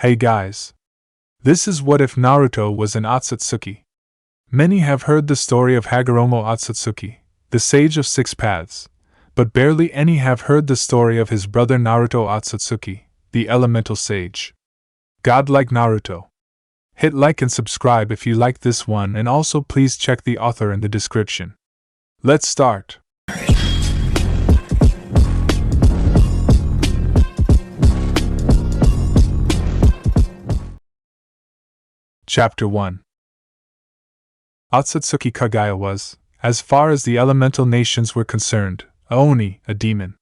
Hey guys. This is what if Naruto was an Ōtsutsuki. Many have heard the story of Hagoromo Ōtsutsuki, the sage of six paths, but barely any have heard the story of his brother Naruto Ōtsutsuki, the elemental sage. Godlike Naruto. Hit like and subscribe if you like this one, and also please check the author in the description. Let's start. Chapter 1. Otsutsuki Kagaya was, as far as the elemental nations were concerned, a Oni, a demon.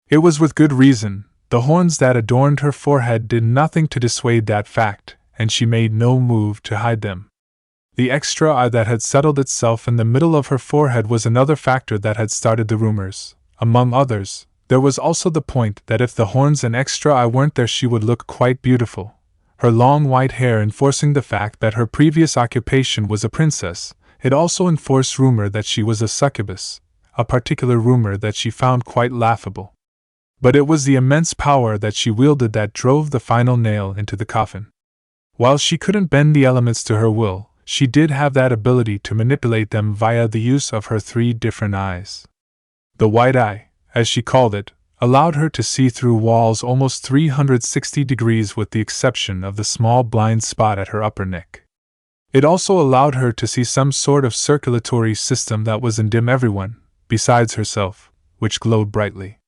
It was with good reason. The horns that adorned her forehead did nothing to dissuade that fact, and she made no move to hide them. The extra eye that had settled itself in the middle of her forehead was another factor that had started the rumors. Among others, there was also the point that if the horns and extra eye weren't there, she would look quite beautiful. Her long white hair enforcing the fact that her previous occupation was a princess. It also enforced rumor that she was a succubus, a particular rumor that she found quite laughable. But it was the immense power that she wielded that drove the final nail into the coffin. While she couldn't bend the elements to her will, she did have that ability to manipulate them via the use of her three different eyes. The white eye, as she called it, allowed her to see through walls almost 360 degrees with the exception of the small blind spot at her upper neck. It also allowed her to see some sort of circulatory system that was in dim everyone, besides herself, which glowed brightly.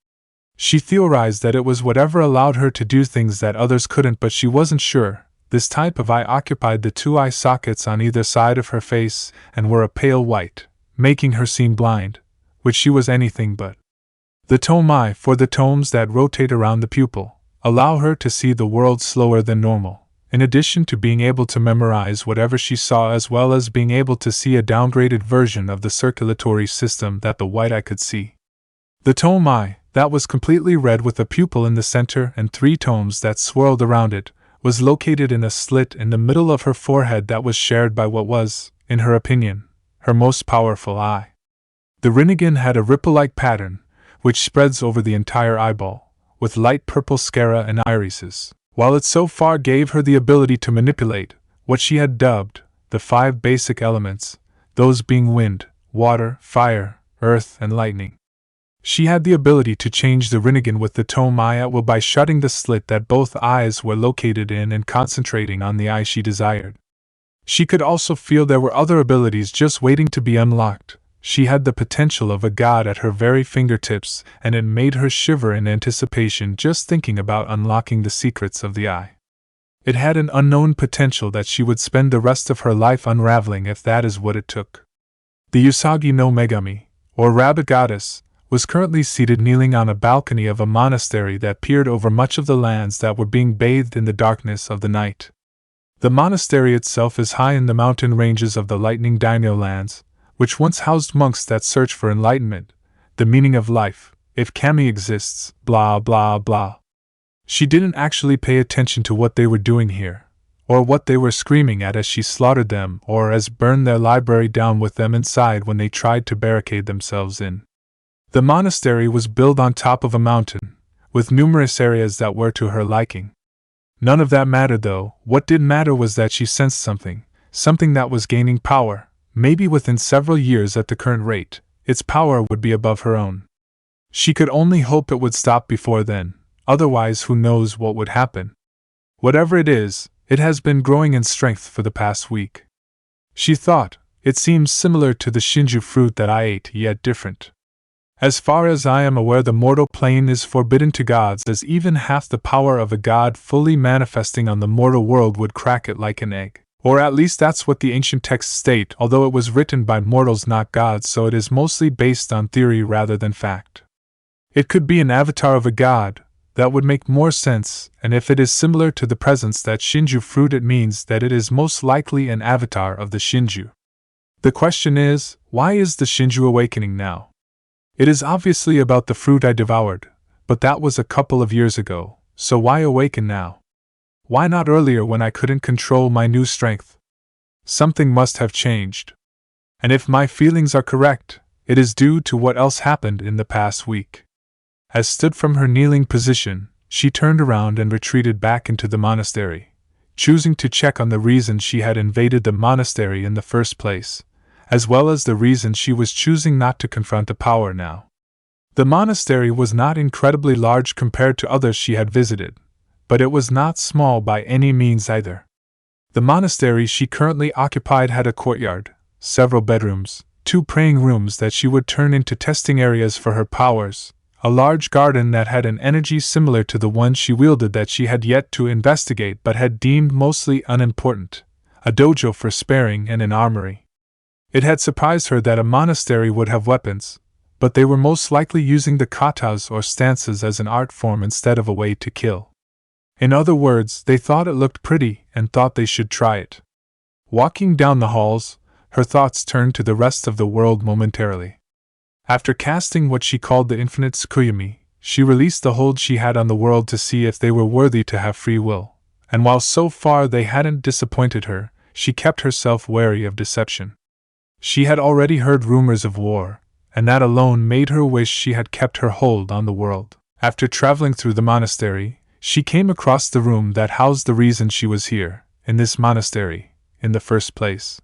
She theorized that it was whatever allowed her to do things that others couldn't, but she wasn't sure. This type of eye occupied the two eye sockets on either side of her face and were a pale white, making her seem blind, which she was anything but. The tome eye, for the tomes that rotate around the pupil, allow her to see the world slower than normal, in addition to being able to memorize whatever she saw, as well as being able to see a downgraded version of the circulatory system that the white eye could see. The tome eye, that was completely red with a pupil in the center and three tomes that swirled around it, was located in a slit in the middle of her forehead that was shared by what was, in her opinion, her most powerful eye. The Rinnegan had a ripple-like pattern, which spreads over the entire eyeball, with light purple sclera and irises, while it so far gave her the ability to manipulate what she had dubbed the five basic elements, those being wind, water, fire, earth, and lightning. She had the ability to change the Rinnegan with the tome eye at will by shutting the slit that both eyes were located in and concentrating on the eye she desired. She could also feel there were other abilities just waiting to be unlocked. She had the potential of a god at her very fingertips, and it made her shiver in anticipation just thinking about unlocking the secrets of the eye. It had an unknown potential that she would spend the rest of her life unraveling if that is what it took. The Usagi no Megami, or Rabbit Goddess, was currently seated kneeling on a balcony of a monastery that peered over much of the lands that were being bathed in the darkness of the night. The monastery itself is high in the mountain ranges of the Lightning Daimyo lands, which once housed monks that search for enlightenment, the meaning of life, if kami exists, blah blah blah. She didn't actually pay attention to what they were doing here, or what they were screaming at as she slaughtered them or as burned their library down with them inside when they tried to barricade themselves in. The monastery was built on top of a mountain, with numerous areas that were to her liking. None of that mattered though. What did matter was that she sensed something that was gaining power. Maybe within several years at the current rate, its power would be above her own. She could only hope it would stop before then, otherwise who knows what would happen. Whatever it is, it has been growing in strength for the past week. She thought, it seems similar to the shinju fruit that I ate, yet different. As far as I am aware, the mortal plane is forbidden to gods, as even half the power of a god fully manifesting on the mortal world would crack it like an egg. Or at least that's what the ancient texts state, although it was written by mortals not gods, so it is mostly based on theory rather than fact. It could be an avatar of a god, that would make more sense, and if it is similar to the presence that Shinju fruit, it means that it is most likely an avatar of the Shinju. The question is, why is the Shinju awakening now? It is obviously about the fruit I devoured, but that was a couple of years ago, so why awaken now? Why not earlier when I couldn't control my new strength? Something must have changed. And if my feelings are correct, it is due to what else happened in the past week. As stood from her kneeling position, she turned around and retreated back into the monastery, choosing to check on the reason she had invaded the monastery in the first place, as well as the reason she was choosing not to confront the power now. The monastery was not incredibly large compared to others she had visited, but it was not small by any means either. The monastery she currently occupied had a courtyard, several bedrooms, 2 praying rooms that she would turn into testing areas for her powers, a large garden that had an energy similar to the one she wielded that she had yet to investigate but had deemed mostly unimportant, a dojo for sparring, and an armory. It had surprised her that a monastery would have weapons, but they were most likely using the katas or stances as an art form instead of a way to kill. In other words, they thought it looked pretty and thought they should try it. Walking down the halls, her thoughts turned to the rest of the world momentarily. After casting what she called the infinite Tsukuyomi, she released the hold she had on the world to see if they were worthy to have free will, and while so far they hadn't disappointed her, she kept herself wary of deception. She had already heard rumors of war, and that alone made her wish she had kept her hold on the world. After traveling through the monastery, she came across the room that housed the reason she was here, in this monastery, in the first place.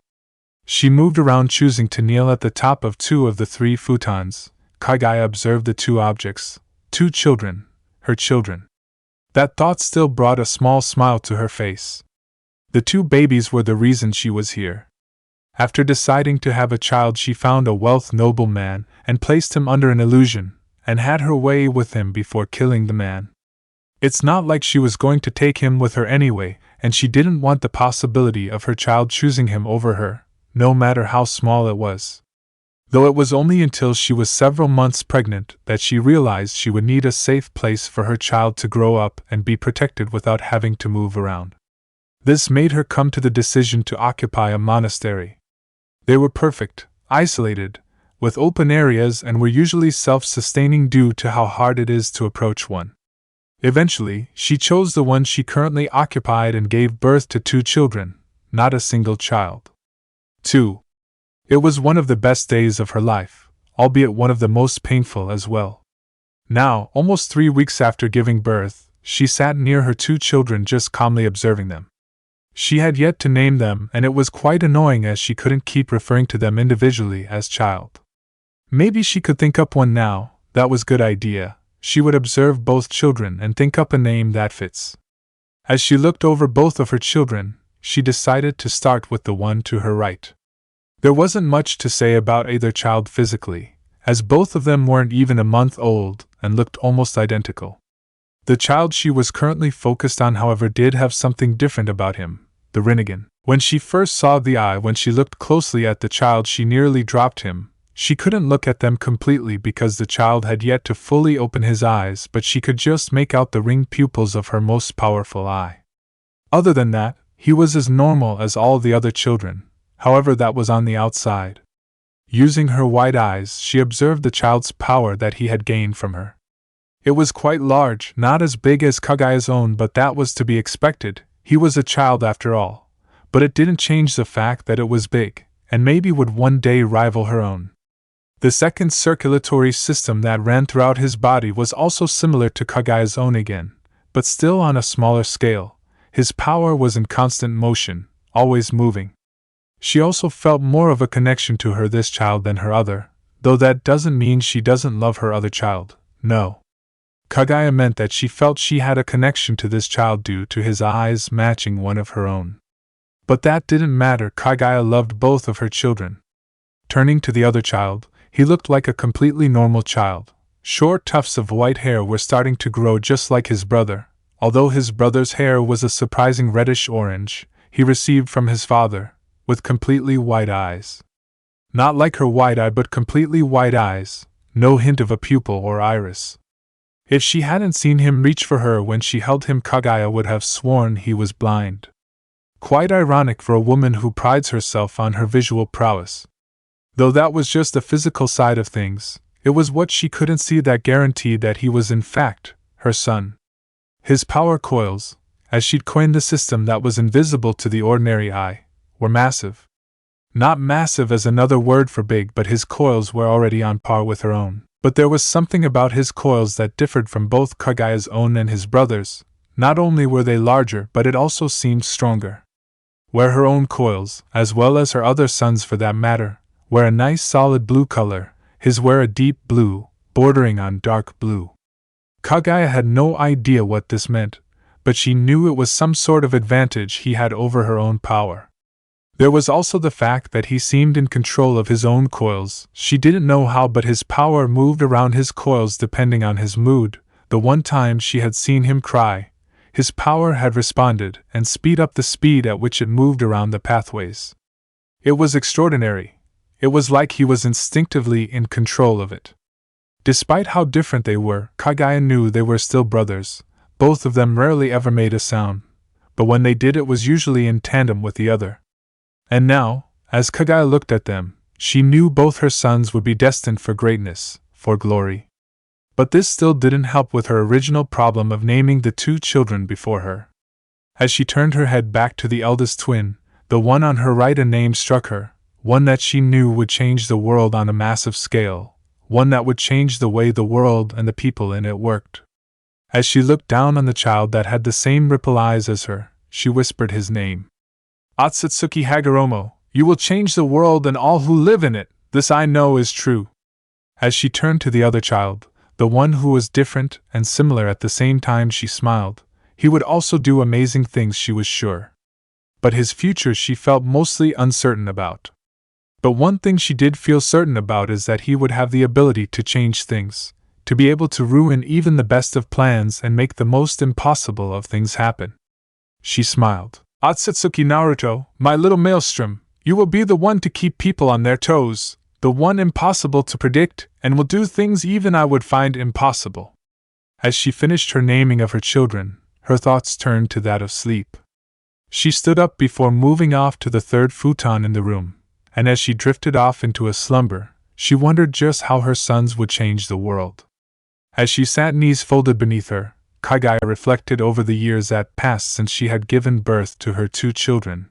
She moved around, choosing to kneel at the top of 2 of the 3 futons. Kagaya observed the 2 objects, 2 children, her children. That thought still brought a small smile to her face. The 2 babies were the reason she was here. After deciding to have a child, she found a wealth noble man and placed him under an illusion, and had her way with him before killing the man. It's not like she was going to take him with her anyway, and she didn't want the possibility of her child choosing him over her, no matter how small it was. Though it was only until she was several months pregnant that she realized she would need a safe place for her child to grow up and be protected without having to move around. This made her come to the decision to occupy a monastery. They were perfect, isolated, with open areas, and were usually self-sustaining due to how hard it is to approach one. Eventually, she chose the one she currently occupied and gave birth to 2 children, not a single child. 2. It was one of the best days of her life, albeit one of the most painful as well. Now, almost 3 weeks after giving birth, she sat near her 2 children just calmly observing them. She had yet to name them, and it was quite annoying as she couldn't keep referring to them individually as child. Maybe she could think up one now. That was a good idea. She would observe both children and think up a name that fits. As she looked over both of her children, she decided to start with the one to her right. There wasn't much to say about either child physically, as both of them weren't even a month old and looked almost identical. The child she was currently focused on, however, did have something different about him, the Rinnegan. When she first saw the eye, when she looked closely at the child, she nearly dropped him. She couldn't look at them completely because the child had yet to fully open his eyes, but she could just make out the ringed pupils of her most powerful eye. Other than that, he was as normal as all the other children, however that was on the outside. Using her wide eyes, she observed the child's power that he had gained from her. It was quite large, not as big as Kagaya's own, but that was to be expected. He was a child after all. But it didn't change the fact that it was big, and maybe would one day rival her own. The second circulatory system that ran throughout his body was also similar to Kagaya's own again, but still on a smaller scale. His power was in constant motion, always moving. She also felt more of a connection to this child than her other, though that doesn't mean she doesn't love her other child, no. Kagaya meant that she felt she had a connection to this child due to his eyes matching one of her own. But that didn't matter. Kagaya loved both of her children. Turning to the other child, he looked like a completely normal child. Short tufts of white hair were starting to grow just like his brother. Although his brother's hair was a surprising reddish-orange, he received from his father, with completely white eyes. Not like her white eye, but completely white eyes, no hint of a pupil or iris. If she hadn't seen him reach for her when she held him, Kagaya would have sworn he was blind. Quite ironic for a woman who prides herself on her visual prowess. Though that was just the physical side of things, it was what she couldn't see that guaranteed that he was in fact her son. His power coils, as she'd coined the system that was invisible to the ordinary eye, were massive. Not massive as another word for big, but his coils were already on par with her own. But there was something about his coils that differed from both Kagaya's own and his brother's. Not only were they larger, but it also seemed stronger. Where her own coils, as well as her other sons for that matter, were a nice solid blue color, his were a deep blue, bordering on dark blue. Kagaya had no idea what this meant, but she knew it was some sort of advantage he had over her own power. There was also the fact that he seemed in control of his own coils. She didn't know how, but his power moved around his coils depending on his mood. The one time she had seen him cry, his power had responded and speed up the speed at which it moved around the pathways. It was extraordinary. It was like he was instinctively in control of it. Despite how different they were, Kagaya knew they were still brothers. Both of them rarely ever made a sound, but when they did it was usually in tandem with the other. And now, as Kagaya looked at them, she knew both her sons would be destined for greatness, for glory. But this still didn't help with her original problem of naming the two children before her. As she turned her head back to the eldest twin, the one on her right, a name struck her, one that she knew would change the world on a massive scale, one that would change the way the world and the people in it worked. As she looked down on the child that had the same ripple eyes as her, she whispered his name. Otsutsuki Hagoromo, you will change the world and all who live in it, this I know is true. As she turned to the other child, the one who was different and similar at the same time, she smiled. He would also do amazing things, she was sure. But his future she felt mostly uncertain about. But one thing she did feel certain about is that he would have the ability to change things, to be able to ruin even the best of plans and make the most impossible of things happen. She smiled. Otsutsuki Naruto, my little maelstrom, you will be the one to keep people on their toes, the one impossible to predict, and will do things even I would find impossible. As she finished her naming of her children, her thoughts turned to that of sleep. She stood up before moving off to the third futon in the room, and as she drifted off into a slumber, she wondered just how her sons would change the world. As she sat, knees folded beneath her, Kagaya reflected over the years that passed since she had given birth to her two children.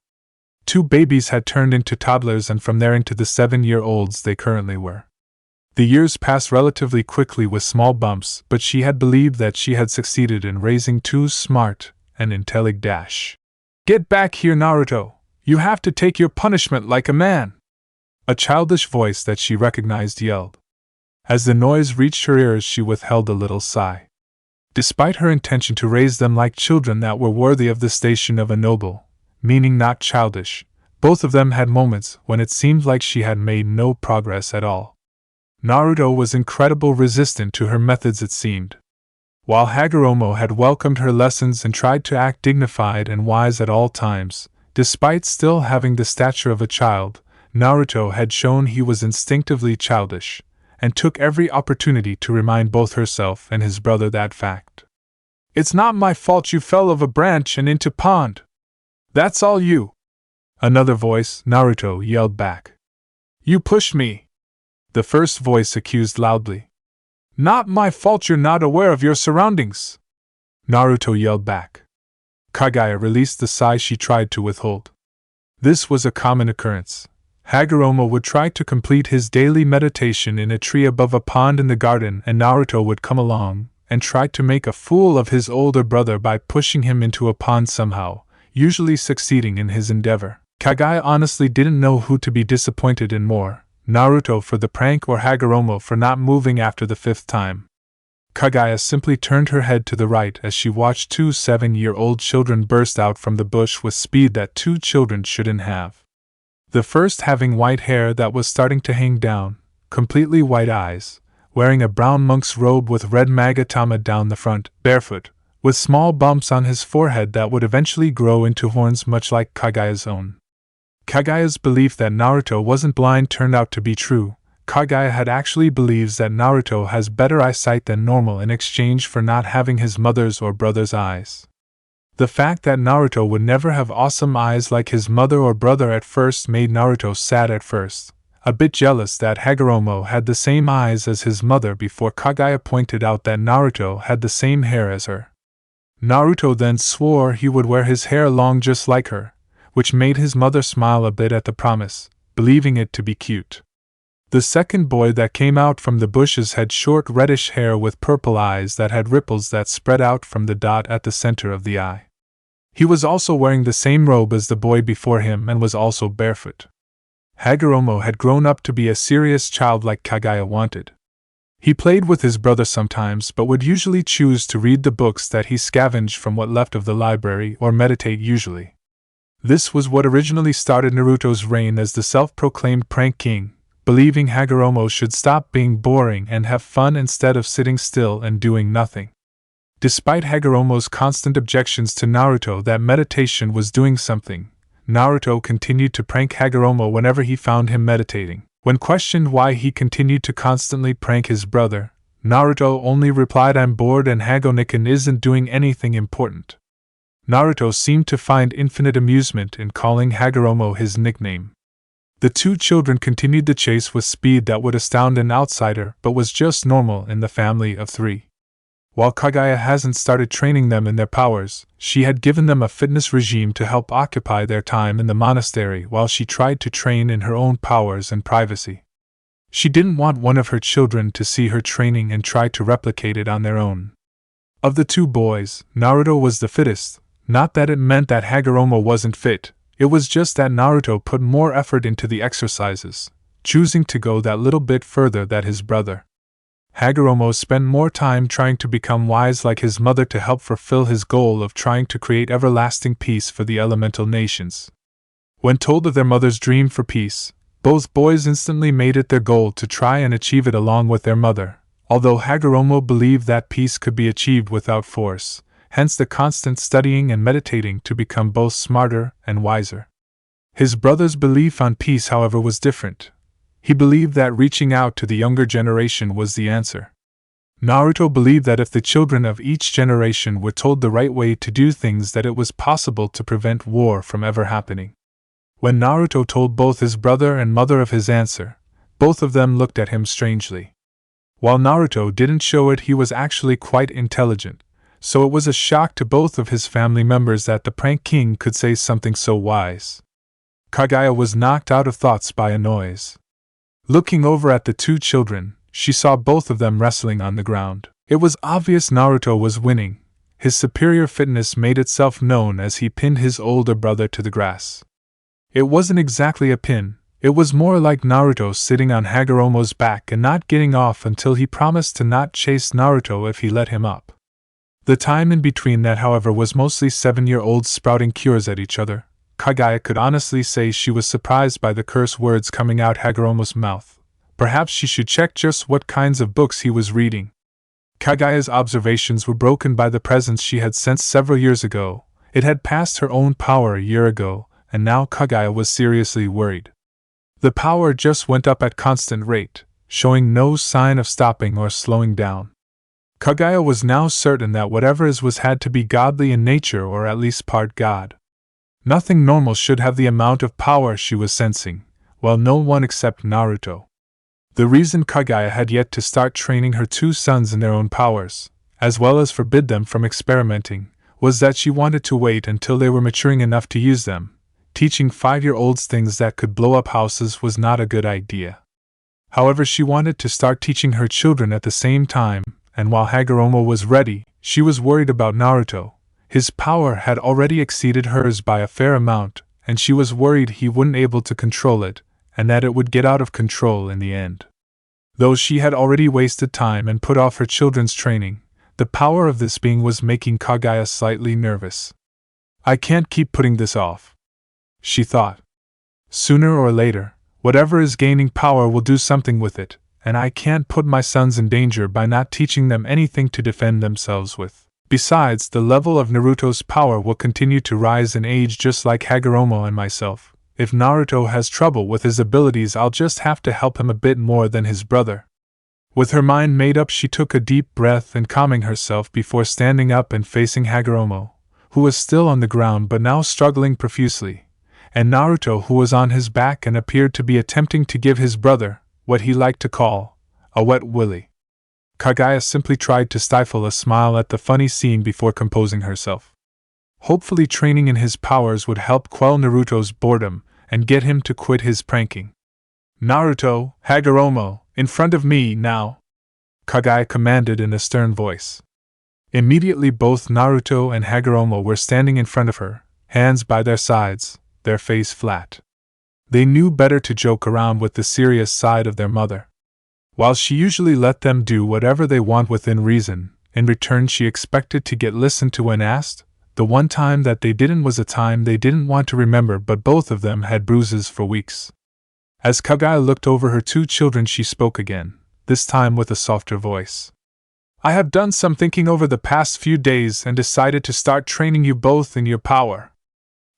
2 babies had turned into toddlers, and from there into the 7-year-olds they currently were. The years passed relatively quickly with small bumps, but she had believed that she had succeeded in raising 2 smart and intelligent dash. Get back here, Naruto! You have to take your punishment like a man! A childish voice that she recognized yelled. As the noise reached her ears, she withheld a little sigh. Despite her intention to raise them like children that were worthy of the station of a noble, meaning not childish, both of them had moments when it seemed like she had made no progress at all. Naruto was incredibly resistant to her methods, it seemed. While Hagoromo had welcomed her lessons and tried to act dignified and wise at all times, despite still having the stature of a child, Naruto had shown he was instinctively childish, and took every opportunity to remind both herself and his brother that fact. It's not my fault you fell off a branch and into pond. That's all you. Another voice, Naruto, yelled back. You pushed me. The first voice accused loudly. Not my fault you're not aware of your surroundings. Naruto yelled back. Kagaya released the sigh she tried to withhold. This was a common occurrence. Hagoromo would try to complete his daily meditation in a tree above a pond in the garden, and Naruto would come along and try to make a fool of his older brother by pushing him into a pond somehow, usually succeeding in his endeavor. Kagaya honestly didn't know who to be disappointed in more, Naruto for the prank or Hagoromo for not moving after the 5th time. Kagaya simply turned her head to the right as she watched 2 7-year-old children burst out from the bush with speed that 2 children shouldn't have. The first having white hair that was starting to hang down, completely white eyes, wearing a brown monk's robe with red magatama down the front, barefoot, with small bumps on his forehead that would eventually grow into horns much like Kagaya's own. Kagaya's belief that Naruto wasn't blind turned out to be true. Kagaya had actually believes that Naruto has better eyesight than normal in exchange for not having his mother's or brother's eyes. The fact that Naruto would never have awesome eyes like his mother or brother at first made Naruto sad at first, a bit jealous that Hagoromo had the same eyes as his mother before Kagaya pointed out that Naruto had the same hair as her. Naruto then swore he would wear his hair long just like her, which made his mother smile a bit at the promise, believing it to be cute. The second boy that came out from the bushes had short reddish hair with purple eyes that had ripples that spread out from the dot at the center of the eye. He was also wearing the same robe as the boy before him and was also barefoot. Hagoromo had grown up to be a serious child like Kaguya wanted. He played with his brother sometimes but would usually choose to read the books that he scavenged from what left of the library or meditate usually. This was what originally started Naruto's reign as the self-proclaimed prank king, believing Hagoromo should stop being boring and have fun instead of sitting still and doing nothing. Despite Hagoromo's constant objections to Naruto that meditation was doing something, Naruto continued to prank Hagoromo whenever he found him meditating. When questioned why he continued to constantly prank his brother, Naruto only replied, "I'm bored and Hagonikin isn't doing anything important." Naruto seemed to find infinite amusement in calling Hagoromo his nickname. The two children continued the chase with speed that would astound an outsider but was just normal in the family of three. While Kaguya hasn't started training them in their powers, she had given them a fitness regime to help occupy their time in the monastery while she tried to train in her own powers and privacy. She didn't want one of her children to see her training and try to replicate it on their own. Of the two boys, Naruto was the fittest, not that it meant that Hagoromo wasn't fit, it was just that Naruto put more effort into the exercises, choosing to go that little bit further than his brother. Hagoromo spent more time trying to become wise like his mother to help fulfill his goal of trying to create everlasting peace for the elemental nations. When told of their mother's dream for peace, both boys instantly made it their goal to try and achieve it along with their mother, although Hagoromo believed that peace could be achieved without force, hence the constant studying and meditating to become both smarter and wiser. His brother's belief on peace, however, was different. He believed that reaching out to the younger generation was the answer. Naruto believed that if the children of each generation were told the right way to do things, that it was possible to prevent war from ever happening. When Naruto told both his brother and mother of his answer, both of them looked at him strangely. While Naruto didn't show it, he was actually quite intelligent, so it was a shock to both of his family members that the prank king could say something so wise. Kaguya was knocked out of thoughts by a noise. Looking over at the two children, she saw both of them wrestling on the ground. It was obvious Naruto was winning. His superior fitness made itself known as he pinned his older brother to the grass. It wasn't exactly a pin, it was more like Naruto sitting on Hagoromo's back and not getting off until he promised to not chase Naruto if he let him up. The time in between that, however, was mostly 7-year-olds sprouting cures at each other. Kaguya could honestly say she was surprised by the curse words coming out Hagoromo's mouth. Perhaps she should check just what kinds of books he was reading. Kaguya's observations were broken by the presence she had sensed several years ago. It had passed her own power a year ago, and now Kaguya was seriously worried. The power just went up at constant rate, showing no sign of stopping or slowing down. Kaguya was now certain that whatever is was had to be godly in nature, or at least part god. Nothing normal should have the amount of power she was sensing, well, no one except Naruto. The reason Kaguya had yet to start training her two sons in their own powers, as well as forbid them from experimenting, was that she wanted to wait until they were maturing enough to use them. Teaching 5-year-olds things that could blow up houses was not a good idea. However, she wanted to start teaching her children at the same time, and while Hagoromo was ready, she was worried about Naruto. His power had already exceeded hers by a fair amount, and she was worried he wouldn't be able to control it, and that it would get out of control in the end. Though she had already wasted time and put off her children's training, the power of this being was making Kaguya slightly nervous. "I can't keep putting this off," she thought. "Sooner or later, whatever is gaining power will do something with it, and I can't put my sons in danger by not teaching them anything to defend themselves with. Besides, the level of Naruto's power will continue to rise in age just like Hagoromo and myself. If Naruto has trouble with his abilities, I'll just have to help him a bit more than his brother." With her mind made up, she took a deep breath and calming herself before standing up and facing Hagoromo, who was still on the ground but now struggling profusely, and Naruto, who was on his back and appeared to be attempting to give his brother what he liked to call a wet willy. Kaguya simply tried to stifle a smile at the funny scene before composing herself. Hopefully training in his powers would help quell Naruto's boredom and get him to quit his pranking. Naruto, Hagoromo, in front of me, now! Kagaya commanded in a stern voice. Immediately both Naruto and Hagoromo were standing in front of her, hands by their sides, their face flat. They knew better to joke around with the serious side of their mother. While she usually let them do whatever they want within reason, in return she expected to get listened to when asked. The one time that they didn't was a time they didn't want to remember, but both of them had bruises for weeks. As Kagaya looked over her two children, she spoke again, this time with a softer voice. I have done some thinking over the past few days and decided to start training you both in your power.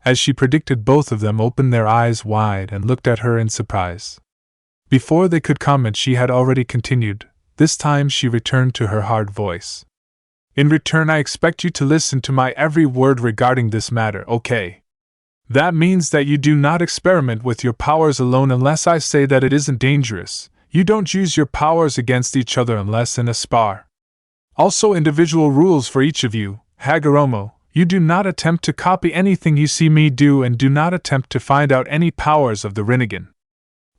As she predicted, both of them opened their eyes wide and looked at her in surprise. Before they could comment, she had already continued. This time she returned to her hard voice. In return, I expect you to listen to my every word regarding this matter, okay? That means that you do not experiment with your powers alone unless I say that it isn't dangerous. You don't use your powers against each other unless in a spar. Also, individual rules for each of you. Hagoromo, you do not attempt to copy anything you see me do, and do not attempt to find out any powers of the Rinnegan.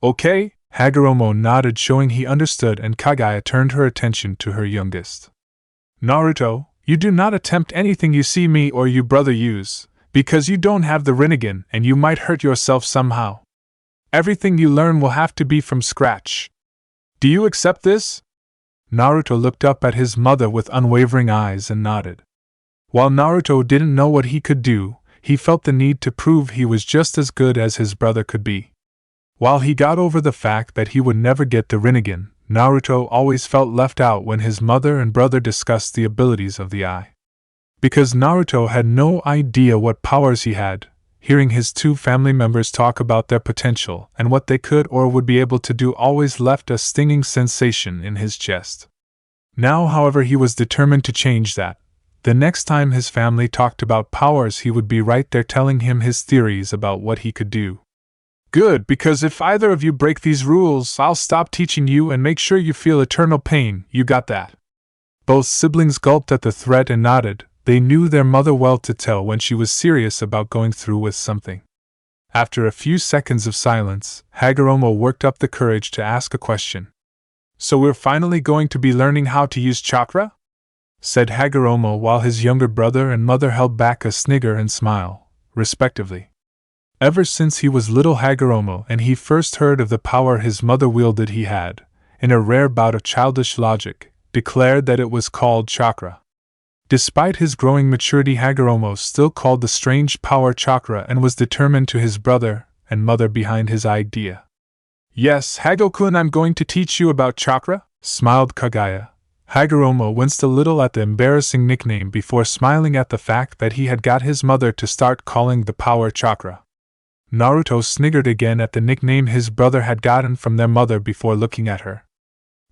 Okay? Hagoromo nodded, showing he understood, and Kagaya turned her attention to her youngest. Naruto, you do not attempt anything you see me or your brother use, because you don't have the Rinnegan and you might hurt yourself somehow. Everything you learn will have to be from scratch. Do you accept this? Naruto looked up at his mother with unwavering eyes and nodded. While Naruto didn't know what he could do, he felt the need to prove he was just as good as his brother could be. While he got over the fact that he would never get the Rinnegan, Naruto always felt left out when his mother and brother discussed the abilities of the eye. Because Naruto had no idea what powers he had, hearing his two family members talk about their potential and what they could or would be able to do always left a stinging sensation in his chest. Now, however, he was determined to change that. The next time his family talked about powers, he would be right there telling him his theories about what he could do. Good, because if either of you break these rules, I'll stop teaching you and make sure you feel eternal pain, you got that? Both siblings gulped at the threat and nodded. They knew their mother well to tell when she was serious about going through with something. After a few seconds of silence, Hagoromo worked up the courage to ask a question. So we're finally going to be learning how to use chakra? Said Hagoromo, while his younger brother and mother held back a snigger and smile, respectively. Ever since he was little Hagoromo and he first heard of the power his mother wielded, he had, in a rare bout of childish logic, declared that it was called chakra. Despite his growing maturity, Hagoromo still called the strange power chakra and was determined to his brother and mother behind his idea. Yes, Hago-kun, I'm going to teach you about chakra, smiled Kagaya. Hagoromo winced a little at the embarrassing nickname before smiling at the fact that he had got his mother to start calling the power chakra. Naruto sniggered again at the nickname his brother had gotten from their mother before looking at her.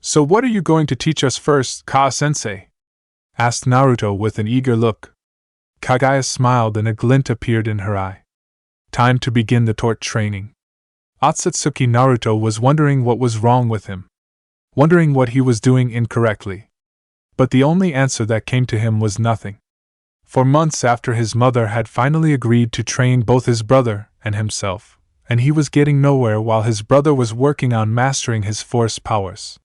So what are you going to teach us first, Ka-sensei? Asked Naruto with an eager look. Kagaya smiled and a glint appeared in her eye. Time to begin the torch training. Otsutsuki Naruto was wondering what was wrong with him. Wondering what he was doing incorrectly. But the only answer that came to him was nothing. For months after his mother had finally agreed to train both his brother and himself, and he was getting nowhere while his brother was working on mastering his force powers.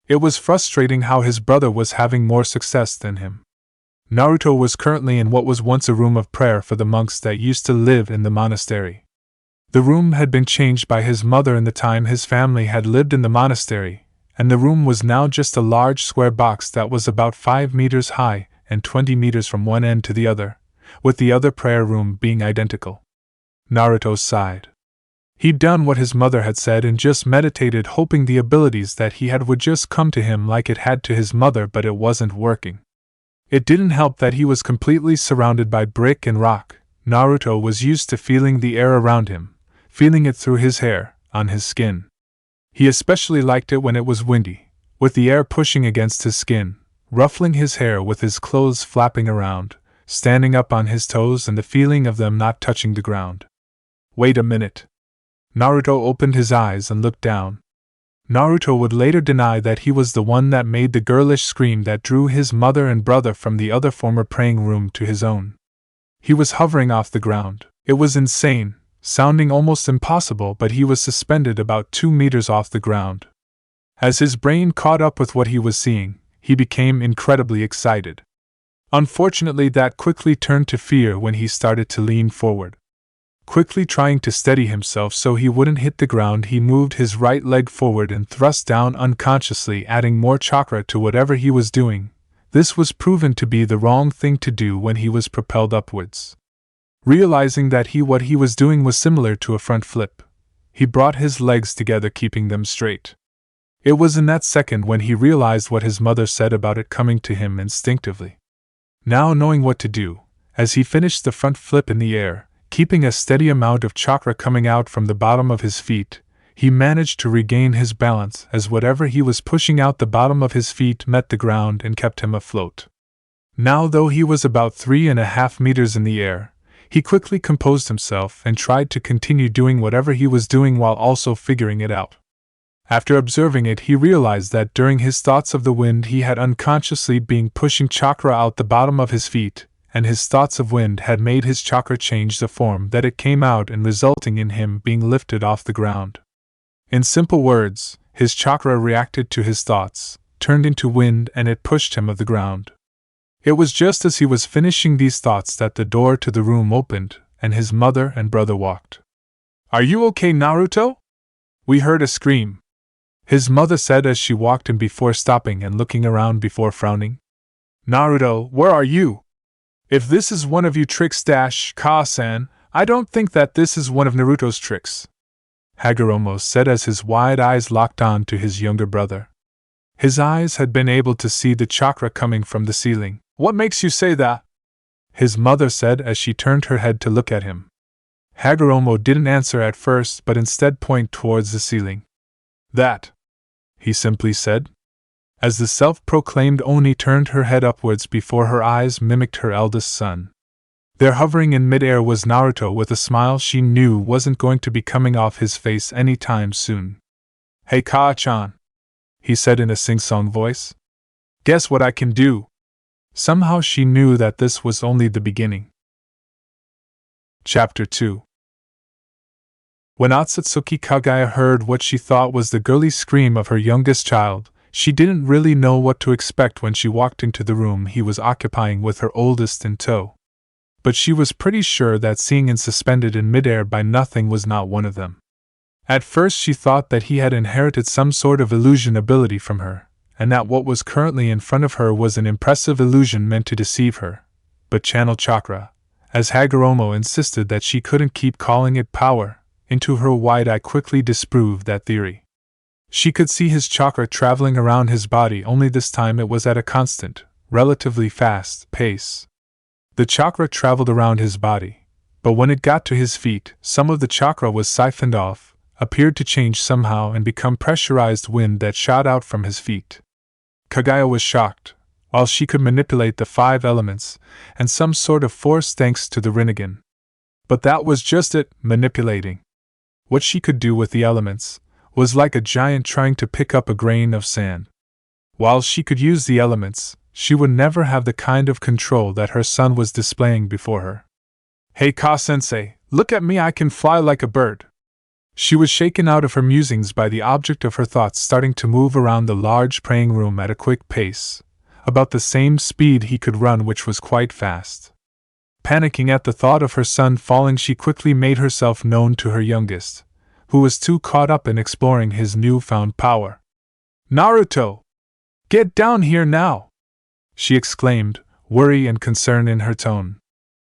It was frustrating how his brother was having more success than him. Naruto was currently in what was once a room of prayer for the monks that used to live in the monastery. The room had been changed by his mother in the time his family had lived in the monastery, and the room was now just a large square box that was about 5 meters high and 20 meters from one end to the other, with the other prayer room being identical. Naruto sighed. He'd done what his mother had said and just meditated, hoping the abilities that he had would just come to him like it had to his mother, but it wasn't working. It didn't help that he was completely surrounded by brick and rock. Naruto was used to feeling the air around him, feeling it through his hair, on his skin. He especially liked it when it was windy, with the air pushing against his skin, ruffling his hair with his clothes flapping around, standing up on his toes and the feeling of them not touching the ground. Wait a minute. Naruto opened his eyes and looked down. Naruto would later deny that he was the one that made the girlish scream that drew his mother and brother from the other former praying room to his own. He was hovering off the ground. It was insane, sounding almost impossible, but he was suspended about 2 meters off the ground. As his brain caught up with what he was seeing, he became incredibly excited. Unfortunately, that quickly turned to fear when he started to lean forward. Quickly trying to steady himself so he wouldn't hit the ground, he moved his right leg forward and thrust down unconsciously, adding more chakra to whatever he was doing. This was proven to be the wrong thing to do when he was propelled upwards. Realizing that what he was doing was similar to a front flip, he brought his legs together, keeping them straight. It was in that second when he realized what his mother said about it coming to him instinctively. Now knowing what to do, as he finished the front flip in the air, keeping a steady amount of chakra coming out from the bottom of his feet, he managed to regain his balance as whatever he was pushing out the bottom of his feet met the ground and kept him afloat. Now, though he was about 3.5 meters in the air, he quickly composed himself and tried to continue doing whatever he was doing while also figuring it out. After observing it, he realized that during his thoughts of the wind he had unconsciously been pushing chakra out the bottom of his feet, and his thoughts of wind had made his chakra change the form that it came out and resulting in him being lifted off the ground. In simple words, his chakra reacted to his thoughts, turned into wind, and it pushed him off the ground. It was just as he was finishing these thoughts that the door to the room opened, and his mother and brother walked. "Are you okay, Naruto?" "We heard a scream," his mother said as she walked in before stopping and looking around before frowning. "Naruto, where are you? If this is one of your tricks, Ka-san, I don't think that this is one of Naruto's tricks," Hagoromo said as his wide eyes locked on to his younger brother. His eyes had been able to see the chakra coming from the ceiling. "What makes you say that?" his mother said as she turned her head to look at him. Hagoromo didn't answer at first but instead pointed towards the ceiling. "That," he simply said. As the self-proclaimed Oni turned her head upwards before her eyes mimicked her eldest son. There hovering in midair was Naruto with a smile she knew wasn't going to be coming off his face anytime soon. "Hey Ka-chan," he said in a sing-song voice. "Guess what I can do?" Somehow she knew that this was only the beginning. Chapter 2. When Otsutsuki Kagaya heard what she thought was the girly scream of her youngest child, she didn't really know what to expect when she walked into the room he was occupying with her oldest in tow. But she was pretty sure that seeing him suspended in midair by nothing was not one of them. At first she thought that he had inherited some sort of illusion ability from her, and that what was currently in front of her was an impressive illusion meant to deceive her. But channel chakra, as Hagoromo insisted that she couldn't keep calling it power, into her wide eye quickly disproved that theory. She could see his chakra traveling around his body, only this time it was at a constant, relatively fast pace. The chakra traveled around his body, but when it got to his feet, some of the chakra was siphoned off, appeared to change somehow and become pressurized wind that shot out from his feet. Kagaya was shocked. While she could manipulate the 5 elements and some sort of force thanks to the Rinnegan. But that was just it, manipulating. What she could do with the elements was like a giant trying to pick up a grain of sand. While she could use the elements, she would never have the kind of control that her son was displaying before her. "Hey Ka-sensei, look at me, I can fly like a bird." She was shaken out of her musings by the object of her thoughts starting to move around the large praying room at a quick pace, about the same speed he could run, which was quite fast. Panicking at the thought of her son falling, she quickly made herself known to her youngest, who was too caught up in exploring his newfound power. "Naruto! Get down here now!" she exclaimed, worry and concern in her tone.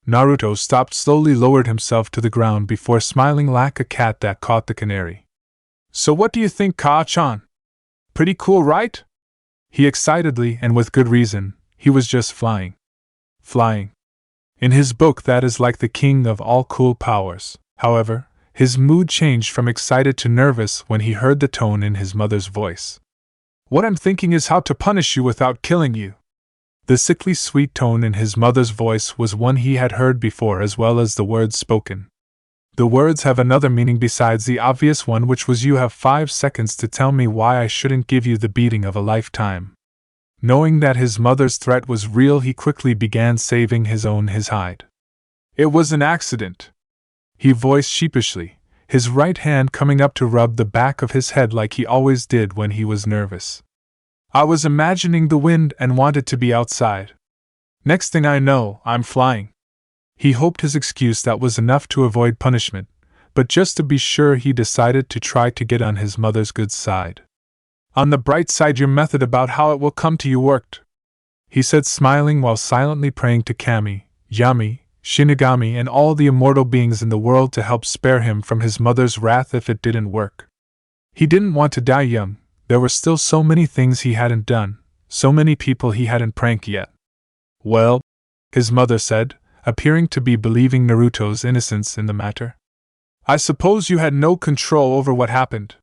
Naruto stopped, slowly lowered himself to the ground before smiling like a cat that caught the canary. "So what do you think, Ka-chan? Pretty cool, right?" He excitedly, and with good reason, he was just flying. Flying. In his book that is like the king of all cool powers. However, his mood changed from excited to nervous when he heard the tone in his mother's voice. "What I'm thinking is how to punish you without killing you." The sickly sweet tone in his mother's voice was one he had heard before, as well as the words spoken. The words have another meaning besides the obvious one, which was, "You have 5 seconds to tell me why I shouldn't give you the beating of a lifetime." Knowing that his mother's threat was real, he quickly began saving his hide. "It was an accident," he voiced sheepishly, his right hand coming up to rub the back of his head like he always did when he was nervous. I was imagining the wind and wanted to be outside. Next thing I know, I'm flying. He hoped his excuse that was enough to avoid punishment, but just to be sure he decided to try to get on his mother's good side. On the bright side, your method about how it will come to you worked, he said, smiling while silently praying to Kami, Yami, Shinigami, and all the immortal beings in the world to help spare him from his mother's wrath if it didn't work. He didn't want to die young. There were still so many things he hadn't done, so many people he hadn't pranked yet. Well, his mother said, appearing to be believing Naruto's innocence in the matter. I suppose you had no control over what happened.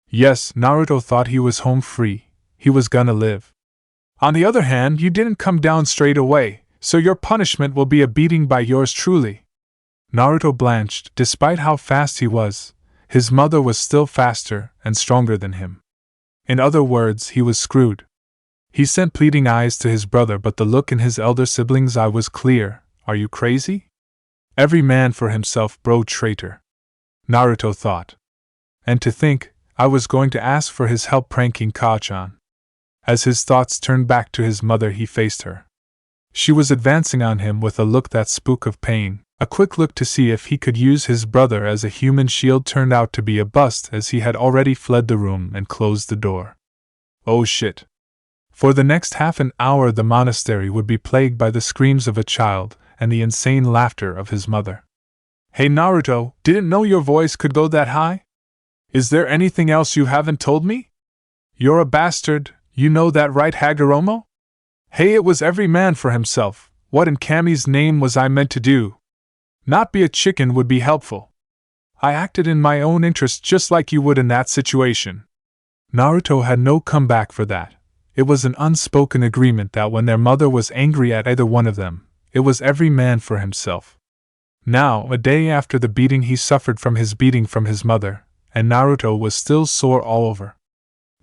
Yes, Naruto thought he was home free. He was gonna live. On the other hand, you didn't come down straight away, so your punishment will be a beating by yours truly. Naruto blanched. Despite how fast he was, his mother was still faster and stronger than him. In other words, he was screwed. He sent pleading eyes to his brother, but the look in his elder sibling's eye was clear. Are you crazy? Every man for himself, bro, traitor. Naruto thought. And to think, I was going to ask for his help pranking Ka-chan. As his thoughts turned back to his mother, he faced her. She was advancing on him with a look that spoke of pain. A quick look to see if he could use his brother as a human shield turned out to be a bust, as he had already fled the room and closed the door. Oh shit. For the next half an hour the monastery would be plagued by the screams of a child and the insane laughter of his mother. Hey Naruto, didn't know your voice could go that high? Is there anything else you haven't told me? You're a bastard, you know that, right, Hagoromo? Hey, it was every man for himself. What in Kami's name was I meant to do? Not be a chicken would be helpful. I acted in my own interest just like you would in that situation. Naruto had no comeback for that. It was an unspoken agreement that when their mother was angry at either one of them, it was every man for himself. Now, a day after the beating he suffered from his beating from his mother, and Naruto was still sore all over.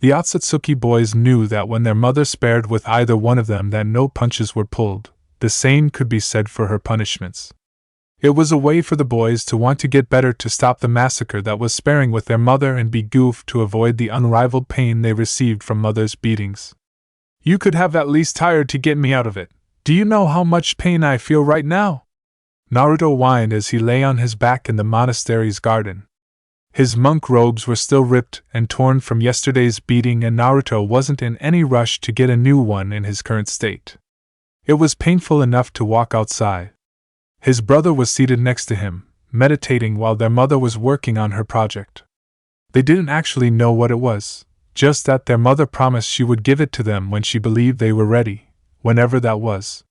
The Otsutsuki boys knew that when their mother spared with either one of them that no punches were pulled. The same could be said for her punishments. It was a way for the boys to want to get better, to stop the massacre that was sparing with their mother and be goofed to avoid the unrivaled pain they received from mother's beatings. You could have at least tried to get me out of it. Do you know how much pain I feel right now? Naruto whined as he lay on his back in the monastery's garden. His monk robes were still ripped and torn from yesterday's beating, and Naruto wasn't in any rush to get a new one in his current state. It was painful enough to walk outside. His brother was seated next to him, meditating while their mother was working on her project. They didn't actually know what it was, just that their mother promised she would give it to them when she believed they were ready, whenever that was.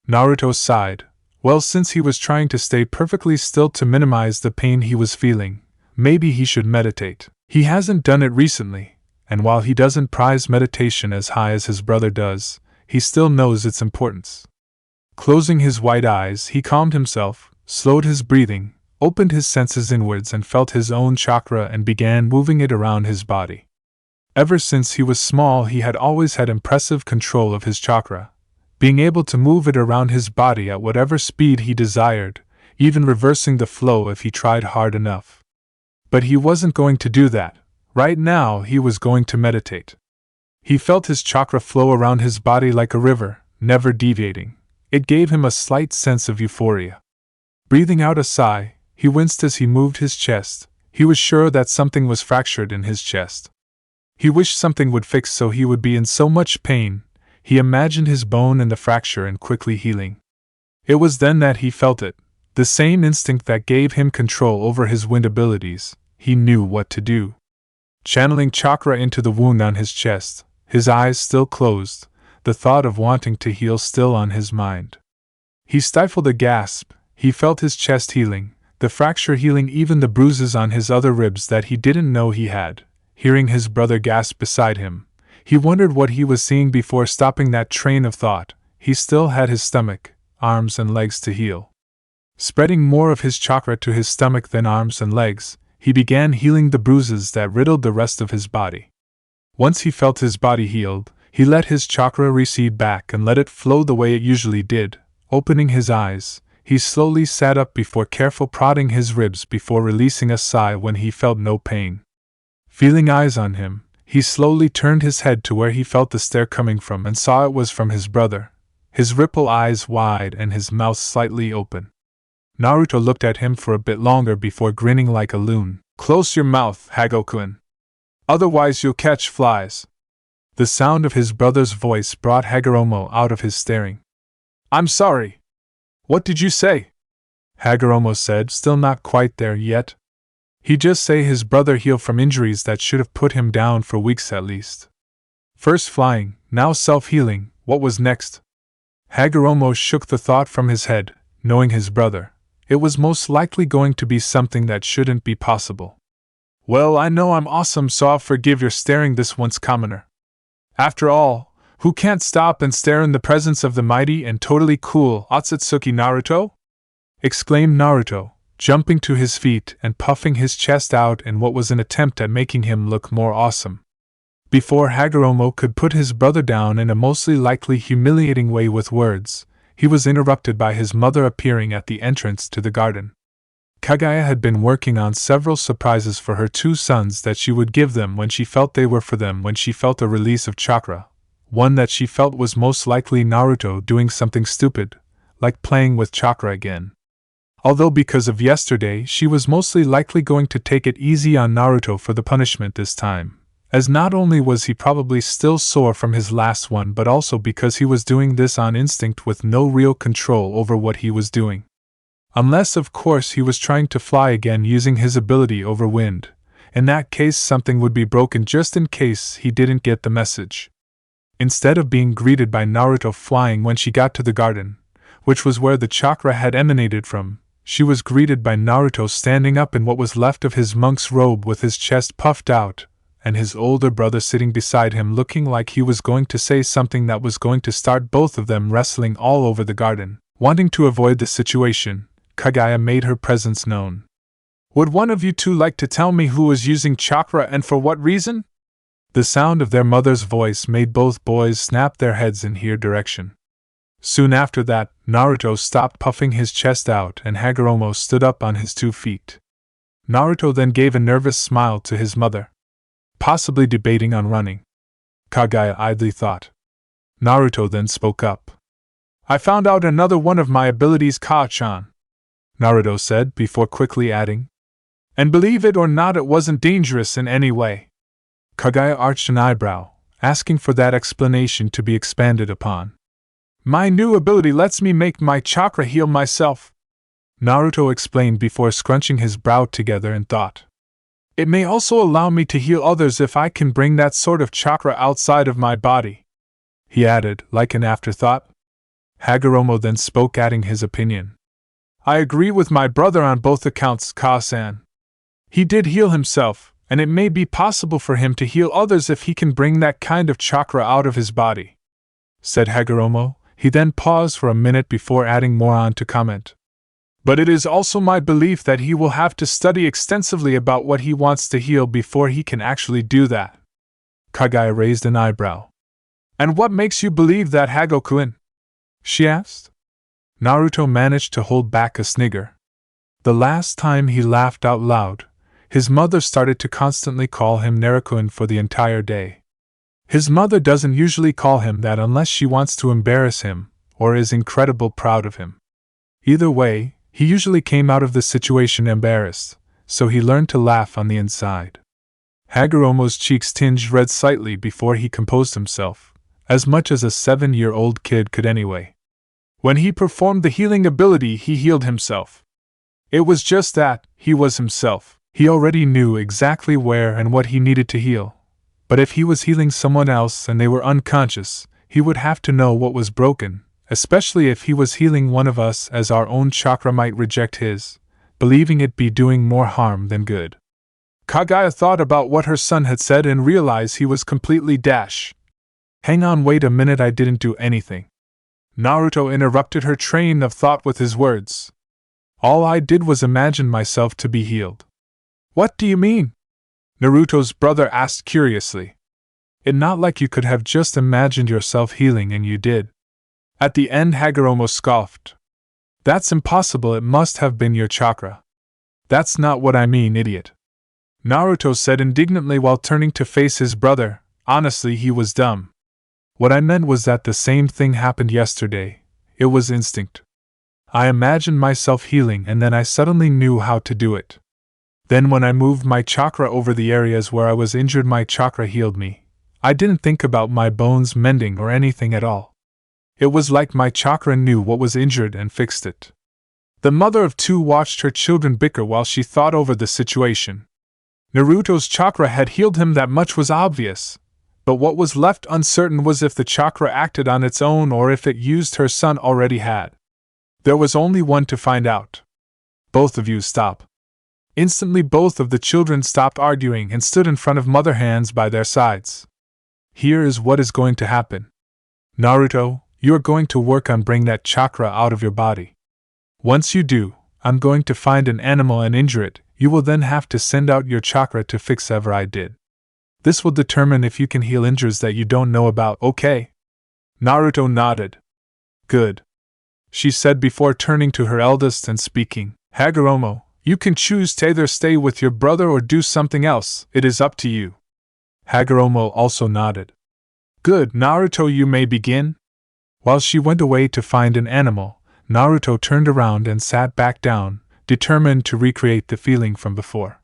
Naruto sighed. Well, since he was trying to stay perfectly still to minimize the pain he was feeling, maybe he should meditate. He hasn't done it recently, and while he doesn't prize meditation as high as his brother does, he still knows its importance. Closing his white eyes, he calmed himself, slowed his breathing, opened his senses inwards and felt his own chakra and began moving it around his body. Ever since he was small, he had always had impressive control of his chakra, being able to move it around his body at whatever speed he desired, even reversing the flow if he tried hard enough. But he wasn't going to do that. Right now he was going to meditate. He felt his chakra flow around his body like a river, never deviating. It gave him a slight sense of euphoria. Breathing out a sigh, he winced as he moved his chest. He was sure that something was fractured in his chest. He wished something would fix so he would be in so much pain. He imagined his bone in the fracture and quickly healing. It was then that he felt it, the same instinct that gave him control over his wind abilities. He knew what to do. Channeling chakra into the wound on his chest, his eyes still closed, the thought of wanting to heal still on his mind. He stifled a gasp. He felt his chest healing, the fracture healing, even the bruises on his other ribs that he didn't know he had. Hearing his brother gasp beside him, he wondered what he was seeing before stopping that train of thought. He still had his stomach, arms and legs to heal. Spreading more of his chakra to his stomach than arms and legs, he began healing the bruises that riddled the rest of his body. Once he felt his body healed, he let his chakra recede back and let it flow the way it usually did. Opening his eyes, he slowly sat up before careful prodding his ribs before releasing a sigh when he felt no pain. Feeling eyes on him, he slowly turned his head to where he felt the stare coming from and saw it was from his brother, his ripple eyes wide and his mouth slightly open. Naruto looked at him for a bit longer before grinning like a loon. "Close your mouth, Hagokun. Otherwise you'll catch flies." The sound of his brother's voice brought Hagoromo out of his staring. "I'm sorry. What did you say?" Hagoromo said, still not quite there yet. He just say his brother healed from injuries that should have put him down for weeks at least. First flying, now self-healing, what was next? Hagoromo shook the thought from his head, knowing his brother. It was most likely going to be something that shouldn't be possible. "Well, I know I'm awesome, so I'll forgive your staring this once commoner. After all, who can't stop and stare in the presence of the mighty and totally cool Otsutsuki Naruto?" exclaimed Naruto, jumping to his feet and puffing his chest out in what was an attempt at making him look more awesome. Before Hagoromo could put his brother down in a mostly likely humiliating way with words, he was interrupted by his mother appearing at the entrance to the garden. Kaguya had been working on several surprises for her two sons that she would give them when she felt they were for them when she felt a release of chakra. One that she felt was most likely Naruto doing something stupid, like playing with chakra again. Although because of yesterday she was mostly likely going to take it easy on Naruto for the punishment this time, as not only was he probably still sore from his last one but also because he was doing this on instinct with no real control over what he was doing. Unless of course he was trying to fly again using his ability over wind. In that case something would be broken just in case he didn't get the message. Instead of being greeted by Naruto flying when she got to the garden, which was where the chakra had emanated from, she was greeted by Naruto standing up in what was left of his monk's robe with his chest puffed out, and his older brother sitting beside him looking like he was going to say something that was going to start both of them wrestling all over the garden. Wanting to avoid the situation, Kaguya made her presence known. "Would one of you two like to tell me who was using chakra and for what reason?" The sound of their mother's voice made both boys snap their heads in her direction. Soon after that, Naruto stopped puffing his chest out and Hagoromo stood up on his 2 feet. Naruto then gave a nervous smile to his mother. Possibly debating on running, Kaguya idly thought. Naruto then spoke up. "I found out another one of my abilities, Ka-chan," Naruto said before quickly adding. "And believe it or not, it wasn't dangerous in any way." Kaguya arched an eyebrow, asking for that explanation to be expanded upon. "My new ability lets me make my chakra heal myself," Naruto explained before scrunching his brow together in thought. "It may also allow me to heal others if I can bring that sort of chakra outside of my body," he added, like an afterthought. Hagoromo then spoke, adding his opinion. "I agree with my brother on both accounts, Ka-san. He did heal himself, and it may be possible for him to heal others if he can bring that kind of chakra out of his body," said Hagoromo. He then paused for a minute before adding more on to comment. "But it is also my belief that he will have to study extensively about what he wants to heal before he can actually do that." Kaguya raised an eyebrow. "And what makes you believe that, Hagokun?" she asked. Naruto managed to hold back a snigger. The last time he laughed out loud, his mother started to constantly call him Naruto for the entire day. His mother doesn't usually call him that unless she wants to embarrass him, or is incredibly proud of him. Either way, he usually came out of the situation embarrassed, so he learned to laugh on the inside. Hagoromo's cheeks tinged red slightly before he composed himself, as much as a 7-year-old kid could anyway. When he performed the healing ability, he healed himself. It was just that, he was himself. He already knew exactly where and what he needed to heal. But if he was healing someone else and they were unconscious, he would have to know what was broken, especially if he was healing one of us, as our own chakra might reject his, believing it be doing more harm than good. Kaguya thought about what her son had said and realized he was completely dash. "Hang on, wait a minute, I didn't do anything." Naruto interrupted her train of thought with his words. "All I did was imagine myself to be healed." "What do you mean?" Naruto's brother asked curiously. "It's not like you could have just imagined yourself healing and you did." At the end, Hagoromo scoffed. That's impossible, it must have been your chakra. That's not what I mean, idiot. Naruto said indignantly while turning to face his brother. Honestly, he was dumb. What I meant was that the same thing happened yesterday. It was instinct. I imagined myself healing and then I suddenly knew how to do it. Then when I moved my chakra over the areas where I was injured, my chakra healed me. I didn't think about my bones mending or anything at all. It was like my chakra knew what was injured and fixed it. The mother of two watched her children bicker while she thought over the situation. Naruto's chakra had healed him, that much was obvious. But what was left uncertain was if the chakra acted on its own or if it used her son already had. There was only one to find out. Both of you stop. Instantly both of the children stopped arguing and stood in front of Mother, hands by their sides. Here is what is going to happen. Naruto, you are going to work on bringing that chakra out of your body. Once you do, I'm going to find an animal and injure it. You will then have to send out your chakra to fix whatever I did. This will determine if you can heal injuries that you don't know about, okay? Naruto nodded. Good, she said before turning to her eldest and speaking. Hagoromo, you can choose to either stay with your brother or do something else. It is up to you. Hagoromo also nodded. Good, Naruto, you may begin. While she went away to find an animal, Naruto turned around and sat back down, determined to recreate the feeling from before.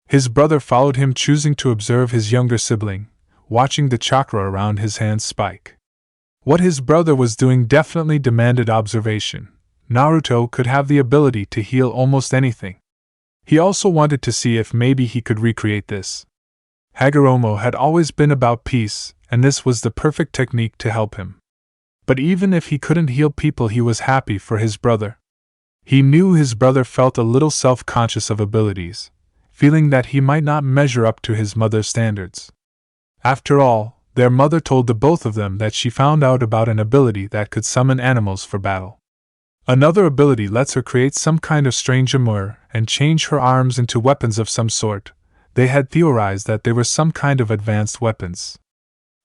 His brother followed him, choosing to observe his younger sibling, watching the chakra around his hands spike. What his brother was doing definitely demanded observation. Naruto could have the ability to heal almost anything. He also wanted to see if maybe he could recreate this. Hagoromo had always been about peace, and this was the perfect technique to help him. But even if he couldn't heal people, he was happy for his brother. He knew his brother felt a little self-conscious of abilities, feeling that he might not measure up to his mother's standards. After all, their mother told the both of them that she found out about an ability that could summon animals for battle. Another ability lets her create some kind of strange armor and change her arms into weapons of some sort. They had theorized that they were some kind of advanced weapons.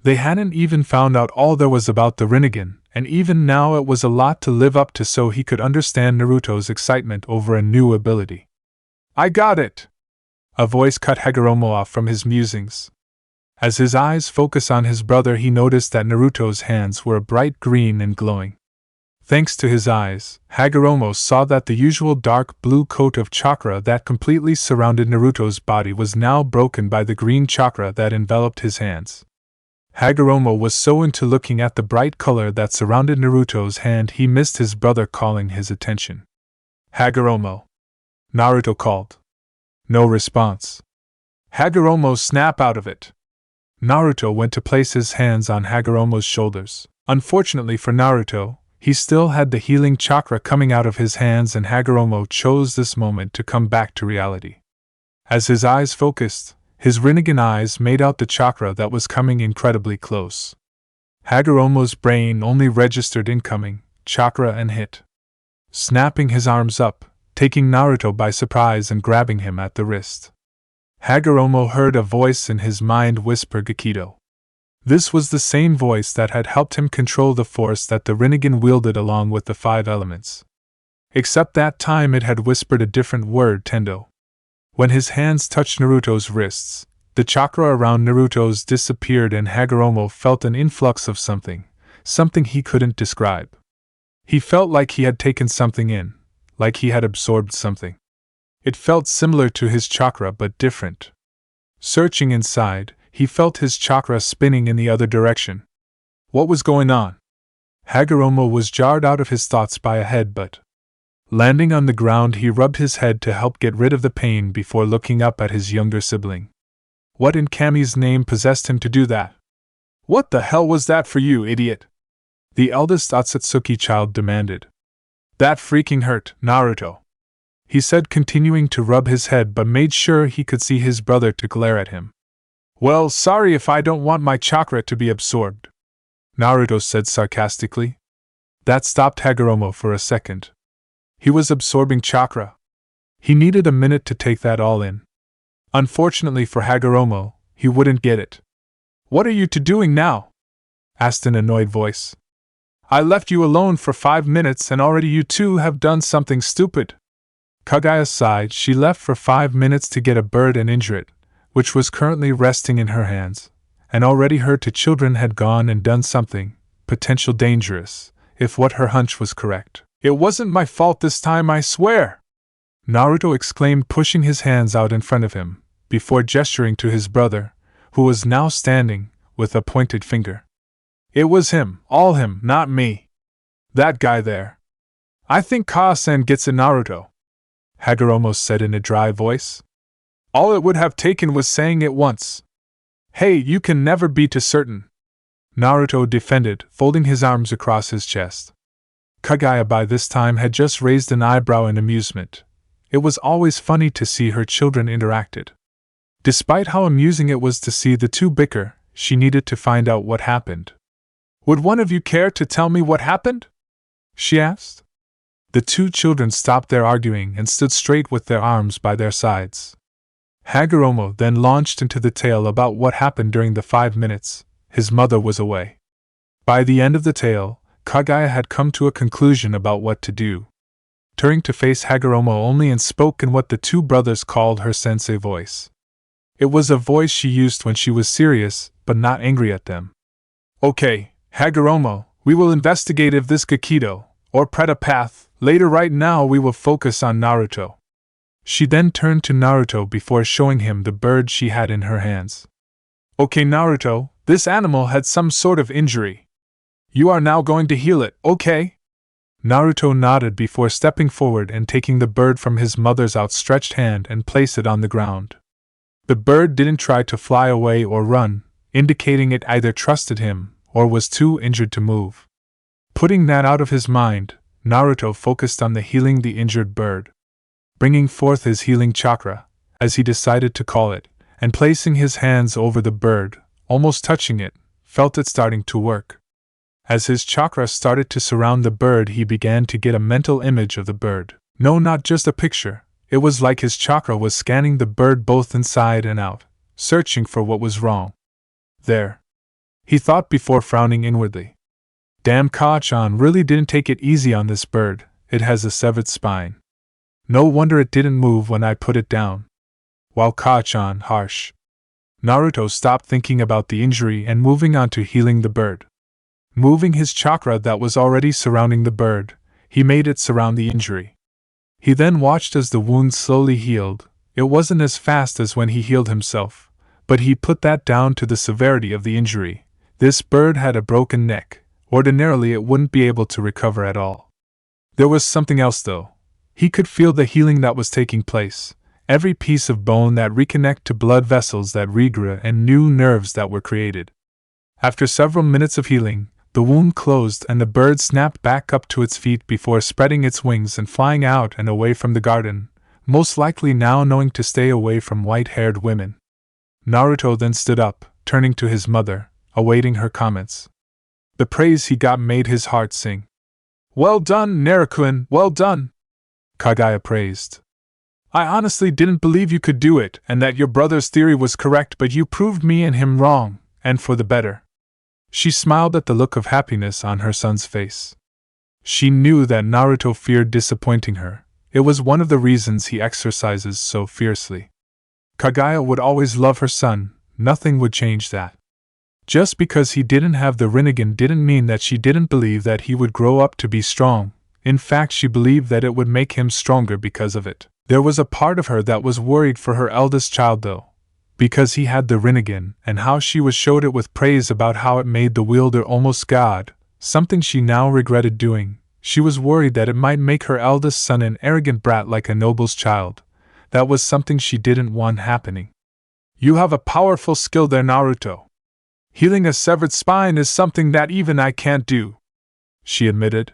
They hadn't even found out all there was about the Rinnegan, and even now it was a lot to live up to, so he could understand Naruto's excitement over a new ability. I got it! A voice cut Hagoromo off from his musings. As his eyes focused on his brother, he noticed that Naruto's hands were a bright green and glowing. Thanks to his eyes, Hagoromo saw that the usual dark blue coat of chakra that completely surrounded Naruto's body was now broken by the green chakra that enveloped his hands. Hagoromo was so into looking at the bright color that surrounded Naruto's hand he missed his brother calling his attention. Hagoromo! Naruto called. No response. Hagoromo, snap out of it! Naruto went to place his hands on Hagoromo's shoulders. Unfortunately for Naruto, he still had the healing chakra coming out of his hands, and Hagoromo chose this moment to come back to reality. As his eyes focused, his Rinnegan eyes made out the chakra that was coming incredibly close. Hagoromo's brain only registered incoming, chakra, and hit. Snapping his arms up, taking Naruto by surprise and grabbing him at the wrist. Hagoromo heard a voice in his mind whisper Gakido. This was the same voice that had helped him control the force that the Rinnegan wielded along with the 5 elements. Except that time it had whispered a different word, Tendo. When his hands touched Naruto's wrists, the chakra around Naruto's disappeared and Hagoromo felt an influx of something he couldn't describe. He felt like he had taken something in, like he had absorbed something. It felt similar to his chakra but different. Searching inside, he felt his chakra spinning in the other direction. What was going on? Hagoromo was jarred out of his thoughts by a headbutt. Landing on the ground, he rubbed his head to help get rid of the pain before looking up at his younger sibling. What in Kami's name possessed him to do that? What the hell was that for you, idiot? The eldest Otsutsuki child demanded. That freaking hurt, Naruto, he said, continuing to rub his head but made sure he could see his brother to glare at him. Well, sorry if I don't want my chakra to be absorbed, Naruto said sarcastically. That stopped Hagoromo for a second. He was absorbing chakra. He needed a minute to take that all in. Unfortunately for Hagoromo, he wouldn't get it. What are you two doing now? Asked an annoyed voice. I left you alone for 5 minutes and already you two have done something stupid. Kaguya sighed. She left for 5 minutes to get a bird and injure it, which was currently resting in her hands, and already her two children had gone and done something, potential dangerous, if what her hunch was correct. It wasn't my fault this time, I swear! Naruto exclaimed, pushing his hands out in front of him, before gesturing to his brother, who was now standing, with a pointed finger. It was him, all him, not me. That guy there. I think Kaa-san gets it, Naruto, Hagoromo said in a dry voice. All it would have taken was saying it once. Hey, you can never be too certain, Naruto defended, folding his arms across his chest. Kaguya by this time had just raised an eyebrow in amusement. It was always funny to see her children interacted. Despite how amusing it was to see the two bicker, she needed to find out what happened. Would one of you care to tell me what happened? She asked. The two children stopped their arguing and stood straight with their arms by their sides. Hagoromo then launched into the tale about what happened during the 5 minutes his mother was away. By the end of the tale, Kaguya had come to a conclusion about what to do. Turning to face Hagoromo only and spoke in what the two brothers called her sensei voice. It was a voice she used when she was serious, but not angry at them. Okay, Hagoromo, we will investigate if this Gakido, or Preta path, later. Right now we will focus on Naruto. She then turned to Naruto before showing him the bird she had in her hands. Okay, Naruto, this animal had some sort of injury. You are now going to heal it, okay? Naruto nodded before stepping forward and taking the bird from his mother's outstretched hand and place it on the ground. The bird didn't try to fly away or run, indicating it either trusted him or was too injured to move. Putting that out of his mind, Naruto focused on the healing the injured bird. Bringing forth his healing chakra, as he decided to call it, and placing his hands over the bird, almost touching it, felt it starting to work. As his chakra started to surround the bird, he began to get a mental image of the bird. No, not just a picture. It was like his chakra was scanning the bird both inside and out, searching for what was wrong. There, he thought before frowning inwardly. Damn, Kaa-chan really didn't take it easy on this bird. It has a severed spine. No wonder it didn't move when I put it down. Wow, Kaa-chan, harsh. Naruto stopped thinking about the injury and moving on to healing the bird. Moving his chakra that was already surrounding the bird, he made it surround the injury. He then watched as the wound slowly healed. It wasn't as fast as when he healed himself, but he put that down to the severity of the injury. This bird had a broken neck. Ordinarily it wouldn't be able to recover at all. There was something else though. He could feel the healing that was taking place. Every piece of bone that reconnected to blood vessels that regrew and new nerves that were created. After several minutes of healing, the wound closed and the bird snapped back up to its feet before spreading its wings and flying out and away from the garden, most likely now knowing to stay away from white-haired women. Naruto then stood up, turning to his mother, awaiting her comments. The praise he got made his heart sing. Well done, Naruto-kun, well done! Kaguya praised. I honestly didn't believe you could do it and that your brother's theory was correct, but you proved me and him wrong, and for the better. She smiled at the look of happiness on her son's face. She knew that Naruto feared disappointing her. It was one of the reasons he exercises so fiercely. Kaguya would always love her son, nothing would change that. Just because he didn't have the Rinnegan didn't mean that she didn't believe that he would grow up to be strong. In fact, she believed that it would make him stronger because of it. There was a part of her that was worried for her eldest child though, because he had the Rinnegan, and how she was showed it with praise about how it made the wielder almost God, something she now regretted doing. She was worried that it might make her eldest son an arrogant brat like a noble's child. That was something she didn't want happening. You have a powerful skill there, Naruto. Healing a severed spine is something that even I can't do, she admitted.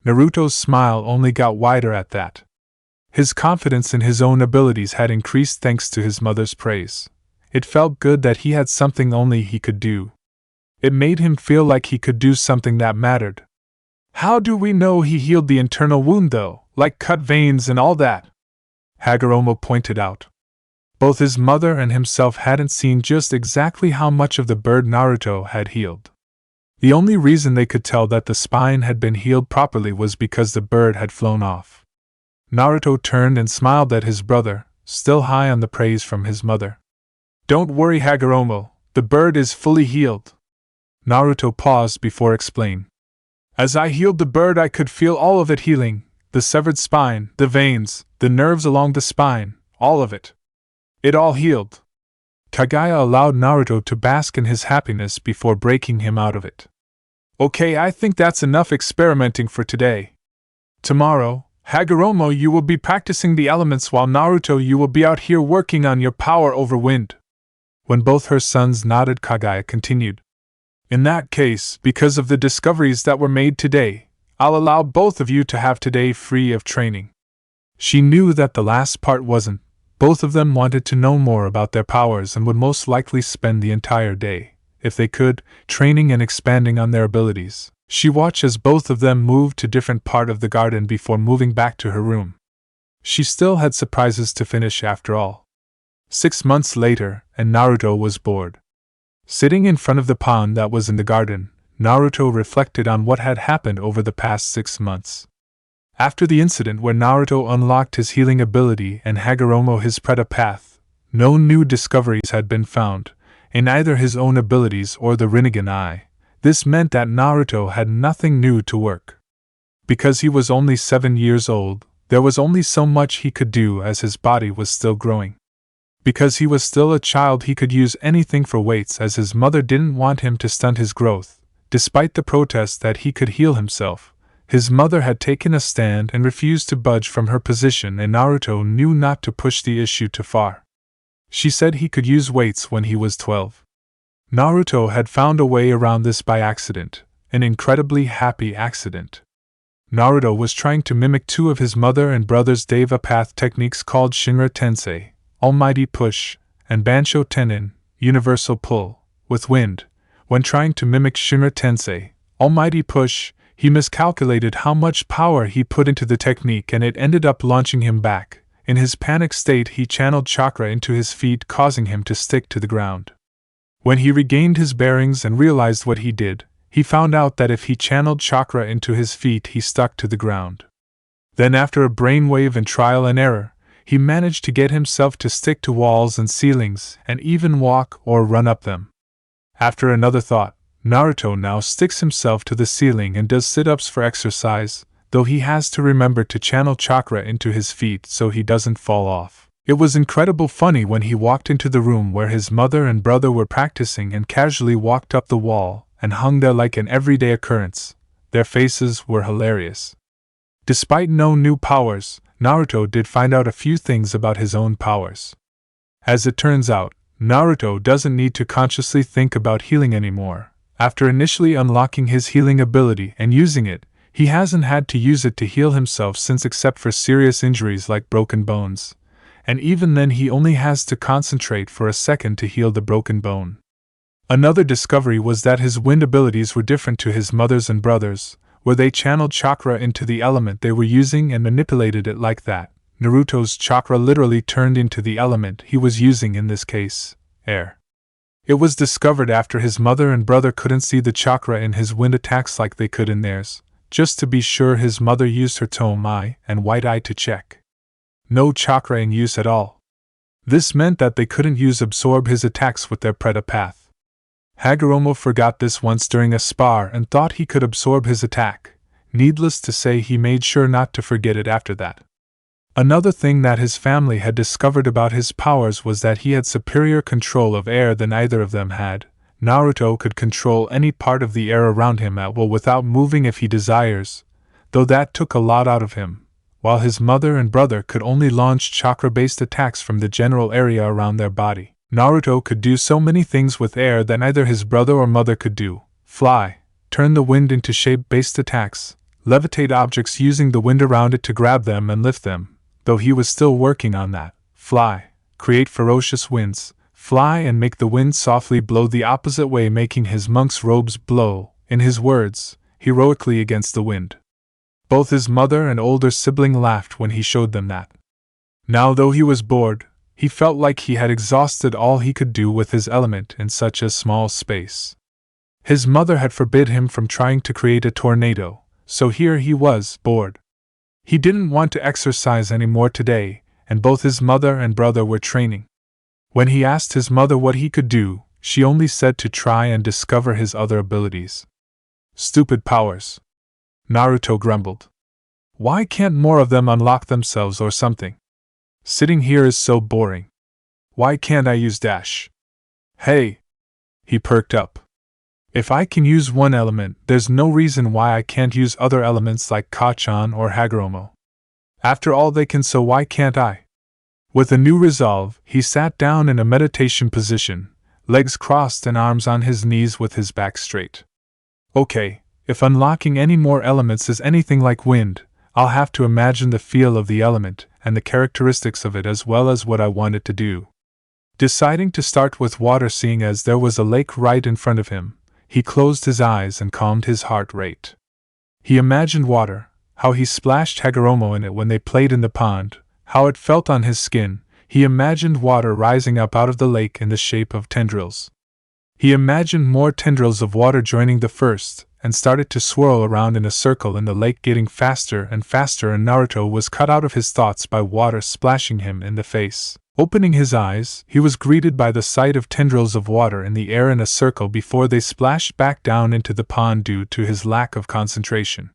Naruto's smile only got wider at that. His confidence in his own abilities had increased thanks to his mother's praise. It felt good that he had something only he could do. It made him feel like he could do something that mattered. How do we know he healed the internal wound though, like cut veins and all that? Hagoromo pointed out. Both his mother and himself hadn't seen just exactly how much of the bird Naruto had healed. The only reason they could tell that the spine had been healed properly was because the bird had flown off. Naruto turned and smiled at his brother, still high on the praise from his mother. "Don't worry, Hagoromo, the bird is fully healed." Naruto paused before explaining. "As I healed the bird, I could feel all of it healing, the severed spine, the veins, the nerves along the spine, all of it. It all healed." Kagaya allowed Naruto to bask in his happiness before breaking him out of it. "Okay, I think that's enough experimenting for today. Tomorrow, Hagoromo, you will be practicing the elements, while Naruto, you will be out here working on your power over wind." When both her sons nodded, Kagaya continued. "In that case, because of the discoveries that were made today, I'll allow both of you to have today free of training." She knew that the last part wasn't. Both of them wanted to know more about their powers and would most likely spend the entire day, if they could, training and expanding on their abilities. She watched as both of them moved to different part of the garden before moving back to her room. She still had surprises to finish after all. 6 months later, and Naruto was bored. Sitting in front of the pond that was in the garden, Naruto reflected on what had happened over the past 6 months. After the incident where Naruto unlocked his healing ability and Hagoromo his Preta path, no new discoveries had been found, in either his own abilities or the Rinnegan Eye. This meant that Naruto had nothing new to work. Because he was only 7 years old, there was only so much he could do as his body was still growing. Because he was still a child, he could use anything for weights, as his mother didn't want him to stunt his growth. Despite the protest that he could heal himself, his mother had taken a stand and refused to budge from her position, and Naruto knew not to push the issue too far. She said he could use weights when he was 12. Naruto had found a way around this by accident, an incredibly happy accident. Naruto was trying to mimic 2 of his mother and brother's Deva Path techniques called Shinra Tensei, Almighty Push, and Bansho Tenin, Universal Pull, with wind. When trying to mimic Shinra Tensei, Almighty Push, he miscalculated how much power he put into the technique, and it ended up launching him back. In his panic state, he channeled chakra into his feet, causing him to stick to the ground. When he regained his bearings and realized what he did, he found out that if he channeled chakra into his feet, he stuck to the ground. Then, after a brainwave and trial and error, he managed to get himself to stick to walls and ceilings, and even walk or run up them. After another thought, Naruto now sticks himself to the ceiling and does sit-ups for exercise, though he has to remember to channel chakra into his feet so he doesn't fall off. It was incredible funny when he walked into the room where his mother and brother were practicing and casually walked up the wall and hung there like an everyday occurrence. Their faces were hilarious. Despite no new powers, Naruto did find out a few things about his own powers. As it turns out, Naruto doesn't need to consciously think about healing anymore. After initially unlocking his healing ability and using it, he hasn't had to use it to heal himself since, except for serious injuries like broken bones. And even then he only has to concentrate for a second to heal the broken bone. Another discovery was that his wind abilities were different to his mother's and brother's, where they channeled chakra into the element they were using and manipulated it like that. Naruto's chakra literally turned into the element he was using, in this case, air. It was discovered after his mother and brother couldn't see the chakra in his wind attacks like they could in theirs. Just to be sure, his mother used her Tome Eye and White Eye to check. No chakra in use at all. This meant that they couldn't absorb his attacks with their Preta path. Hagoromo forgot this once during a spar and thought he could absorb his attack. Needless to say, he made sure not to forget it after that. Another thing that his family had discovered about his powers was that he had superior control of air than either of them had. Naruto could control any part of the air around him at will without moving if he desires, though that took a lot out of him, while his mother and brother could only launch chakra-based attacks from the general area around their body. Naruto could do so many things with air that neither his brother or mother could do: fly, turn the wind into shape-based attacks, levitate objects using the wind around it to grab them and lift them, though he was still working on that. Fly, create ferocious winds, fly and make the wind softly blow the opposite way, making his monk's robes blow, in his words, heroically against the wind. Both his mother and older sibling laughed when he showed them that. Now, though he was bored, he felt like he had exhausted all he could do with his element in such a small space. His mother had forbid him from trying to create a tornado, so here he was, bored. He didn't want to exercise any more today, and both his mother and brother were training. When he asked his mother what he could do, she only said to try and discover his other abilities. Stupid powers. Naruto grumbled. Why can't more of them unlock themselves or something? Sitting here is so boring. Why can't I use dash? Hey! He perked up. If I can use one element, there's no reason why I can't use other elements like Kachan or Hagoromo. After all they can, so why can't I? With a new resolve, he sat down in a meditation position, legs crossed and arms on his knees with his back straight. Okay, if unlocking any more elements is anything like wind, I'll have to imagine the feel of the element and the characteristics of it as well as what I want it to do. Deciding to start with water, seeing as there was a lake right in front of him, he closed his eyes and calmed his heart rate. He imagined water, how he splashed Hagoromo in it when they played in the pond, how it felt on his skin. He imagined water rising up out of the lake in the shape of tendrils. He imagined more tendrils of water joining the first, and started to swirl around in a circle in the lake, getting faster and faster, and Naruto was cut out of his thoughts by water splashing him in the face. Opening his eyes, he was greeted by the sight of tendrils of water in the air in a circle before they splashed back down into the pond due to his lack of concentration.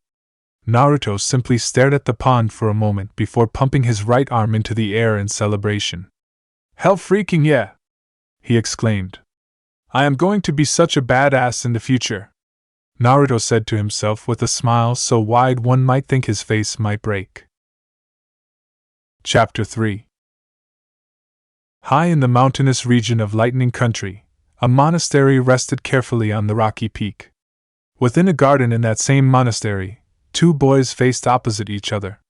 Naruto simply stared at the pond for a moment before pumping his right arm into the air in celebration. Hell freaking yeah! He exclaimed. I am going to be such a badass in the future. Naruto said to himself with a smile so wide one might think his face might break. Chapter 3. High in the mountainous region of Lightning Country, a monastery rested carefully on the rocky peak. Within a garden in that same monastery, two boys faced opposite each other.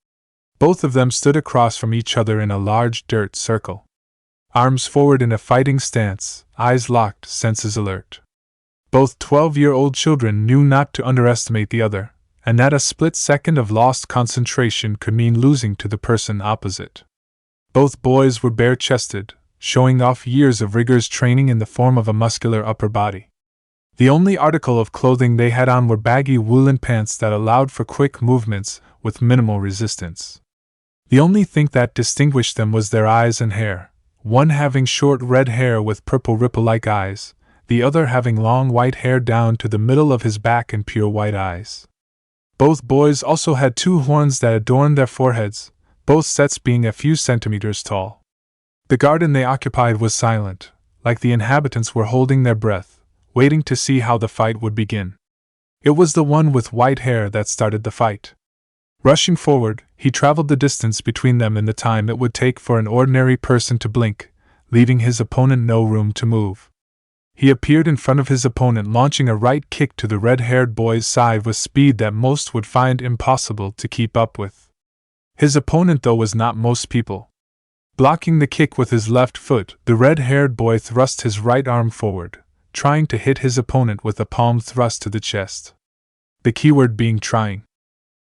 Both of them stood across from each other in a large dirt circle. Arms forward in a fighting stance, eyes locked, senses alert. Both 12-year-old children knew not to underestimate the other, and that a split second of lost concentration could mean losing to the person opposite. Both boys were bare-chested, showing off years of rigorous training in the form of a muscular upper body. The only article of clothing they had on were baggy woolen pants that allowed for quick movements with minimal resistance. The only thing that distinguished them was their eyes and hair, one having short red hair with purple ripple-like eyes, the other having long white hair down to the middle of his back and pure white eyes. Both boys also had two horns that adorned their foreheads, both sets being a few centimeters tall. The garden they occupied was silent, like the inhabitants were holding their breath, waiting to see how the fight would begin. It was the one with white hair that started the fight. Rushing forward, he traveled the distance between them in the time it would take for an ordinary person to blink, leaving his opponent no room to move. He appeared in front of his opponent, launching a right kick to the red-haired boy's side with speed that most would find impossible to keep up with. His opponent, though, was not most people. Blocking the kick with his left foot, the red-haired boy thrust his right arm forward, trying to hit his opponent with a palm thrust to the chest. The keyword being trying.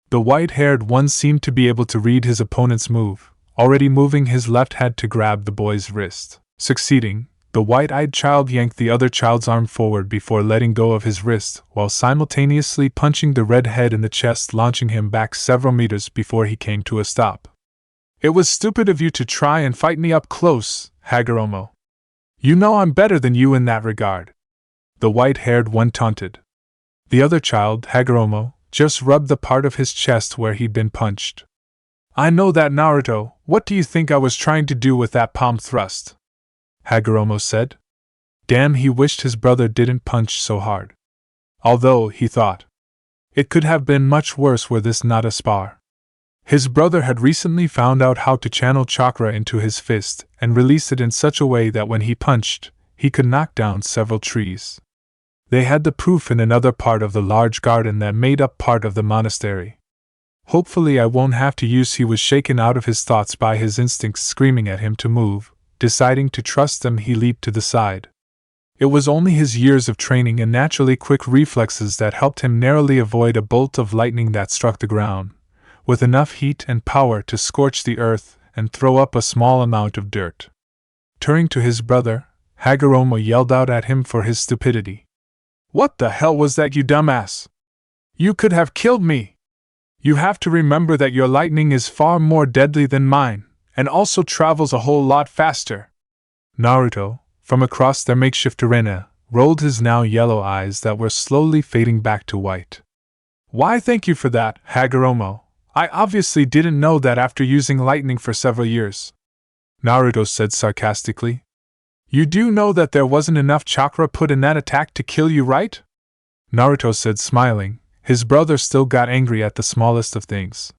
The white-haired one seemed to be able to read his opponent's move, already moving his left hand to grab the boy's wrist. Succeeding, the white-eyed child yanked the other child's arm forward before letting go of his wrist, while simultaneously punching the redhead in the chest, launching him back several meters before he came to a stop. It was stupid of you to try and fight me up close, Hagoromo. You know I'm better than you in that regard. The white-haired one taunted. The other child, Hagoromo, just rubbed the part of his chest where he'd been punched. I know that, Naruto. What do you think I was trying to do with that palm thrust? Hagoromo said. Damn, he wished his brother didn't punch so hard. Although, he thought, it could have been much worse were this not a spar. His brother had recently found out how to channel chakra into his fist and release it in such a way that when he punched, he could knock down several trees. They had the proof in another part of the large garden that made up part of the monastery. Hopefully I won't have to use. He was shaken out of his thoughts by his instincts screaming at him to move. Deciding to trust them, he leaped to the side. It was only his years of training and naturally quick reflexes that helped him narrowly avoid a bolt of lightning that struck the ground, with enough heat and power to scorch the earth and throw up a small amount of dirt. Turning to his brother, Hagoromo yelled out at him for his stupidity. What the hell was that, you dumbass? You could have killed me! You have to remember that your lightning is far more deadly than mine, and also travels a whole lot faster. Naruto, from across their makeshift arena, rolled his now yellow eyes that were slowly fading back to white. Why, thank you for that, Hagoromo. I obviously didn't know that after using lightning for several years. Naruto said sarcastically. You do know that there wasn't enough chakra put in that attack to kill you, right? Naruto said, smiling. His brother still got angry at the smallest of things.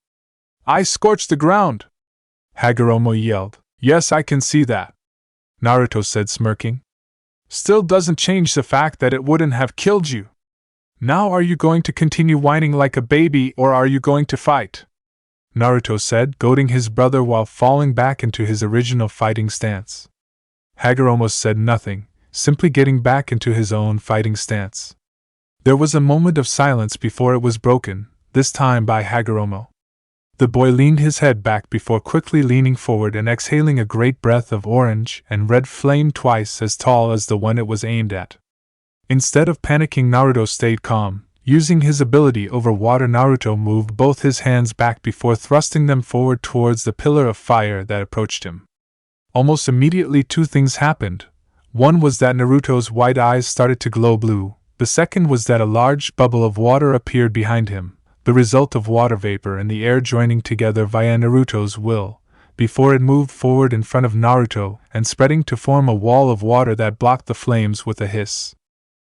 I scorched the ground! Hagoromo yelled. Yes, I can see that. Naruto said, smirking. Still doesn't change the fact that it wouldn't have killed you. Now are you going to continue whining like a baby, or are you going to fight? Naruto said, goading his brother while falling back into his original fighting stance. Hagoromo said nothing, simply getting back into his own fighting stance. There was a moment of silence before it was broken, this time by Hagoromo. The boy leaned his head back before quickly leaning forward and exhaling a great breath of orange and red flame twice as tall as the one it was aimed at. Instead of panicking, Naruto stayed calm. Using his ability over water, Naruto moved both his hands back before thrusting them forward towards the pillar of fire that approached him. Almost immediately, two things happened. One was that Naruto's white eyes started to glow blue. The second was that a large bubble of water appeared behind him, the result of water vapor and the air joining together via Naruto's will, before it moved forward in front of Naruto and spreading to form a wall of water that blocked the flames with a hiss.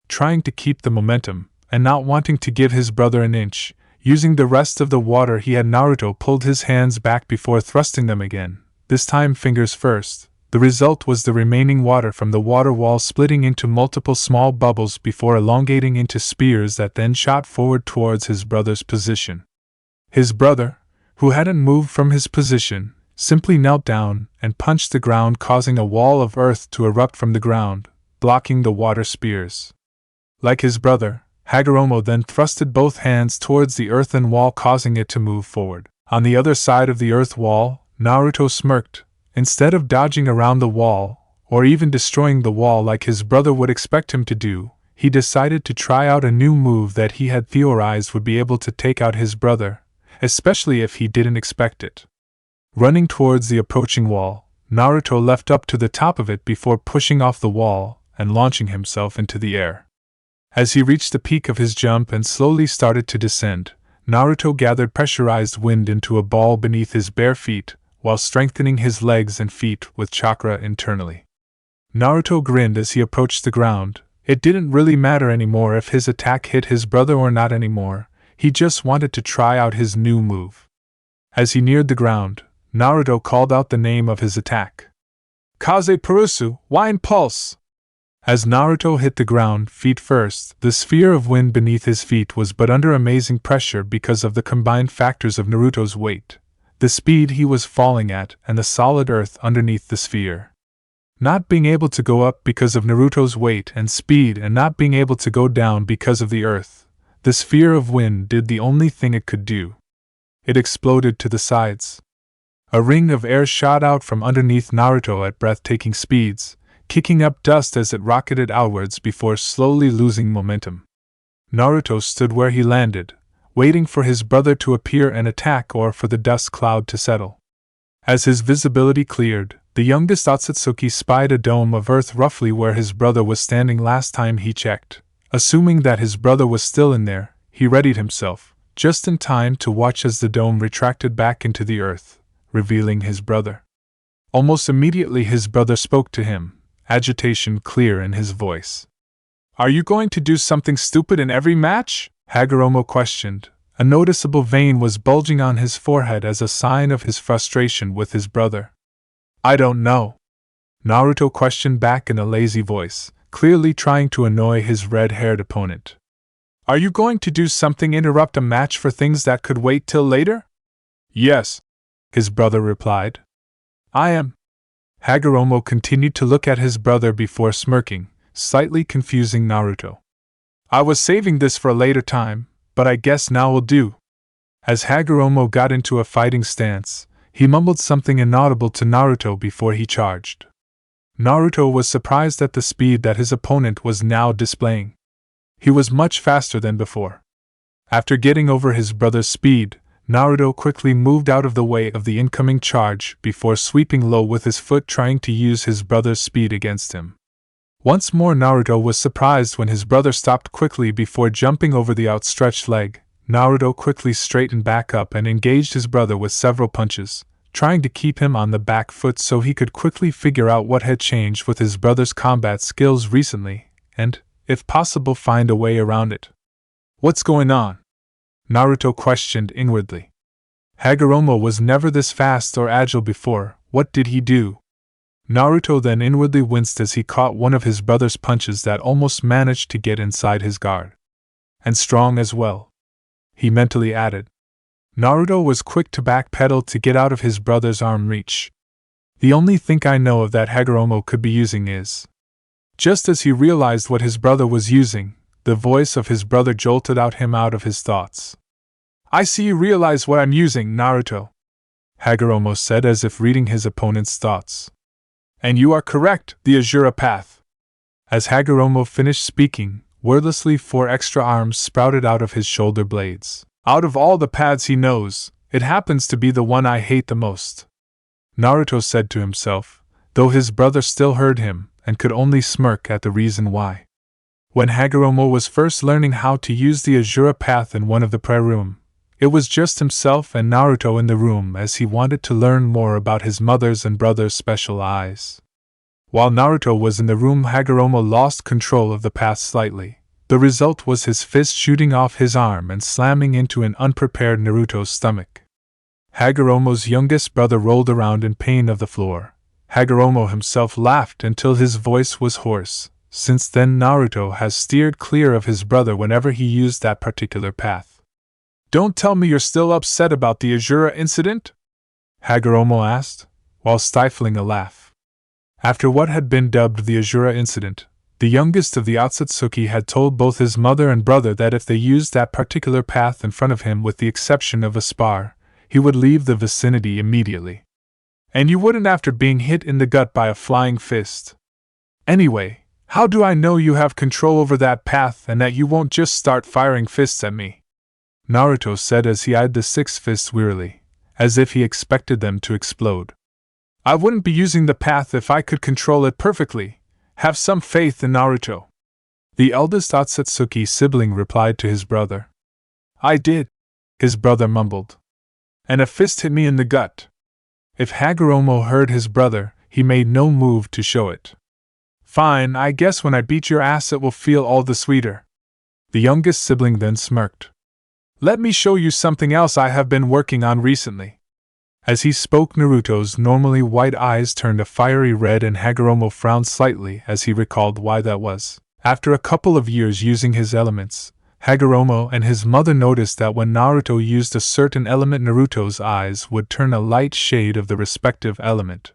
Trying to keep the momentum, and not wanting to give his brother an inch, using the rest of the water he had, Naruto pulled his hands back before thrusting them again, this time fingers first. The result was the remaining water from the water wall splitting into multiple small bubbles before elongating into spears that then shot forward towards his brother's position. His brother, who hadn't moved from his position, simply knelt down and punched the ground, causing a wall of earth to erupt from the ground, blocking the water spears. Like his brother, Hagoromo then thrusted both hands towards the earthen wall, causing it to move forward. On the other side of the earth wall, Naruto smirked. Instead of dodging around the wall, or even destroying the wall like his brother would expect him to do, he decided to try out a new move that he had theorized would be able to take out his brother, especially if he didn't expect it. Running towards the approaching wall, Naruto leapt up to the top of it before pushing off the wall and launching himself into the air. As he reached the peak of his jump and slowly started to descend, Naruto gathered pressurized wind into a ball beneath his bare feet, while strengthening his legs and feet with chakra internally. Naruto grinned as he approached the ground. It didn't really matter anymore if his attack hit his brother or not anymore, he just wanted to try out his new move. As he neared the ground, Naruto called out the name of his attack. Kaze Purusu, Wind Pulse! As Naruto hit the ground feet first, the sphere of wind beneath his feet was but under amazing pressure because of the combined factors of Naruto's weight, the speed he was falling at, and the solid earth underneath the sphere. Not being able to go up because of Naruto's weight and speed, and not being able to go down because of the earth, the sphere of wind did the only thing it could do. It exploded to the sides. A ring of air shot out from underneath Naruto at breathtaking speeds, kicking up dust as it rocketed outwards before slowly losing momentum. Naruto stood where he landed, waiting for his brother to appear and attack or for the dust cloud to settle. As his visibility cleared, the youngest Otsutsuki spied a dome of earth roughly where his brother was standing last time he checked. Assuming that his brother was still in there, he readied himself, just in time to watch as the dome retracted back into the earth, revealing his brother. Almost immediately his brother spoke to him, agitation clear in his voice. Are you going to do something stupid in every match? Hagoromo questioned. A noticeable vein was bulging on his forehead as a sign of his frustration with his brother. I don't know. Naruto questioned back in a lazy voice, clearly trying to annoy his red-haired opponent. Are you going to do something, interrupt a match for things that could wait till later? Yes, his brother replied. I am. Hagoromo continued to look at his brother before smirking, slightly confusing Naruto. I was saving this for a later time, but I guess now will do. As Hagoromo got into a fighting stance, he mumbled something inaudible to Naruto before he charged. Naruto was surprised at the speed that his opponent was now displaying. He was much faster than before. After getting over his brother's speed, Naruto quickly moved out of the way of the incoming charge before sweeping low with his foot, trying to use his brother's speed against him. Once more Naruto was surprised when his brother stopped quickly before jumping over the outstretched leg. Naruto quickly straightened back up and engaged his brother with several punches, trying to keep him on the back foot so he could quickly figure out what had changed with his brother's combat skills recently, and, if possible, find a way around it. "What's going on?" Naruto questioned inwardly. Hagoromo was never this fast or agile before. What did he do? Naruto then inwardly winced as he caught one of his brother's punches that almost managed to get inside his guard. And strong as well, he mentally added. Naruto was quick to backpedal to get out of his brother's arm reach. "The only thing I know of that Hagoromo could be using is..." Just as he realized what his brother was using, the voice of his brother jolted him out of his thoughts. "I see you realize what I'm using, Naruto," Hagoromo said as if reading his opponent's thoughts. "And you are correct, the Azura Path." As Hagoromo finished speaking, wordlessly 4 extra arms sprouted out of his shoulder blades. "Out of all the paths he knows, it happens to be the one I hate the most," Naruto said to himself, though his brother still heard him and could only smirk at the reason why. When Hagoromo was first learning how to use the Azura Path in one of the prayer room, it was just himself and Naruto in the room as he wanted to learn more about his mother's and brother's special eyes. While Naruto was in the room, Hagoromo lost control of the path slightly. The result was his fist shooting off his arm and slamming into an unprepared Naruto's stomach. Hagoromo's youngest brother rolled around in pain of the floor. Hagoromo himself laughed until his voice was hoarse. Since then Naruto has steered clear of his brother whenever he used that particular path. "Don't tell me you're still upset about the Azura incident?" Hagoromo asked, while stifling a laugh. After what had been dubbed the Azura incident, the youngest of the Otsutsuki had told both his mother and brother that if they used that particular path in front of him with the exception of a spar, he would leave the vicinity immediately. "And you wouldn't after being hit in the gut by a flying fist. Anyway, how do I know you have control over that path and that you won't just start firing fists at me?" Naruto said as he eyed the 6 fists wearily, as if he expected them to explode. "I wouldn't be using the path if I could control it perfectly. Have some faith in Naruto," the eldest Otsutsuki sibling replied to his brother. "I did," his brother mumbled. "And a fist hit me in the gut." If Hagoromo heard his brother, he made no move to show it. "Fine, I guess when I beat your ass it will feel all the sweeter." The youngest sibling then smirked. "Let me show you something else I have been working on recently." As he spoke, Naruto's normally white eyes turned a fiery red and Hagoromo frowned slightly as he recalled why that was. After a couple of years using his elements, Hagoromo and his mother noticed that when Naruto used a certain element, Naruto's eyes would turn a light shade of the respective element.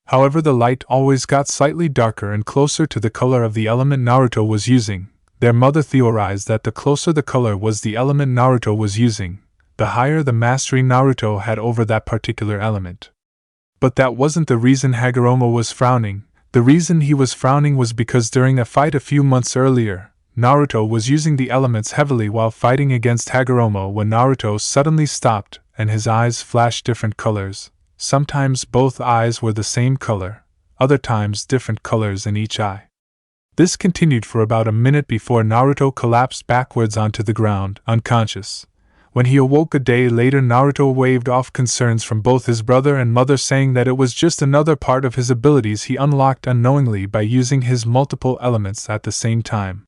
However, the light always got slightly darker and closer to the color of the element Naruto was using. Their mother theorized that the closer the color was the element Naruto was using, the higher the mastery Naruto had over that particular element. But that wasn't the reason Hagoromo was frowning. The reason he was frowning was because during a fight a few months earlier, Naruto was using the elements heavily while fighting against Hagoromo when Naruto suddenly stopped and his eyes flashed different colors. Sometimes both eyes were the same color, other times different colors in each eye. This continued for about a minute before Naruto collapsed backwards onto the ground, unconscious. When he awoke a day later, Naruto waved off concerns from both his brother and mother, saying that it was just another part of his abilities he unlocked unknowingly by using his multiple elements at the same time.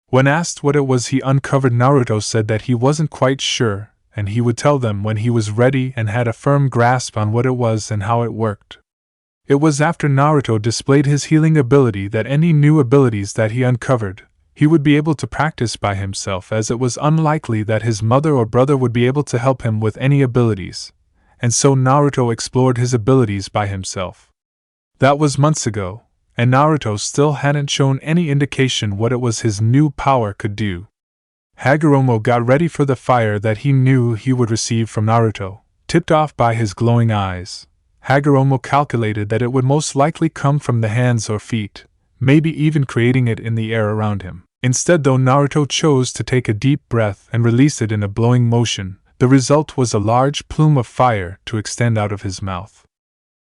When asked what it was he uncovered, Naruto said that he wasn't quite sure, and he would tell them when he was ready and had a firm grasp on what it was and how it worked. It was after Naruto displayed his healing ability that any new abilities that he uncovered, he would be able to practice by himself, as it was unlikely that his mother or brother would be able to help him with any abilities, and so Naruto explored his abilities by himself. That was months ago, and Naruto still hadn't shown any indication what it was his new power could do. Hagoromo got ready for the fire that he knew he would receive from Naruto, tipped off by his glowing eyes. Hagoromo calculated that it would most likely come from the hands or feet, maybe even creating it in the air around him. Instead, though Naruto chose to take a deep breath and release it in a blowing motion, the result was a large plume of fire to extend out of his mouth.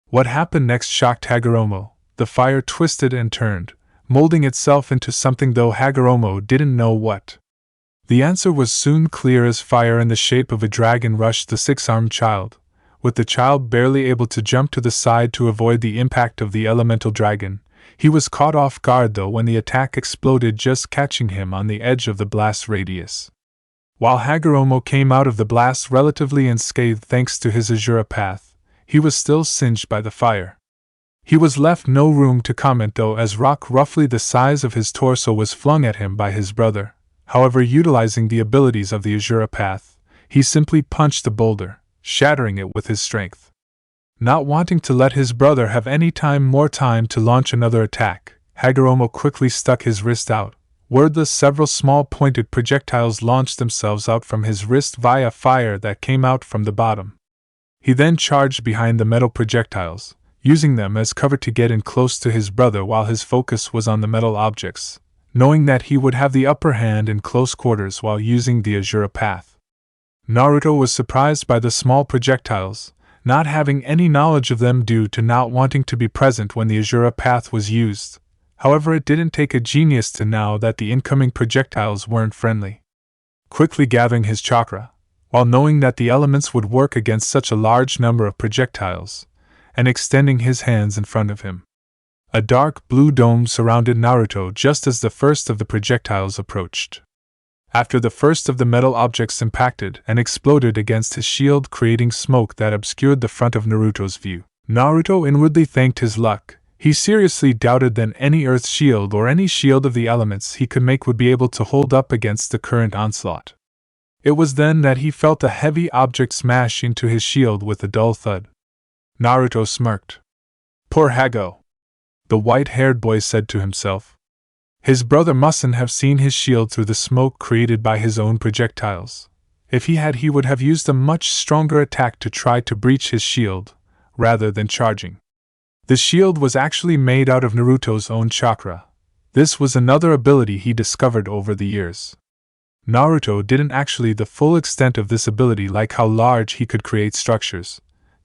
What happened next shocked Hagoromo. The fire twisted and turned, molding itself into something, though Hagoromo didn't know what. The answer was soon clear as fire in the shape of a dragon rushed the six-armed child, with the child barely able to jump to the side to avoid the impact of the elemental dragon. He was caught off guard though when the attack exploded, just catching him on the edge of the blast radius. While Hagoromo came out of the blast relatively unscathed thanks to his Azura path, he was still singed by the fire. He was left no room to comment though, as rock roughly the size of his torso was flung at him by his brother. However, utilizing the abilities of the Azura path, he simply punched the boulder, shattering it with his strength. Not wanting to let his brother have any more time to launch another attack, Hagoromo quickly stuck his wrist out. Wordless, several small pointed projectiles launched themselves out from his wrist via fire that came out from the bottom. He then charged behind the metal projectiles, using them as cover to get in close to his brother while his focus was on the metal objects, knowing that he would have the upper hand in close quarters while using the Azura path. Naruto was surprised by the small projectiles, not having any knowledge of them due to not wanting to be present when the Azura path was used. However, it didn't take a genius to know that the incoming projectiles weren't friendly. Quickly gathering his chakra, while knowing that the elements would work against such a large number of projectiles, and extending his hands in front of him. A dark blue dome surrounded Naruto just as the first of the projectiles approached. After the first of the metal objects impacted and exploded against his shield, creating smoke that obscured the front of Naruto's view, Naruto inwardly thanked his luck. He seriously doubted that any earth shield or any shield of the elements he could make would be able to hold up against the current onslaught. It was then that he felt a heavy object smash into his shield with a dull thud. Naruto smirked. Poor Hago, the white-haired boy said to himself. His brother mustn't have seen his shield through the smoke created by his own projectiles. If he had, he would have used a much stronger attack to try to breach his shield, rather than charging. The shield was actually made out of Naruto's own chakra. This was another ability he discovered over the years. Naruto didn't actually the full extent of this ability, like how large he could create structures,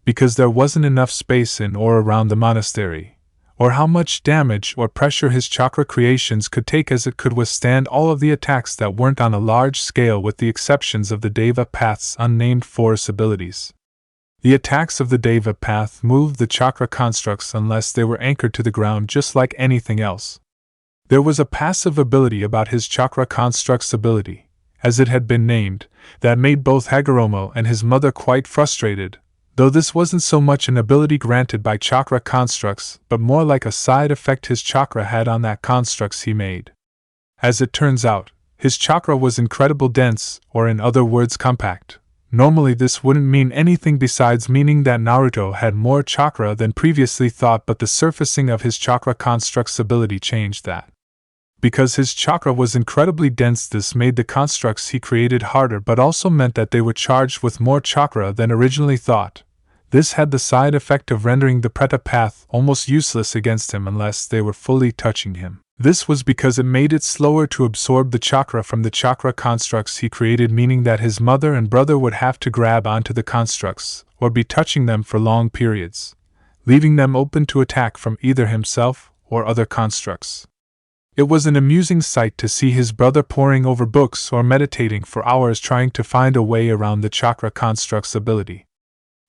because there wasn't enough space in or around the monastery, or how much damage or pressure his chakra creations could take, as it could withstand all of the attacks that weren't on a large scale with the exceptions of the Deva Path's unnamed force abilities. The attacks of the Deva Path moved the chakra constructs unless they were anchored to the ground, just like anything else. There was a passive ability about his chakra construct's ability, as it had been named, that made both Hagoromo and his mother quite frustrated, though this wasn't so much an ability granted by chakra constructs, but more like a side effect his chakra had on that constructs he made. As it turns out, his chakra was incredibly dense, or in other words compact. Normally this wouldn't mean anything besides meaning that Naruto had more chakra than previously thought, but the surfacing of his chakra construct's ability changed that. Because his chakra was incredibly dense, this made the constructs he created harder, but also meant that they were charged with more chakra than originally thought. This had the side effect of rendering the Preta path almost useless against him unless they were fully touching him. This was because it made it slower to absorb the chakra from the chakra constructs he created, meaning that his mother and brother would have to grab onto the constructs, or be touching them for long periods, leaving them open to attack from either himself or other constructs. It was an amusing sight to see his brother poring over books or meditating for hours trying to find a way around the chakra construct's ability.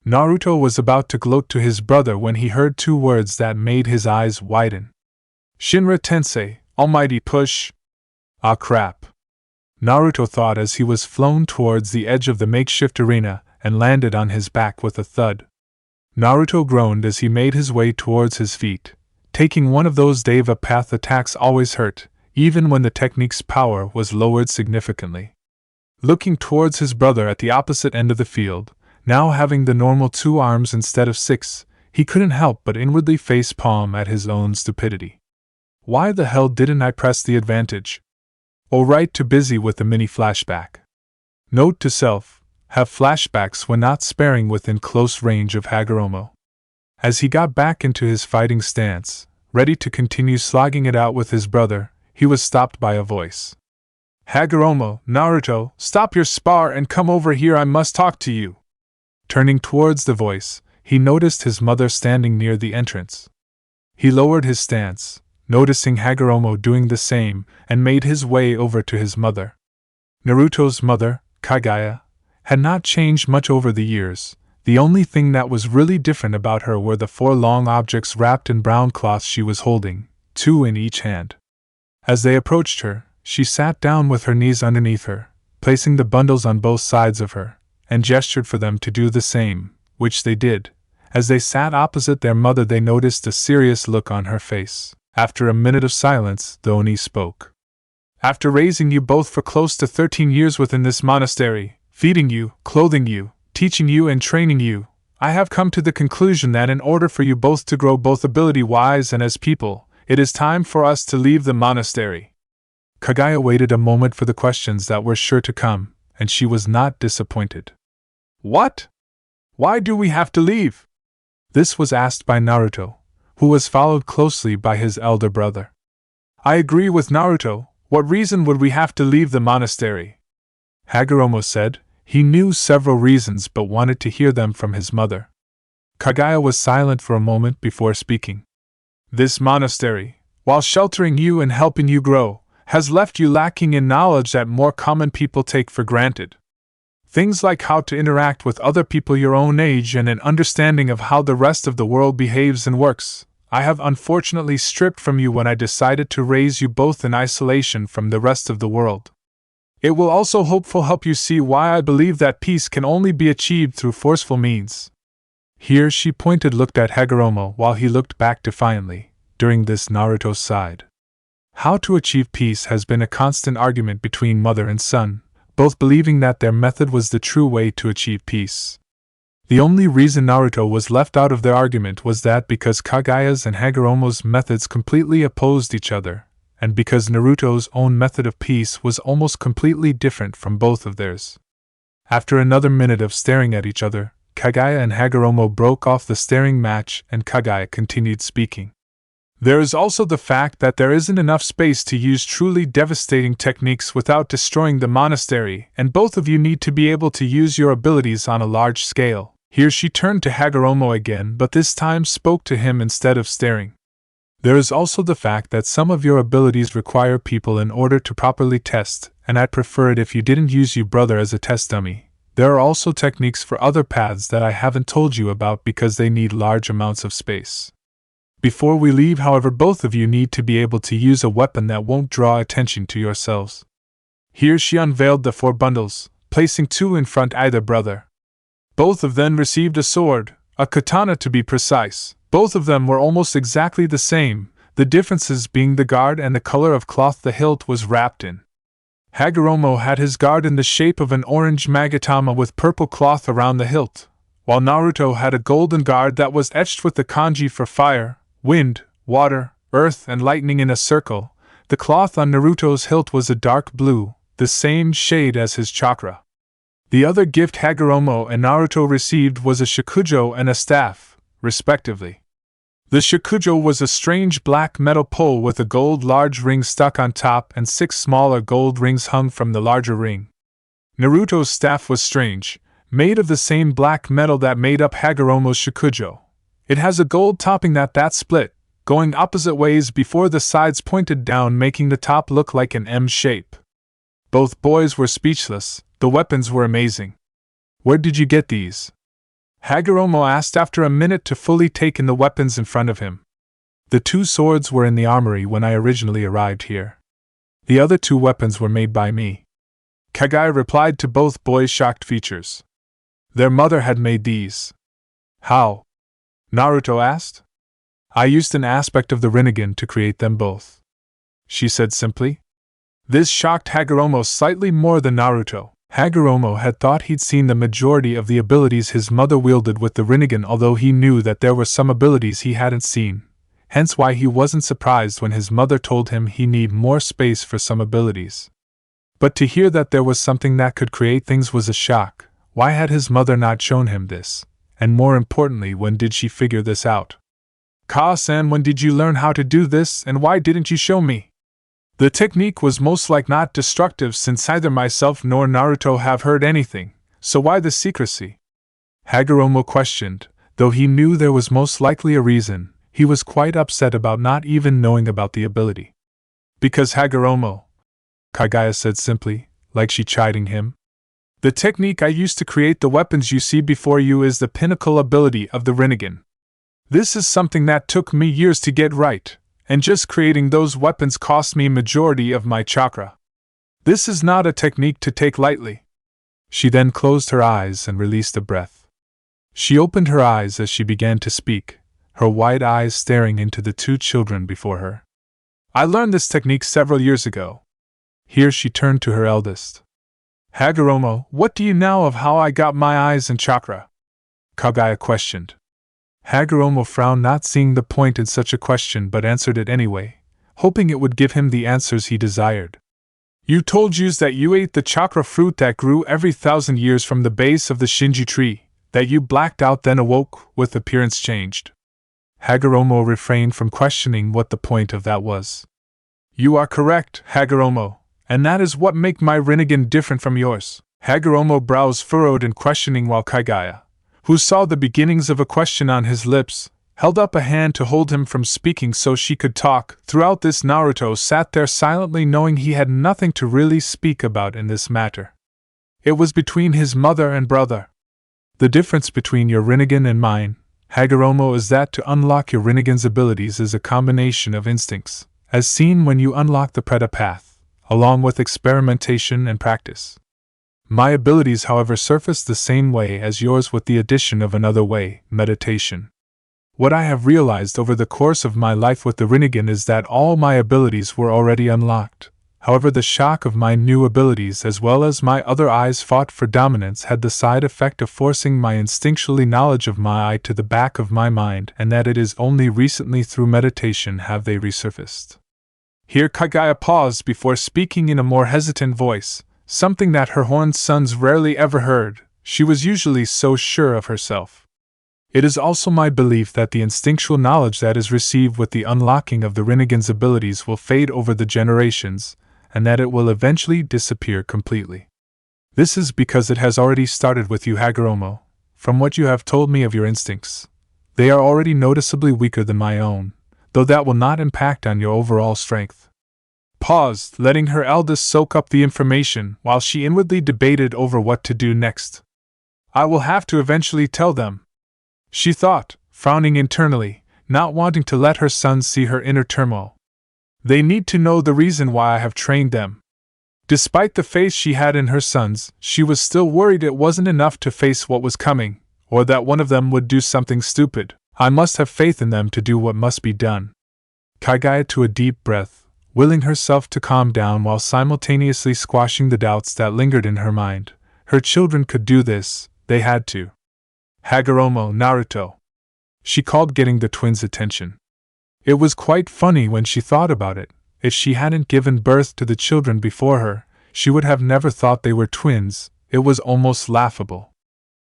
Naruto was about to gloat to his brother when he heard two words that made his eyes widen. Shinra Tensei, almighty push! Ah crap! Naruto thought as he was flown towards the edge of the makeshift arena and landed on his back with a thud. Naruto groaned as he made his way towards his feet. Taking one of those Deva Path attacks always hurt, even when the technique's power was lowered significantly. Looking towards his brother at the opposite end of the field, now having the normal 2 arms instead of 6, he couldn't help but inwardly face-palm at his own stupidity. Why the hell didn't I press the advantage? Alright, too busy with the mini flashback. Note to self, have flashbacks when not sparing within close range of Hagoromo. As he got back into his fighting stance, ready to continue slogging it out with his brother, he was stopped by a voice. Hagoromo, Naruto, stop your spar and come over here, I must talk to you. Turning towards the voice, he noticed his mother standing near the entrance. He lowered his stance, noticing Hagoromo doing the same, and made his way over to his mother. Naruto's mother, Kaguya, had not changed much over the years. The only thing that was really different about her were the 4 long objects wrapped in brown cloth she was holding, 2 in each hand. As they approached her, she sat down with her knees underneath her, placing the bundles on both sides of her, and gestured for them to do the same, which they did. As they sat opposite their mother, they noticed a serious look on her face. After a minute of silence, the Oni spoke. After raising you both for close to 13 years within this monastery, feeding you, clothing you, teaching you and training you, I have come to the conclusion that in order for you both to grow both ability-wise and as people, it is time for us to leave the monastery. Kaguya waited a moment for the questions that were sure to come, and she was not disappointed. What? Why do we have to leave? This was asked by Naruto, who was followed closely by his elder brother. I agree with Naruto. What reason would we have to leave the monastery? Hagoromo said. He knew several reasons but wanted to hear them from his mother. Kaguya was silent for a moment before speaking. This monastery, while sheltering you and helping you grow, has left you lacking in knowledge that more common people take for granted. Things like how to interact with other people your own age and an understanding of how the rest of the world behaves and works, I have unfortunately stripped from you when I decided to raise you both in isolation from the rest of the world. It will also hopefully help you see why I believe that peace can only be achieved through forceful means. Here she looked at Hagoromo while he looked back defiantly. During this, Naruto sighed. How to achieve peace has been a constant argument between mother and son, both believing that their method was the true way to achieve peace. The only reason Naruto was left out of their argument was that because Kaguya's and Hagoromo's methods completely opposed each other, and because Naruto's own method of peace was almost completely different from both of theirs. After another minute of staring at each other, Kaguya and Hagoromo broke off the staring match and Kaguya continued speaking. There is also the fact that there isn't enough space to use truly devastating techniques without destroying the monastery, and both of you need to be able to use your abilities on a large scale. Here she turned to Hagoromo again, but this time spoke to him instead of staring. There is also the fact that some of your abilities require people in order to properly test, and I'd prefer it if you didn't use your brother as a test dummy. There are also techniques for other paths that I haven't told you about because they need large amounts of space. Before we leave, however, both of you need to be able to use a weapon that won't draw attention to yourselves. Here she unveiled the 4 bundles, placing 2 in front either brother. Both of them received a sword, a katana to be precise. Both of them were almost exactly the same, the differences being the guard and the color of cloth the hilt was wrapped in. Hagoromo had his guard in the shape of an orange magatama with purple cloth around the hilt, while Naruto had a golden guard that was etched with the kanji for fire, wind, water, earth, and lightning in a circle. The cloth on Naruto's hilt was a dark blue, the same shade as his chakra. The other gift Hagoromo and Naruto received was a shakujo and a staff, respectively. The shakujo was a strange black metal pole with a gold large ring stuck on top and 6 smaller gold rings hung from the larger ring. Naruto's staff was strange, made of the same black metal that made up Hagoromo's shakujo. It has a gold topping that split, going opposite ways before the sides pointed down, making the top look like an M shape. Both boys were speechless. The weapons were amazing. Where did you get these? Hagoromo asked after a minute to fully take in the weapons in front of him. The 2 swords were in the armory when I originally arrived here. The other 2 weapons were made by me. Kaguya replied to both boys' shocked features. Their mother had made these. How? Naruto asked. I used an aspect of the Rinnegan to create them both, she said simply. This shocked Hagoromo slightly more than Naruto. Hagoromo had thought he'd seen the majority of the abilities his mother wielded with the Rinnegan, although he knew that there were some abilities he hadn't seen, hence why he wasn't surprised when his mother told him he needed more space for some abilities. But to hear that there was something that could create things was a shock. Why had his mother not shown him this? And more importantly, when did she figure this out? Ka-san, when did you learn how to do this, and why didn't you show me? The technique was most like not destructive since neither myself nor Naruto have heard anything, so why the secrecy? Hagoromo questioned, though he knew there was most likely a reason. He was quite upset about not even knowing about the ability. Because Hagoromo, Kagaya said simply, like she chiding him. The technique I used to create the weapons you see before you is the pinnacle ability of the Rinnegan. This is something that took me years to get right, and just creating those weapons cost me majority of my chakra. This is not a technique to take lightly. She then closed her eyes and released a breath. She opened her eyes as she began to speak, her wide eyes staring into the two children before her. I learned this technique several years ago. Here she turned to her eldest. Hagoromo, what do you know of how I got my eyes and chakra? Kagaya questioned. Hagoromo frowned, not seeing the point in such a question, but answered it anyway, hoping it would give him the answers he desired. You told yous that you ate the chakra fruit that grew every 1,000 years from the base of the Shinji tree, that you blacked out then awoke, with appearance changed. Hagoromo refrained from questioning what the point of that was. You are correct, Hagoromo, and that is what make my Rinnegan different from yours. Hagoromo brows furrowed in questioning while Kagaya, who saw the beginnings of a question on his lips, held up a hand to hold him from speaking so she could talk. Throughout this, Naruto sat there silently, knowing he had nothing to really speak about in this matter. It was between his mother and brother. The difference between your Rinnegan and mine, Hagoromo, is that to unlock your Rinnegan's abilities is a combination of instincts, as seen when you unlock the Preta path, along with experimentation and practice. My abilities, however, surface the same way as yours with the addition of another way, meditation. What I have realized over the course of my life with the Rinnegan is that all my abilities were already unlocked. However, the shock of my new abilities as well as my other eyes fought for dominance had the side effect of forcing my instinctually knowledge of my eye to the back of my mind, and that it is only recently through meditation have they resurfaced. Here Kagaya paused before speaking in a more hesitant voice, something that her horned sons rarely ever heard. She was usually so sure of herself. It is also my belief that the instinctual knowledge that is received with the unlocking of the Rinnegan's abilities will fade over the generations, and that it will eventually disappear completely. This is because it has already started with you, Hagoromo. From what you have told me of your instincts, they are already noticeably weaker than my own, though that will not impact on your overall strength. Paused, letting her eldest soak up the information while she inwardly debated over what to do next. I will have to eventually tell them, she thought, frowning internally, not wanting to let her sons see her inner turmoil. They need to know the reason why I have trained them. Despite the faith she had in her sons, she was still worried it wasn't enough to face what was coming, or that one of them would do something stupid. I must have faith in them to do what must be done. Kagaya took a deep breath, willing herself to calm down while simultaneously squashing the doubts that lingered in her mind. Her children could do this, they had to. Hagoromo, Naruto. She called, getting the twins' attention. It was quite funny when she thought about it. If she hadn't given birth to the children before her, she would have never thought they were twins. It was almost laughable.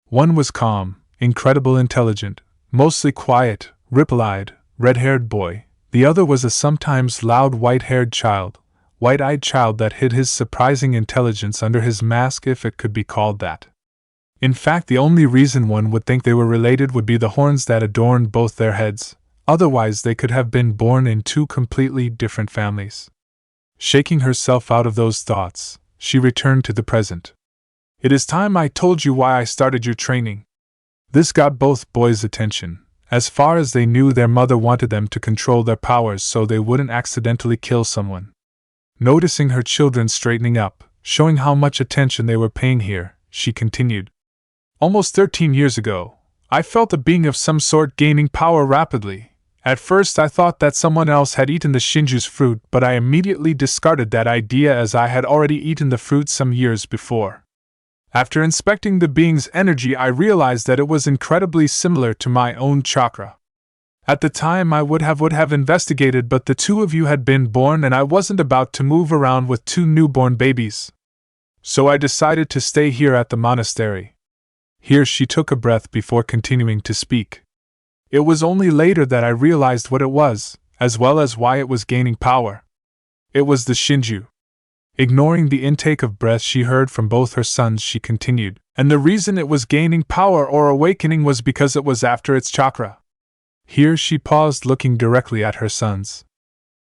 One was calm, incredible intelligent, mostly quiet, ripple-eyed, red-haired boy. The other was a sometimes loud white-haired child, white-eyed child that hid his surprising intelligence under his mask, if it could be called that. In fact, the only reason one would think they were related would be the horns that adorned both their heads. Otherwise, they could have been born in two completely different families. Shaking herself out of those thoughts, she returned to the present. It is time I told you why I started your training. This got both boys' attention. As far as they knew, their mother wanted them to control their powers so they wouldn't accidentally kill someone. Noticing her children straightening up, showing how much attention they were paying here, she continued. Almost 13 years ago, I felt a being of some sort gaining power rapidly. At first I thought that someone else had eaten the Shinju's fruit, but I immediately discarded that idea as I had already eaten the fruit some years before. After inspecting the being's energy, I realized that it was incredibly similar to my own chakra. At the time I would have investigated, but the two of you had been born and I wasn't about to move around with two newborn babies. So I decided to stay here at the monastery. Here she took a breath before continuing to speak. It was only later that I realized what it was, as well as why it was gaining power. It was the Shinju. Ignoring the intake of breath she heard from both her sons, she continued, and the reason it was gaining power or awakening was because it was after its chakra. Here she paused, looking directly at her sons.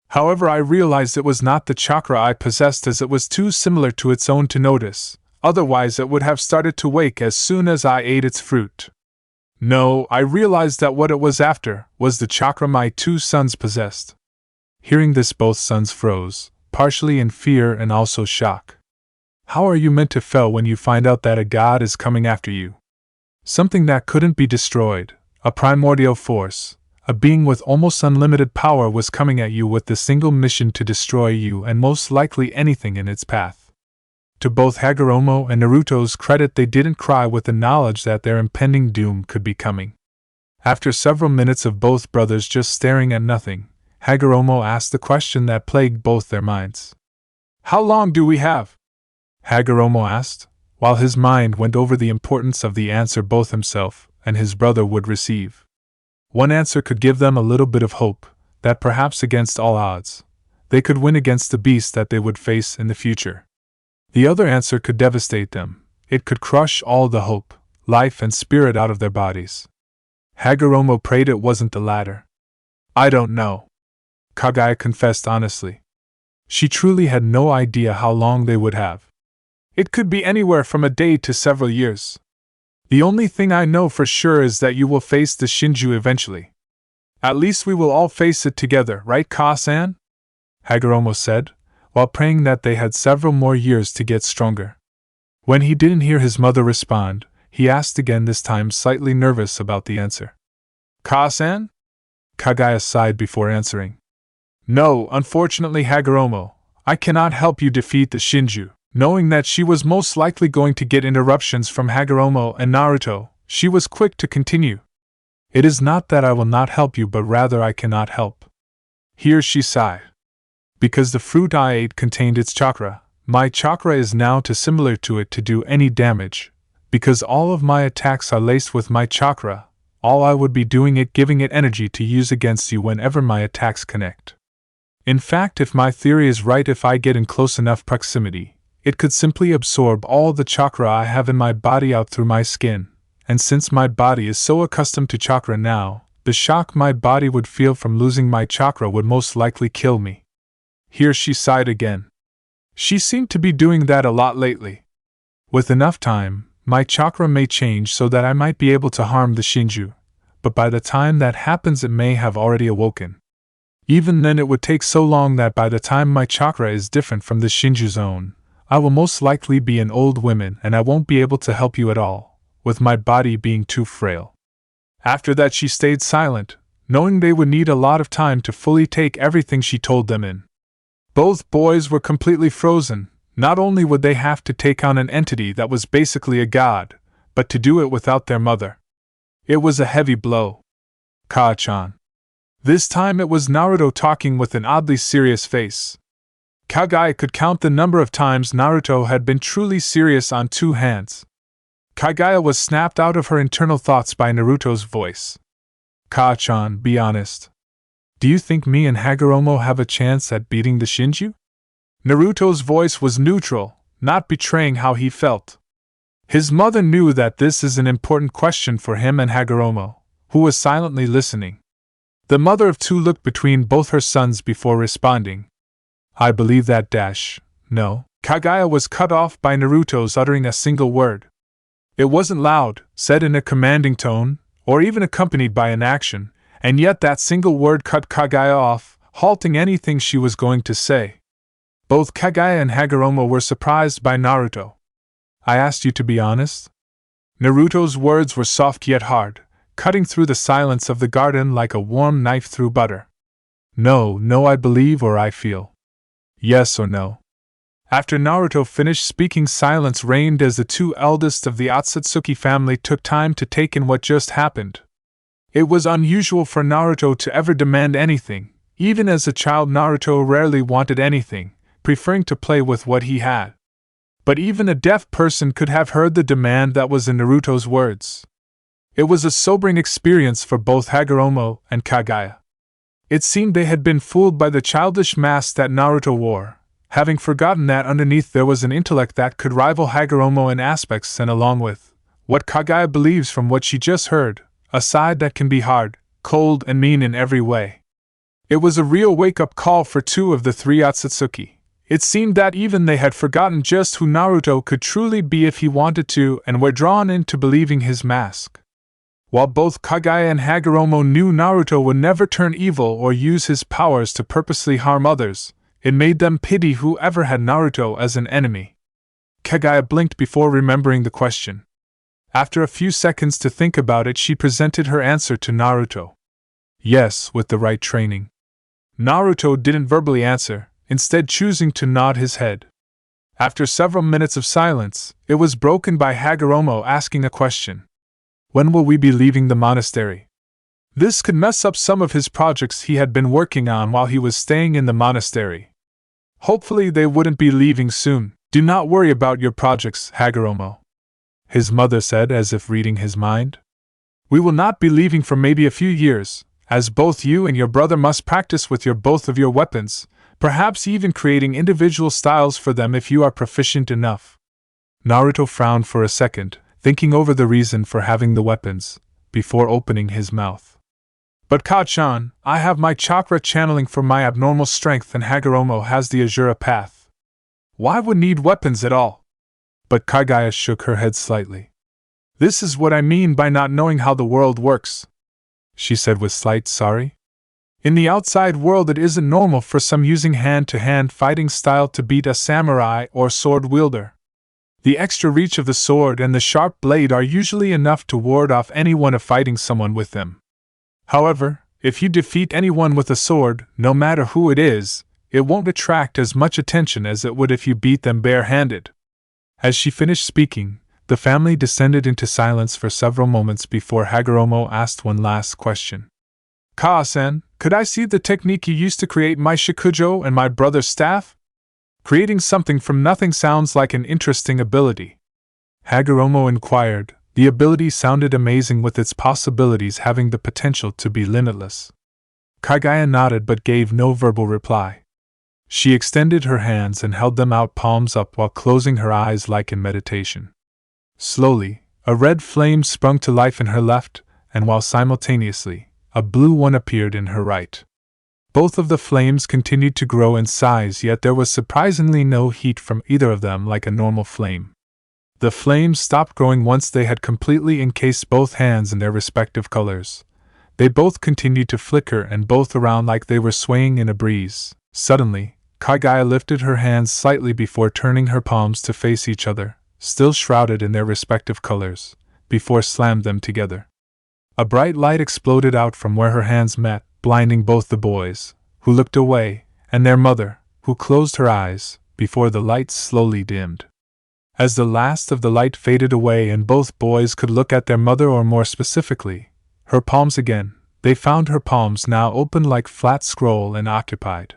However, I realized it was not the chakra I possessed, as it was too similar to its own to notice, otherwise it would have started to wake as soon as I ate its fruit. No, I realized that what it was after was the chakra my two sons possessed. Hearing this, both sons froze, partially in fear and also shock. How are you meant to feel when you find out that a god is coming after you? Something that couldn't be destroyed, a primordial force, a being with almost unlimited power was coming at you with the single mission to destroy you and most likely anything in its path. To both Hagoromo and Naruto's credit, they didn't cry with the knowledge that their impending doom could be coming. After several minutes of both brothers just staring at nothing, Hagoromo asked the question that plagued both their minds. How long do we have? Hagoromo asked, while his mind went over the importance of the answer both himself and his brother would receive. One answer could give them a little bit of hope, that perhaps against all odds, they could win against the beast that they would face in the future. The other answer could devastate them. It could crush all the hope, life and spirit out of their bodies. Hagoromo prayed it wasn't the latter. I don't know, Kagaya confessed honestly. She truly had no idea how long they would have. It could be anywhere from a day to several years. The only thing I know for sure is that you will face the Shinju eventually. At least we will all face it together, right, Ka-san? Hagoromo said, while praying that they had several more years to get stronger. When he didn't hear his mother respond, he asked again, this time slightly nervous about the answer. Ka-san? Kagaya sighed before answering. No, unfortunately, Hagoromo, I cannot help you defeat the Shinju. Knowing that she was most likely going to get interruptions from Hagoromo and Naruto, she was quick to continue. It is not that I will not help you, but rather I cannot help. Here she sighed. Because the fruit I ate contained its chakra, my chakra is now too similar to it to do any damage. Because all of my attacks are laced with my chakra, all I would be doing it giving it energy to use against you whenever my attacks connect. In fact, if my theory is right, if I get in close enough proximity, it could simply absorb all the chakra I have in my body out through my skin, and since my body is so accustomed to chakra now, the shock my body would feel from losing my chakra would most likely kill me. Here she sighed again. She seemed to be doing that a lot lately. With enough time, my chakra may change so that I might be able to harm the Shinju, but by the time that happens it may have already awoken. Even then it would take so long that by the time my chakra is different from the Shinju's own, I will most likely be an old woman and I won't be able to help you at all, with my body being too frail. After that she stayed silent, knowing they would need a lot of time to fully take everything she told them in. Both boys were completely frozen. Not only would they have to take on an entity that was basically a god, but to do it without their mother. It was a heavy blow. Ka-chan. This time it was Naruto talking with an oddly serious face. Kagaya could count the number of times Naruto had been truly serious on two hands. Kagaya was snapped out of her internal thoughts by Naruto's voice. Ka-chan, be honest. Do you think me and Hagoromo have a chance at beating the Shinju? Naruto's voice was neutral, not betraying how he felt. His mother knew that this is an important question for him and Hagoromo, who was silently listening. The mother of two looked between both her sons before responding. I believe that no. Kagaya was cut off by Naruto's uttering a single word. It wasn't loud, said in a commanding tone, or even accompanied by an action, and yet that single word cut Kagaya off, halting anything she was going to say. Both Kagaya and Hagoromo were surprised by Naruto. I asked you to be honest? Naruto's words were soft yet hard, cutting through the silence of the garden like a warm knife through butter. No, I believe or I feel. Yes or no. After Naruto finished speaking, silence reigned as the two eldest of the Otsutsuki family took time to take in what just happened. It was unusual for Naruto to ever demand anything. Even as a child, Naruto rarely wanted anything, preferring to play with what he had. But even a deaf person could have heard the demand that was in Naruto's words. It was a sobering experience for both Hagoromo and Kagaya. It seemed they had been fooled by the childish mask that Naruto wore, having forgotten that underneath there was an intellect that could rival Hagoromo in aspects, and along with what Kagaya believes from what she just heard, a side that can be hard, cold, and mean in every way. It was a real wake-up call for two of the three Otsutsuki. It seemed that even they had forgotten just who Naruto could truly be if he wanted to, and were drawn into believing his mask. While both Kagaya and Hagoromo knew Naruto would never turn evil or use his powers to purposely harm others, it made them pity whoever had Naruto as an enemy. Kagaya blinked before remembering the question. After a few seconds to think about it, she presented her answer to Naruto. Yes, with the right training. Naruto didn't verbally answer, instead choosing to nod his head. After several minutes of silence, it was broken by Hagoromo asking a question. When will we be leaving the monastery? This could mess up some of his projects he had been working on while he was staying in the monastery. Hopefully they wouldn't be leaving soon. Do not worry about your projects, Hagoromo, his mother said as if reading his mind. We will not be leaving for maybe a few years, as both you and your brother must practice with both of your weapons, perhaps even creating individual styles for them if you are proficient enough. Naruto frowned for a second, thinking over the reason for having the weapons, before opening his mouth. But Ka-chan, I have my chakra channeling for my abnormal strength and Hagoromo has the Azura path. Why would need weapons at all? But Kagaya shook her head slightly. This is what I mean by not knowing how the world works, she said with slight sorry. In the outside world it isn't normal for some using hand-to-hand fighting style to beat a samurai or sword wielder. The extra reach of the sword and the sharp blade are usually enough to ward off anyone fighting someone with them. However, if you defeat anyone with a sword, no matter who it is, it won't attract as much attention as it would if you beat them bare-handed. As she finished speaking, the family descended into silence for several moments before Hagoromo asked one last question. Ka-san, could I see the technique you used to create my Shikujo and my brother's staff? Creating something from nothing sounds like an interesting ability. Hagoromo inquired. The ability sounded amazing with its possibilities having the potential to be limitless. Kagaya nodded but gave no verbal reply. She extended her hands and held them out palms up while closing her eyes like in meditation. Slowly, a red flame sprung to life in her left, and while simultaneously, a blue one appeared in her right. Both of the flames continued to grow in size, yet there was surprisingly no heat from either of them like a normal flame. The flames stopped growing once they had completely encased both hands in their respective colors. They both continued to flicker and both around like they were swaying in a breeze. Suddenly, Kagaya lifted her hands slightly before turning her palms to face each other, still shrouded in their respective colors, before slammed them together. A bright light exploded out from where her hands met, blinding both the boys, who looked away, and their mother, who closed her eyes, before the light slowly dimmed. As the last of the light faded away and both boys could look at their mother, or more specifically, her palms again, they found her palms now open like flat scroll and occupied.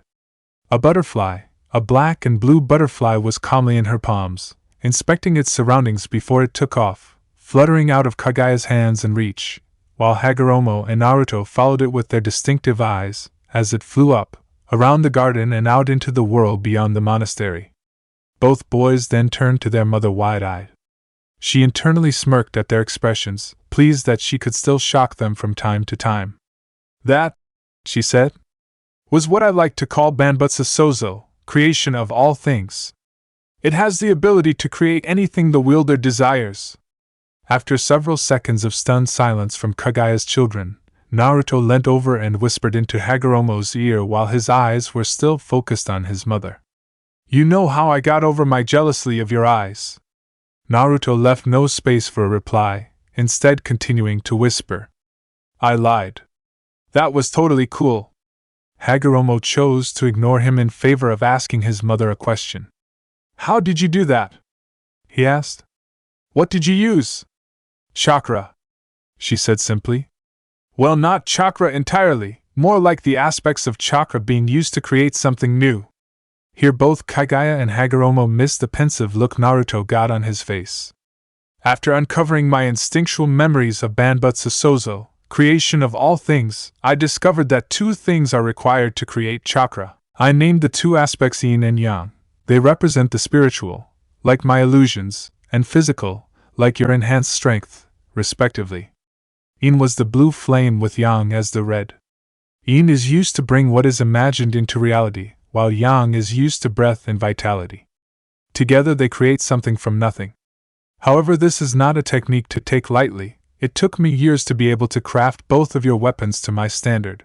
A butterfly, a black and blue butterfly, was calmly in her palms, inspecting its surroundings before it took off, fluttering out of Kagaya's hands and reach, while Hagoromo and Naruto followed it with their distinctive eyes, as it flew up, around the garden and out into the world beyond the monastery. Both boys then turned to their mother wide-eyed. She internally smirked at their expressions, pleased that she could still shock them from time to time. That, she said, was what I like to call Banbutsu Sozo, creation of all things. It has the ability to create anything the wielder desires. After several seconds of stunned silence from Kagaya's children, Naruto leant over and whispered into Hagoromo's ear while his eyes were still focused on his mother. You know how I got over my jealousy of your eyes. Naruto left no space for a reply, instead continuing to whisper. I lied. That was totally cool. Hagoromo chose to ignore him in favor of asking his mother a question. How did you do that? He asked. What did you use? Chakra, she said simply. Well, not chakra entirely, more like the aspects of chakra being used to create something new. Here both Kagaya and Hagoromo missed the pensive look Naruto got on his face. After uncovering my instinctual memories of Banbutsu Sozo, creation of all things, I discovered that two things are required to create chakra. I named the two aspects yin and yang. They represent the spiritual, like my illusions, and physical, like your enhanced strength, respectively. Yin was the blue flame with yang as the red. Yin is used to bring what is imagined into reality, while yang is used to breath and vitality. Together they create something from nothing. However, this is not a technique to take lightly. It took me years to be able to craft both of your weapons to my standard.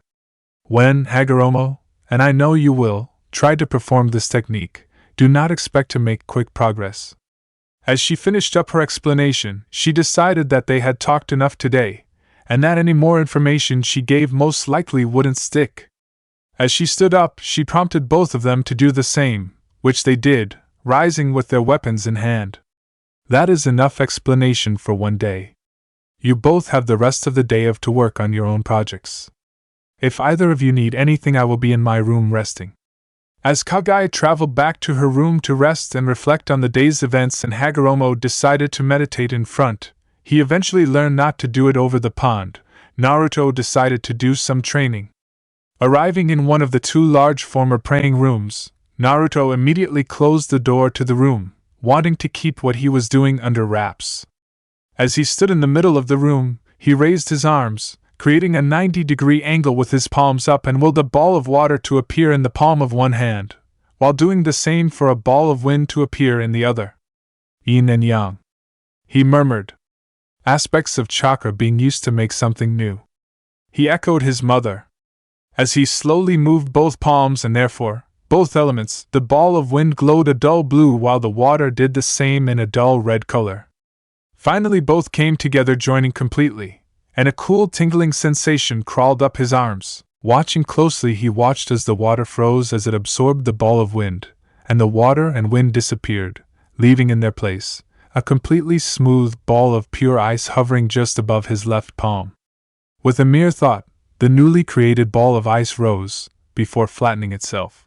When, Hagoromo, and I know you will, try to perform this technique, do not expect to make quick progress. As she finished up her explanation, she decided that they had talked enough today, and that any more information she gave most likely wouldn't stick. As she stood up, she prompted both of them to do the same, which they did, rising with their weapons in hand. That is enough explanation for one day. You both have the rest of the day to work on your own projects. If either of you need anything, I will be in my room resting. As Kagai traveled back to her room to rest and reflect on the day's events and Hagoromo decided to meditate in front, he eventually learned not to do it over the pond. Naruto decided to do some training. Arriving in one of the two large former praying rooms, Naruto immediately closed the door to the room, wanting to keep what he was doing under wraps. As he stood in the middle of the room, he raised his arms, creating a 90-degree angle with his palms up and willed a ball of water to appear in the palm of one hand, while doing the same for a ball of wind to appear in the other. Yin and yang. He murmured. Aspects of chakra being used to make something new. He echoed his mother. As he slowly moved both palms and therefore, both elements, the ball of wind glowed a dull blue while the water did the same in a dull red color. Finally both came together, joining completely, and a cool tingling sensation crawled up his arms. Watching closely, he watched as the water froze as it absorbed the ball of wind, and the water and wind disappeared, leaving in their place a completely smooth ball of pure ice hovering just above his left palm. With a mere thought, the newly created ball of ice rose, before flattening itself.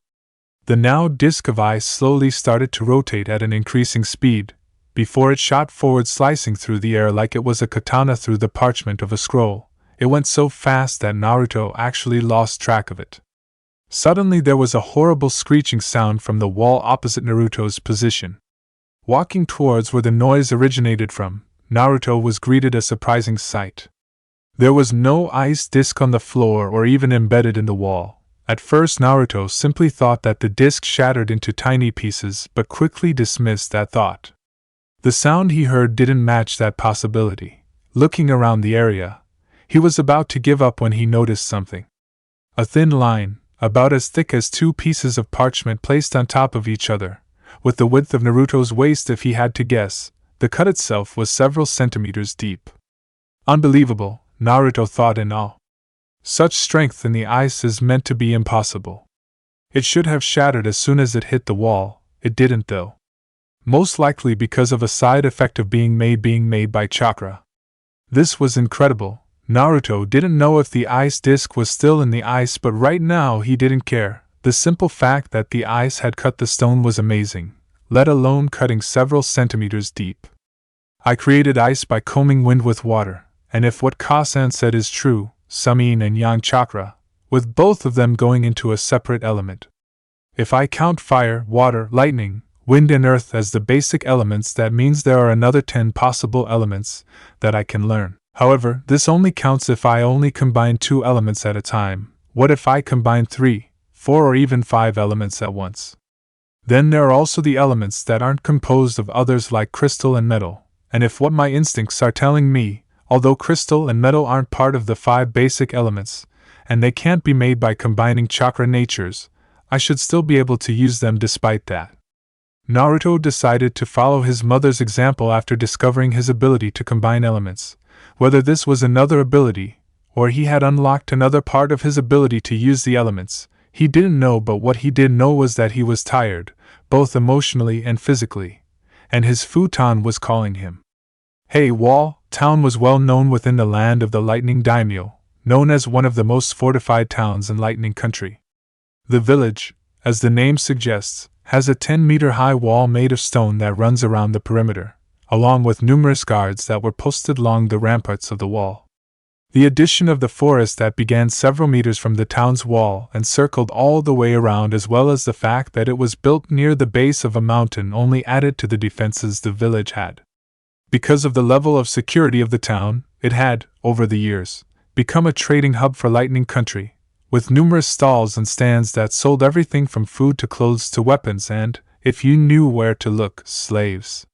The now disk of ice slowly started to rotate at an increasing speed, before it shot forward, slicing through the air like it was a katana through the parchment of a scroll. It went so fast that Naruto actually lost track of it. Suddenly there was a horrible screeching sound from the wall opposite Naruto's position. Walking towards where the noise originated from, Naruto was greeted a surprising sight. There was no ice disc on the floor or even embedded in the wall. At first Naruto simply thought that the disc shattered into tiny pieces, but quickly dismissed that thought. The sound he heard didn't match that possibility. Looking around the area, he was about to give up when he noticed something. A thin line, about as thick as two pieces of parchment placed on top of each other, with the width of Naruto's waist if he had to guess. The cut itself was several centimeters deep. Unbelievable, Naruto thought in awe. Such strength in the ice is meant to be impossible. It should have shattered as soon as it hit the wall. It didn't though. Most likely because of a side effect of being made by chakra. This was incredible. Naruto didn't know if the ice disc was still in the ice, but right now he didn't care. The simple fact that the ice had cut the stone was amazing, let alone cutting several centimeters deep. I created ice by combing wind with water, and if what Kasan said is true, some yin and yang chakra, with both of them going into a separate element. If I count fire, water, lightning, wind and earth as the basic elements, that means there are another 10 possible elements that I can learn. However, this only counts if I only combine 2 elements at a time. What if I combine 3, 4 or even 5 elements at once? Then there are also the elements that aren't composed of others like crystal and metal, and if what my instincts are telling me, although crystal and metal aren't part of the 5 basic elements, and they can't be made by combining chakra natures, I should still be able to use them despite that. Naruto decided to follow his mother's example after discovering his ability to combine elements. Whether this was another ability, or he had unlocked another part of his ability to use the elements, he didn't know, but what he did know was that he was tired, both emotionally and physically, and his futon was calling him. Hey Wall Town was well known within the land of the Lightning Daimyo, known as one of the most fortified towns in Lightning Country. The village, as the name suggests, has a 10-meter-high wall made of stone that runs around the perimeter, along with numerous guards that were posted along the ramparts of the wall. The addition of the forest that began several meters from the town's wall and circled all the way around, as well as the fact that it was built near the base of a mountain, only added to the defenses the village had. Because of the level of security of the town, it had, over the years, become a trading hub for Lightning Country, with numerous stalls and stands that sold everything from food to clothes to weapons and, if you knew where to look, slaves.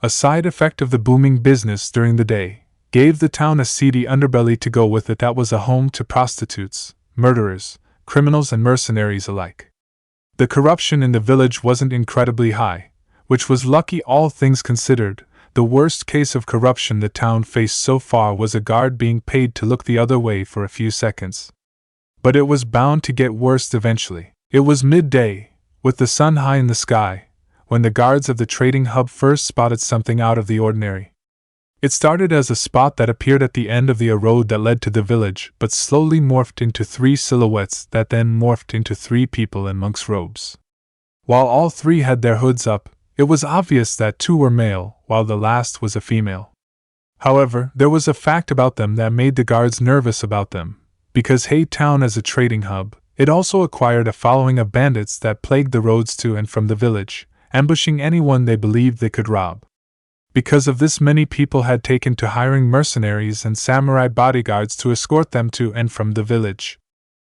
A side effect of the booming business during the day gave the town a seedy underbelly to go with it that was a home to prostitutes, murderers, criminals and mercenaries alike. The corruption in the village wasn't incredibly high, which was lucky all things considered. The worst case of corruption the town faced so far was a guard being paid to look the other way for a few seconds. But it was bound to get worse eventually. It was midday, with the sun high in the sky, when the guards of the trading hub first spotted something out of the ordinary. It started as a spot that appeared at the end of the road that led to the village, but slowly morphed into 3 silhouettes that then morphed into 3 people in monks' robes. While all 3 had their hoods up, it was obvious that 2 were male, while the last was a female. However, there was a fact about them that made the guards nervous about them. Because Town as a trading hub, it also acquired a following of bandits that plagued the roads to and from the village, ambushing anyone they believed they could rob. Because of this, many people had taken to hiring mercenaries and samurai bodyguards to escort them to and from the village.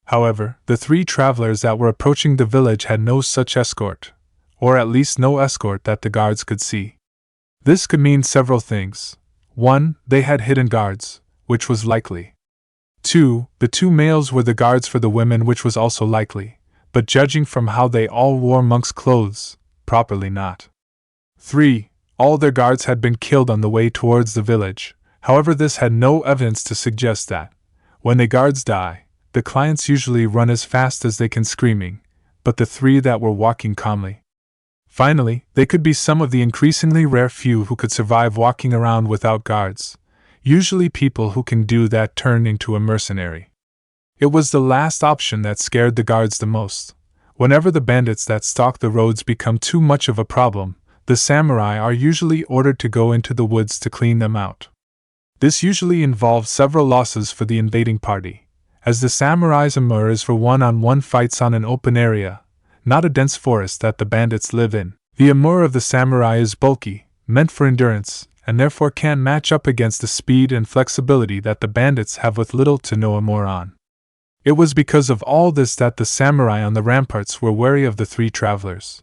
However, the 3 travelers that were approaching the village had no such escort, or at least no escort that the guards could see. This could mean several things. 1. They had hidden guards, which was likely. 2. The 2 males were the guards for the women, which was also likely, but judging from how they all wore monks' clothes, properly not. 3. All their guards had been killed on the way towards the village. However, this had no evidence to suggest that, when the guards die, the clients usually run as fast as they can screaming, but the 3 that were walking calmly. Finally, they could be some of the increasingly rare few who could survive walking around without guards. Usually people who can do that turn into a mercenary. It was the last option that scared the guards the most. Whenever the bandits that stalk the roads become too much of a problem, the samurai are usually ordered to go into the woods to clean them out. This usually involves several losses for the invading party, as the samurai's armor is for one-on-one fights on an open area, not a dense forest that the bandits live in. The armor of the samurai is bulky, meant for endurance, and therefore can't match up against the speed and flexibility that the bandits have with little to no armor on. It was because of all this that the samurai on the ramparts were wary of the 3 travelers.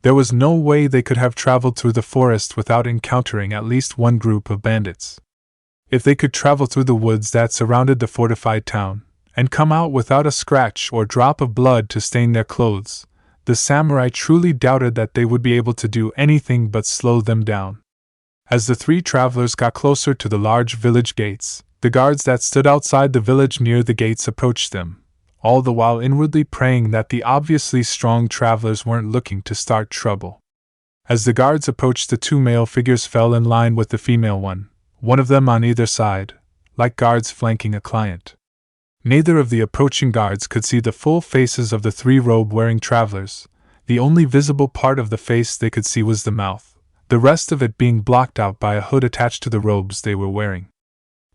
There was no way they could have traveled through the forest without encountering at least one group of bandits. If they could travel through the woods that surrounded the fortified town, and come out without a scratch or drop of blood to stain their clothes, the samurai truly doubted that they would be able to do anything but slow them down. As the 3 travelers got closer to the large village gates, the guards that stood outside the village near the gates approached them, all the while inwardly praying that the obviously strong travelers weren't looking to start trouble. As the guards approached, the 2 male figures fell in line with the female one of them on either side, like guards flanking a client. Neither of the approaching guards could see the full faces of the 3 robe-wearing travelers. The only visible part of the face they could see was the mouth, the rest of it being blocked out by a hood attached to the robes they were wearing.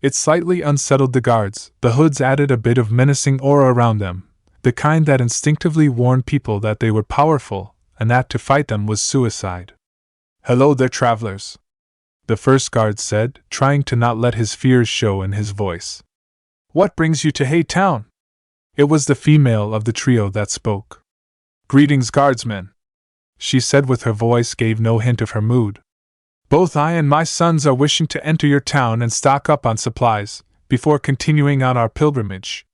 It slightly unsettled the guards. The hoods added a bit of menacing aura around them, the kind that instinctively warned people that they were powerful, and that to fight them was suicide. "Hello there, travelers," the first guard said, trying to not let his fears show in his voice. "What brings you to Town?" It was the female of the trio that spoke. "Greetings, guardsmen," she said with her voice gave no hint of her mood. "Both I and my sons are wishing to enter your town and stock up on supplies, before continuing on our pilgrimage."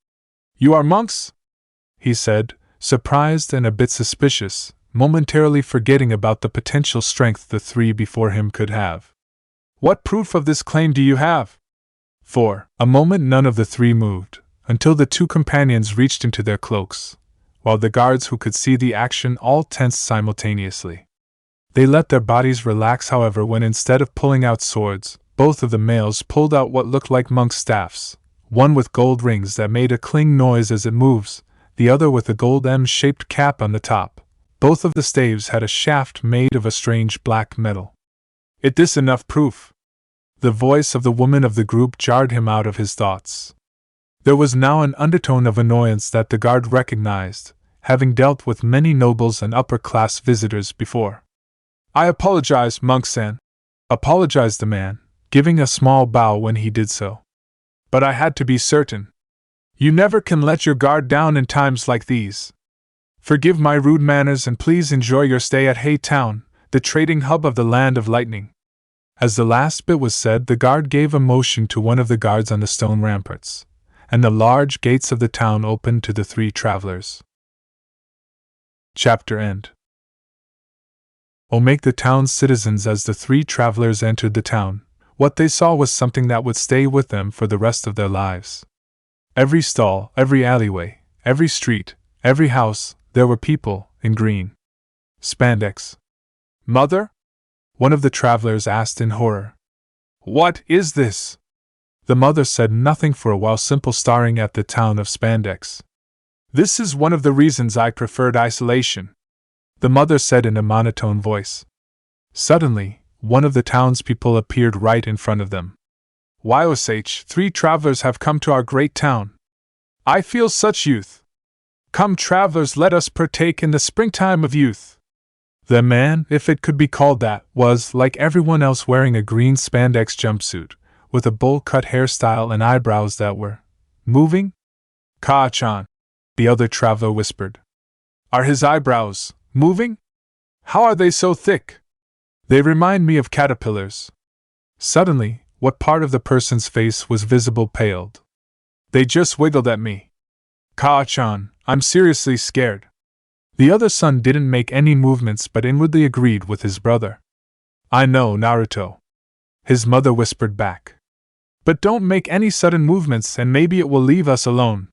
"You are monks?" he said, surprised and a bit suspicious, momentarily forgetting about the potential strength the 3 before him could have. "What proof of this claim do you have?" For a moment none of the 3 moved, until the 2 companions reached into their cloaks, while the guards who could see the action all tensed simultaneously. They let their bodies relax, however, when instead of pulling out swords, both of the males pulled out what looked like monk staffs, one with gold rings that made a cling noise as it moves, the other with a gold M-shaped cap on the top. Both of the staves had a shaft made of a strange black metal. "Is this enough proof?" The voice of the woman of the group jarred him out of his thoughts. There was now an undertone of annoyance that the guard recognized, having dealt with many nobles and upper-class visitors before. "I apologize, monk-san," apologized the man, giving a small bow when he did so. "But I had to be certain. You never can let your guard down in times like these. Forgive my rude manners and please enjoy your stay at Hay Town, the trading hub of the Land of Lightning." As the last bit was said, the guard gave a motion to one of the guards on the stone ramparts, and the large gates of the town opened to the three travelers. Chapter End. Make the town's citizens. As the three travelers entered the town, what they saw was something that would stay with them for the rest of their lives. Every stall, every alleyway, every street, every house, there were people, in green spandex. "Mother?" one of the travelers asked in horror. "What is this?" The mother said nothing for a while, simply staring at the town of spandex. "This is one of the reasons I preferred isolation," the mother said in a monotone voice. Suddenly, one of the townspeople appeared right in front of them. "Yosh, 3 travelers have come to our great town. I feel such youth. Come, travelers, let us partake in the springtime of youth." The man, if it could be called that, was, like everyone else, wearing a green spandex jumpsuit, with a bowl-cut hairstyle and eyebrows that were moving. "Ka-chan," the other traveler whispered. "Are his eyebrows moving? How are they so thick? They remind me of caterpillars." Suddenly, what part of the person's face was visible paled. "They just wiggled at me. Ka-chan, I'm seriously scared." The other son didn't make any movements but inwardly agreed with his brother. "I know, Naruto," his mother whispered back. "But don't make any sudden movements and maybe it will leave us alone."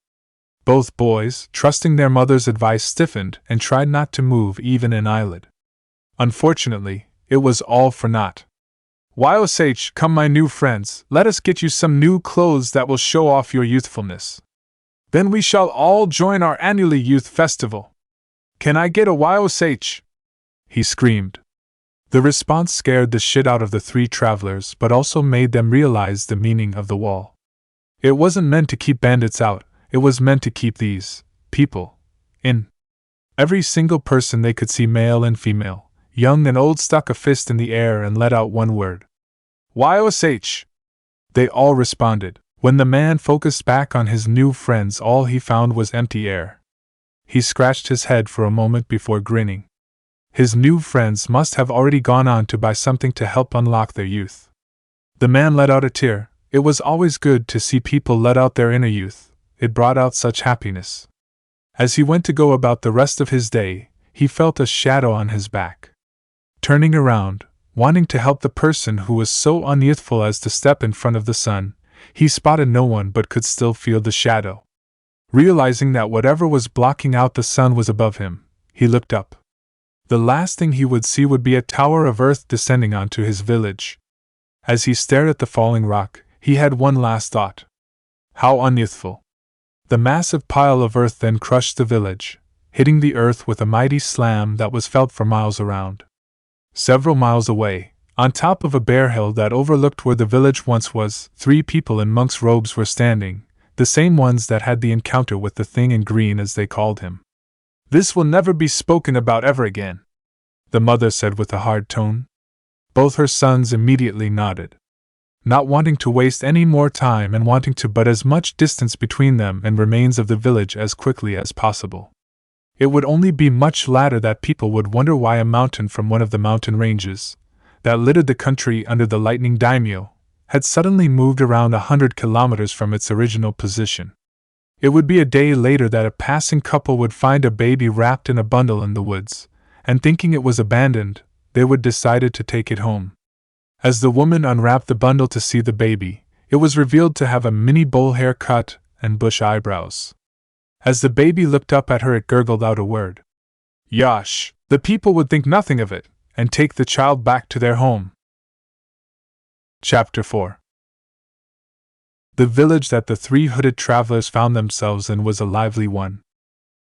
Both boys, trusting their mother's advice, stiffened and tried not to move even an eyelid. Unfortunately, it was all for naught. "Yosh, come my new friends, let us get you some new clothes that will show off your youthfulness. Then we shall all join our annually youth festival. Can I get a Yosh?" he screamed. The response scared the shit out of the 3 travelers but also made them realize the meaning of the wall. It wasn't meant to keep bandits out, it was meant to keep these people in. Every single person they could see, male and female, young and old, stuck a fist in the air and let out one word. "Yosh!" They all responded. When the man focused back on his new friends, all he found was empty air. He scratched his head for a moment before grinning. His new friends must have already gone on to buy something to help unlock their youth. The man let out a tear. It was always good to see people let out their inner youth. It brought out such happiness. As he went to go about the rest of his day, he felt a shadow on his back. Turning around, wanting to help the person who was so unyouthful as to step in front of the sun, he spotted no one but could still feel the shadow. Realizing that whatever was blocking out the sun was above him, he looked up. The last thing he would see would be a tower of earth descending onto his village. As he stared at the falling rock, he had one last thought. How unyouthful. The massive pile of earth then crushed the village, hitting the earth with a mighty slam that was felt for miles around. Several miles away, on top of a bare hill that overlooked where the village once was, 3 people in monks' robes were standing, the same ones that had the encounter with the thing in green, as they called him. "This will never be spoken about ever again," the mother said with a hard tone. Both her sons immediately nodded. Not wanting to waste any more time and wanting to put as much distance between them and remains of the village as quickly as possible. It would only be much later that people would wonder why a mountain from one of the mountain ranges that littered the country under the lightning daimyo had suddenly moved around 100 kilometers from its original position. It would be a day later that a passing couple would find a baby wrapped in a bundle in the woods, and thinking it was abandoned, they would decide to take it home. As the woman unwrapped the bundle to see the baby, it was revealed to have a mini bowl haircut and bush eyebrows. As the baby looked up at her, it gurgled out a word. "Yosh!" The people would think nothing of it, and take the child back to their home. Chapter 4. The village that the 3 hooded travelers found themselves in was a lively one.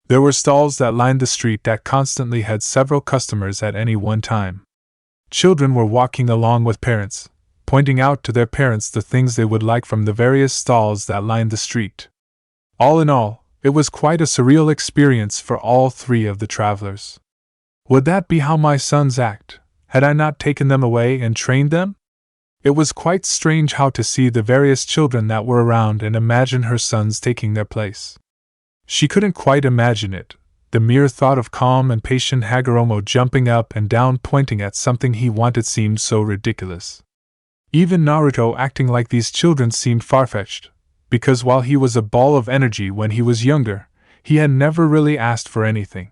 There were stalls that lined the street that constantly had several customers at any one time. Children were walking along with parents, pointing out to their parents the things they would like from the various stalls that lined the street. All in all, it was quite a surreal experience for all three of the travelers. Would that be how my sons act, had I not taken them away and trained them? It was quite strange how to see the various children that were around and imagine her sons taking their place. She couldn't quite imagine it. The mere thought of calm and patient Hagoromo jumping up and down pointing at something he wanted seemed so ridiculous. Even Naruto acting like these children seemed far-fetched, because while he was a ball of energy when he was younger, he had never really asked for anything.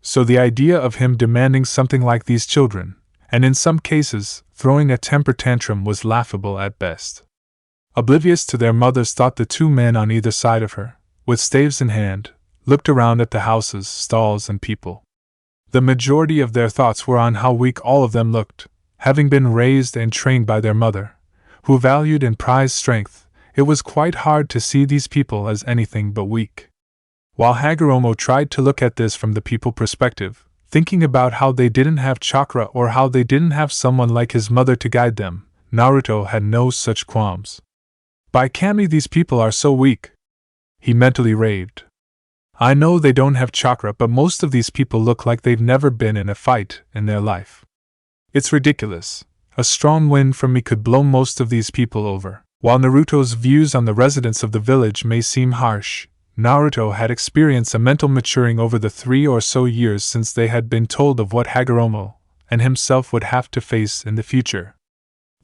So the idea of him demanding something like these children, and in some cases, throwing a temper tantrum, was laughable at best. Oblivious to their mother's thought, the two men on either side of her, with staves in hand, looked around at the houses, stalls, and people. The majority of their thoughts were on how weak all of them looked, having been raised and trained by their mother, who valued and prized strength. It was quite hard to see these people as anything but weak. While Hagoromo tried to look at this from the people perspective, thinking about how they didn't have chakra or how they didn't have someone like his mother to guide them, Naruto had no such qualms. By Kami, these people are so weak, he mentally raved. I know they don't have chakra, but most of these people look like they've never been in a fight in their life. It's ridiculous. A strong wind from me could blow most of these people over. While Naruto's views on the residents of the village may seem harsh, Naruto had experienced a mental maturing over the 3 or so years since they had been told of what Hagoromo and himself would have to face in the future.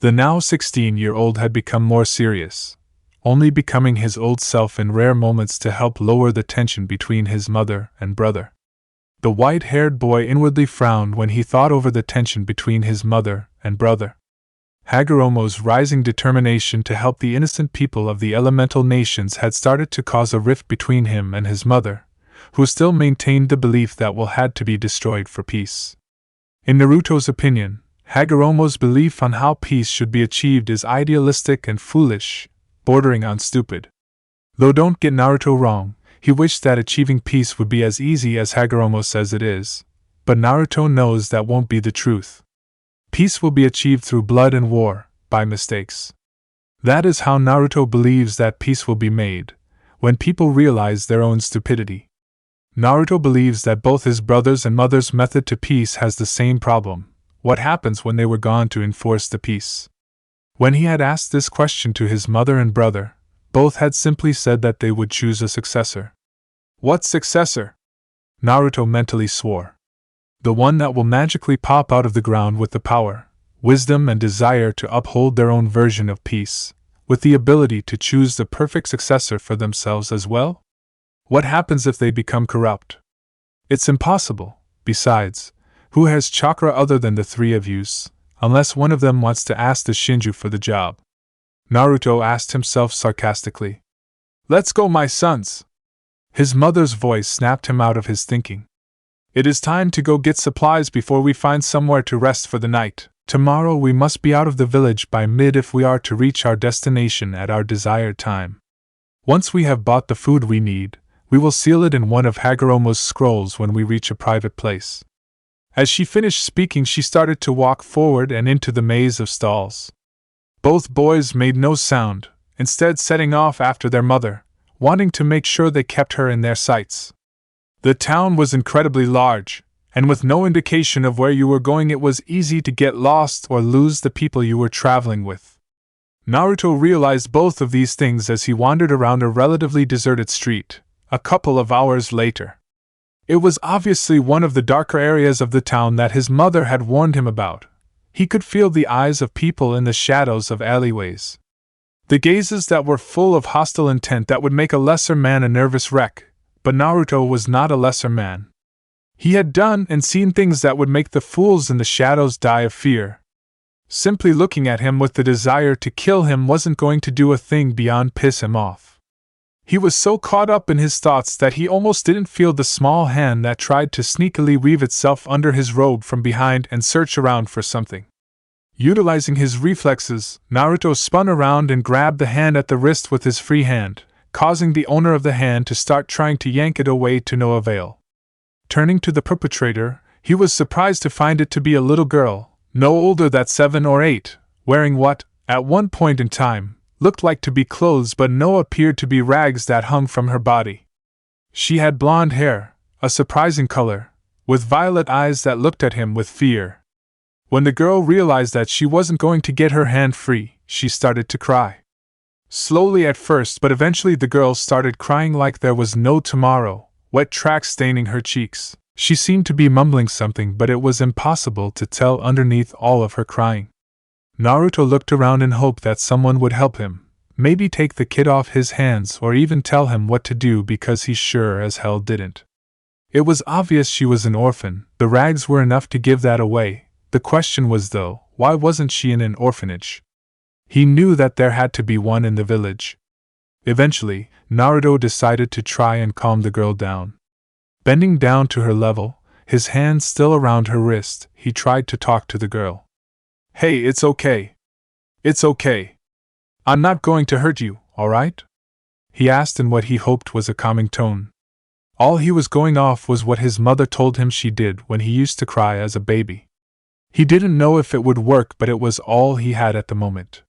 The now 16-year-old had become more serious, only becoming his old self in rare moments to help lower the tension between his mother and brother. The white-haired boy inwardly frowned when he thought over the tension between his mother and brother. Hagoromo's rising determination to help the innocent people of the elemental nations had started to cause a rift between him and his mother, who still maintained the belief that will had to be destroyed for peace. In Naruto's opinion, Hagoromo's belief on how peace should be achieved is idealistic and foolish, bordering on stupid. Though don't get Naruto wrong, he wished that achieving peace would be as easy as Hagoromo says it is, but Naruto knows that won't be the truth. Peace will be achieved through blood and war, by mistakes. That is how Naruto believes that peace will be made, when people realize their own stupidity. Naruto believes that both his brother's and mother's method to peace has the same problem: what happens when they were gone to enforce the peace? When he had asked this question to his mother and brother, both had simply said that they would choose a successor. What successor? Naruto mentally swore. The one that will magically pop out of the ground with the power, wisdom, and desire to uphold their own version of peace, with the ability to choose the perfect successor for themselves as well? What happens if they become corrupt? It's impossible. Besides, who has chakra other than the three of yous, unless one of them wants to ask the Shinju for the job? Naruto asked himself sarcastically. Let's go, my sons! His mother's voice snapped him out of his thinking. It is time to go get supplies before we find somewhere to rest for the night. Tomorrow we must be out of the village by mid if we are to reach our destination at our desired time. Once we have bought the food we need, we will seal it in one of Hagoromo's scrolls when we reach a private place. As she finished speaking, she started to walk forward and into the maze of stalls. Both boys made no sound, instead setting off after their mother, wanting to make sure they kept her in their sights. The town was incredibly large, and with no indication of where you were going, it was easy to get lost or lose the people you were traveling with. Naruto realized both of these things as he wandered around a relatively deserted street, a couple of hours later. It was obviously one of the darker areas of the town that his mother had warned him about. He could feel the eyes of people in the shadows of alleyways. The gazes that were full of hostile intent that would make a lesser man a nervous wreck, but Naruto was not a lesser man. He had done and seen things that would make the fools in the shadows die of fear. Simply looking at him with the desire to kill him wasn't going to do a thing beyond piss him off. He was so caught up in his thoughts that he almost didn't feel the small hand that tried to sneakily weave itself under his robe from behind and search around for something. Utilizing his reflexes, Naruto spun around and grabbed the hand at the wrist with his free hand, causing the owner of the hand to start trying to yank it away to no avail. Turning to the perpetrator, he was surprised to find it to be a little girl, no older than 7 or 8, wearing what, At one point in time, looked like to be clothes but no appeared to be rags that hung from her body. She had blonde hair, a surprising color, with violet eyes that looked at him with fear. When the girl realized that she wasn't going to get her hand free, she started to cry. Slowly at first, but eventually the girl started crying like there was no tomorrow, wet tracks staining her cheeks. She seemed to be mumbling something, but it was impossible to tell underneath all of her crying. Naruto looked around in hope that someone would help him, maybe take the kid off his hands or even tell him what to do, because he sure as hell didn't. It was obvious she was an orphan. The rags were enough to give that away. The question was, though, why wasn't she in an orphanage? He knew that there had to be one in the village. Eventually, Naruto decided to try and calm the girl down. Bending down to her level, his hand still around her wrist, he tried to talk to the girl. "Hey, it's okay. It's okay. I'm not going to hurt you, alright?" he asked in what he hoped was a calming tone. All he was going off was what his mother told him she did when he used to cry as a baby. He didn't know if it would work, but it was all he had at the moment.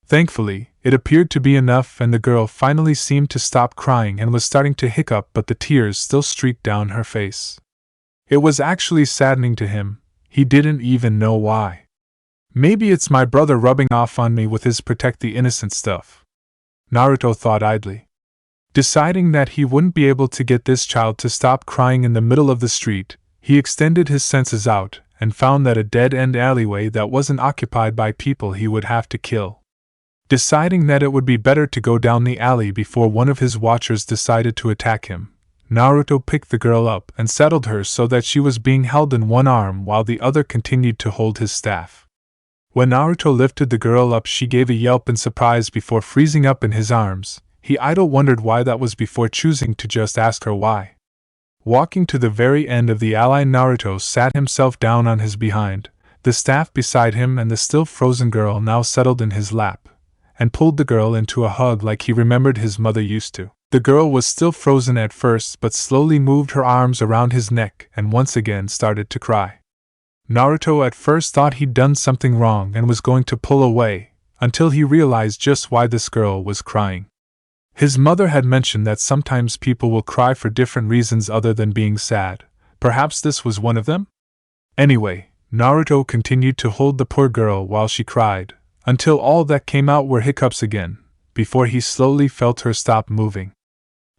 Thankfully, it appeared to be enough, and the girl finally seemed to stop crying and was starting to hiccup, but the tears still streaked down her face. It was actually saddening to him. He didn't even know why. Maybe it's my brother rubbing off on me with his protect the innocent stuff, Naruto thought idly. Deciding that he wouldn't be able to get this child to stop crying in the middle of the street, he extended his senses out and found that a dead-end alleyway that wasn't occupied by people he would have to kill. Deciding that it would be better to go down the alley before one of his watchers decided to attack him, Naruto picked the girl up and settled her so that she was being held in one arm while the other continued to hold his staff. When Naruto lifted the girl up, she gave a yelp in surprise before freezing up in his arms. He idle wondered why that was before choosing to just ask her why. Walking to the very end of the alley, Naruto sat himself down on his behind, the staff beside him and the still frozen girl now settled in his lap, and pulled the girl into a hug like he remembered his mother used to. The girl was still frozen at first, but slowly moved her arms around his neck and once again started to cry. Naruto at first thought he'd done something wrong and was going to pull away, until he realized just why this girl was crying. His mother had mentioned that sometimes people will cry for different reasons other than being sad. Perhaps this was one of them? Anyway, Naruto continued to hold the poor girl while she cried, until all that came out were hiccups again, before he slowly felt her stop moving.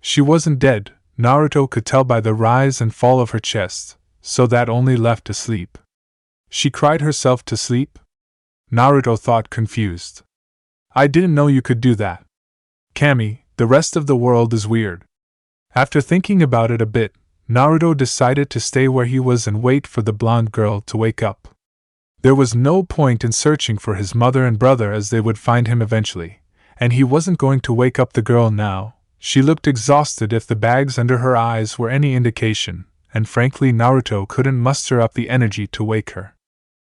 She wasn't dead, Naruto could tell by the rise and fall of her chest, so that only left asleep. She cried herself to sleep? Naruto thought, confused. I didn't know you could do that. Kami, the rest of the world is weird. After thinking about it a bit, Naruto decided to stay where he was and wait for the blonde girl to wake up. There was no point in searching for his mother and brother, as they would find him eventually, and he wasn't going to wake up the girl now. She looked exhausted if the bags under her eyes were any indication, and frankly Naruto couldn't muster up the energy to wake her.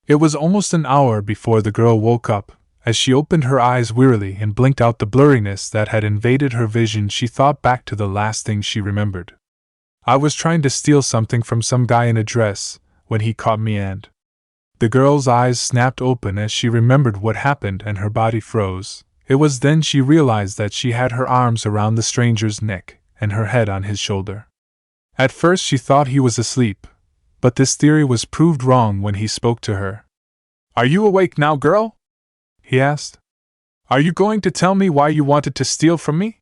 It was almost an hour before the girl woke up. As she opened her eyes wearily and blinked out the blurriness that had invaded her vision, she thought back to the last thing she remembered. I was trying to steal something from some guy in a dress when he caught me, and... The girl's eyes snapped open as she remembered what happened and her body froze. It was then she realized that she had her arms around the stranger's neck and her head on his shoulder. At first she thought he was asleep, but this theory was proved wrong when he spoke to her. "Are you awake now, girl?" he asked. "Are you going to tell me why you wanted to steal from me?"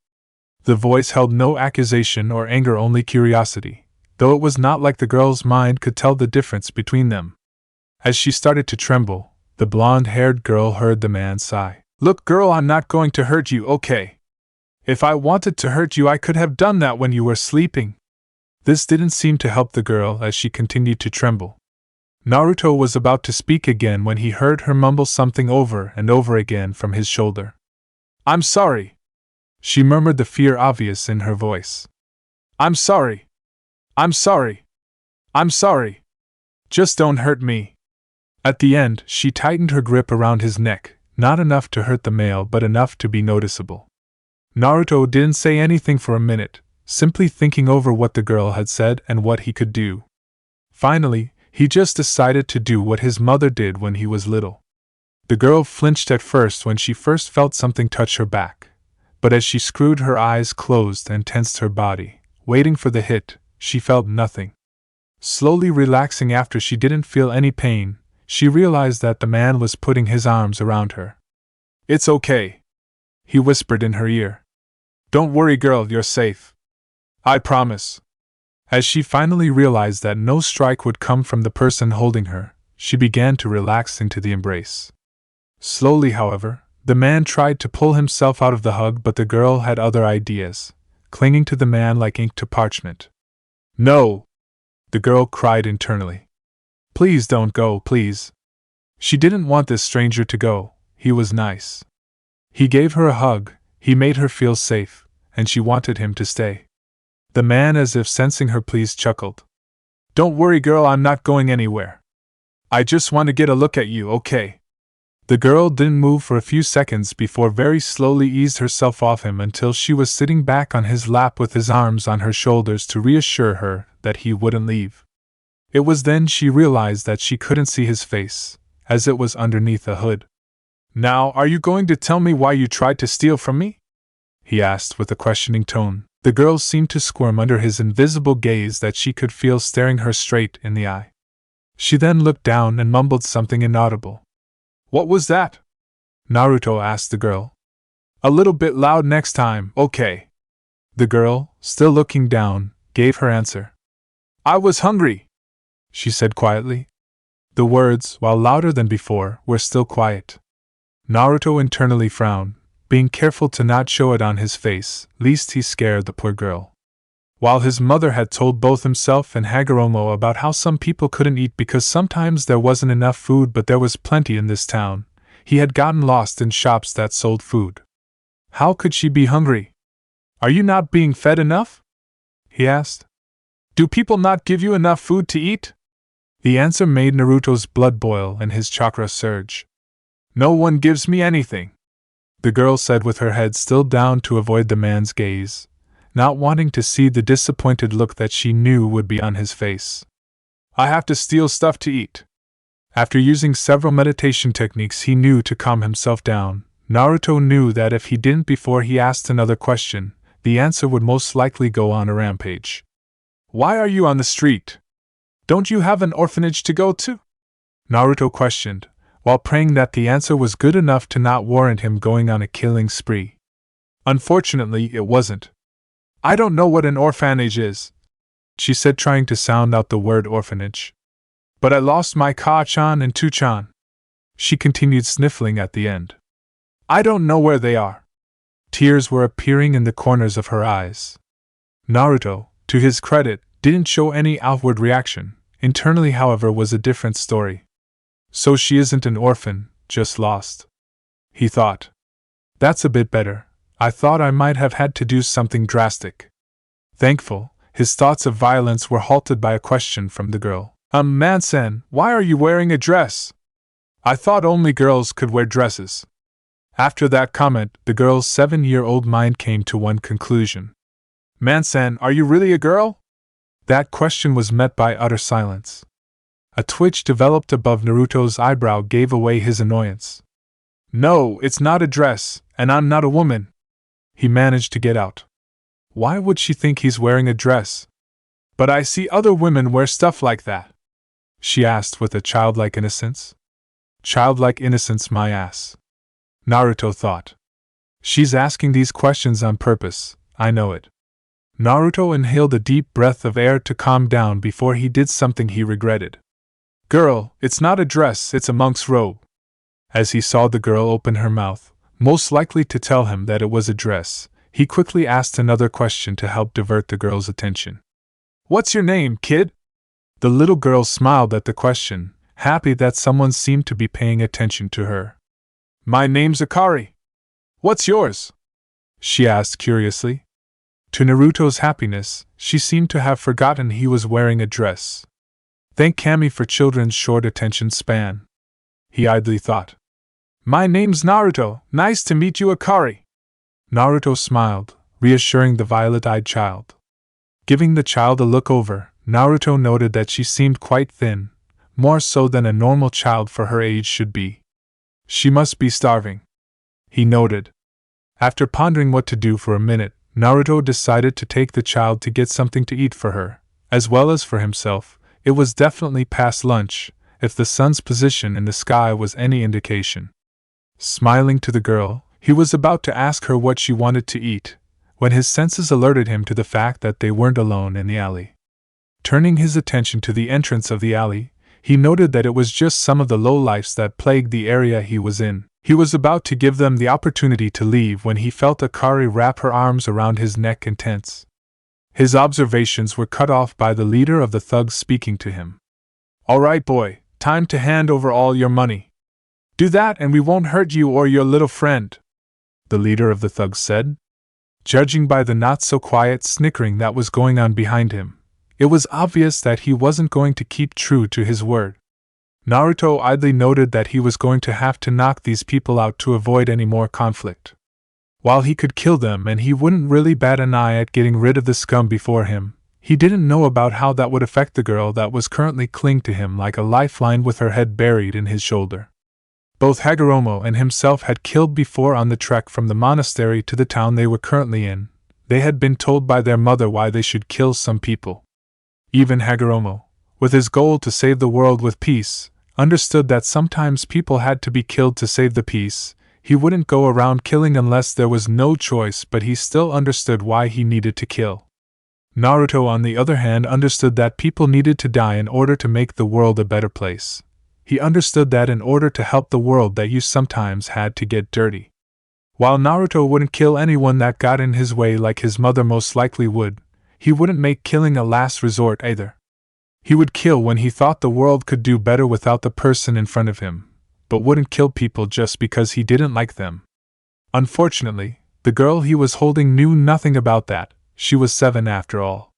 The voice held no accusation or anger, only curiosity, though it was not like the girl's mind could tell the difference between them. As she started to tremble, the blonde-haired girl heard the man sigh. "Look, girl, I'm not going to hurt you, okay? If I wanted to hurt you, I could have done that when you were sleeping." This didn't seem to help the girl as she continued to tremble. Naruto was about to speak again when he heard her mumble something over and over again from his shoulder. "I'm sorry," she murmured, the fear obvious in her voice. "I'm sorry. I'm sorry. I'm sorry. Just don't hurt me." At the end, she tightened her grip around his neck, not enough to hurt the male but enough to be noticeable. Naruto didn't say anything for a minute, simply thinking over what the girl had said and what he could do. Finally, he just decided to do what his mother did when he was little. The girl flinched at first when she first felt something touch her back, but as she screwed her eyes closed and tensed her body, waiting for the hit, she felt nothing. Slowly relaxing after she didn't feel any pain, she realized that the man was putting his arms around her. "It's okay," he whispered in her ear. "Don't worry, girl, you're safe. I promise." As she finally realized that no strike would come from the person holding her, she began to relax into the embrace. Slowly, however, the man tried to pull himself out of the hug, but the girl had other ideas, clinging to the man like ink to parchment. "No!" the girl cried internally. "Please don't go, please." She didn't want this stranger to go. He was nice. He gave her a hug, he made her feel safe, and she wanted him to stay. The man, as if sensing her pleas, chuckled. "Don't worry, girl, I'm not going anywhere. I just want to get a look at you, okay?" The girl didn't move for a few seconds before very slowly eased herself off him until she was sitting back on his lap with his arms on her shoulders to reassure her that he wouldn't leave. It was then she realized that she couldn't see his face, as it was underneath a hood. "Now, are you going to tell me why you tried to steal from me?" he asked with a questioning tone. The girl seemed to squirm under his invisible gaze that she could feel staring her straight in the eye. She then looked down and mumbled something inaudible. "What was that?" Naruto asked the girl. "A little bit loud next time, okay?" The girl, still looking down, gave her answer. "I was hungry," she said quietly. The words, while louder than before, were still quiet. Naruto internally frowned, being careful to not show it on his face, lest he scared the poor girl. While his mother had told both himself and Hagoromo about how some people couldn't eat because sometimes there wasn't enough food, but there was plenty in this town, he had gotten lost in shops that sold food. How could she be hungry? "Are you not being fed enough?" he asked. "Do people not give you enough food to eat?" The answer made Naruto's blood boil and his chakra surge. "No one gives me anything," the girl said with her head still down to avoid the man's gaze, not wanting to see the disappointed look that she knew would be on his face. "I have to steal stuff to eat." After using several meditation techniques he knew to calm himself down, Naruto knew that if he didn't before he asked another question, the answer would most likely go on a rampage. "Why are you on the street? Don't you have an orphanage to go to?" Naruto questioned, while praying that the answer was good enough to not warrant him going on a killing spree. Unfortunately, it wasn't. "I don't know what an orphanage is," she said, trying to sound out the word orphanage. "But I lost my Ka-chan and Tu-chan," she continued, sniffling at the end. "I don't know where they are." Tears were appearing in the corners of her eyes. Naruto, to his credit, didn't show any outward reaction. Internally, however, was a different story. So she isn't an orphan, just lost, he thought. That's a bit better. I thought I might have had to do something drastic. Thankful, his thoughts of violence were halted by a question from the girl. Man-san, why are you wearing a dress? I thought only girls could wear dresses." After that comment, the girl's 7-year-old mind came to one conclusion. "Man-san, are you really a girl?" That question was met by utter silence. A twitch developed above Naruto's eyebrow gave away his annoyance. "No, it's not a dress, and I'm not a woman," he managed to get out. Why would she think he's wearing a dress? "But I see other women wear stuff like that," she asked with a childlike innocence. Childlike innocence, my ass, Naruto thought. She's asking these questions on purpose, I know it. Naruto inhaled a deep breath of air to calm down before he did something he regretted. "Girl, it's not a dress, it's a monk's robe." As he saw the girl open her mouth, most likely to tell him that it was a dress, he quickly asked another question to help divert the girl's attention. "What's your name, kid?" The little girl smiled at the question, happy that someone seemed to be paying attention to her. "My name's Akari. What's yours?" she asked curiously. To Naruto's happiness, she seemed to have forgotten he was wearing a dress. Thank Kami for children's short attention span, he idly thought. "My name's Naruto, nice to meet you, Akari." Naruto smiled, reassuring the violet-eyed child. Giving the child a look over, Naruto noted that she seemed quite thin, more so than a normal child for her age should be. She must be starving, he noted. After pondering what to do for a minute, Naruto decided to take the child to get something to eat for her, as well as for himself. It was definitely past lunch, if the sun's position in the sky was any indication. Smiling to the girl, he was about to ask her what she wanted to eat, when his senses alerted him to the fact that they weren't alone in the alley. Turning his attention to the entrance of the alley, he noted that it was just some of the lowlifes that plagued the area he was in. He was about to give them the opportunity to leave when he felt Akari wrap her arms around his neck and tense. His observations were cut off by the leader of the thugs speaking to him. "All right, boy, time to hand over all your money. Do that and we won't hurt you or your little friend," the leader of the thugs said. Judging by the not-so-quiet snickering that was going on behind him, it was obvious that he wasn't going to keep true to his word. Naruto idly noted that he was going to have to knock these people out to avoid any more conflict. While he could kill them and he wouldn't really bat an eye at getting rid of the scum before him, he didn't know about how that would affect the girl that was currently clinging to him like a lifeline with her head buried in his shoulder. Both Hagoromo and himself had killed before on the trek from the monastery to the town they were currently in. They had been told by their mother why they should kill some people. Even Hagoromo, with his goal to save the world with peace, understood that sometimes people had to be killed to save the peace. He wouldn't go around killing unless there was no choice, but he still understood why he needed to kill. Naruto, on the other hand, understood that people needed to die in order to make the world a better place. He understood that in order to help the world that you sometimes had to get dirty. While Naruto wouldn't kill anyone that got in his way like his mother most likely would, he wouldn't make killing a last resort either. He would kill when he thought the world could do better without the person in front of him, but wouldn't kill people just because he didn't like them. Unfortunately, the girl he was holding knew nothing about that. She was 7 after all.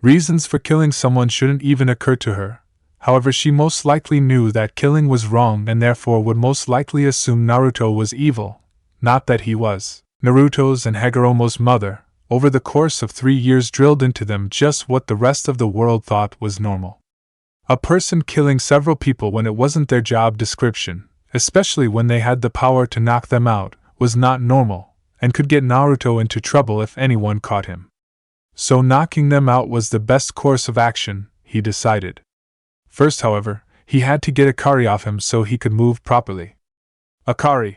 Reasons for killing someone shouldn't even occur to her. However, she most likely knew that killing was wrong and therefore would most likely assume Naruto was evil, not that he was. Naruto's and Hagoromo's mother, over the course of 3 years, drilled into them just what the rest of the world thought was normal. A person killing several people when it wasn't their job description, especially when they had the power to knock them out, was not normal, and could get Naruto into trouble if anyone caught him. So knocking them out was the best course of action, he decided. First, however, he had to get Akari off him so he could move properly. "Akari,"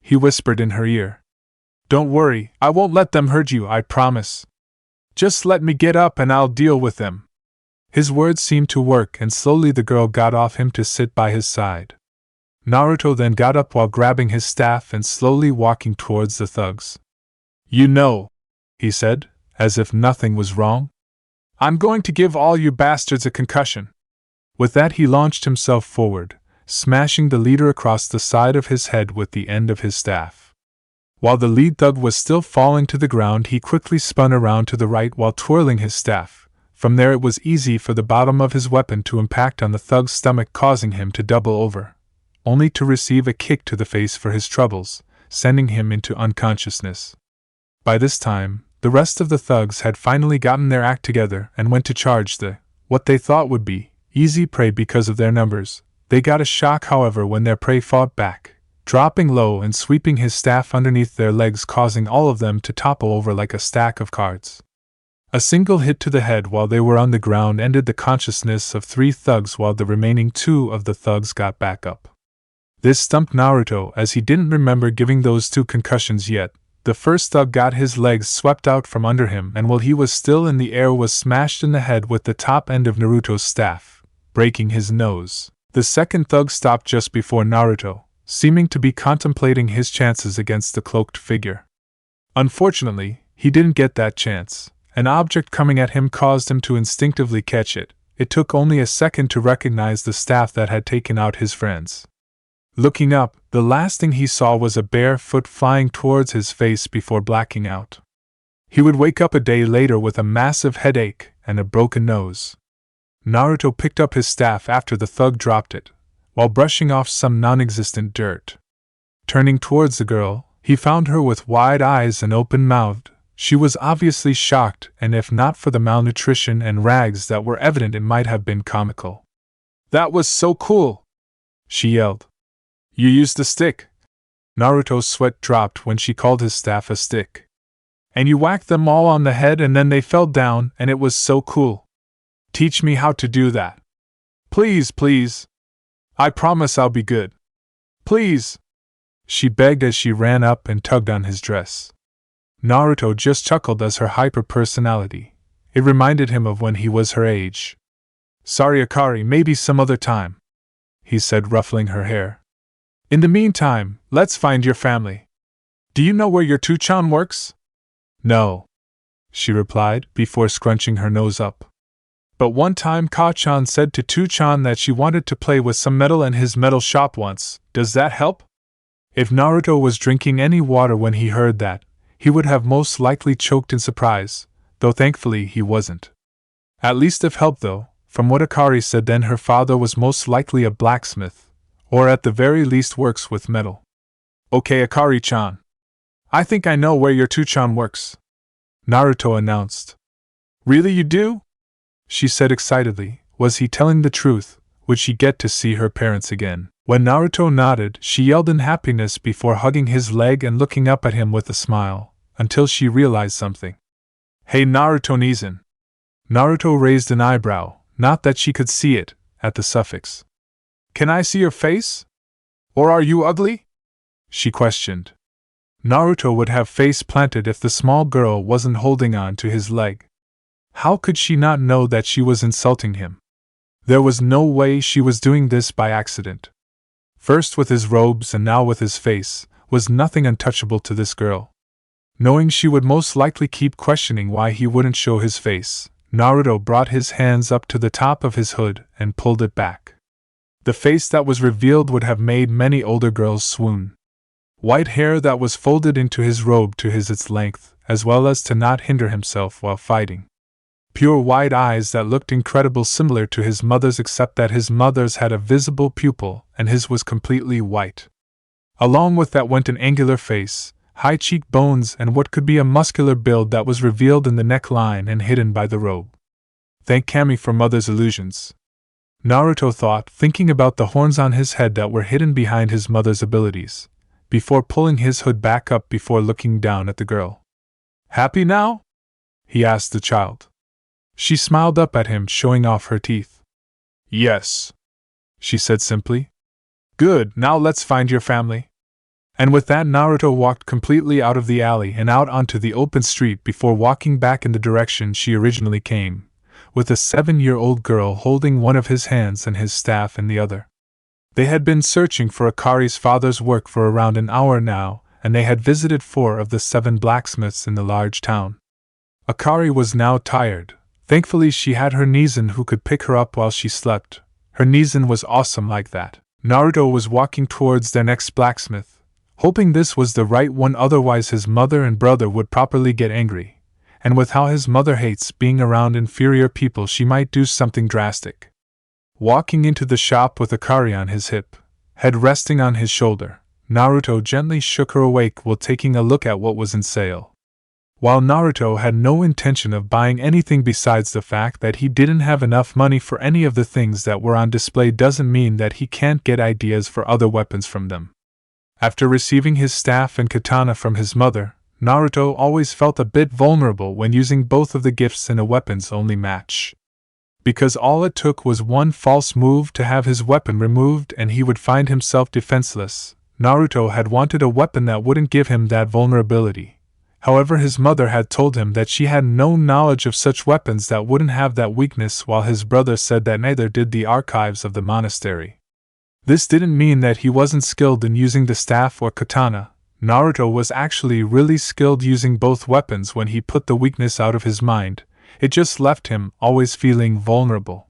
he whispered in her ear. "Don't worry, I won't let them hurt you, I promise. Just let me get up and I'll deal with them." His words seemed to work, and slowly the girl got off him to sit by his side. Naruto then got up while grabbing his staff and slowly walking towards the thugs. "You know," he said, as if nothing was wrong, "I'm going to give all you bastards a concussion." With that, he launched himself forward, smashing the leader across the side of his head with the end of his staff. While the lead thug was still falling to the ground, he quickly spun around to the right while twirling his staff. From there it was easy for the bottom of his weapon to impact on the thug's stomach, causing him to double over, only to receive a kick to the face for his troubles, sending him into unconsciousness. By this time, the rest of the thugs had finally gotten their act together and went to charge what they thought would be easy prey because of their numbers. They got a shock, however, when their prey fought back, dropping low and sweeping his staff underneath their legs, causing all of them to topple over like a stack of cards. A single hit to the head while they were on the ground ended the consciousness of 3 thugs, while the remaining 2 of the thugs got back up. This stumped Naruto, as he didn't remember giving those 2 concussions yet. The first thug got his legs swept out from under him, and while he was still in the air was smashed in the head with the top end of Naruto's staff, breaking his nose. The second thug stopped just before Naruto, seeming to be contemplating his chances against the cloaked figure. Unfortunately, he didn't get that chance. An object coming at him caused him to instinctively catch it. It took only a second to recognize the staff that had taken out his friends. Looking up, the last thing he saw was a bare foot flying towards his face before blacking out. He would wake up a day later with a massive headache and a broken nose. Naruto picked up his staff after the thug dropped it, while brushing off some non-existent dirt. Turning towards the girl, he found her with wide eyes and open-mouthed. She was obviously shocked, and if not for the malnutrition and rags that were evident, it might have been comical. "That was so cool!" she yelled. You used a stick. Naruto's sweat dropped when she called his staff a stick. And you whacked them all on the head and then they fell down and it was so cool. Teach me how to do that. Please, please. I promise I'll be good. Please. She begged as she ran up and tugged on his dress. Naruto just chuckled as her hyper-personality. It reminded him of when he was her age. Sorry, Akari, maybe some other time, he said, ruffling her hair. In the meantime, let's find your family. Do you know where your Tuchan works? No, she replied, before scrunching her nose up. But one time Ka-chan said to Tuchan that she wanted to play with some metal in his metal shop once. Does that help? If Naruto was drinking any water when he heard that, he would have most likely choked in surprise, though thankfully he wasn't. At least if helped though, from what Akari said, then her father was most likely a blacksmith, or at the very least works with metal. Okay, Akari-chan. I think I know where your Tuchan works, Naruto announced. Really, you do? She said excitedly. Was he telling the truth? Would she get to see her parents again? When Naruto nodded, she yelled in happiness before hugging his leg and looking up at him with a smile, until she realized something. Hey Naruto-nizan. Naruto raised an eyebrow, not that she could see it, at the suffix. Can I see your face? Or are you ugly? She questioned. Naruto would have face planted if the small girl wasn't holding on to his leg. How could she not know that she was insulting him? There was no way she was doing this by accident. First with his robes and now with his face, was nothing untouchable to this girl. Knowing she would most likely keep questioning why he wouldn't show his face, Naruto brought his hands up to the top of his hood and pulled it back. The face that was revealed would have made many older girls swoon. White hair that was folded into his robe to its length, as well as to not hinder himself while fighting. Pure white eyes that looked incredibly similar to his mother's, except that his mother's had a visible pupil and his was completely white. Along with that went an angular face, high cheekbones, and what could be a muscular build that was revealed in the neckline and hidden by the robe. Thank Kami for mother's illusions, Naruto thought, thinking about the horns on his head that were hidden behind his mother's abilities, before pulling his hood back up before looking down at the girl. Happy now? He asked the child. She smiled up at him, showing off her teeth. Yes, she said simply. Good, now let's find your family. And with that, Naruto walked completely out of the alley and out onto the open street before walking back in the direction she originally came, with a 7-year-old girl holding one of his hands and his staff in the other. They had been searching for Akari's father's work for around an hour now, and they had visited 4 of the 7 blacksmiths in the large town. Akari was now tired. Thankfully she had her Nizan who could pick her up while she slept. Her Nizan was awesome like that. Naruto was walking towards their next blacksmith, hoping this was the right one, otherwise his mother and brother would properly get angry, and with how his mother hates being around inferior people, she might do something drastic. Walking into the shop with Akari on his hip, head resting on his shoulder, Naruto gently shook her awake while taking a look at what was in sale. While Naruto had no intention of buying anything besides the fact that he didn't have enough money for any of the things that were on display doesn't mean that he can't get ideas for other weapons from them. After receiving his staff and katana from his mother, Naruto always felt a bit vulnerable when using both of the gifts in a weapons-only match. Because all it took was one false move to have his weapon removed and he would find himself defenseless. Naruto had wanted a weapon that wouldn't give him that vulnerability. However, his mother had told him that she had no knowledge of such weapons that wouldn't have that weakness, while his brother said that neither did the archives of the monastery. This didn't mean that he wasn't skilled in using the staff or katana. Naruto was actually really skilled using both weapons when he put the weakness out of his mind. It just left him always feeling vulnerable.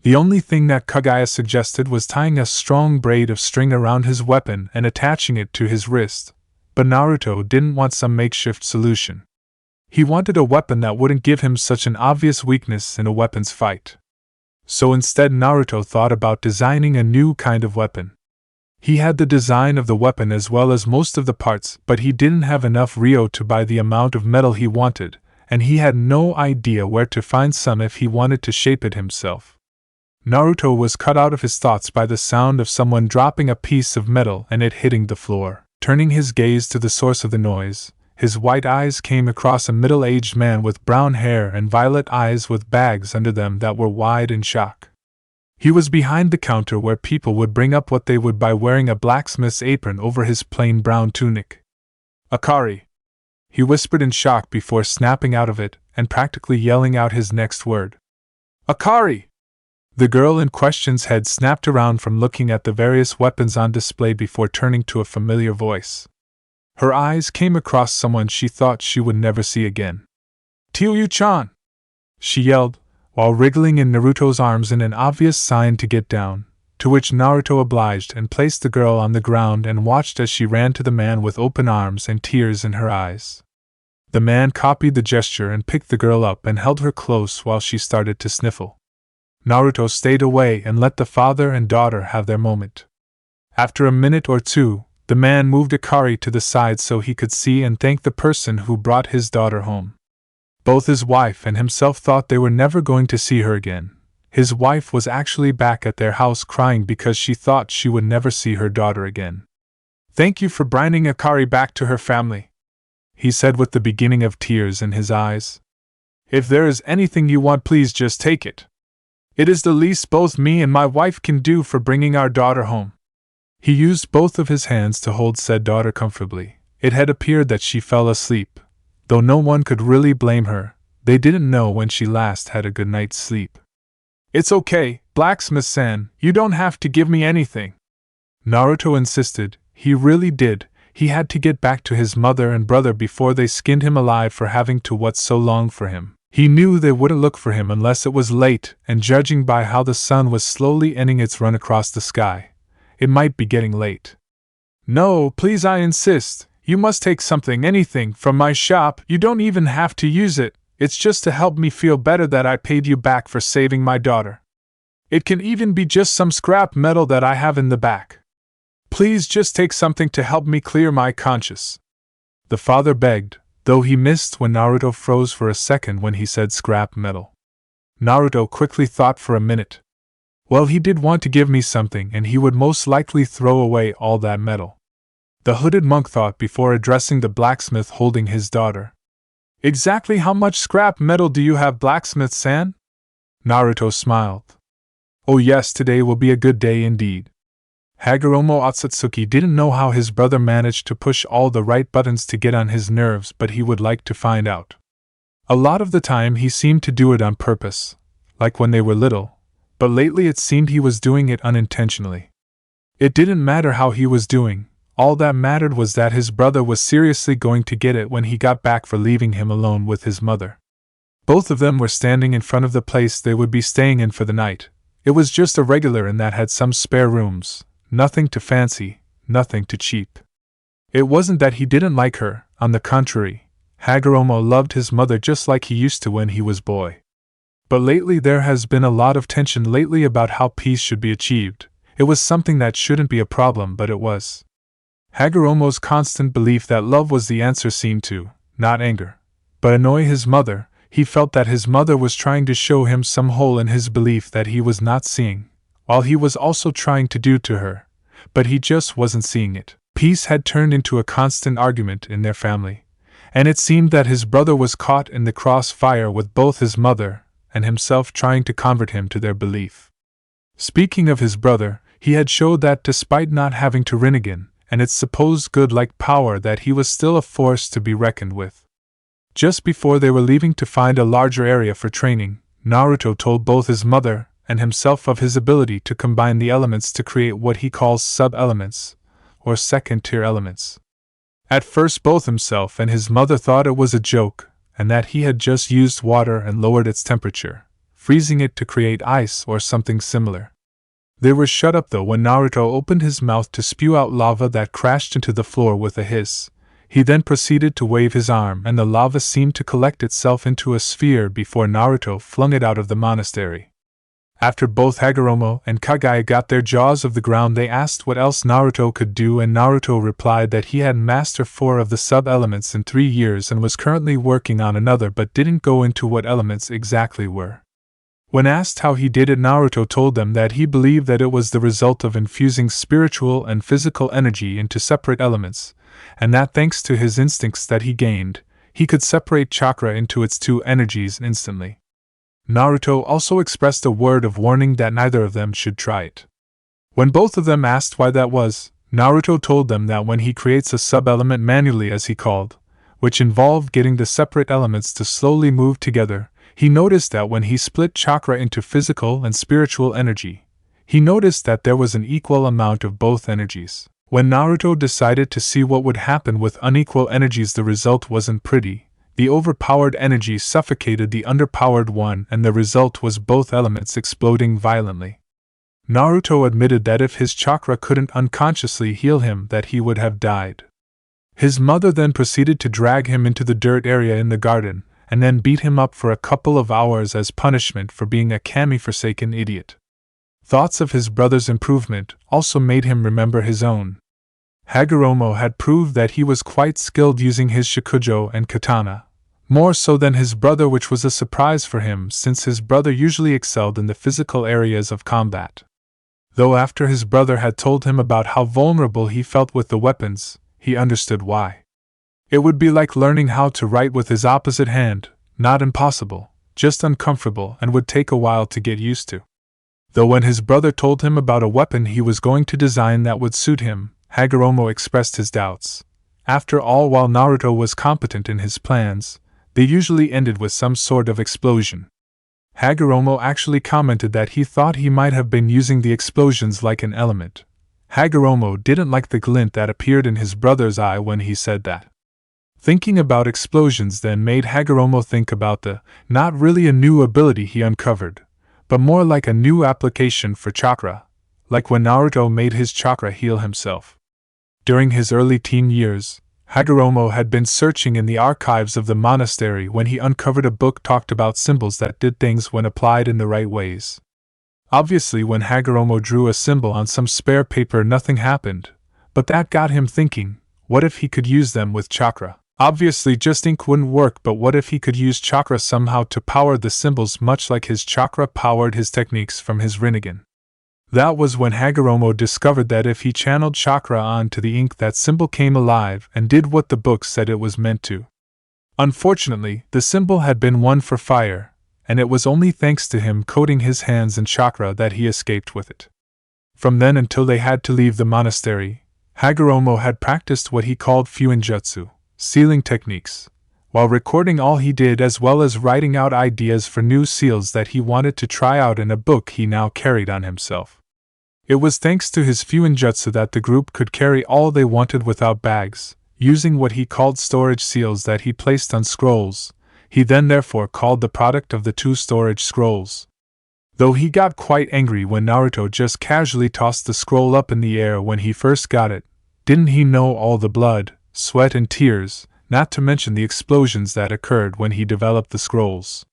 The only thing that Kagaya suggested was tying a strong braid of string around his weapon and attaching it to his wrist. But Naruto didn't want some makeshift solution. He wanted a weapon that wouldn't give him such an obvious weakness in a weapons fight. So instead, Naruto thought about designing a new kind of weapon. He had the design of the weapon as well as most of the parts, but he didn't have enough Ryo to buy the amount of metal he wanted, and he had no idea where to find some if he wanted to shape it himself. Naruto was cut out of his thoughts by the sound of someone dropping a piece of metal and it hitting the floor. Turning his gaze to the source of the noise, his white eyes came across a middle-aged man with brown hair and violet eyes with bags under them that were wide in shock. He was behind the counter where people would bring up what they would buy, wearing a blacksmith's apron over his plain brown tunic. "Akari!" he whispered in shock before snapping out of it and practically yelling out his next word. "Akari!" The girl in question's head snapped around from looking at the various weapons on display before turning to a familiar voice. Her eyes came across someone she thought she would never see again. "Tioyu-chan!" she yelled, while wriggling in Naruto's arms in an obvious sign to get down, to which Naruto obliged and placed the girl on the ground and watched as she ran to the man with open arms and tears in her eyes. The man copied the gesture and picked the girl up and held her close while she started to sniffle. Naruto stayed away and let the father and daughter have their moment. After a minute or two, the man moved Akari to the side so he could see and thank the person who brought his daughter home. Both his wife and himself thought they were never going to see her again. His wife was actually back at their house crying because she thought she would never see her daughter again. "Thank you for bringing Akari back to her family," he said with the beginning of tears in his eyes. "If there is anything you want, please just take it. It is the least both me and my wife can do for bringing our daughter home." He used both of his hands to hold said daughter comfortably. It had appeared that she fell asleep. Though no one could really blame her, they didn't know when she last had a good night's sleep. "It's okay, Blacksmith-san, you don't have to give me anything," Naruto insisted. He really did. He had to get back to his mother and brother before they skinned him alive for having to wait so long for him. He knew they wouldn't look for him unless it was late, and judging by how the sun was slowly ending its run across the sky, it might be getting late. "No, please, I insist. You must take something, anything, from my shop. You don't even have to use it. It's just to help me feel better that I paid you back for saving my daughter. It can even be just some scrap metal that I have in the back. Please just take something to help me clear my conscience," the father begged, though he missed when Naruto froze for a second when he said scrap metal. Naruto quickly thought for a minute. Well, he did want to give me something, and he would most likely throw away all that metal. The hooded monk thought before addressing the blacksmith holding his daughter. "Exactly how much scrap metal do you have, Blacksmith-san?" Naruto smiled. "Oh yes, today will be a good day indeed." Hagoromo Ōtsutsuki didn't know how his brother managed to push all the right buttons to get on his nerves, but he would like to find out. A lot of the time he seemed to do it on purpose, like when they were little, but lately it seemed he was doing it unintentionally. It didn't matter how he was doing, all that mattered was that his brother was seriously going to get it when he got back for leaving him alone with his mother. Both of them were standing in front of the place they would be staying in for the night. It was just a regular inn that had some spare rooms. Nothing too fancy, nothing too cheap. It wasn't that he didn't like her, on the contrary, Hagoromo loved his mother just like he used to when he was boy. But lately there has been a lot of tension lately about how peace should be achieved. It was something that shouldn't be a problem, but it was. Hagoromo's constant belief that love was the answer seemed to, not anger, but annoy his mother. He felt that his mother was trying to show him some hole in his belief that he was not seeing, while he was also trying to do to her, but he just wasn't seeing it. Peace had turned into a constant argument in their family, and it seemed that his brother was caught in the crossfire with both his mother and himself trying to convert him to their belief. Speaking of his brother, he had showed that despite not having to Rinnegan and its supposed good-like power, that he was still a force to be reckoned with. Just before they were leaving to find a larger area for training, Naruto told both his mother and himself of his ability to combine the elements to create what he calls sub-elements, or second-tier elements. At first both himself and his mother thought it was a joke, and that he had just used water and lowered its temperature, freezing it to create ice or something similar. They were shut up though when Naruto opened his mouth to spew out lava that crashed into the floor with a hiss. He then proceeded to wave his arm, and the lava seemed to collect itself into a sphere before Naruto flung it out of the monastery. After both Hagoromo and Kagaya got their jaws off the ground, they asked what else Naruto could do, and Naruto replied that he had mastered 4 of the sub-elements in 3 years and was currently working on another, but didn't go into what elements exactly were. When asked how he did it, Naruto told them that he believed that it was the result of infusing spiritual and physical energy into separate elements, and that thanks to his instincts that he gained, he could separate chakra into its two energies instantly. Naruto also expressed a word of warning that neither of them should try it. When both of them asked why that was, Naruto told them that when he creates a sub-element manually, as he called, which involved getting the separate elements to slowly move together, he noticed that when he split chakra into physical and spiritual energy, he noticed that there was an equal amount of both energies. When Naruto decided to see what would happen with unequal energies, the result wasn't pretty. The overpowered energy suffocated the underpowered one, and the result was both elements exploding violently. Naruto admitted that if his chakra couldn't unconsciously heal him, that he would have died. His mother then proceeded to drag him into the dirt area in the garden, and then beat him up for a couple of hours as punishment for being a kami-forsaken idiot. Thoughts of his brother's improvement also made him remember his own. Hagoromo had proved that he was quite skilled using his shikujo and katana, more so than his brother, which was a surprise for him since his brother usually excelled in the physical areas of combat. Though after his brother had told him about how vulnerable he felt with the weapons, he understood why. It would be like learning how to write with his opposite hand, not impossible, just uncomfortable and would take a while to get used to. Though when his brother told him about a weapon he was going to design that would suit him, Hagoromo expressed his doubts. After all, while Naruto was competent in his plans, they usually ended with some sort of explosion. Hagoromo actually commented that he thought he might have been using the explosions like an element. Hagoromo didn't like the glint that appeared in his brother's eye when he said that. Thinking about explosions then made Hagoromo think about the, not really a new ability he uncovered, but more like a new application for chakra, like when Naruto made his chakra heal himself. During his early teen years, Hagoromo had been searching in the archives of the monastery when he uncovered a book talked about symbols that did things when applied in the right ways. Obviously, when Hagoromo drew a symbol on some spare paper, nothing happened, but that got him thinking, what if he could use them with chakra? Obviously, just ink wouldn't work, but what if he could use chakra somehow to power the symbols, much like his chakra powered his techniques from his Rinnegan? That was when Hagoromo discovered that if he channeled chakra onto the ink, that symbol came alive and did what the book said it was meant to. Unfortunately, the symbol had been one for fire, and it was only thanks to him coating his hands in chakra that he escaped with it. From then until they had to leave the monastery, Hagoromo had practiced what he called fuinjutsu, sealing techniques, while recording all he did as well as writing out ideas for new seals that he wanted to try out in a book he now carried on himself. It was thanks to his fuinjutsu that the group could carry all they wanted without bags, using what he called storage seals that he placed on scrolls. He then therefore called the product of the two storage scrolls. Though he got quite angry when Naruto just casually tossed the scroll up in the air when he first got it, didn't he know all the blood, sweat and tears, not to mention the explosions that occurred when he developed the scrolls.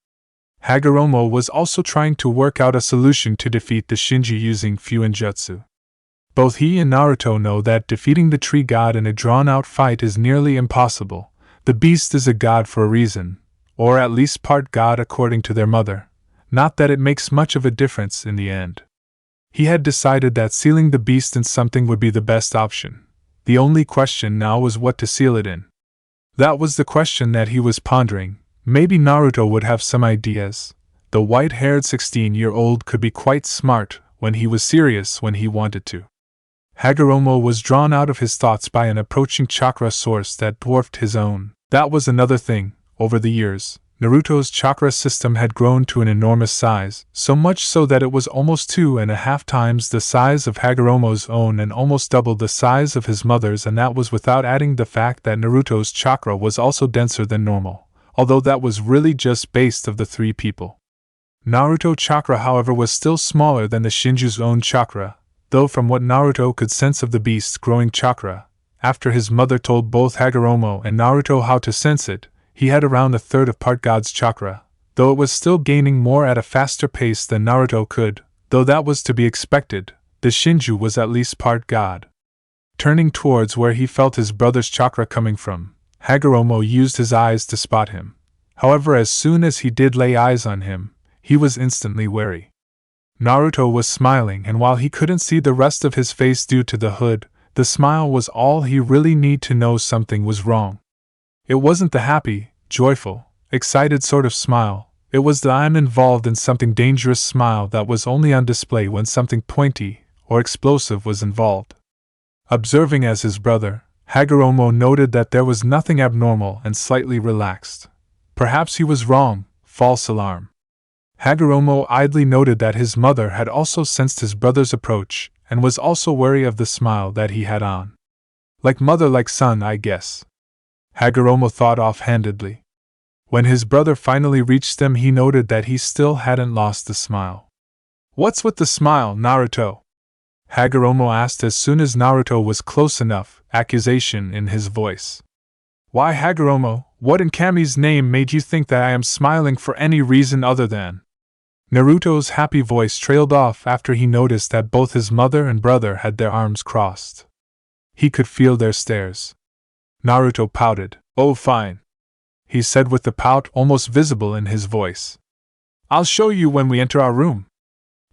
Hagoromo was also trying to work out a solution to defeat the Shinji using fuinjutsu. Both he and Naruto know that defeating the tree god in a drawn-out fight is nearly impossible. The beast is a god for a reason, or at least part god according to their mother, not that it makes much of a difference in the end. He had decided that sealing the beast in something would be the best option. The only question now was what to seal it in. That was the question that he was pondering. Maybe Naruto would have some ideas. The white-haired 16-year-old could be quite smart when he was serious when he wanted to. Hagoromo was drawn out of his thoughts by an approaching chakra source that dwarfed his own. That was another thing. Over the years, Naruto's chakra system had grown to an enormous size, so much so that it was almost 2.5 times the size of Hagoromo's own and almost double the size of his mother's, and that was without adding the fact that Naruto's chakra was also denser than normal, although that was really just based of the three people. Naruto chakra, however, was still smaller than the Shinju's own chakra, though from what Naruto could sense of the beast's growing chakra, after his mother told both Hagoromo and Naruto how to sense it, he had around a third of part god's chakra, though it was still gaining more at a faster pace than Naruto could, though that was to be expected. The Shinju was at least part god. Turning towards where he felt his brother's chakra coming from, Hagoromo used his eyes to spot him. However, as soon as he did lay eyes on him, he was instantly wary. Naruto was smiling, and while he couldn't see the rest of his face due to the hood, the smile was all he really needed to know something was wrong. It wasn't the happy, joyful, excited sort of smile, it was the "I'm involved in something dangerous" smile that was only on display when something pointy or explosive was involved. Observing as his brother, Hagoromo noted that there was nothing abnormal and slightly relaxed. Perhaps he was wrong. False alarm. Hagoromo idly noted that his mother had also sensed his brother's approach and was also wary of the smile that he had on. Like mother, like son, I guess. Hagoromo thought offhandedly. When his brother finally reached them, he noted that he still hadn't lost the smile. What's with the smile, Naruto? Hagoromo asked as soon as Naruto was close enough, accusation in his voice. Why, Hagoromo, what in Kami's name made you think that I am smiling for any reason other than? Naruto's happy voice trailed off after he noticed that both his mother and brother had their arms crossed. He could feel their stares. Naruto pouted. Oh, fine, he said with the pout almost visible in his voice. I'll show you when we enter our room.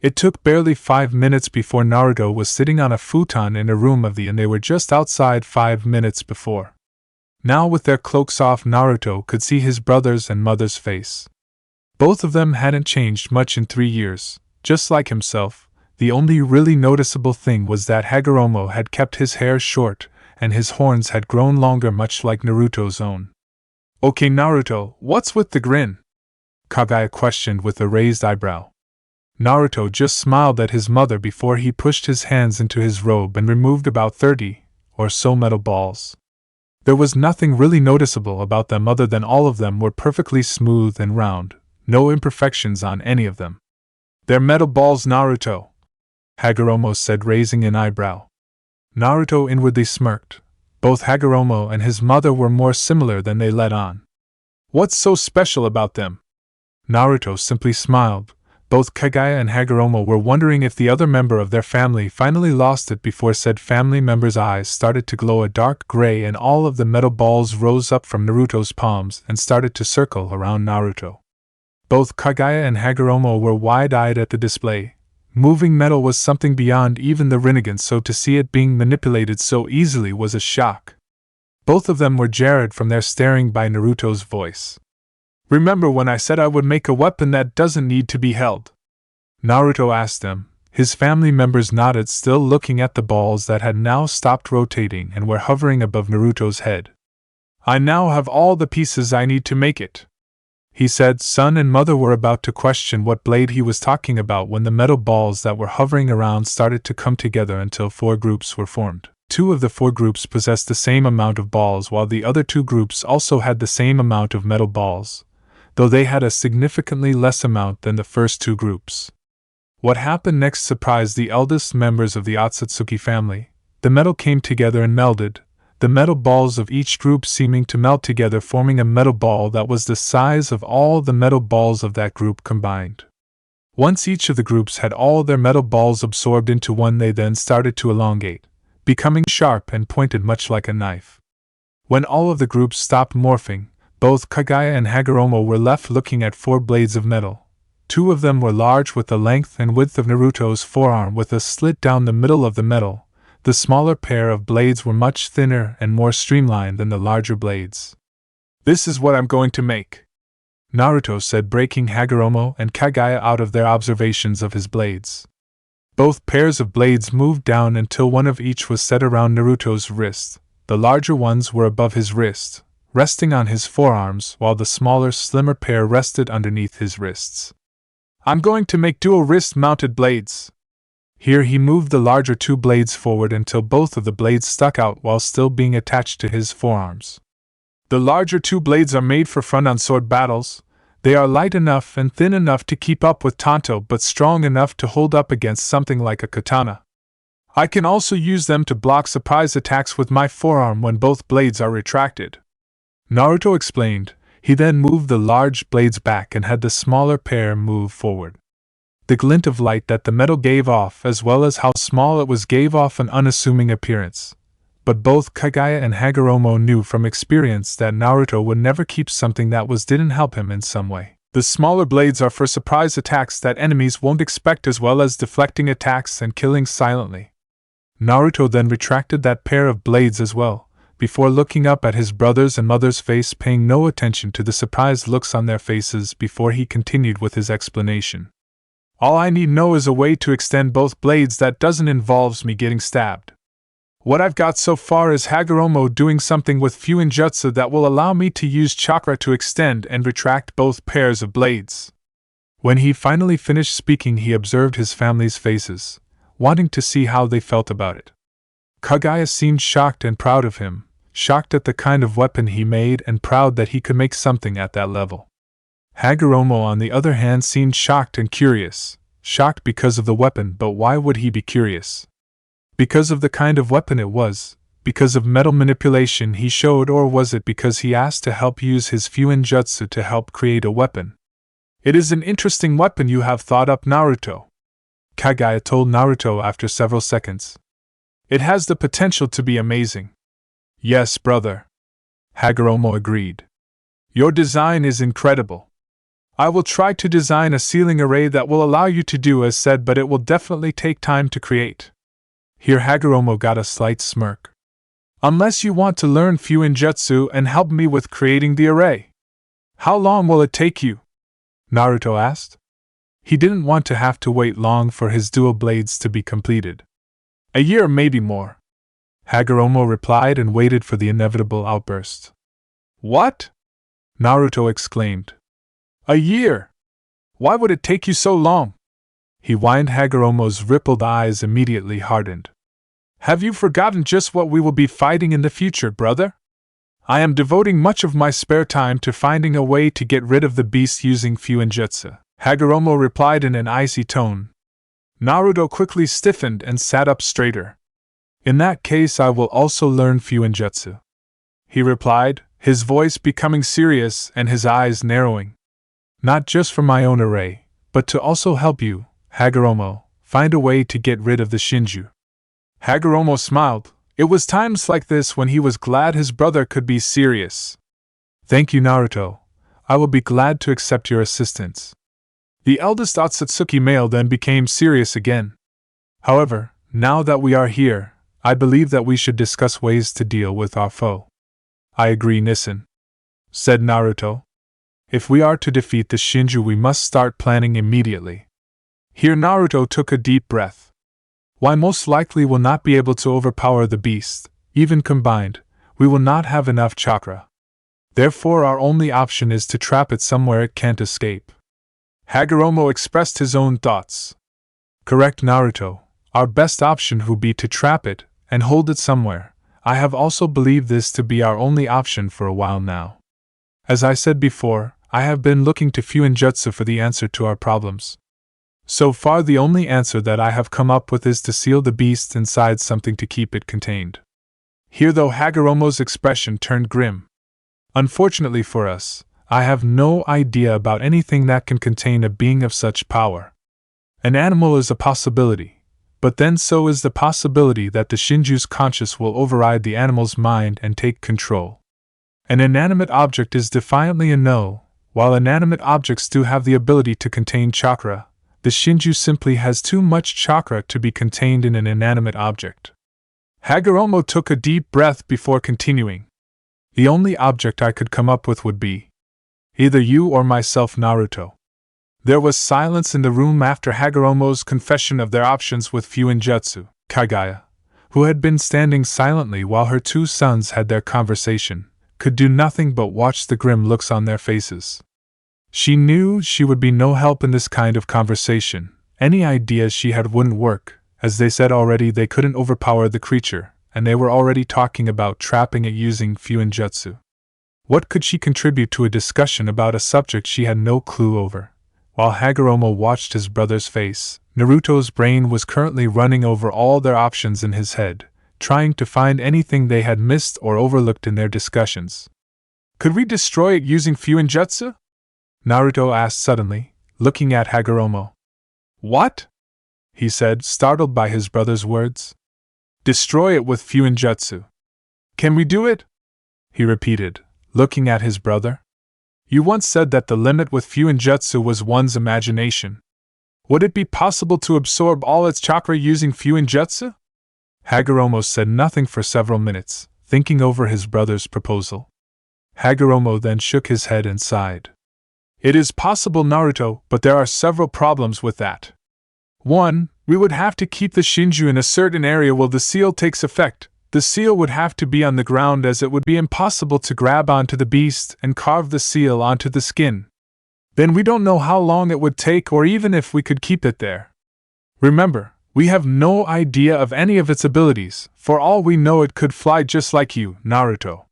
It took barely 5 minutes before Naruto was sitting on a futon in a room of the inn. They were just outside 5 minutes before. Now with their cloaks off, Naruto could see his brother's and mother's face. Both of them hadn't changed much in 3 years, just like himself. The only really noticeable thing was that Hagoromo had kept his hair short, and his horns had grown longer, much like Naruto's own. Okay, Naruto, what's with the grin? Kagaya questioned with a raised eyebrow. Naruto just smiled at his mother before he pushed his hands into his robe and removed about 30 or so metal balls. There was nothing really noticeable about them other than all of them were perfectly smooth and round, no imperfections on any of them. They're metal balls, Naruto, Hagoromo said, raising an eyebrow. Naruto inwardly smirked. Both Hagoromo and his mother were more similar than they let on. What's so special about them? Naruto simply smiled. Both Kagaya and Hagoromo were wondering if the other member of their family finally lost it before said family member's eyes started to glow a dark gray and all of the metal balls rose up from Naruto's palms and started to circle around Naruto. Both Kagaya and Hagoromo were wide-eyed at the display. Moving metal was something beyond even the Rinnegan, so to see it being manipulated so easily was a shock. Both of them were jarred from their staring by Naruto's voice. Remember when I said I would make a weapon that doesn't need to be held? Naruto asked them. His family members nodded, still looking at the balls that had now stopped rotating and were hovering above Naruto's head. I now have all the pieces I need to make it, he said. Son and mother were about to question what blade he was talking about when the metal balls that were hovering around started to come together until 4 groups were formed. 2 of the 4 groups possessed the same amount of balls, while the other 2 groups also had the same amount of metal balls, though they had a significantly less amount than the first 2 groups. What happened next surprised the eldest members of the Otsutsuki family. The metal came together and melded, the metal balls of each group seeming to melt together, forming a metal ball that was the size of all the metal balls of that group combined. Once each of the groups had all their metal balls absorbed into one, they then started to elongate, becoming sharp and pointed much like a knife. When all of the groups stopped morphing, both Kagaya and Hagoromo were left looking at 4 blades of metal. 2 of them were large, with the length and width of Naruto's forearm, with a slit down the middle of the metal. The smaller pair of blades were much thinner and more streamlined than the larger blades. This is what I'm going to make, Naruto said, breaking Hagoromo and Kagaya out of their observations of his blades. Both pairs of blades moved down until one of each was set around Naruto's wrist. The larger ones were above his wrist, resting on his forearms, while the smaller, slimmer pair rested underneath his wrists. I'm going to make dual wrist-mounted blades. Here he moved the larger 2 blades forward until both of the blades stuck out while still being attached to his forearms. The larger 2 blades are made for front-on sword battles. They are light enough and thin enough to keep up with Tanto, but strong enough to hold up against something like a katana. I can also use them to block surprise attacks with my forearm when both blades are retracted, Naruto explained. He then moved the large blades back and had the smaller pair move forward. The glint of light that the metal gave off, as well as how small it was, gave off an unassuming appearance. But both Kagaya and Hagoromo knew from experience that Naruto would never keep something that didn't help him in some way. The smaller blades are for surprise attacks that enemies won't expect, as well as deflecting attacks and killing silently. Naruto then retracted that pair of blades as well, before looking up at his brother's and mother's face, paying no attention to the surprised looks on their faces before he continued with his explanation. All I need know is a way to extend both blades that doesn't involve me getting stabbed. What I've got so far is Hagoromo doing something with Fuinjutsu that will allow me to use chakra to extend and retract both pairs of blades. When he finally finished speaking, he observed his family's faces, wanting to see how they felt about it. Kagaya seemed shocked and proud of him, shocked at the kind of weapon he made and proud that he could make something at that level. Hagoromo, on the other hand, seemed shocked and curious, shocked because of the weapon, but why would he be curious? Because of the kind of weapon it was, because of metal manipulation he showed, or was it because he asked to help use his Fuinjutsu to help create a weapon? It is an interesting weapon you have thought up, Naruto, Kagaya told Naruto after several seconds. It has the potential to be amazing. Yes, brother, Hagoromo agreed. Your design is incredible. I will try to design a ceiling array that will allow you to do as said, but it will definitely take time to create. Here Hagoromo got a slight smirk. Unless you want to learn Fuinjutsu and help me with creating the array. How long will it take you? Naruto asked. He didn't want to have to wait long for his dual blades to be completed. A year, maybe more, Hagoromo replied, and waited for the inevitable outburst. What? Naruto exclaimed. A year? Why would it take you so long? He whined. Hagoromo's rippled eyes immediately hardened. Have you forgotten just what we will be fighting in the future, brother? I am devoting much of my spare time to finding a way to get rid of the beast using Fuinjutsu, Hagoromo replied in an icy tone. Naruto quickly stiffened and sat up straighter. In that case, I will also learn Fuinjutsu, he replied, his voice becoming serious and his eyes narrowing. Not just for my own array, but to also help you, Hagoromo, find a way to get rid of the Shinju. Hagoromo smiled. It was times like this when he was glad his brother could be serious. Thank you, Naruto. I will be glad to accept your assistance. The eldest Otsutsuki male then became serious again. However, now that we are here, I believe that we should discuss ways to deal with our foe. I agree, Nissen, said Naruto. If we are to defeat the Shinju, we must start planning immediately. Here Naruto took a deep breath. Why, most likely will not be able to overpower the beast. Even combined, we will not have enough chakra. Therefore our only option is to trap it somewhere it can't escape. Hagoromo expressed his own thoughts. Correct, Naruto. Our best option would be to trap it and hold it somewhere. I have also believed this to be our only option for a while now. As I said before, I have been looking to Fuinjutsu for the answer to our problems. So far the only answer that I have come up with is to seal the beast inside something to keep it contained. Here though Hagoromo's expression turned grim. Unfortunately for us, I have no idea about anything that can contain a being of such power. An animal is a possibility, but then so is the possibility that the Shinju's conscience will override the animal's mind and take control. An inanimate object is defiantly a no. While inanimate objects do have the ability to contain chakra, the Shinju simply has too much chakra to be contained in an inanimate object. Hagoromo took a deep breath before continuing. The only object I could come up with would be either you or myself, Naruto. There was silence in the room after Hagoromo's confession of their options with Fuinjutsu. Kagaya, who had been standing silently while her two sons had their conversation, could do nothing but watch the grim looks on their faces. She knew she would be no help in this kind of conversation. Any ideas she had wouldn't work. As they said already, they couldn't overpower the creature, and they were already talking about trapping it using Fuinjutsu. What could she contribute to a discussion about a subject she had no clue over? While Hagoromo watched his brother's face, Naruto's brain was currently running over all their options in his head, trying to find anything they had missed or overlooked in their discussions. Could we destroy it using Fuinjutsu? Naruto asked suddenly, looking at Hagoromo. What? He said, startled by his brother's words. Destroy it with Fuinjutsu. Can we do it? He repeated, looking at his brother. You once said that the limit with Fuinjutsu was one's imagination. Would it be possible to absorb all its chakra using Fuinjutsu? Hagoromo said nothing for several minutes, thinking over his brother's proposal. Hagoromo then shook his head and sighed. It is possible, Naruto, but there are several problems with that. 1. We would have to keep the Shinju in a certain area while the seal takes effect. The seal would have to be on the ground, as it would be impossible to grab onto the beast and carve the seal onto the skin. Then we don't know how long it would take or even if we could keep it there. Remember, we have no idea of any of its abilities. For all we know, it could fly just like you, Naruto.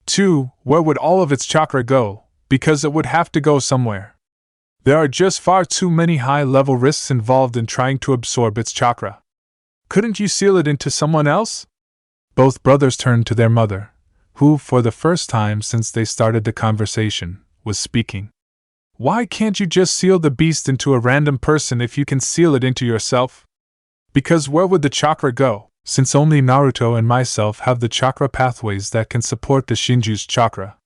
2. Where would all of its chakra go? Because it would have to go somewhere. There are just far too many high-level risks involved in trying to absorb its chakra. Couldn't you seal it into someone else? Both brothers turned to their mother, who, for the first time since they started the conversation, was speaking. Why can't you just seal the beast into a random person if you can seal it into yourself? Because where would the chakra go, since only Naruto and myself have the chakra pathways that can support the Shinju's chakra?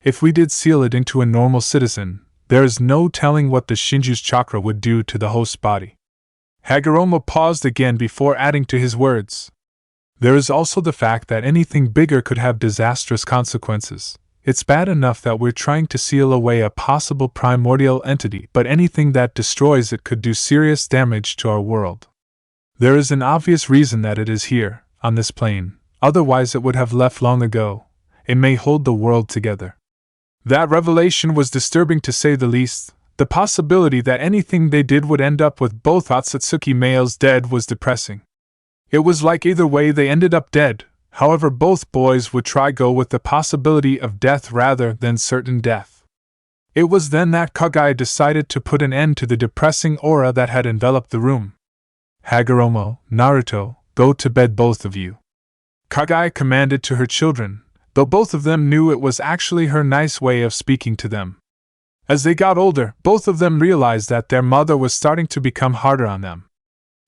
If we did seal it into a normal citizen, there is no telling what the Shinju's chakra would do to the host body. Hagoromo paused again before adding to his words. There is also the fact that anything bigger could have disastrous consequences. It's bad enough that we're trying to seal away a possible primordial entity, but anything that destroys it could do serious damage to our world. There is an obvious reason that it is here, on this plane, otherwise it would have left long ago. It may hold the world together. That revelation was disturbing to say the least. The possibility that anything they did would end up with both Otsutsuki males dead was depressing. It was like either way they ended up dead. However, both boys would try go with the possibility of death rather than certain death. It was then that Kage decided to put an end to the depressing aura that had enveloped the room. Hagoromo, Naruto, go to bed, both of you. Kage commanded to her children, though both of them knew it was actually her nice way of speaking to them. As they got older, both of them realized that their mother was starting to become harder on them.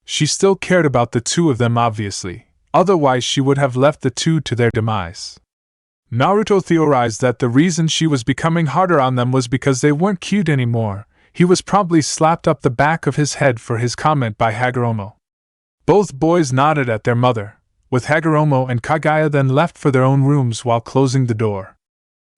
She still cared about the two of them, obviously, otherwise she would have left the two to their demise. Naruto theorized that the reason she was becoming harder on them was because they weren't cute anymore. He was probably slapped up the back of his head for his comment by Hagoromo. Both boys nodded at their mother, with Hagoromo and Kagaya then left for their own rooms while closing the door.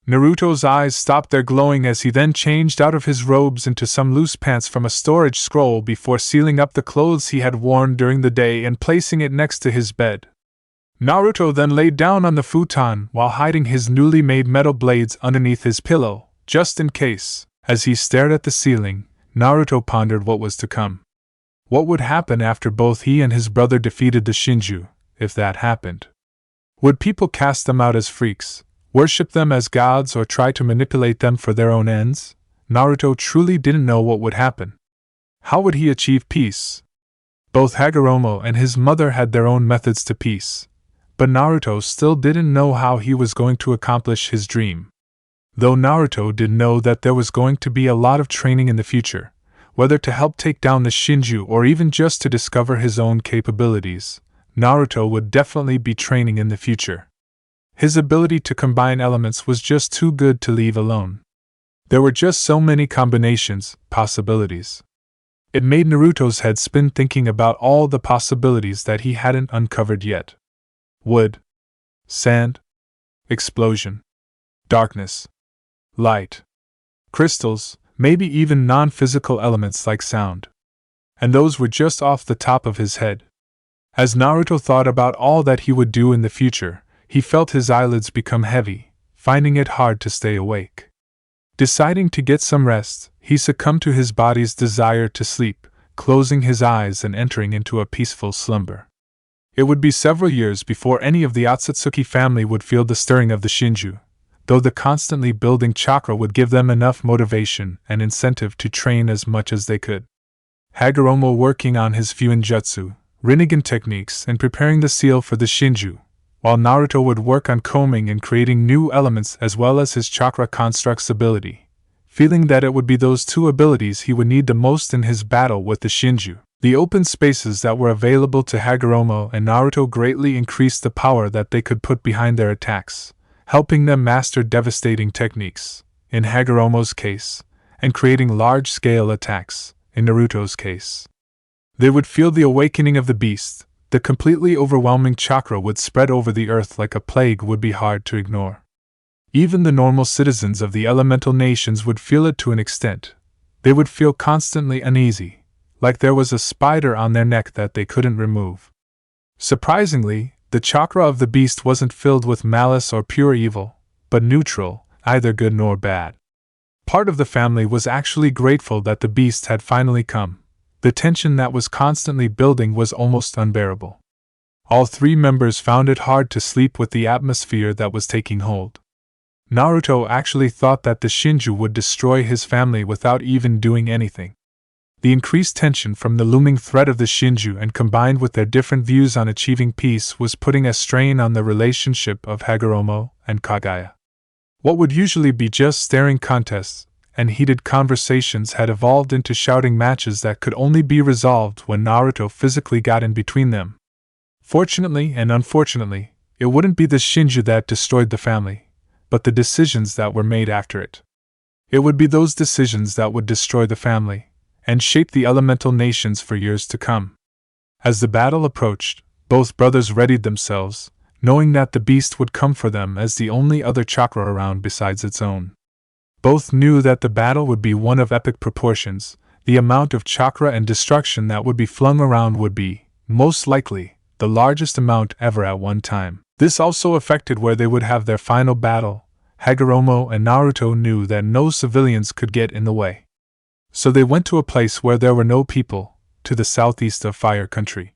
Naruto's eyes stopped their glowing as he then changed out of his robes into some loose pants from a storage scroll before sealing up the clothes he had worn during the day and placing it next to his bed. Naruto then laid down on the futon while hiding his newly made metal blades underneath his pillow, just in case. As he stared at the ceiling, Naruto pondered what was to come. What would happen after both he and his brother defeated the Shinju, if that happened? Would people cast them out as freaks, worship them as gods, or try to manipulate them for their own ends? Naruto truly didn't know what would happen. How would he achieve peace? Both Hagoromo and his mother had their own methods to peace, but Naruto still didn't know how he was going to accomplish his dream. Though Naruto did know that there was going to be a lot of training in the future, whether to help take down the Shinju or even just to discover his own capabilities, Naruto would definitely be training in the future. His ability to combine elements was just too good to leave alone. There were just so many combinations, possibilities. It made Naruto's head spin thinking about all the possibilities that he hadn't uncovered yet. Wood, sand, explosion, darkness, light, crystals, maybe even non-physical elements like sound. And those were just off the top of his head. As Naruto thought about all that he would do in the future, he felt his eyelids become heavy, finding it hard to stay awake. Deciding to get some rest, he succumbed to his body's desire to sleep, closing his eyes and entering into a peaceful slumber. It would be several years before any of the Otsutsuki family would feel the stirring of the Shinju, though the constantly building chakra would give them enough motivation and incentive to train as much as they could. Hagoromo working on his Fuinjutsu, Rinnegan techniques, and preparing the seal for the Shinju, while Naruto would work on combing and creating new elements as well as his chakra constructs ability, feeling that it would be those two abilities he would need the most in his battle with the Shinju. The open spaces that were available to Hagoromo and Naruto greatly increased the power that they could put behind their attacks, helping them master devastating techniques. in Hagoromo's case, and creating large-scale attacks, in Naruto's case. They would feel the awakening of the beast. The completely overwhelming chakra would spread over the earth like a plague would be hard to ignore. Even the normal citizens of the elemental nations would feel it to an extent. They would feel constantly uneasy, like there was a spider on their neck that they couldn't remove. Surprisingly, the chakra of the beast wasn't filled with malice or pure evil, but neutral, either good nor bad. Part of the family was actually grateful that the beast had finally come. The tension that was constantly building was almost unbearable. All three members found it hard to sleep with the atmosphere that was taking hold. Naruto actually thought that the Shinju would destroy his family without even doing anything. The increased tension from the looming threat of the Shinju and combined with their different views on achieving peace was putting a strain on the relationship of Hagoromo and Kagaya. What would usually be just staring contests and heated conversations had evolved into shouting matches that could only be resolved when Naruto physically got in between them. Fortunately and unfortunately, it wouldn't be the Shinju that destroyed the family, but the decisions that were made after it. It would be those decisions that would destroy the family, and shape the elemental nations for years to come. As the battle approached, both brothers readied themselves, knowing that the beast would come for them as the only other chakra around besides its own. Both knew that the battle would be one of epic proportions. The amount of chakra and destruction that would be flung around would be, most likely, the largest amount ever at one time. This also affected where they would have their final battle. Hagoromo and Naruto knew that no civilians could get in the way. So they went to a place where there were no people, to the southeast of Fire Country.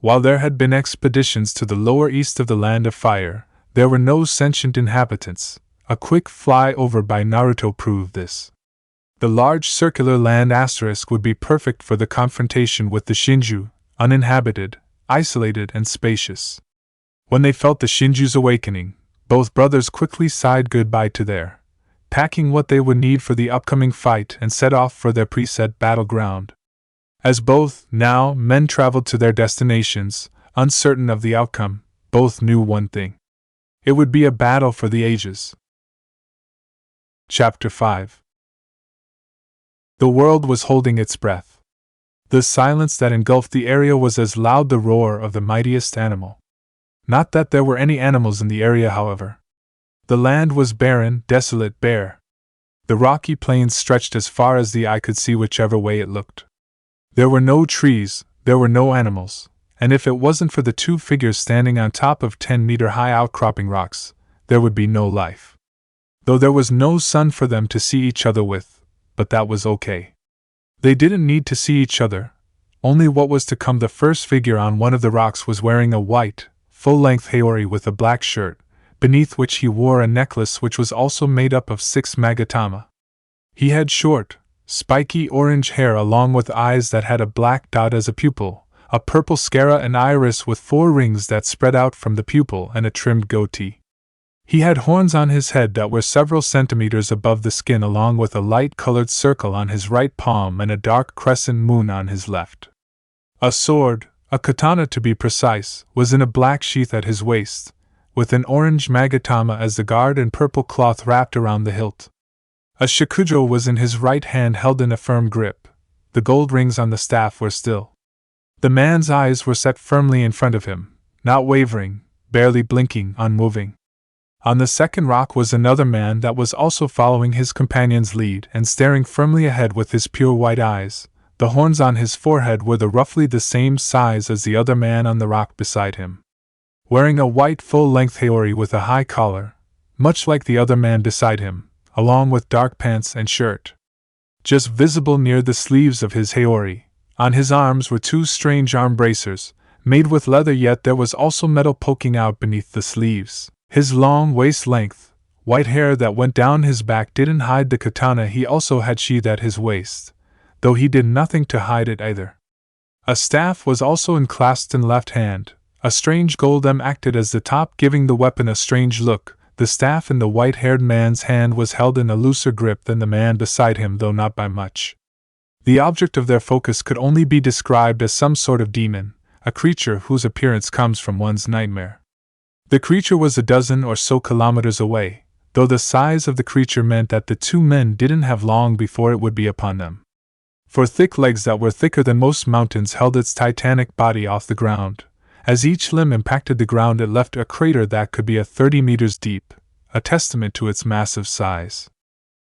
While there had been expeditions to the lower east of the Land of Fire, there were no sentient inhabitants. A quick fly-over by Naruto proved this. The large circular land asterisk would be perfect for the confrontation with the Shinju, uninhabited, isolated and spacious. When they felt the Shinju's awakening, both brothers quickly sighed goodbye to their, packing what they would need for the upcoming fight and set off for their preset battleground. As both, now, men traveled to their destinations, uncertain of the outcome, both knew one thing. It would be a battle for the ages. Chapter 5. The world was holding its breath. The silence that engulfed the area was as loud the roar of the mightiest animal. Not that there were any animals in the area, however. The land was barren, desolate, bare. The rocky plains stretched as far as the eye could see whichever way it looked. There were no trees, there were no animals, and if it wasn't for the two figures standing on top of 10-meter-high outcropping rocks, there would be no life. Though there was no sun for them to see each other with, but that was okay. They didn't need to see each other, only what was to come. The first figure on one of the rocks was wearing a white, full-length haori with a black shirt, beneath which he wore a necklace which was also made up of 6 magatama. He had short, spiky orange hair along with eyes that had a black dot as a pupil, a purple sclera and iris with 4 rings that spread out from the pupil and a trimmed goatee. He had horns on his head that were several centimeters above the skin along with a light-colored circle on his right palm and a dark crescent moon on his left. A sword, a katana to be precise, was in a black sheath at his waist, with an orange magatama as the guard and purple cloth wrapped around the hilt. A shakujo was in his right hand held in a firm grip. The gold rings on the staff were still. The man's eyes were set firmly in front of him, not wavering, barely blinking, unmoving. On the second rock was another man that was also following his companion's lead and staring firmly ahead with his pure white eyes. The horns on his forehead were roughly the same size as the other man on the rock beside him. Wearing a white full-length haori with a high collar, much like the other man beside him, along with dark pants and shirt. Just visible near the sleeves of his haori, on his arms were 2 strange arm bracers, made with leather, yet there was also metal poking out beneath the sleeves. His long waist-length, white hair that went down his back didn't hide the katana he also had sheathed at his waist, though he did nothing to hide it either. A staff was also enclasped in left hand. A strange gold M acted as the top, giving the weapon a strange look. The staff in the white-haired man's hand was held in a looser grip than the man beside him, though not by much. The object of their focus could only be described as some sort of demon, a creature whose appearance comes from one's nightmare. The creature was a dozen or so kilometers away, though the size of the creature meant that the two men didn't have long before it would be upon them. For thick legs that were thicker than most mountains held its titanic body off the ground. As each limb impacted the ground, it left a crater that could be 30 meters deep, a testament to its massive size.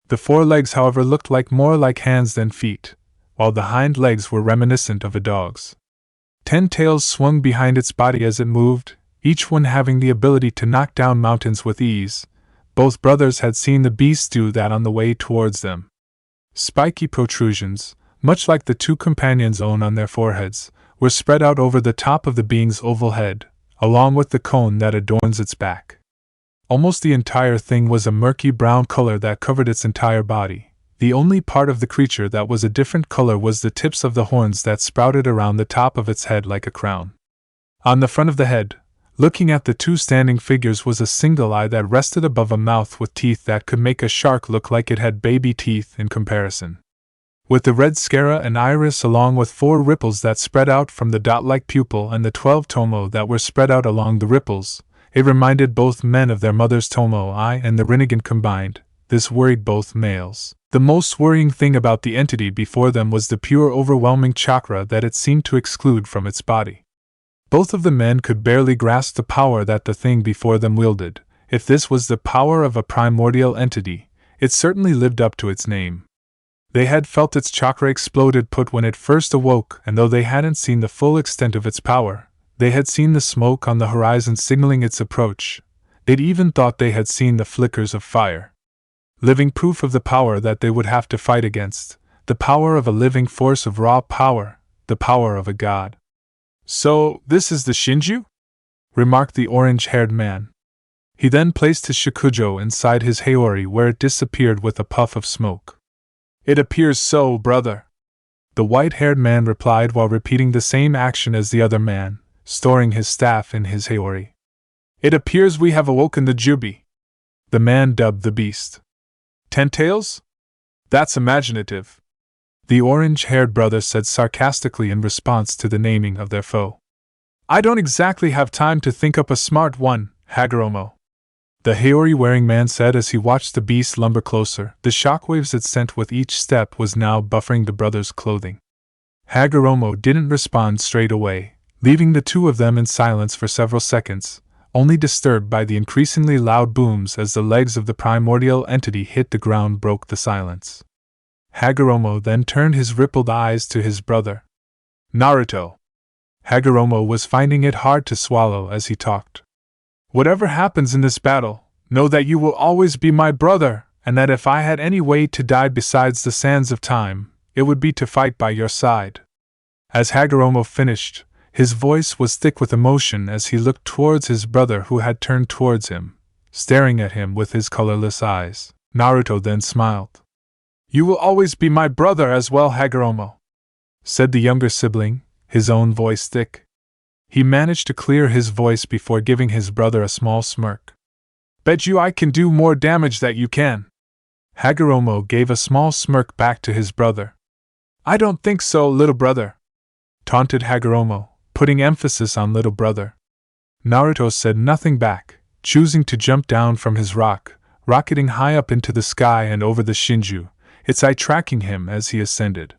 The forelegs, however, looked more like hands than feet, while the hind legs were reminiscent of a dog's. 10 tails swung behind its body as it moved, each one having the ability to knock down mountains with ease. Both brothers had seen the beast do that on the way towards them. Spiky protrusions, much like the two companions' own on their foreheads, were spread out over the top of the being's oval head, along with the cone that adorns its back. Almost the entire thing was a murky brown color that covered its entire body. The only part of the creature that was a different color was the tips of the horns that sprouted around the top of its head like a crown. On the front of the head, looking at the two standing figures, was a single eye that rested above a mouth with teeth that could make a shark look like it had baby teeth in comparison. With the red sclera and iris along with 4 ripples that spread out from the dot-like pupil and the 12 tomo that were spread out along the ripples, it reminded both men of their mother's tomo eye and the Rinnegan combined. This worried both males. The most worrying thing about the entity before them was the pure overwhelming chakra that it seemed to exclude from its body. Both of the men could barely grasp the power that the thing before them wielded. If this was the power of a primordial entity, it certainly lived up to its name. They had felt its chakra exploded when it first awoke, and though they hadn't seen the full extent of its power, they had seen the smoke on the horizon signaling its approach. They'd even thought they had seen the flickers of fire. Living proof of the power that they would have to fight against, the power of a living force of raw power, the power of a god. "So, this is the Shinju?" remarked the orange-haired man. He then placed his shikujo inside his haori, where it disappeared with a puff of smoke. "It appears so, brother," the white-haired man replied while repeating the same action as the other man, storing his staff in his haori. "It appears we have awoken the Jubi," the man dubbed the beast. "10 tails? That's imaginative," the orange-haired brother said sarcastically in response to the naming of their foe. "I don't exactly have time to think up a smart one, Hagoromo," the haori-wearing man said as he watched the beast lumber closer. The shockwaves it sent with each step was now buffering the brother's clothing. Hagoromo didn't respond straight away, leaving the two of them in silence for several seconds, only disturbed by the increasingly loud booms as the legs of the primordial entity hit the ground broke the silence. Hagoromo then turned his rippled eyes to his brother. "Naruto." Hagoromo was finding it hard to swallow as he talked. "Whatever happens in this battle, know that you will always be my brother, and that if I had any way to die besides the sands of time, it would be to fight by your side." As Hagoromo finished, his voice was thick with emotion as he looked towards his brother who had turned towards him, staring at him with his colorless eyes. Naruto then smiled. "You will always be my brother as well, Hagoromo," said the younger sibling, his own voice thick. He managed to clear his voice before giving his brother a small smirk. "Bet you I can do more damage than you can." Hagoromo gave a small smirk back to his brother. "I don't think so, little brother," taunted Hagoromo, putting emphasis on little brother. Naruto said nothing back, choosing to jump down from his rock, rocketing high up into the sky and over the Shinju, its eye tracking him as he ascended.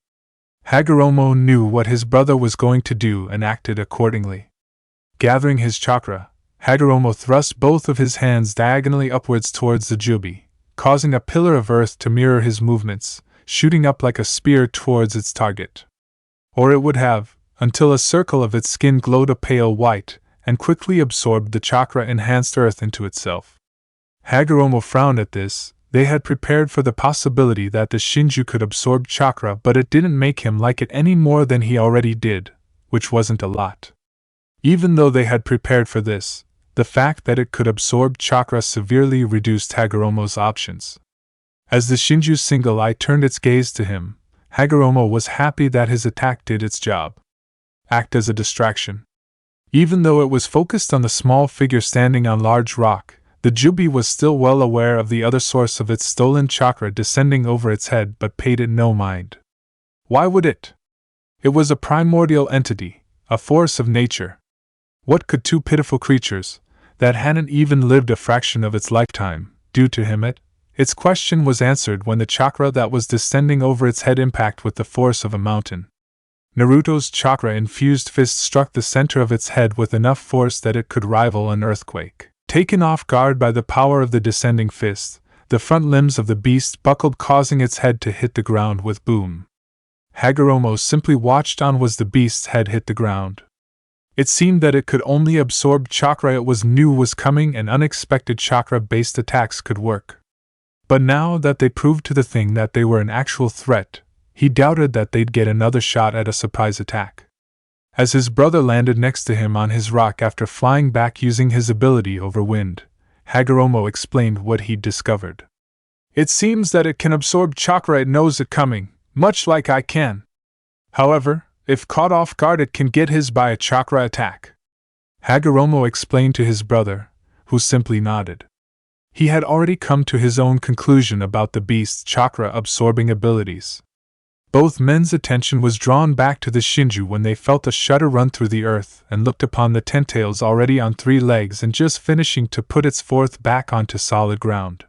Hagoromo knew what his brother was going to do and acted accordingly. Gathering his chakra, Hagoromo thrust both of his hands diagonally upwards towards the Jubi, causing a pillar of earth to mirror his movements, shooting up like a spear towards its target. Or it would have, until a circle of its skin glowed a pale white, and quickly absorbed the chakra-enhanced earth into itself. Hagoromo frowned at this. They had prepared for the possibility that the Shinju could absorb chakra, but it didn't make him like it any more than he already did, which wasn't a lot. Even though they had prepared for this, the fact that it could absorb chakra severely reduced Hagoromo's options. As the Shinju's single eye turned its gaze to him, Hagoromo was happy that his attack did its job. Act as a distraction. Even though it was focused on the small figure standing on large rock, the Jubi was still well aware of the other source of its stolen chakra descending over its head but paid it no mind. Why would it? It was a primordial entity, a force of nature. What could two pitiful creatures, that hadn't even lived a fraction of its lifetime, due to him its question was answered when the chakra that was descending over its head impacted with the force of a mountain. Naruto's chakra-infused fist struck the center of its head with enough force that it could rival an earthquake. Taken off guard by the power of the descending fist, the front limbs of the beast buckled, causing its head to hit the ground with boom. Hagoromo simply watched on as the beast's head hit the ground. It seemed that it could only absorb chakra it knew was coming, and unexpected chakra-based attacks could work. But now that they proved to the thing that they were an actual threat, he doubted that they'd get another shot at a surprise attack. As his brother landed next to him on his rock after flying back using his ability over wind, Hagoromo explained what he'd discovered. It seems that it can absorb chakra it knows it coming, much like I can. However, if caught off guard it can get his by a chakra attack. Hagoromo explained to his brother, who simply nodded. He had already come to his own conclusion about the beast's chakra-absorbing abilities. Both men's attention was drawn back to the Shinju when they felt a shudder run through the earth and looked upon the tentails already on 3 legs and just finishing to put its 4th back onto solid ground.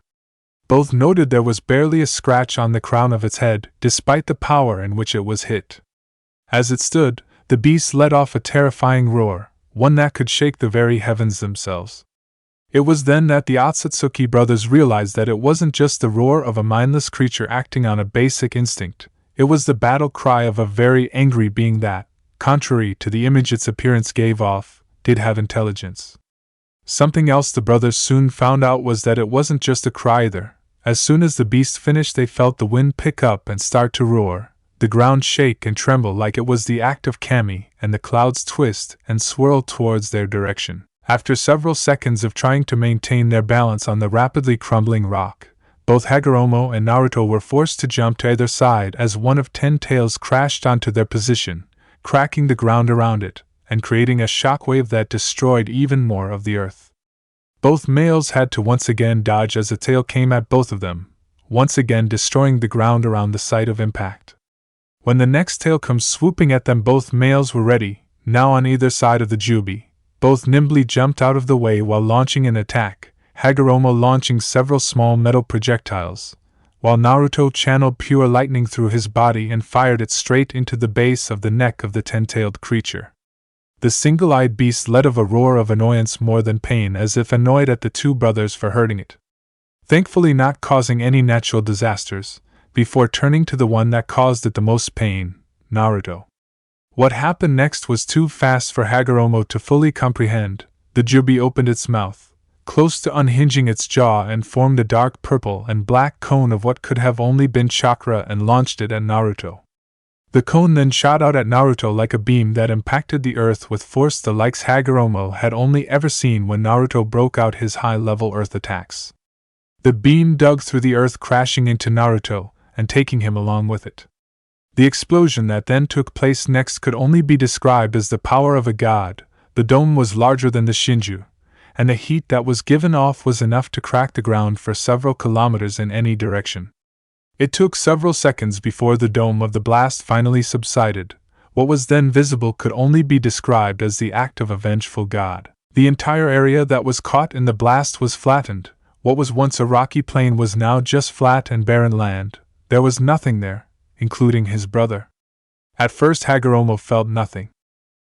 Both noted there was barely a scratch on the crown of its head, despite the power in which it was hit. As it stood, the beast let off a terrifying roar, one that could shake the very heavens themselves. It was then that the Otsutsuki brothers realized that it wasn't just the roar of a mindless creature acting on a basic instinct, it was the battle cry of a very angry being that, contrary to the image its appearance gave off, did have intelligence. Something else the brothers soon found out was that it wasn't just a cry either. As soon as the beast finished they felt the wind pick up and start to roar, the ground shake and tremble like it was the act of kami, and the clouds twist and swirl towards their direction. After several seconds of trying to maintain their balance on the rapidly crumbling rock, both Hagoromo and Naruto were forced to jump to either side as one of 10 tails crashed onto their position, cracking the ground around it, and creating a shockwave that destroyed even more of the earth. Both males had to once again dodge as a tail came at both of them, once again destroying the ground around the site of impact. When the next tail comes swooping at them, both males were ready, now on either side of the Jubi. Both nimbly jumped out of the way while launching an attack, Hagoromo launching several small metal projectiles, while Naruto channeled pure lightning through his body and fired it straight into the base of the neck of the 10-tailed creature. The single-eyed beast let off a roar of annoyance more than pain, as if annoyed at the 2 brothers for hurting it. Thankfully not causing any natural disasters, before turning to the one that caused it the most pain, Naruto. What happened next was too fast for Hagoromo to fully comprehend. The Jubi opened its mouth, close to unhinging its jaw, and formed a dark purple and black cone of what could have only been chakra and launched it at Naruto. The cone then shot out at Naruto like a beam that impacted the earth with force the likes Hagoromo had only ever seen when Naruto broke out his high-level earth attacks. The beam dug through the earth, crashing into Naruto and taking him along with it. The explosion that then took place next could only be described as the power of a god. The dome was larger than the Shinju, and the heat that was given off was enough to crack the ground for several kilometers in any direction. It took several seconds before the dome of the blast finally subsided. What was then visible could only be described as the act of a vengeful god. The entire area that was caught in the blast was flattened. What was once a rocky plain was now just flat and barren land. There was nothing there, including his brother. At first Hagoromo felt nothing.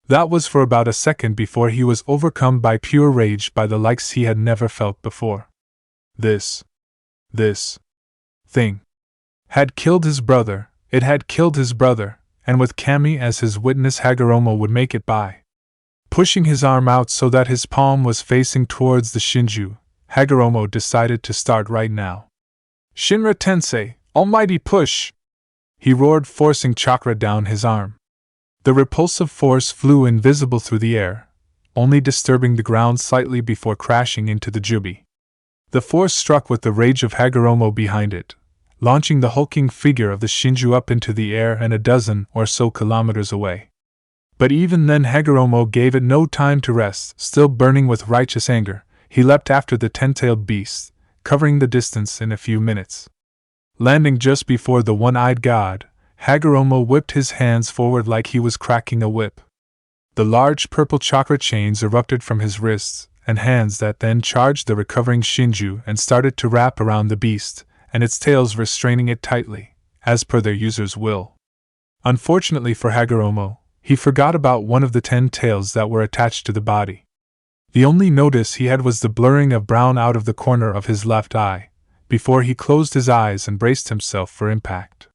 That was for about a second before he was overcome by pure rage by the likes he had never felt before. This thing had killed his brother. It had killed his brother, and with Kami as his witness Hagoromo would make it by. Pushing his arm out so that his palm was facing towards the Shinju, Hagoromo decided to start right now. Shinra Tensei, almighty push! He roared, forcing chakra down his arm. The repulsive force flew invisible through the air, only disturbing the ground slightly before crashing into the Jubi. The force struck with the rage of Hagoromo behind it, launching the hulking figure of the Shinju up into the air and a dozen or so kilometers away. But even then Hagoromo gave it no time to rest. Still burning with righteous anger, he leapt after the 10-tailed beast, covering the distance in a few minutes. Landing just before the one-eyed god, Hagoromo whipped his hands forward like he was cracking a whip. The large purple chakra chains erupted from his wrists, and hands that then charged the recovering Shinju and started to wrap around the beast, and its tails restraining it tightly, as per their user's will. Unfortunately for Hagoromo, he forgot about one of the 10 tails that were attached to the body. The only notice he had was the blurring of brown out of the corner of his left eye, before he closed his eyes and braced himself for impact.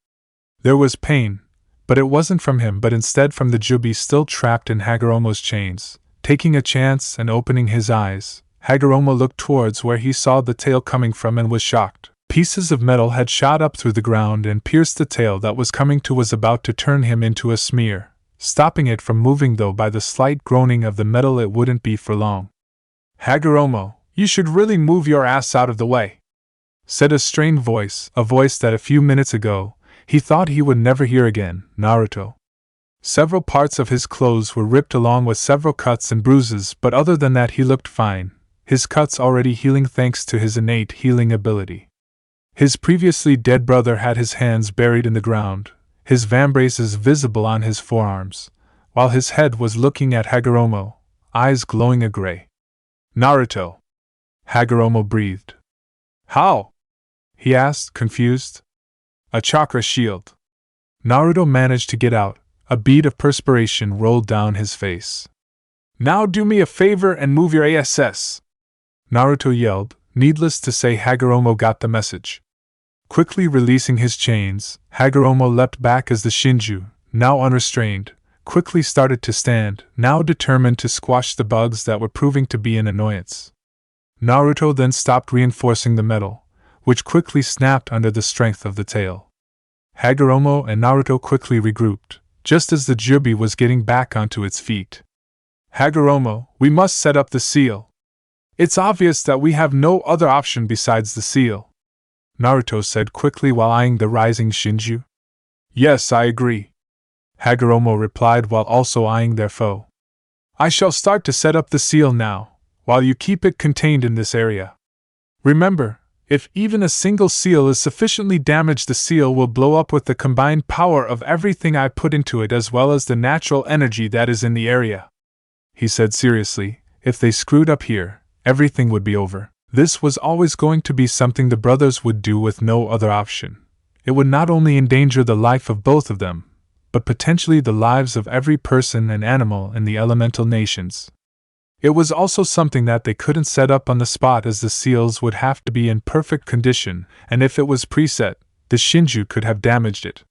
There was pain, but it wasn't from him but instead from the jubi still trapped in Hagoromo's chains. Taking a chance and opening his eyes, Hagoromo looked towards where he saw the tail coming from and was shocked. Pieces of metal had shot up through the ground and pierced the tail that was coming to was about to turn him into a smear, stopping it from moving though by the slight groaning of the metal it wouldn't be for long. "Hagoromo, you should really move your ass out of the way," said a strained voice, a voice that a few minutes ago he thought he would never hear again. Naruto. Several parts of his clothes were ripped along with several cuts and bruises, but other than that he looked fine, his cuts already healing thanks to his innate healing ability. His previously dead brother had his hands buried in the ground, his vambraces visible on his forearms, while his head was looking at Hagoromo, eyes glowing a gray. "Naruto," Hagoromo breathed. "How?" he asked, confused. "A chakra shield." Naruto managed to get out. A bead of perspiration rolled down his face. "Now do me a favor and move your ass," Naruto yelled. Needless to say, Hagoromo got the message. Quickly releasing his chains, Hagoromo leapt back as the Shinju, now unrestrained, quickly started to stand, now determined to squash the bugs that were proving to be an annoyance. Naruto then stopped reinforcing the metal, which quickly snapped under the strength of the tail. Hagoromo and Naruto quickly regrouped, just as the jubi was getting back onto its feet. "Hagoromo, we must set up the seal. It's obvious that we have no other option besides the seal," Naruto said quickly while eyeing the rising Shinju. "Yes, I agree," Hagoromo replied while also eyeing their foe. "I shall start to set up the seal now, while you keep it contained in this area. Remember, if even a single seal is sufficiently damaged, the seal will blow up with the combined power of everything I put into it as well as the natural energy that is in the area," he said seriously. If they screwed up here, everything would be over. This was always going to be something the brothers would do with no other option. It would not only endanger the life of both of them, but potentially the lives of every person and animal in the elemental nations. It was also something that they couldn't set up on the spot, as the seals would have to be in perfect condition, and if it was preset, the Shinju could have damaged it.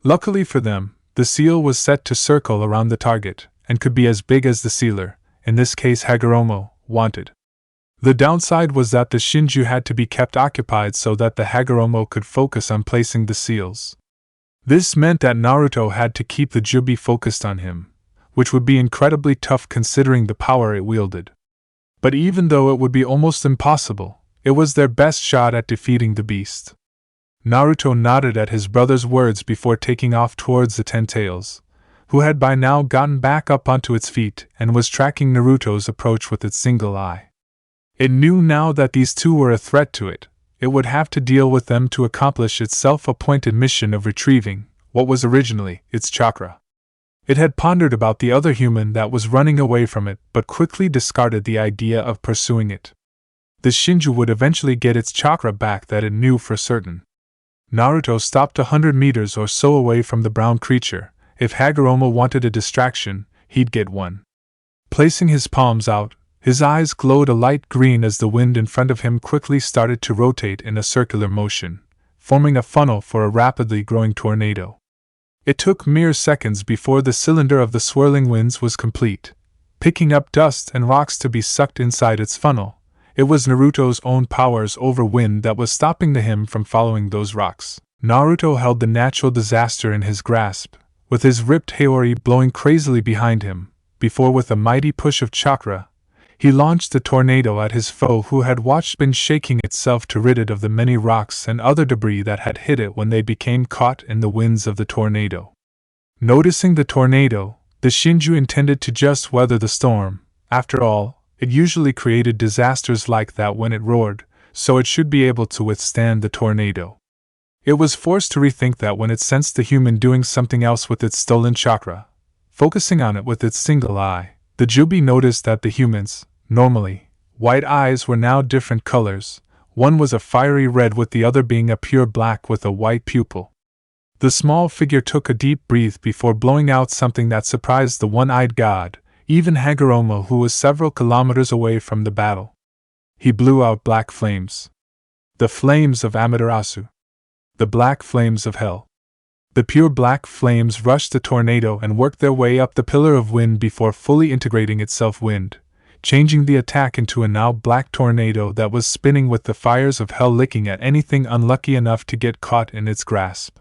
Luckily for them, the seal was set to circle around the target, and could be as big as the sealer, in this case Hagoromo, wanted. The downside was that the Shinju had to be kept occupied so that the Hagoromo could focus on placing the seals. This meant that Naruto had to keep the jubi focused on him, which would be incredibly tough considering the power it wielded. But even though it would be almost impossible, it was their best shot at defeating the beast. Naruto nodded at his brother's words before taking off towards the 10 tails, who had by now gotten back up onto its feet and was tracking Naruto's approach with its single eye. It knew now that these two were a threat to it. It would have to deal with them to accomplish its self-appointed mission of retrieving what was originally its chakra. It had pondered about the other human that was running away from it, but quickly discarded the idea of pursuing it. The Shinju would eventually get its chakra back, that it knew for certain. Naruto stopped 100 meters or so away from the brown creature. If Hagoromo wanted a distraction, he'd get one. Placing his palms out, his eyes glowed a light green as the wind in front of him quickly started to rotate in a circular motion, forming a funnel for a rapidly growing tornado. It took mere seconds before the cylinder of the swirling winds was complete, picking up dust and rocks to be sucked inside its funnel. It was Naruto's own powers over wind that was stopping him from following those rocks. Naruto held the natural disaster in his grasp, with his ripped Haori blowing crazily behind him, before with a mighty push of chakra, he launched the tornado at his foe, who had been shaking itself to rid it of the many rocks and other debris that had hit it when they became caught in the winds of the tornado. Noticing the tornado, the Shinju intended to just weather the storm. After all, it usually created disasters like that when it roared, so it should be able to withstand the tornado. It was forced to rethink that when it sensed the human doing something else with its stolen chakra. Focusing on it with its single eye, the jubi noticed that the humans, normally, white eyes were now different colors. One was a fiery red with the other being a pure black with a white pupil. The small figure took a deep breath before blowing out something that surprised the one-eyed god, even Hagoromo, who was several kilometers away from the battle. He blew out black flames. The flames of Amaterasu. The black flames of hell. The pure black flames rushed the tornado and worked their way up the pillar of wind before fully integrating itself wind, changing the attack into a now black tornado that was spinning with the fires of hell licking at anything unlucky enough to get caught in its grasp.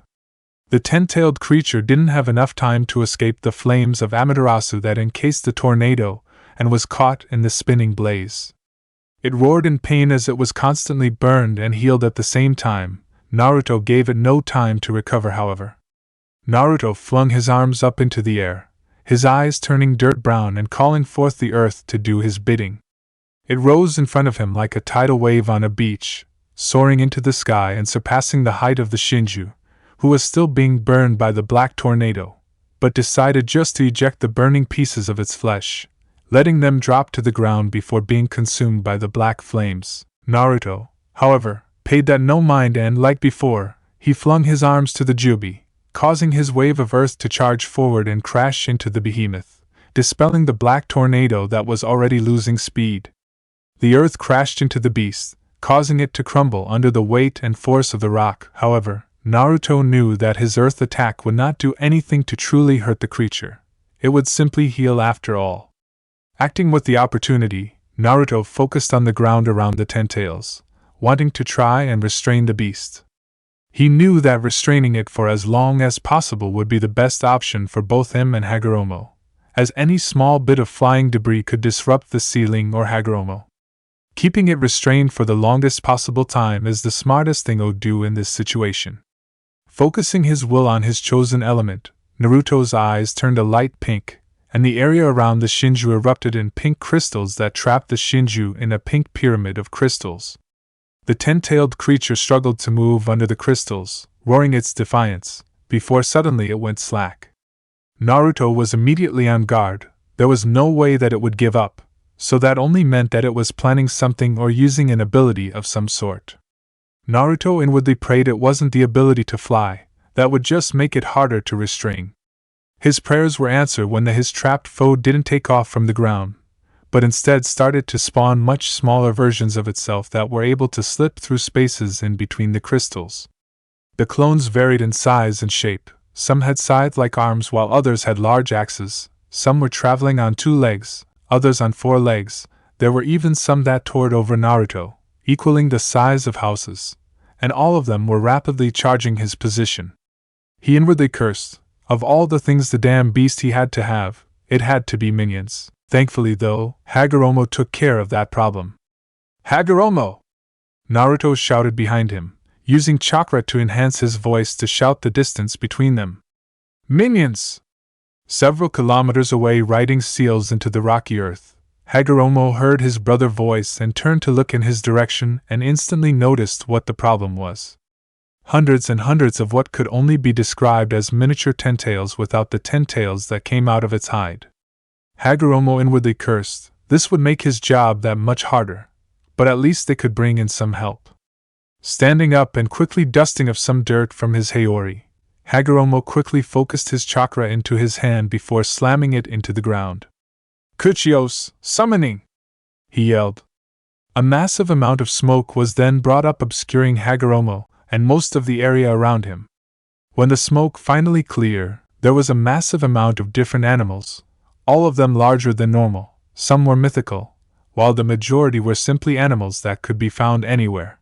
The 10-tailed creature didn't have enough time to escape the flames of Amaterasu that encased the tornado and was caught in the spinning blaze. It roared in pain as it was constantly burned and healed at the same time. Naruto gave it no time to recover, however. Naruto flung his arms up into the air, his eyes turning dirt brown and calling forth the earth to do his bidding. It rose in front of him like a tidal wave on a beach, soaring into the sky and surpassing the height of the Shinju, who was still being burned by the black tornado, but decided just to eject the burning pieces of its flesh, letting them drop to the ground before being consumed by the black flames. Naruto, however, paid that no mind and, like before, he flung his arms to the Jubi, causing his wave of earth to charge forward and crash into the behemoth, dispelling the black tornado that was already losing speed. The earth crashed into the beast, causing it to crumble under the weight and force of the rock. However, Naruto knew that his earth attack would not do anything to truly hurt the creature. It would simply heal after all. Acting with the opportunity, Naruto focused on the ground around the 10 tails, wanting to try and restrain the beast. He knew that restraining it for as long as possible would be the best option for both him and Hagoromo, as any small bit of flying debris could disrupt the ceiling or Hagoromo. Keeping it restrained for the longest possible time is the smartest thing to do in this situation. Focusing his will on his chosen element, Naruto's eyes turned a light pink, and the area around the Shinju erupted in pink crystals that trapped the Shinju in a pink pyramid of crystals. The 10-tailed creature struggled to move under the crystals, roaring its defiance, before suddenly it went slack. Naruto was immediately on guard. There was no way that it would give up, so that only meant that it was planning something or using an ability of some sort. Naruto inwardly prayed it wasn't the ability to fly, that would just make it harder to restrain. His prayers were answered when his trapped foe didn't take off from the ground, but instead started to spawn much smaller versions of itself that were able to slip through spaces in between the crystals. The clones varied in size and shape. Some had scythe-like arms while others had large axes. Some were traveling on 2 legs, others on 4 legs. There were even some that towered over Naruto, equaling the size of houses, and all of them were rapidly charging his position. He inwardly cursed. Of all the things the damn beast he had to have, it had to be minions. Thankfully, though, Hagoromo took care of that problem. Hagoromo! Naruto shouted behind him, using chakra to enhance his voice to shout the distance between them. Minions! Several kilometers away, riding seals into the rocky earth, Hagoromo heard his brother's voice and turned to look in his direction and instantly noticed what the problem was. Hundreds and hundreds of what could only be described as miniature 10-tails without the 10 tails that came out of its hide. Hagoromo inwardly cursed. This would make his job that much harder, but at least they could bring in some help. Standing up and quickly dusting off some dirt from his Hayori, Hagoromo quickly focused his chakra into his hand before slamming it into the ground. Kuchios, summoning! He yelled. A massive amount of smoke was then brought up, obscuring Hagoromo and most of the area around him. When the smoke finally cleared, there was a massive amount of different animals, all of them larger than normal. Some were mythical, while the majority were simply animals that could be found anywhere.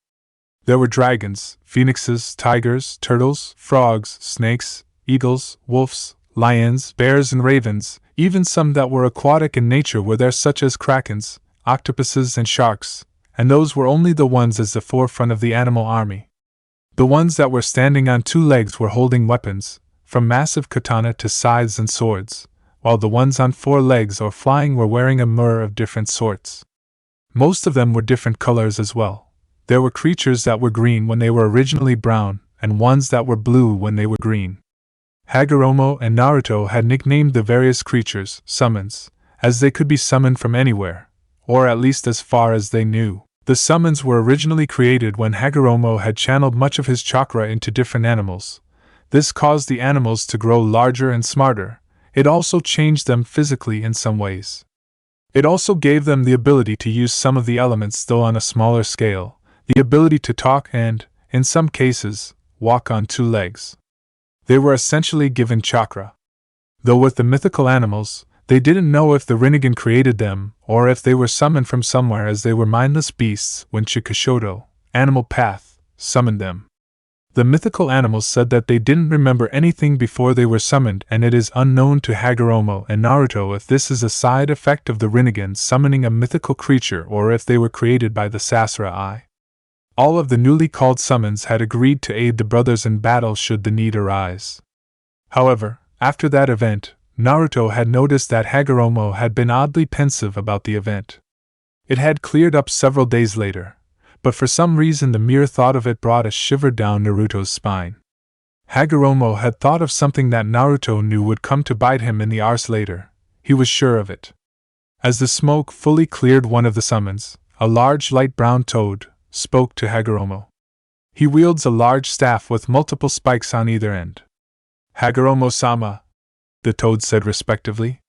There were dragons, phoenixes, tigers, turtles, frogs, snakes, eagles, wolves, lions, bears and ravens. Even some that were aquatic in nature were there, such as krakens, octopuses and sharks, and those were only the ones at the forefront of the animal army. The ones that were standing on 2 legs were holding weapons, from massive katana to scythes and swords, while the ones on 4 legs or flying were wearing a mur of different sorts. Most of them were different colors as well. There were creatures that were green when they were originally brown, and ones that were blue when they were green. Hagoromo and Naruto had nicknamed the various creatures summons, as they could be summoned from anywhere, or at least as far as they knew. The summons were originally created when Hagoromo had channeled much of his chakra into different animals. This caused the animals to grow larger and smarter. It also changed them physically in some ways. It also gave them the ability to use some of the elements, though on a smaller scale, the ability to talk and, in some cases, walk on two legs. They were essentially given chakra. Though with the mythical animals, they didn't know if the Rinnegan created them, or if they were summoned from somewhere, as they were mindless beasts when Chikashoto, Animal Path, summoned them. The mythical animals said that they didn't remember anything before they were summoned, and it is unknown to Hagoromo and Naruto if this is a side effect of the Rinnegan summoning a mythical creature or if they were created by the Sasarai. All of the newly called summons had agreed to aid the brothers in battle should the need arise. However, after that event, Naruto had noticed that Hagoromo had been oddly pensive about the event. It had cleared up several days later, but for some reason the mere thought of it brought a shiver down Naruto's spine. Hagoromo had thought of something that Naruto knew would come to bite him in the arse later. He was sure of it. As the smoke fully cleared one of the summons, a large light brown toad spoke to Hagoromo. He wields a large staff with multiple spikes on either end. Hagoromo-sama, the toad said respectively.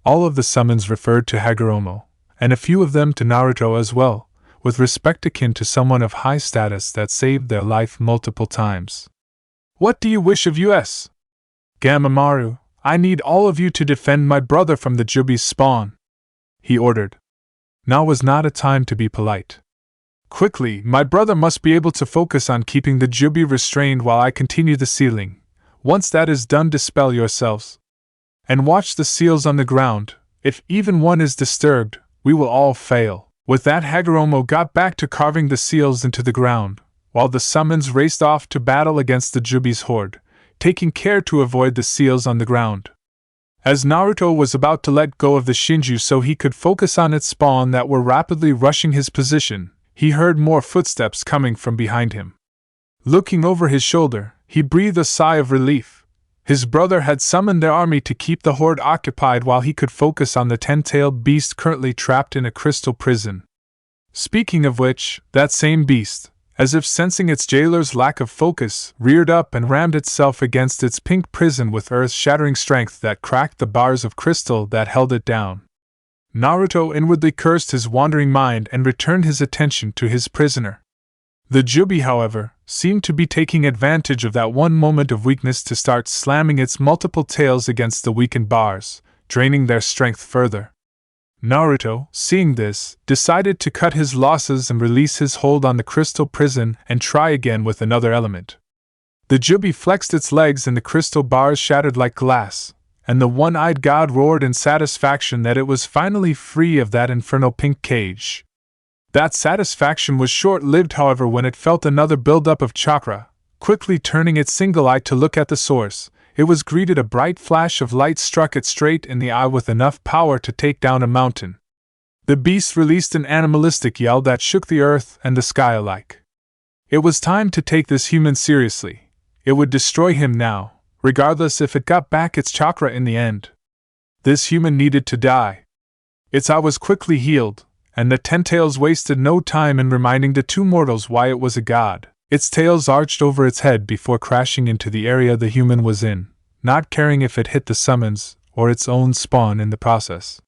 All of the summons referred to Hagoromo, and a few of them to Naruto as well, with respect akin to someone of high status that saved their life multiple times. What do you wish of us? Gamamaru, I need all of you to defend my brother from the Jubi's spawn, he ordered. Now was not a time to be polite. Quickly, my brother must be able to focus on keeping the Jubi restrained while I continue the sealing. Once that is done, dispel yourselves. And watch the seals on the ground. If even one is disturbed, we will all fail. With that, Hagoromo got back to carving the seals into the ground, while the summons raced off to battle against the Jubi's horde, taking care to avoid the seals on the ground. As Naruto was about to let go of the Shinju so he could focus on its spawn that were rapidly rushing his position, he heard more footsteps coming from behind him. Looking over his shoulder, he breathed a sigh of relief. His brother had summoned their army to keep the horde occupied while he could focus on the 10-tailed beast currently trapped in a crystal prison. Speaking of which, that same beast, as if sensing its jailer's lack of focus, reared up and rammed itself against its pink prison with earth-shattering strength that cracked the bars of crystal that held it down. Naruto inwardly cursed his wandering mind and returned his attention to his prisoner. The Jubi, however, seemed to be taking advantage of that one moment of weakness to start slamming its multiple tails against the weakened bars, draining their strength further. Naruto, seeing this, decided to cut his losses and release his hold on the crystal prison and try again with another element. The Jubi flexed its legs and the crystal bars shattered like glass, and the one-eyed god roared in satisfaction that it was finally free of that infernal pink cage. That satisfaction was short-lived, however, when it felt another buildup of chakra. Quickly turning its single eye to look at the source, it was greeted a bright flash of light struck it straight in the eye with enough power to take down a mountain. The beast released an animalistic yell that shook the earth and the sky alike. It was time to take this human seriously. It would destroy him now, regardless if it got back its chakra in the end. This human needed to die. Its eye was quickly healed, and the 10 tails wasted no time in reminding the two mortals why it was a god. Its tails arched over its head before crashing into the area the human was in, not caring if it hit the summons or its own spawn in the process.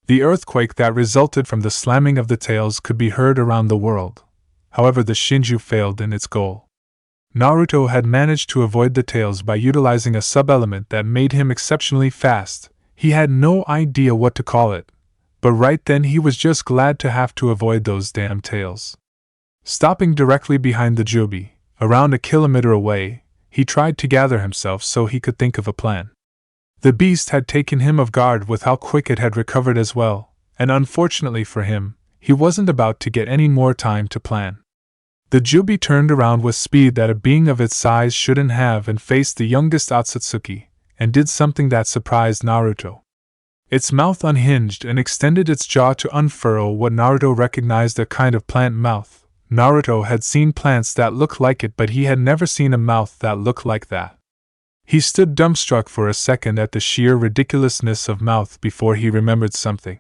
The earthquake that resulted from the slamming of the tails could be heard around the world. However, the Shinju failed in its goal. Naruto had managed to avoid the tails by utilizing a sub-element that made him exceptionally fast. He had no idea what to call it, but right then he was just glad to have to avoid those damn tails. Stopping directly behind the Jubi, around a kilometer away, he tried to gather himself so he could think of a plan. The beast had taken him off guard with how quick it had recovered as well, and unfortunately for him, he wasn't about to get any more time to plan. The Jubi turned around with speed that a being of its size shouldn't have and faced the youngest Otsutsuki, and did something that surprised Naruto. Its mouth unhinged and extended its jaw to unfurl what Naruto recognized a kind of plant mouth. Naruto had seen plants that looked like it, but he had never seen a mouth that looked like that. He stood dumbstruck for a second at the sheer ridiculousness of mouth before he remembered something.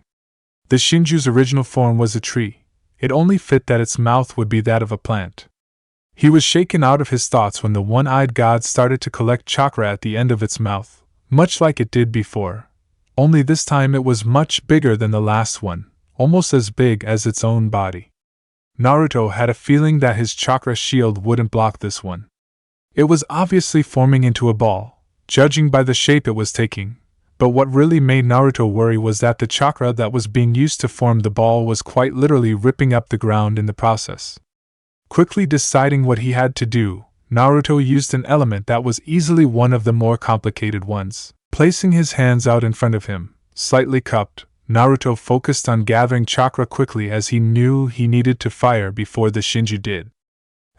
The Shinju's original form was a tree. It only fit that its mouth would be that of a plant. He was shaken out of his thoughts when the one-eyed god started to collect chakra at the end of its mouth, much like it did before. Only this time it was much bigger than the last one, almost as big as its own body. Naruto had a feeling that his chakra shield wouldn't block this one. It was obviously forming into a ball, judging by the shape it was taking, but what really made Naruto worry was that the chakra that was being used to form the ball was quite literally ripping up the ground in the process. Quickly deciding what he had to do, Naruto used an element that was easily one of the more complicated ones. Placing his hands out in front of him, slightly cupped, Naruto focused on gathering chakra quickly as he knew he needed to fire before the Shinju did.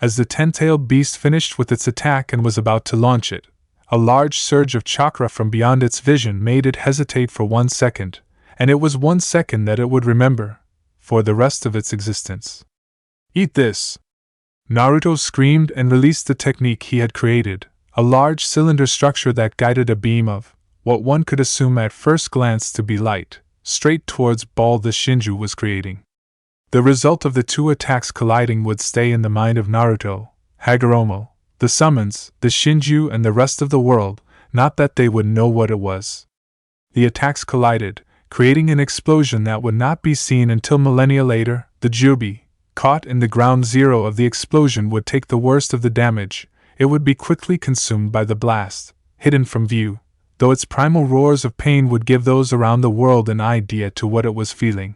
As the ten-tailed beast finished with its attack and was about to launch it, a large surge of chakra from beyond its vision made it hesitate for 1 second, and it was 1 second that it would remember for the rest of its existence. "Eat this!" Naruto screamed and released the technique he had created, a large cylinder structure that guided a beam of what one could assume at first glance to be light, straight towards ball the Shinju was creating. The result of the two attacks colliding would stay in the mind of Naruto, Hagoromo, the summons, the Shinju and the rest of the world, not that they would know what it was. The attacks collided, creating an explosion that would not be seen until millennia later. The Jubi, caught in the ground zero of the explosion, would take the worst of the damage. It would be quickly consumed by the blast, hidden from view, though its primal roars of pain would give those around the world an idea to what it was feeling.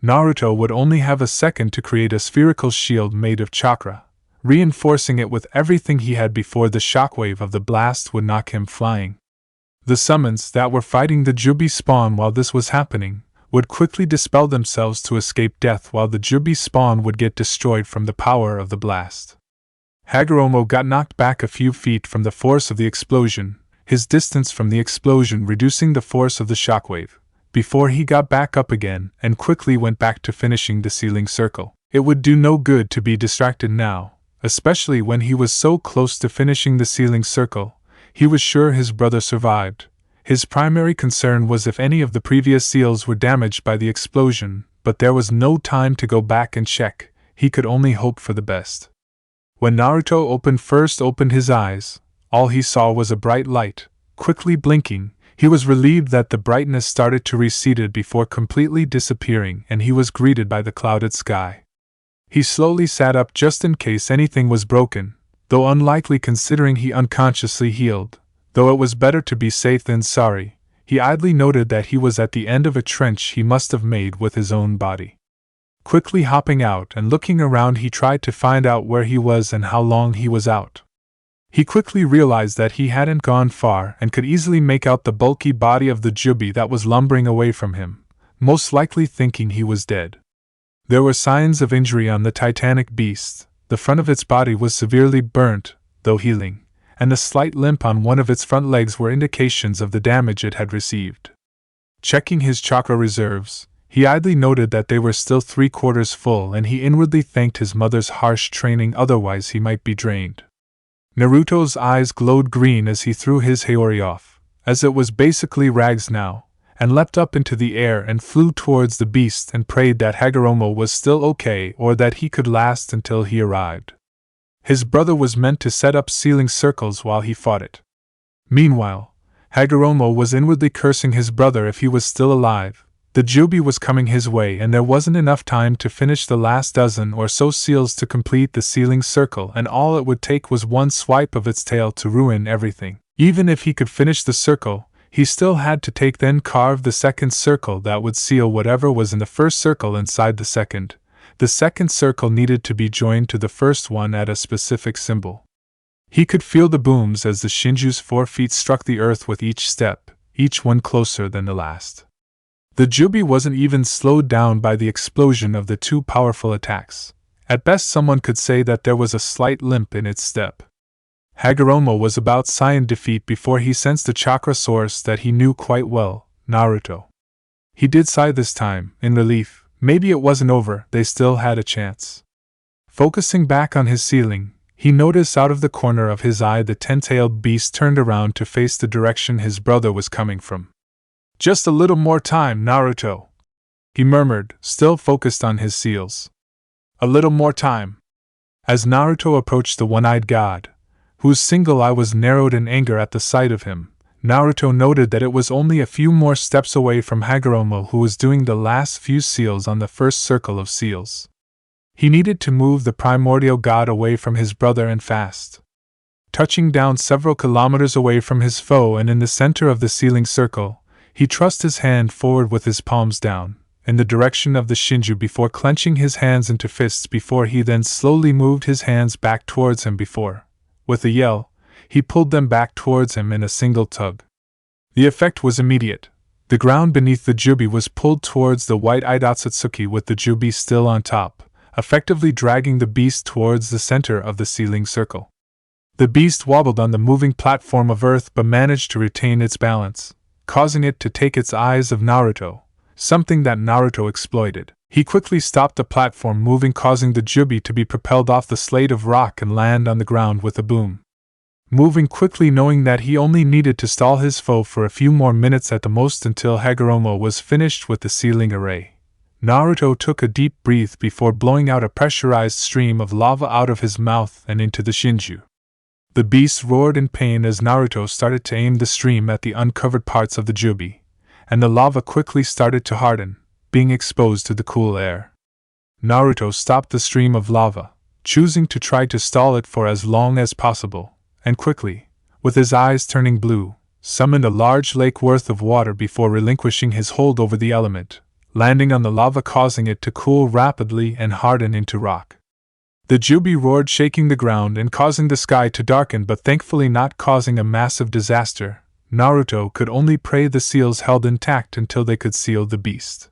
Naruto would only have a second to create a spherical shield made of chakra, reinforcing it with everything he had before the shockwave of the blast would knock him flying. The summons that were fighting the Jubi spawn while this was happening would quickly dispel themselves to escape death, while the Jubi spawn would get destroyed from the power of the blast. Hagoromo got knocked back a few feet from the force of the explosion, his distance from the explosion reducing the force of the shockwave, before he got back up again and quickly went back to finishing the sealing circle. It would do no good to be distracted now, especially when he was so close to finishing the sealing circle. He was sure his brother survived. His primary concern was if any of the previous seals were damaged by the explosion, but there was no time to go back and check. He could only hope for the best. When Naruto first opened his eyes, all he saw was a bright light, quickly blinking. He was relieved that the brightness started to recede before completely disappearing, and he was greeted by the clouded sky. He slowly sat up just in case anything was broken, though unlikely considering he unconsciously healed. Though it was better to be safe than sorry, he idly noted that he was at the end of a trench he must have made with his own body. Quickly hopping out and looking around, he tried to find out where he was and how long he was out. He quickly realized that he hadn't gone far and could easily make out the bulky body of the Jubi that was lumbering away from him, most likely thinking he was dead. There were signs of injury on the titanic beast. The front of its body was severely burnt, though healing, and the slight limp on one of its front legs were indications of the damage it had received. Checking his chakra reserves, he idly noted that they were still 3/4 full, and he inwardly thanked his mother's harsh training, otherwise he might be drained. Naruto's eyes glowed green as he threw his Haori off, as it was basically rags now, and leapt up into the air and flew towards the beast and prayed that Hagoromo was still okay or that he could last until he arrived. His brother was meant to set up sealing circles while he fought it. Meanwhile, Hagoromo was inwardly cursing his brother if he was still alive. The Jubi was coming his way, and there wasn't enough time to finish the last dozen or so seals to complete the sealing circle, and all it would take was one swipe of its tail to ruin everything. Even if he could finish the circle, he still had to then carve the second circle that would seal whatever was in the first circle inside the second. The second circle needed to be joined to the first one at a specific symbol. He could feel the booms as the Shinju's 4 feet struck the earth with each step, each one closer than the last. The Jubi wasn't even slowed down by the explosion of the two powerful attacks. At best, someone could say that there was a slight limp in its step. Hagoromo was about sign defeat before he sensed a chakra source that he knew quite well, Naruto. He did sigh this time, in relief. Maybe it wasn't over, they still had a chance. Focusing back on his sealing, he noticed out of the corner of his eye the ten-tailed beast turned around to face the direction his brother was coming from. "Just a little more time, Naruto," he murmured, still focused on his seals. A little more time. As Naruto approached the one-eyed god, whose single eye was narrowed in anger at the sight of him, Naruto noted that it was only a few more steps away from Hagoromo, who was doing the last few seals on the first circle of seals. He needed to move the primordial god away from his brother and fast. Touching down several kilometers away from his foe and in the center of the sealing circle, he thrust his hand forward with his palms down, in the direction of the Shinju before clenching his hands into fists before he then slowly moved his hands back towards him before, with a yell, he pulled them back towards him in a single tug. The effect was immediate. The ground beneath the jubi was pulled towards the white-eyed Otsutsuki with the jubi still on top, effectively dragging the beast towards the center of the sealing circle. The beast wobbled on the moving platform of earth but managed to retain its balance, causing it to take its eyes of Naruto, something that Naruto exploited. He quickly stopped the platform moving, causing the jubi to be propelled off the slate of rock and land on the ground with a boom. Moving quickly, knowing that he only needed to stall his foe for a few more minutes at the most until Hagoromo was finished with the sealing array, Naruto took a deep breath before blowing out a pressurized stream of lava out of his mouth and into the Shinju. The beast roared in pain as Naruto started to aim the stream at the uncovered parts of the jubi, and the lava quickly started to harden, being exposed to the cool air. Naruto stopped the stream of lava, choosing to try to stall it for as long as possible, and quickly, with his eyes turning blue, summoned a large lake worth of water before relinquishing his hold over the element, landing on the lava, causing it to cool rapidly and harden into rock. The jubi roared, shaking the ground and causing the sky to darken, but thankfully not causing a massive disaster. Naruto could only pray the seals held intact until they could seal the beast.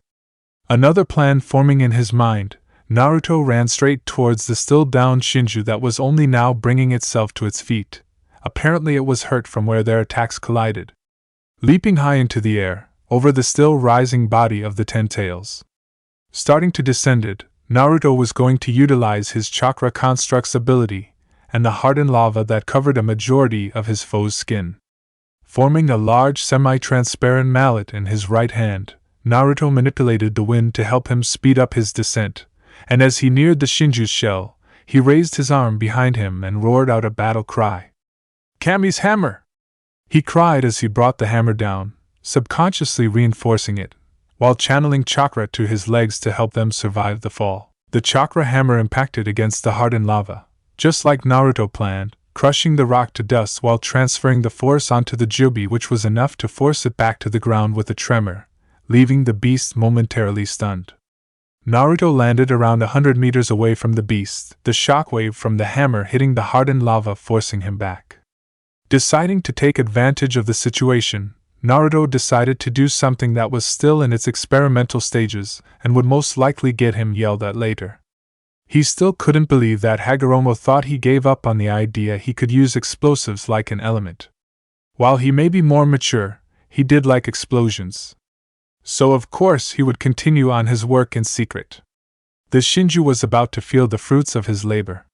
Another plan forming in his mind, Naruto ran straight towards the still down Shinju that was only now bringing itself to its feet. Apparently it was hurt from where their attacks collided. Leaping high into the air, over the still rising body of the Ten Tails. Starting to descend it, Naruto was going to utilize his chakra construct's ability, and the hardened lava that covered a majority of his foe's skin. Forming a large semi-transparent mallet in his right hand, Naruto manipulated the wind to help him speed up his descent, and as he neared the Shinju's shell, he raised his arm behind him and roared out a battle cry. "Kami's hammer!" he cried as he brought the hammer down, subconsciously reinforcing it, while channeling chakra to his legs to help them survive the fall. The chakra hammer impacted against the hardened lava, just like Naruto planned, crushing the rock to dust while transferring the force onto the jubi, which was enough to force it back to the ground with a tremor, leaving the beast momentarily stunned. Naruto landed around 100 meters away from the beast, the shockwave from the hammer hitting the hardened lava forcing him back. Deciding to take advantage of the situation, Naruto decided to do something that was still in its experimental stages and would most likely get him yelled at later. He still couldn't believe that Hagoromo thought he gave up on the idea he could use explosives like an element. While he may be more mature, he did like explosions. So of course he would continue on his work in secret. The Shinju was about to feel the fruits of his labor.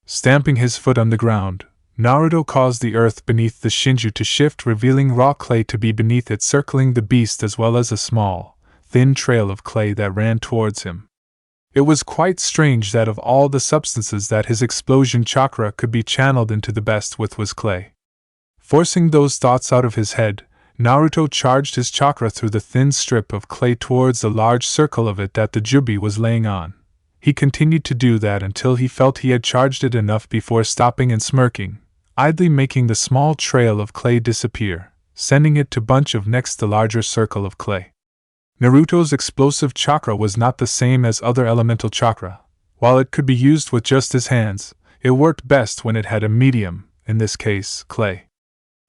Stamping his foot on the ground, Naruto caused the earth beneath the Shinju to shift, revealing raw clay to be beneath it, circling the beast as well as a small, thin trail of clay that ran towards him. It was quite strange that of all the substances that his explosion chakra could be channeled into, the best with was clay. Forcing those thoughts out of his head, Naruto charged his chakra through the thin strip of clay towards the large circle of it that the jubi was laying on. He continued to do that until he felt he had charged it enough before stopping and smirking, idly making the small trail of clay disappear, sending it to bunch of next the larger circle of clay. Naruto's explosive chakra was not the same as other elemental chakra. While it could be used with just his hands, it worked best when it had a medium, in this case, clay.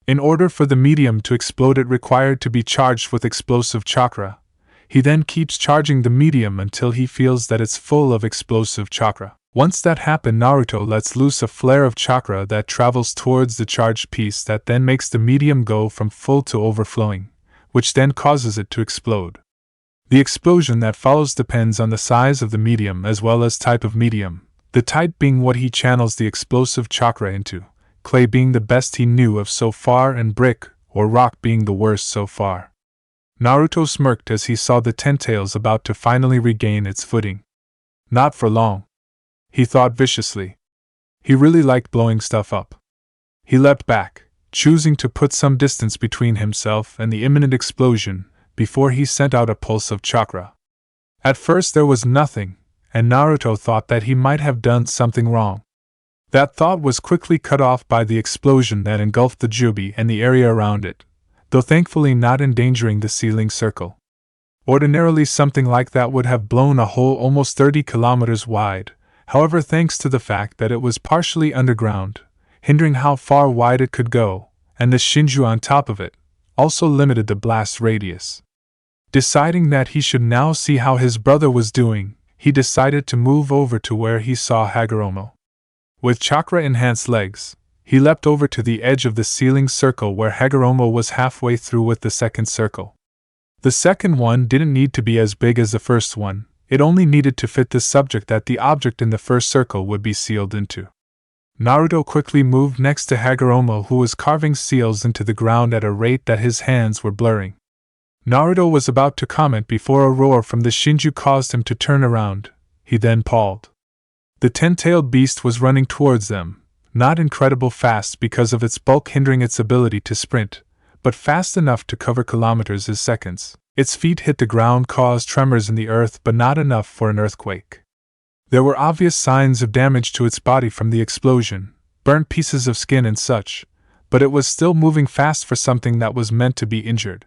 In order for the medium to explode, it required to be charged with explosive chakra. He then keeps charging the medium until he feels that it's full of explosive chakra. Once that happened, Naruto lets loose a flare of chakra that travels towards the charged piece that then makes the medium go from full to overflowing, which then causes it to explode. The explosion that follows depends on the size of the medium as well as type of medium, the type being what he channels the explosive chakra into, clay being the best he knew of so far and brick or rock being the worst so far. Naruto smirked as he saw the tentails about to finally regain its footing. Not for long, he thought viciously. He really liked blowing stuff up. He leapt back, choosing to put some distance between himself and the imminent explosion before he sent out a pulse of chakra. At first there was nothing, and Naruto thought that he might have done something wrong. That thought was quickly cut off by the explosion that engulfed the Jubi and the area around it, though thankfully not endangering the sealing circle. Ordinarily something like that would have blown a hole almost 30 kilometers wide, however thanks to the fact that it was partially underground, hindering how far wide it could go, and the Shinju on top of it, also limited the blast radius. Deciding that he should now see how his brother was doing, he decided to move over to where he saw Hagoromo. With chakra-enhanced legs, he leapt over to the edge of the sealing circle where Hagoromo was halfway through with the second circle. The second one didn't need to be as big as the first one, it only needed to fit the subject that the object in the first circle would be sealed into. Naruto quickly moved next to Hagoromo, who was carving seals into the ground at a rate that his hands were blurring. Naruto was about to comment before a roar from the Shinju caused him to turn around. He then paused. The 10-tailed beast was running towards them, not incredible fast because of its bulk hindering its ability to sprint, but fast enough to cover kilometers as seconds. Its feet hit the ground, caused tremors in the earth, but not enough for an earthquake. There were obvious signs of damage to its body from the explosion, burnt pieces of skin and such, but it was still moving fast for something that was meant to be injured.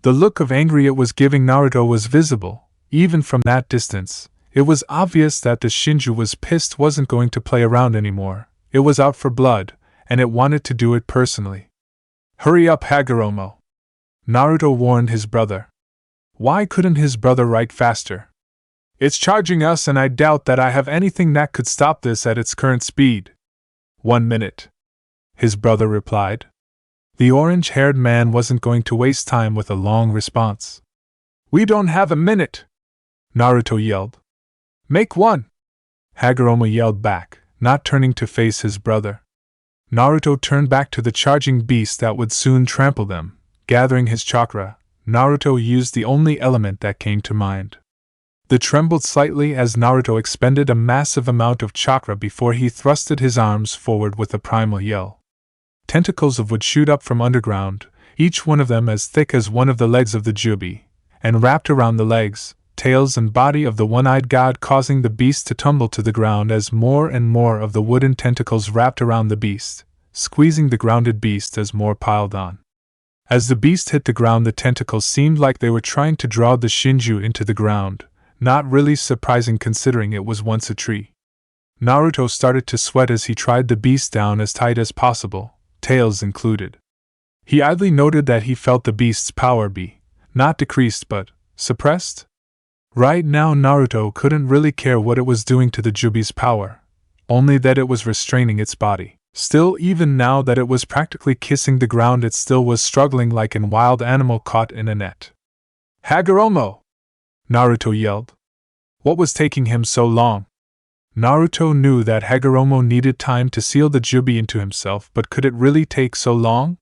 The look of angry it was giving Naruto was visible, even from that distance. It was obvious that the Shinju was pissed, wasn't going to play around anymore. It was out for blood, and it wanted to do it personally. Hurry up, Hagoromo! Naruto warned his brother. Why couldn't his brother write faster? It's charging us, and I doubt that I have anything that could stop this at its current speed. 1 minute, his brother replied. The orange-haired man wasn't going to waste time with a long response. We don't have a minute, Naruto yelled. Make 1! Hagoromo yelled back, not turning to face his brother. Naruto turned back to the charging beast that would soon trample them. Gathering his chakra, Naruto used the only element that came to mind. It trembled slightly as Naruto expended a massive amount of chakra before he thrusted his arms forward with a primal yell. Tentacles of wood shoot up from underground, each one of them as thick as one of the legs of the Jubi, and wrapped around the legs, tails and body of the one-eyed god, causing the beast to tumble to the ground as more and more of the wooden tentacles wrapped around the beast, squeezing the grounded beast as more piled on. As the beast hit the ground, the tentacles seemed like they were trying to draw the Shinju into the ground, not really surprising considering it was once a tree. Naruto started to sweat as he tried the beast down as tight as possible, tails included. He idly noted that he felt the beast's power be, not decreased but, suppressed? Right now Naruto couldn't really care what it was doing to the Jubi's power, only that it was restraining its body. Still, even now that it was practically kissing the ground, it still was struggling like an wild animal caught in a net. Hagoromo! Naruto yelled. What was taking him so long? Naruto knew that Hagoromo needed time to seal the Jubi into himself, but could it really take so long?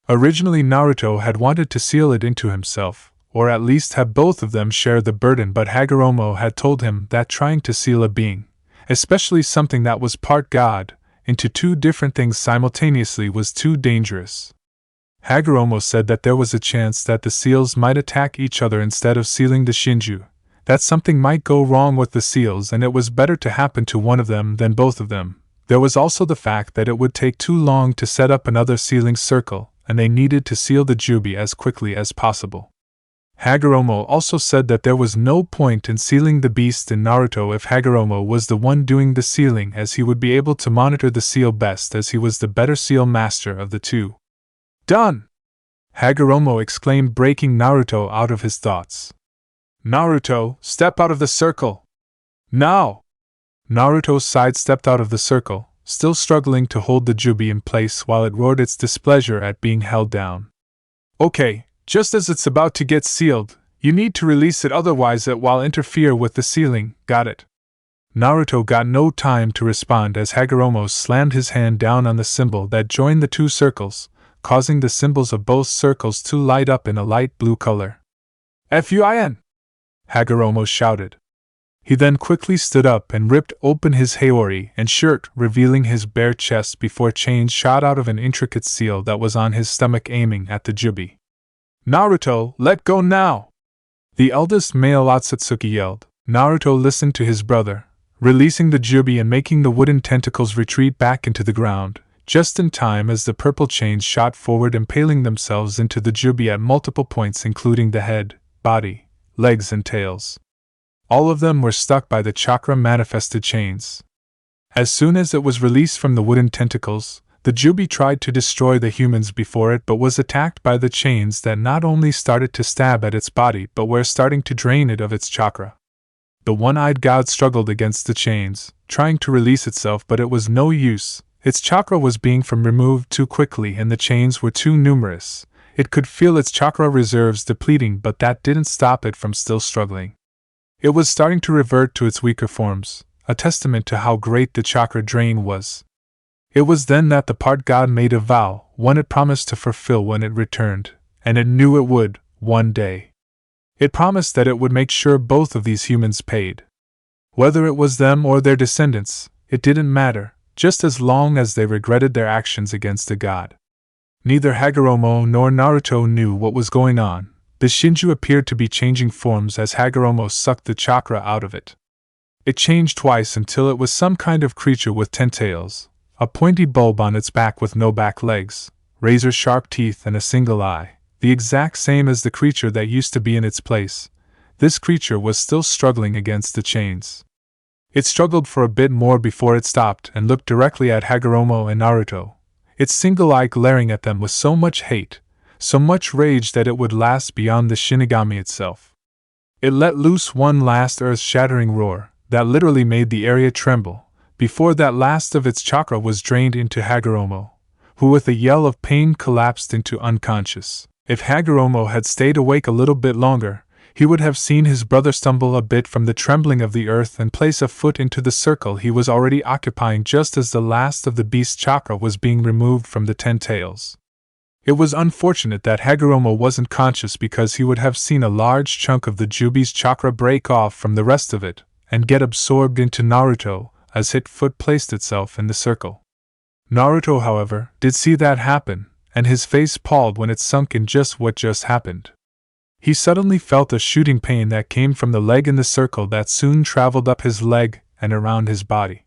Originally Naruto had wanted to seal it into himself, or at least have both of them share the burden, but Hagoromo had told him that trying to seal a being, especially something that was part god, into two different things simultaneously was too dangerous. Hagoromo said that there was a chance that the seals might attack each other instead of sealing the Shinju, that something might go wrong with the seals and it was better to happen to one of them than both of them. There was also the fact that it would take too long to set up another sealing circle, and they needed to seal the Jubi as quickly as possible. Hagoromo also said that there was no point in sealing the beast in Naruto if Hagoromo was the one doing the sealing, as he would be able to monitor the seal best as he was the better seal master of the two. Done! Hagoromo exclaimed, breaking Naruto out of his thoughts. Naruto, step out of the circle! Now! Naruto sidestepped out of the circle, still struggling to hold the Jubi in place while it roared its displeasure at being held down. Okay. Just as it's about to get sealed, you need to release it, otherwise it will interfere with the sealing, got it? Naruto got no time to respond as Hagoromo slammed his hand down on the symbol that joined the two circles, causing the symbols of both circles to light up in a light blue color. "Fuin!" Hagoromo shouted. He then quickly stood up and ripped open his haori and shirt, revealing his bare chest before chains shot out of an intricate seal that was on his stomach aiming at the jubi. "Naruto, let go now!" The eldest male Otsutsuki yelled. Naruto listened to his brother, releasing the jubi and making the wooden tentacles retreat back into the ground, just in time as the purple chains shot forward, impaling themselves into the jubi at multiple points, including the head, body, legs, and tails. All of them were stuck by the chakra-manifested chains. As soon as it was released from the wooden tentacles, the jubi tried to destroy the humans before it but was attacked by the chains that not only started to stab at its body but were starting to drain it of its chakra. The one-eyed god struggled against the chains, trying to release itself, but it was no use. Its chakra was being removed too quickly and the chains were too numerous. It could feel its chakra reserves depleting, but that didn't stop it from still struggling. It was starting to revert to its weaker forms, a testament to how great the chakra drain was. It was then that the part god made a vow, one it promised to fulfill when it returned, and it knew it would, one day. It promised that it would make sure both of these humans paid. Whether it was them or their descendants, it didn't matter, just as long as they regretted their actions against the god. Neither Hagoromo nor Naruto knew what was going on. The Shinju appeared to be changing forms as Hagoromo sucked the chakra out of it. It changed twice until it was some kind of creature with 10 tails, a pointy bulb on its back with no back legs, razor-sharp teeth, and a single eye, the exact same as the creature that used to be in its place. This creature was still struggling against the chains. It struggled for a bit more before it stopped and looked directly at Hagoromo and Naruto, its single eye glaring at them with so much hate, so much rage that it would last beyond the Shinigami itself. It let loose one last earth-shattering roar that literally made the area tremble, before that last of its chakra was drained into Hagoromo, who with a yell of pain collapsed into unconscious. If Hagoromo had stayed awake a little bit longer, he would have seen his brother stumble a bit from the trembling of the earth and place a foot into the circle he was already occupying just as the last of the beast's chakra was being removed from the 10 tails. It was unfortunate that Hagoromo wasn't conscious, because he would have seen a large chunk of the jubi's chakra break off from the rest of it and get absorbed into Naruto as his foot placed itself in the circle. Naruto, however, did see that happen, and his face palled when it sunk in just what just happened. He suddenly felt a shooting pain that came from the leg in the circle that soon traveled up his leg and around his body.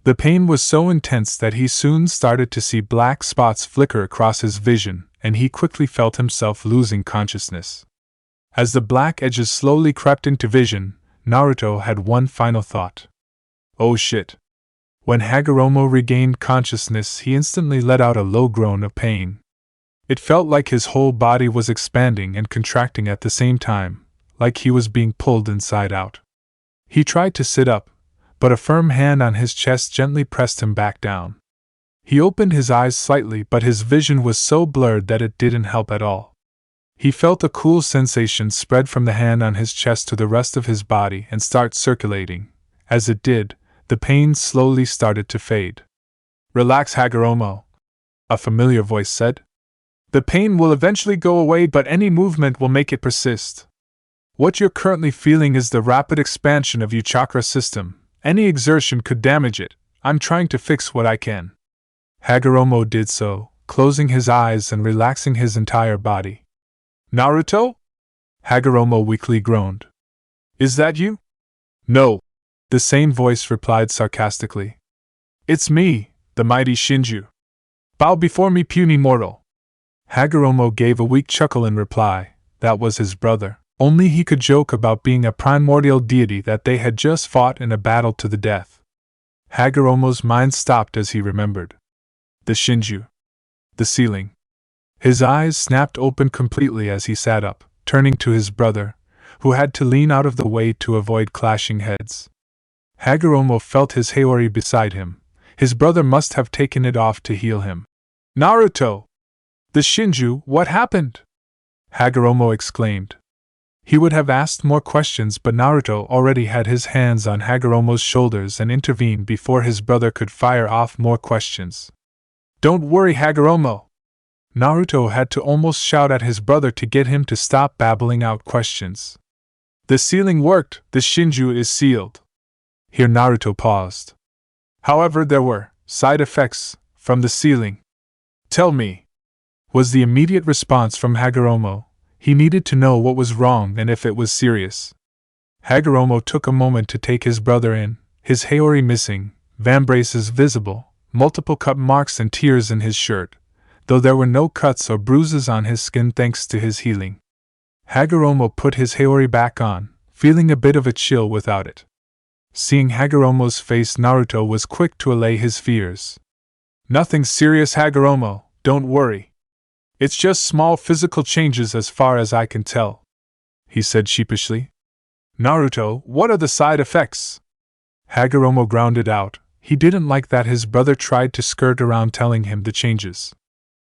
The pain was so intense that he soon started to see black spots flicker across his vision, and he quickly felt himself losing consciousness. As the black edges slowly crept into vision, Naruto had one final thought. Oh shit. When Hagoromo regained consciousness, he instantly let out a low groan of pain. It felt like his whole body was expanding and contracting at the same time, like he was being pulled inside out. He tried to sit up, but a firm hand on his chest gently pressed him back down. He opened his eyes slightly, but his vision was so blurred that it didn't help at all. He felt a cool sensation spread from the hand on his chest to the rest of his body and start circulating. As it did, the pain slowly started to fade. "Relax, Hagoromo," a familiar voice said. "The pain will eventually go away, but any movement will make it persist. What you're currently feeling is the rapid expansion of your chakra system. Any exertion could damage it. I'm trying to fix what I can." Hagoromo did so, closing his eyes and relaxing his entire body. "Naruto?" Hagoromo weakly groaned. "Is that you?" "No," the same voice replied sarcastically. "It's me, the mighty Shinju. Bow before me, puny mortal." Hagoromo gave a weak chuckle in reply. That was his brother. Only he could joke about being a primordial deity that they had just fought in a battle to the death. Hagoromo's mind stopped as he remembered. The Shinju. The ceiling. His eyes snapped open completely as he sat up, turning to his brother, who had to lean out of the way to avoid clashing heads. Hagoromo felt his haori beside him. His brother must have taken it off to heal him. "Naruto! The Shinju, what happened?" Hagoromo exclaimed. He would have asked more questions, but Naruto already had his hands on Hagoromo's shoulders and intervened before his brother could fire off more questions. "Don't worry, Hagoromo," Naruto had to almost shout at his brother to get him to stop babbling out questions. The sealing worked, the Shinju is sealed. Here Naruto paused. However, there were side effects from the sealing. Tell me, was the immediate response from Hagoromo. He needed to know what was wrong and if it was serious. Hagoromo took a moment to take his brother in, his haori missing, vambraces visible, multiple cut marks and tears in his shirt, though there were no cuts or bruises on his skin thanks to his healing. Hagoromo put his haori back on, feeling a bit of a chill without it. Seeing Hagoromo's face, Naruto was quick to allay his fears. Nothing serious, Hagoromo, don't worry. It's just small physical changes as far as I can tell, he said sheepishly. Naruto, what are the side effects? Hagoromo grounded out. He didn't like that his brother tried to skirt around telling him the changes.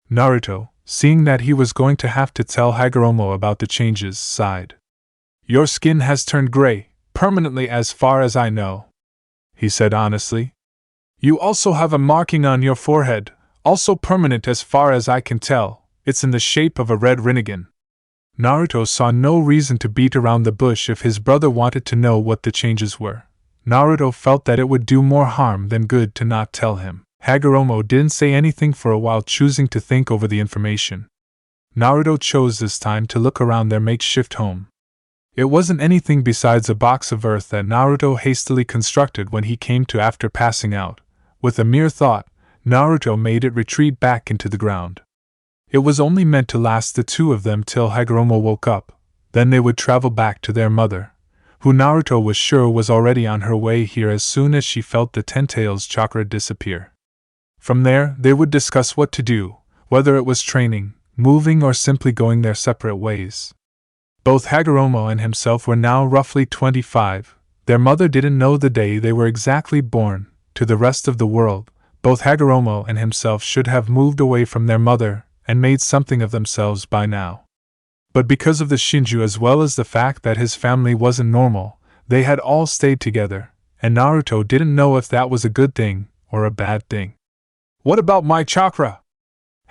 Naruto, seeing that he was going to have to tell Hagoromo about the changes, sighed. Your skin has turned gray, permanently as far as I know, he said honestly. You also have a marking on your forehead, also permanent as far as I can tell. It's in the shape of a red rinnegan. Naruto saw no reason to beat around the bush if his brother wanted to know what the changes were. Naruto felt that it would do more harm than good to not tell him. Hagoromo didn't say anything for a while, choosing to think over the information. Naruto chose this time to look around their makeshift home. It wasn't anything besides a box of earth that Naruto hastily constructed when he came to after passing out. With a mere thought, Naruto made it retreat back into the ground. It was only meant to last the two of them till Hagoromo woke up, then they would travel back to their mother, who Naruto was sure was already on her way here as soon as she felt the Ten-Tails chakra disappear. From there, they would discuss what to do, whether it was training, moving, or simply going their separate ways. Both Hagoromo and himself were now roughly 25. Their mother didn't know the day they were exactly born. To the rest of the world, both Hagoromo and himself should have moved away from their mother and made something of themselves by now. But because of the Shinju as well as the fact that his family wasn't normal, they had all stayed together, and Naruto didn't know if that was a good thing or a bad thing. What about my chakra?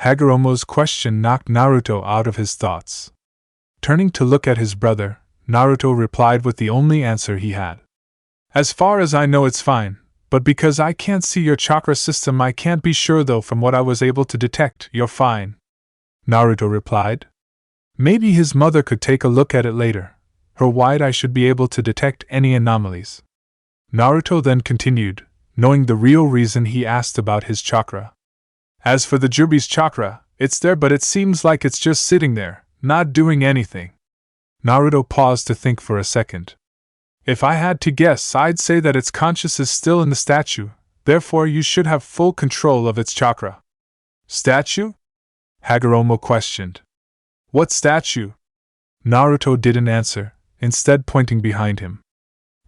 Hagoromo's question knocked Naruto out of his thoughts. Turning to look at his brother, Naruto replied with the only answer he had. As far as I know, it's fine, but because I can't see your chakra system, I can't be sure, though from what I was able to detect, you're fine, Naruto replied. Maybe his mother could take a look at it later. Her wide eye should be able to detect any anomalies. Naruto then continued, knowing the real reason he asked about his chakra. As for the Jubi's chakra, it's there, but it seems like it's just sitting there, not doing anything. Naruto paused to think for a second. If I had to guess, I'd say that its conscious is still in the statue, therefore you should have full control of its chakra. Statue? Hagoromo questioned. What statue? Naruto didn't answer, instead pointing behind him.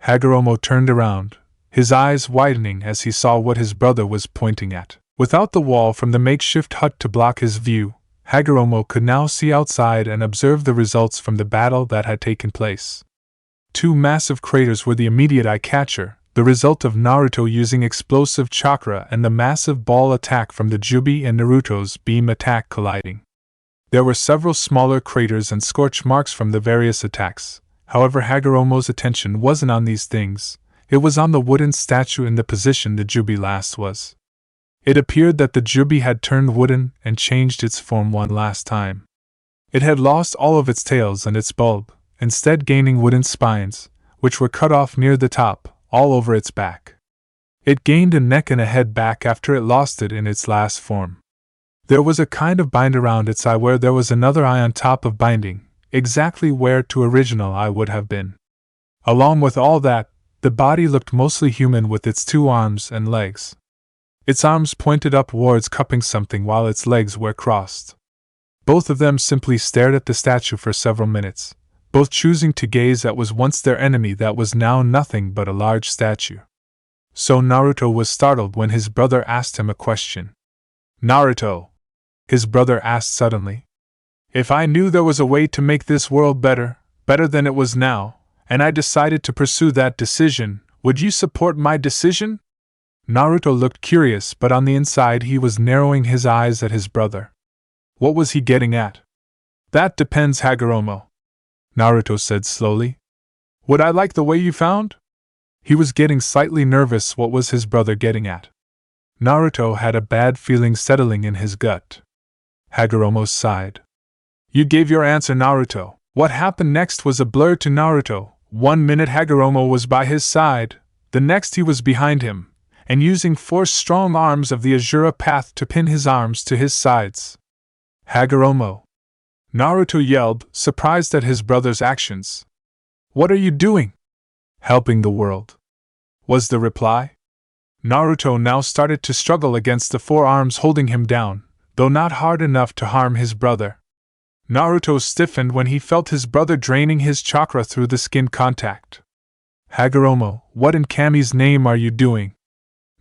Hagoromo turned around, his eyes widening as he saw what his brother was pointing at. Without the wall from the makeshift hut to block his view, Hagoromo could now see outside and observe the results from the battle that had taken place. Two massive craters were the immediate eye-catcher, the result of Naruto using explosive chakra and the massive ball attack from the Jubi and Naruto's beam attack colliding. There were several smaller craters and scorch marks from the various attacks. However, Hagoromo's attention wasn't on these things. It was on the wooden statue in the position the Jubi last was. It appeared that the Jubi had turned wooden and changed its form one last time. It had lost all of its tails and its bulb, instead gaining wooden spines, which were cut off near the top, all over its back. It gained a neck and a head back after it lost it in its last form. There was a kind of bind around its eye where there was another eye on top of binding, exactly where its original eye would have been. Along with all that, the body looked mostly human with its two arms and legs. Its arms pointed upwards cupping something while its legs were crossed. Both of them simply stared at the statue for several minutes, both choosing to gaze at what was once their enemy that was now nothing but a large statue. So Naruto was startled when his brother asked him a question. Naruto, his brother asked suddenly. If I knew there was a way to make this world better than it was now, and I decided to pursue that decision, would you support my decision? Naruto looked curious, but on the inside he was narrowing his eyes at his brother. What was he getting at? That depends, Hagoromo, Naruto said slowly. Would I like the way you found? He was getting slightly nervous. What was his brother getting at? Naruto had a bad feeling settling in his gut. Hagoromo sighed. You gave your answer, Naruto. What happened next was a blur to Naruto. 1 minute Hagoromo was by his side, the next he was behind him, and using 4 strong arms of the Azura path to pin his arms to his sides. Hagoromo! Naruto yelled, surprised at his brother's actions. What are you doing? Helping the world, was the reply. Naruto now started to struggle against the 4 arms holding him down, though not hard enough to harm his brother. Naruto stiffened when he felt his brother draining his chakra through the skin contact. Hagoromo, what in Kami's name are you doing?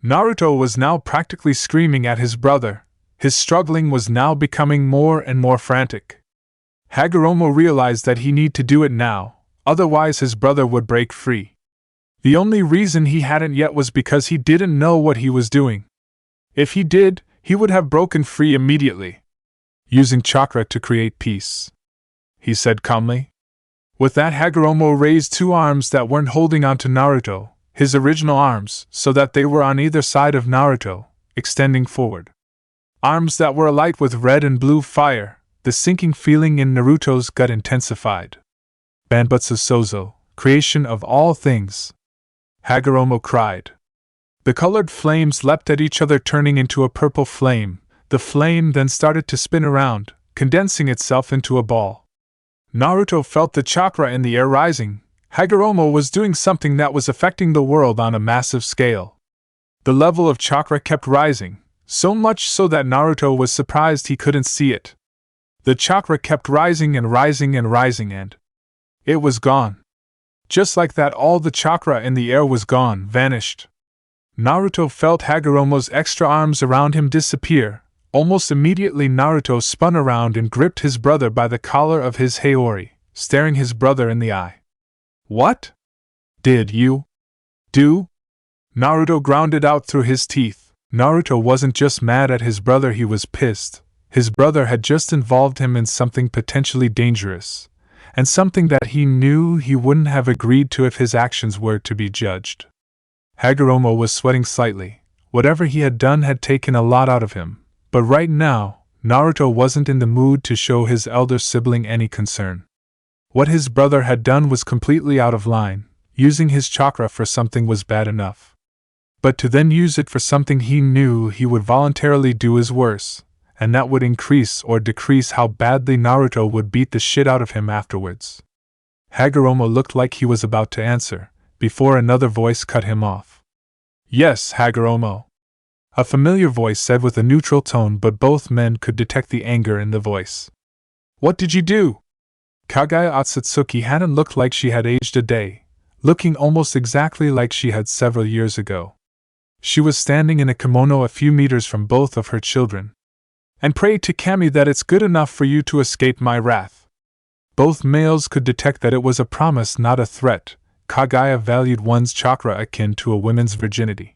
Naruto was now practically screaming at his brother. His struggling was now becoming more and more frantic. Hagoromo realized that he needed to do it now, otherwise his brother would break free. The only reason he hadn't yet was because he didn't know what he was doing. If he did, he would have broken free immediately. Using chakra to create peace, he said calmly. With that, Hagoromo raised 2 arms that weren't holding onto Naruto, his original arms, so that they were on either side of Naruto, extending forward. Arms that were alight with red and blue fire. The sinking feeling in Naruto's gut intensified. Banbutsu Sozo, creation of all things, Hagoromo cried. The colored flames leapt at each other, turning into a purple flame. The flame then started to spin around, condensing itself into a ball. Naruto felt the chakra in the air rising. Hagoromo was doing something that was affecting the world on a massive scale. The level of chakra kept rising, so much so that Naruto was surprised he couldn't see it. The chakra kept rising and rising and rising, and it was gone. Just like that, all the chakra in the air was gone, vanished. Naruto felt Hagoromo's extra arms around him disappear. Almost immediately Naruto spun around and gripped his brother by the collar of his haori, staring his brother in the eye. What did you do? Naruto grounded out through his teeth. Naruto wasn't just mad at his brother, he was pissed. His brother had just involved him in something potentially dangerous, and something that he knew he wouldn't have agreed to if his actions were to be judged. Hagoromo was sweating slightly. Whatever he had done had taken a lot out of him, but right now, Naruto wasn't in the mood to show his elder sibling any concern. What his brother had done was completely out of line. Using his chakra for something was bad enough, but to then use it for something he knew he would voluntarily do is worse. And that would increase or decrease how badly Naruto would beat the shit out of him afterwards. Hagoromo looked like he was about to answer, before another voice cut him off. Yes, Hagoromo, a familiar voice said with a neutral tone, but both men could detect the anger in the voice. What did you do? Kagaya Otsutsuki hadn't looked like she had aged a day, looking almost exactly like she had several years ago. She was standing in a kimono a few meters from both of her children. And pray to Kami that it's good enough for you to escape my wrath. Both males could detect that it was a promise, not a threat. Kagaya valued one's chakra akin to a woman's virginity.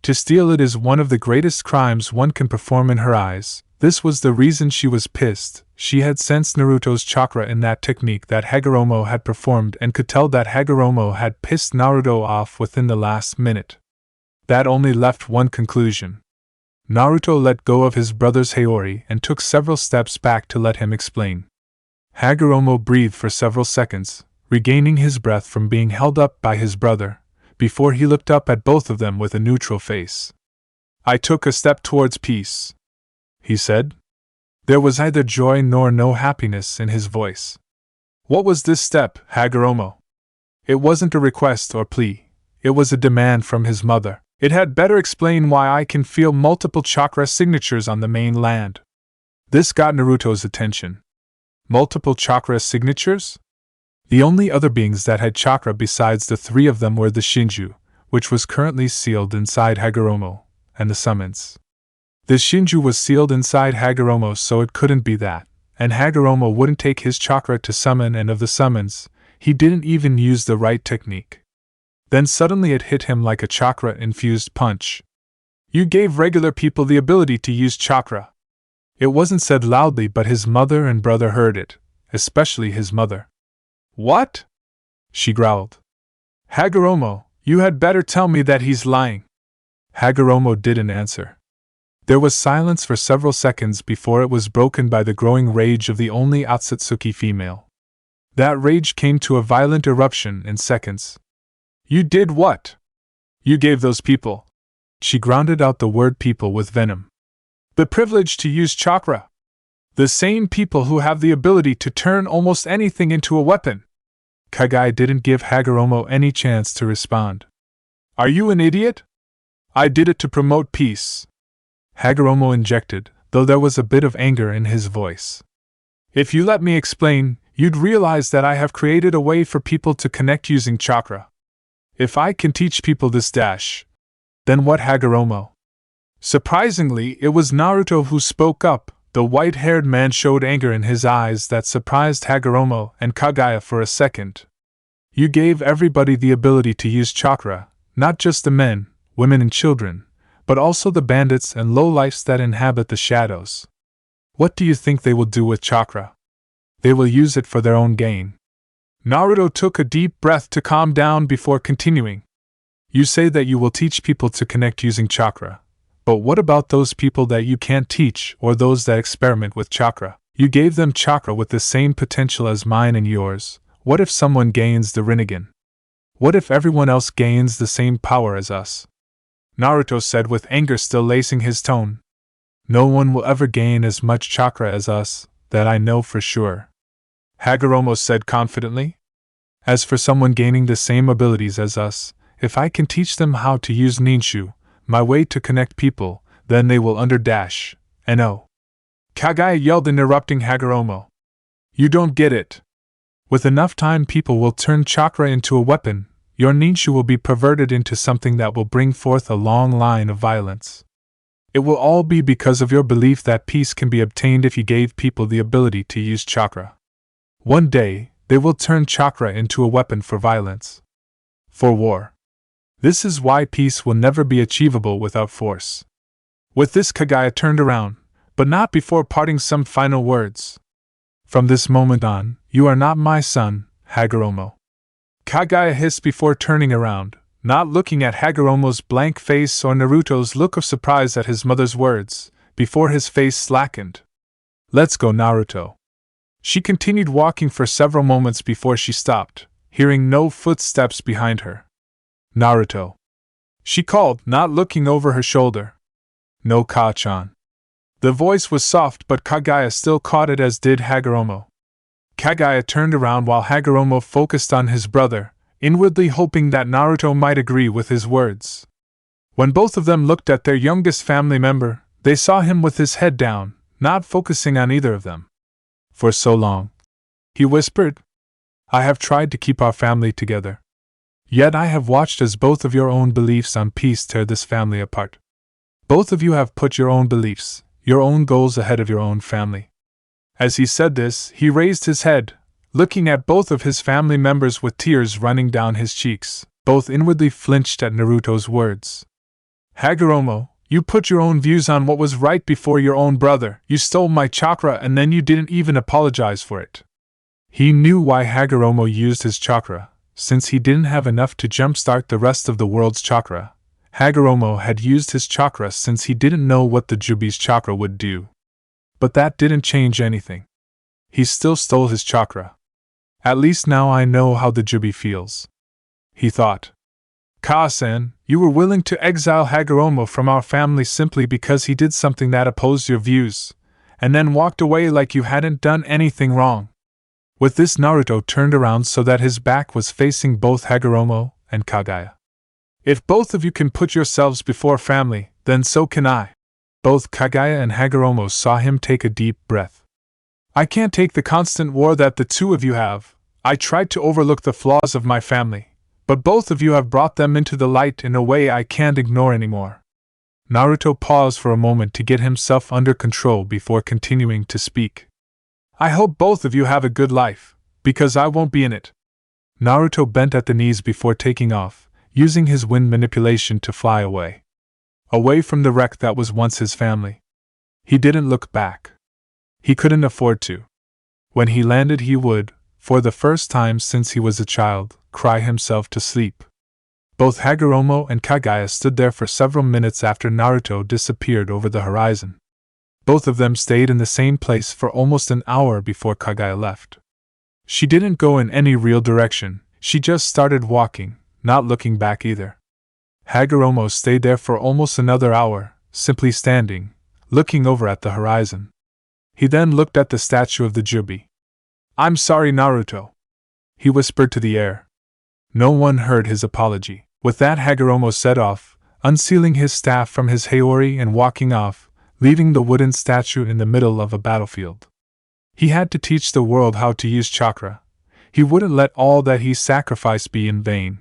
To steal it is one of the greatest crimes one can perform in her eyes. This was the reason she was pissed. She had sensed Naruto's chakra in that technique that Hagoromo had performed and could tell that Hagoromo had pissed Naruto off within the last minute. That only left one conclusion. Naruto let go of his brother's haori and took several steps back to let him explain. Hagoromo breathed for several seconds, regaining his breath from being held up by his brother, before he looked up at both of them with a neutral face. I took a step towards peace, he said. There was neither joy nor no happiness in his voice. What was this step, Hagoromo? It wasn't a request or plea, it was a demand from his mother. It had better explain why I can feel multiple chakra signatures on the mainland. This got Naruto's attention. Multiple chakra signatures? The only other beings that had chakra besides the 3 of them were the Shinju, which was currently sealed inside Hagoromo, and the summons. The Shinju was sealed inside Hagoromo, so it couldn't be that, and Hagoromo wouldn't take his chakra to summon, and of the summons, he didn't even use the right technique. Then suddenly it hit him like a chakra-infused punch. You gave regular people the ability to use chakra. It wasn't said loudly, but his mother and brother heard it, especially his mother. "What?" she growled. "Hagoromo, you had better tell me that he's lying." Hagoromo didn't answer. There was silence for several seconds before it was broken by the growing rage of the only Otsutsuki female. That rage came to a violent eruption in seconds. "You did what? You gave those people," she grounded out the word people with venom, "the privilege to use chakra. The same people who have the ability to turn almost anything into a weapon." Kagaya didn't give Hagoromo any chance to respond. "Are you an idiot? I did it to promote peace," Hagoromo injected, though there was a bit of anger in his voice. "If you let me explain, you'd realize that I have created a way for people to connect using chakra. If I can teach people this dash, then what, Hagoromo?" Surprisingly, it was Naruto who spoke up. The white-haired man showed anger in his eyes that surprised Hagoromo and Kagaya for a second. "You gave everybody the ability to use chakra, not just the men, women and children, but also the bandits and lowlifes that inhabit the shadows. What do you think they will do with chakra? They will use it for their own gain." Naruto took a deep breath to calm down before continuing. "You say that you will teach people to connect using chakra. But what about those people that you can't teach, or those that experiment with chakra? You gave them chakra with the same potential as mine and yours. What if someone gains the Rinnegan? What if everyone else gains the same power as us?" Naruto said with anger still lacing his tone. "No one will ever gain as much chakra as us, that I know for sure," Hagoromo said confidently. "As for someone gaining the same abilities as us, if I can teach them how to use ninshū, my way to connect people, then they will underdash, and oh." Kagaya yelled, interrupting Hagoromo. "You don't get it. With enough time, people will turn chakra into a weapon. Your ninshū will be perverted into something that will bring forth a long line of violence. It will all be because of your belief that peace can be obtained if you gave people the ability to use chakra. One day, they will turn chakra into a weapon for violence. For war. This is why peace will never be achievable without force." With this, Kagaya turned around, but not before parting some final words. "From this moment on, you are not my son, Hagoromo," Kagaya hissed before turning around, not looking at Hagoromo's blank face or Naruto's look of surprise at his mother's words, before his face slackened. "Let's go, Naruto." She continued walking for several moments before she stopped, hearing no footsteps behind her. "Naruto," she called, not looking over her shoulder. "No, Ka-chan." The voice was soft, but Kagaya still caught it, as did Hagoromo. Kagaya turned around while Hagoromo focused on his brother, inwardly hoping that Naruto might agree with his words. When both of them looked at their youngest family member, they saw him with his head down, not focusing on either of them. "For so long," he whispered, "I have tried to keep our family together. Yet I have watched as both of your own beliefs on peace tear this family apart. Both of you have put your own beliefs, your own goals ahead of your own family." As he said this, he raised his head, looking at both of his family members with tears running down his cheeks. Both inwardly flinched at Naruto's words. "Hagoromo, you put your own views on what was right before your own brother. You stole my chakra and then you didn't even apologize for it." He knew why Hagoromo used his chakra. Since he didn't have enough to jumpstart the rest of the world's chakra, Hagoromo had used his chakra since he didn't know what the Jubi's chakra would do. But that didn't change anything. He still stole his chakra. "At least now I know how the Jubi feels," he thought. "Ka-san, you were willing to exile Hagoromo from our family simply because he did something that opposed your views, and then walked away like you hadn't done anything wrong." With this, Naruto turned around so that his back was facing both Hagoromo and Kagaya. "If both of you can put yourselves before family, then so can I." Both Kagaya and Hagoromo saw him take a deep breath. "I can't take the constant war that the two of you have. I tried to overlook the flaws of my family, but both of you have brought them into the light in a way I can't ignore anymore." Naruto paused for a moment to get himself under control before continuing to speak. "I hope both of you have a good life, because I won't be in it." Naruto bent at the knees before taking off, using his wind manipulation to fly away. Away from the wreck that was once his family. He didn't look back. He couldn't afford to. When he landed, he would, for the first time since he was a child, cry himself to sleep. Both Hagoromo and Kaguya stood there for several minutes after Naruto disappeared over the horizon. Both of them stayed in the same place for almost an hour before Kaguya left. She didn't go in any real direction, she just started walking, not looking back either. Hagoromo stayed there for almost another hour, simply standing, looking over at the horizon. He then looked at the statue of the Jubi. "I'm sorry, Naruto," he whispered to the air. No one heard his apology. With that, Hagoromo set off, unsealing his staff from his haori and walking off, leaving the wooden statue in the middle of a battlefield. He had to teach the world how to use chakra. He wouldn't let all that he sacrificed be in vain.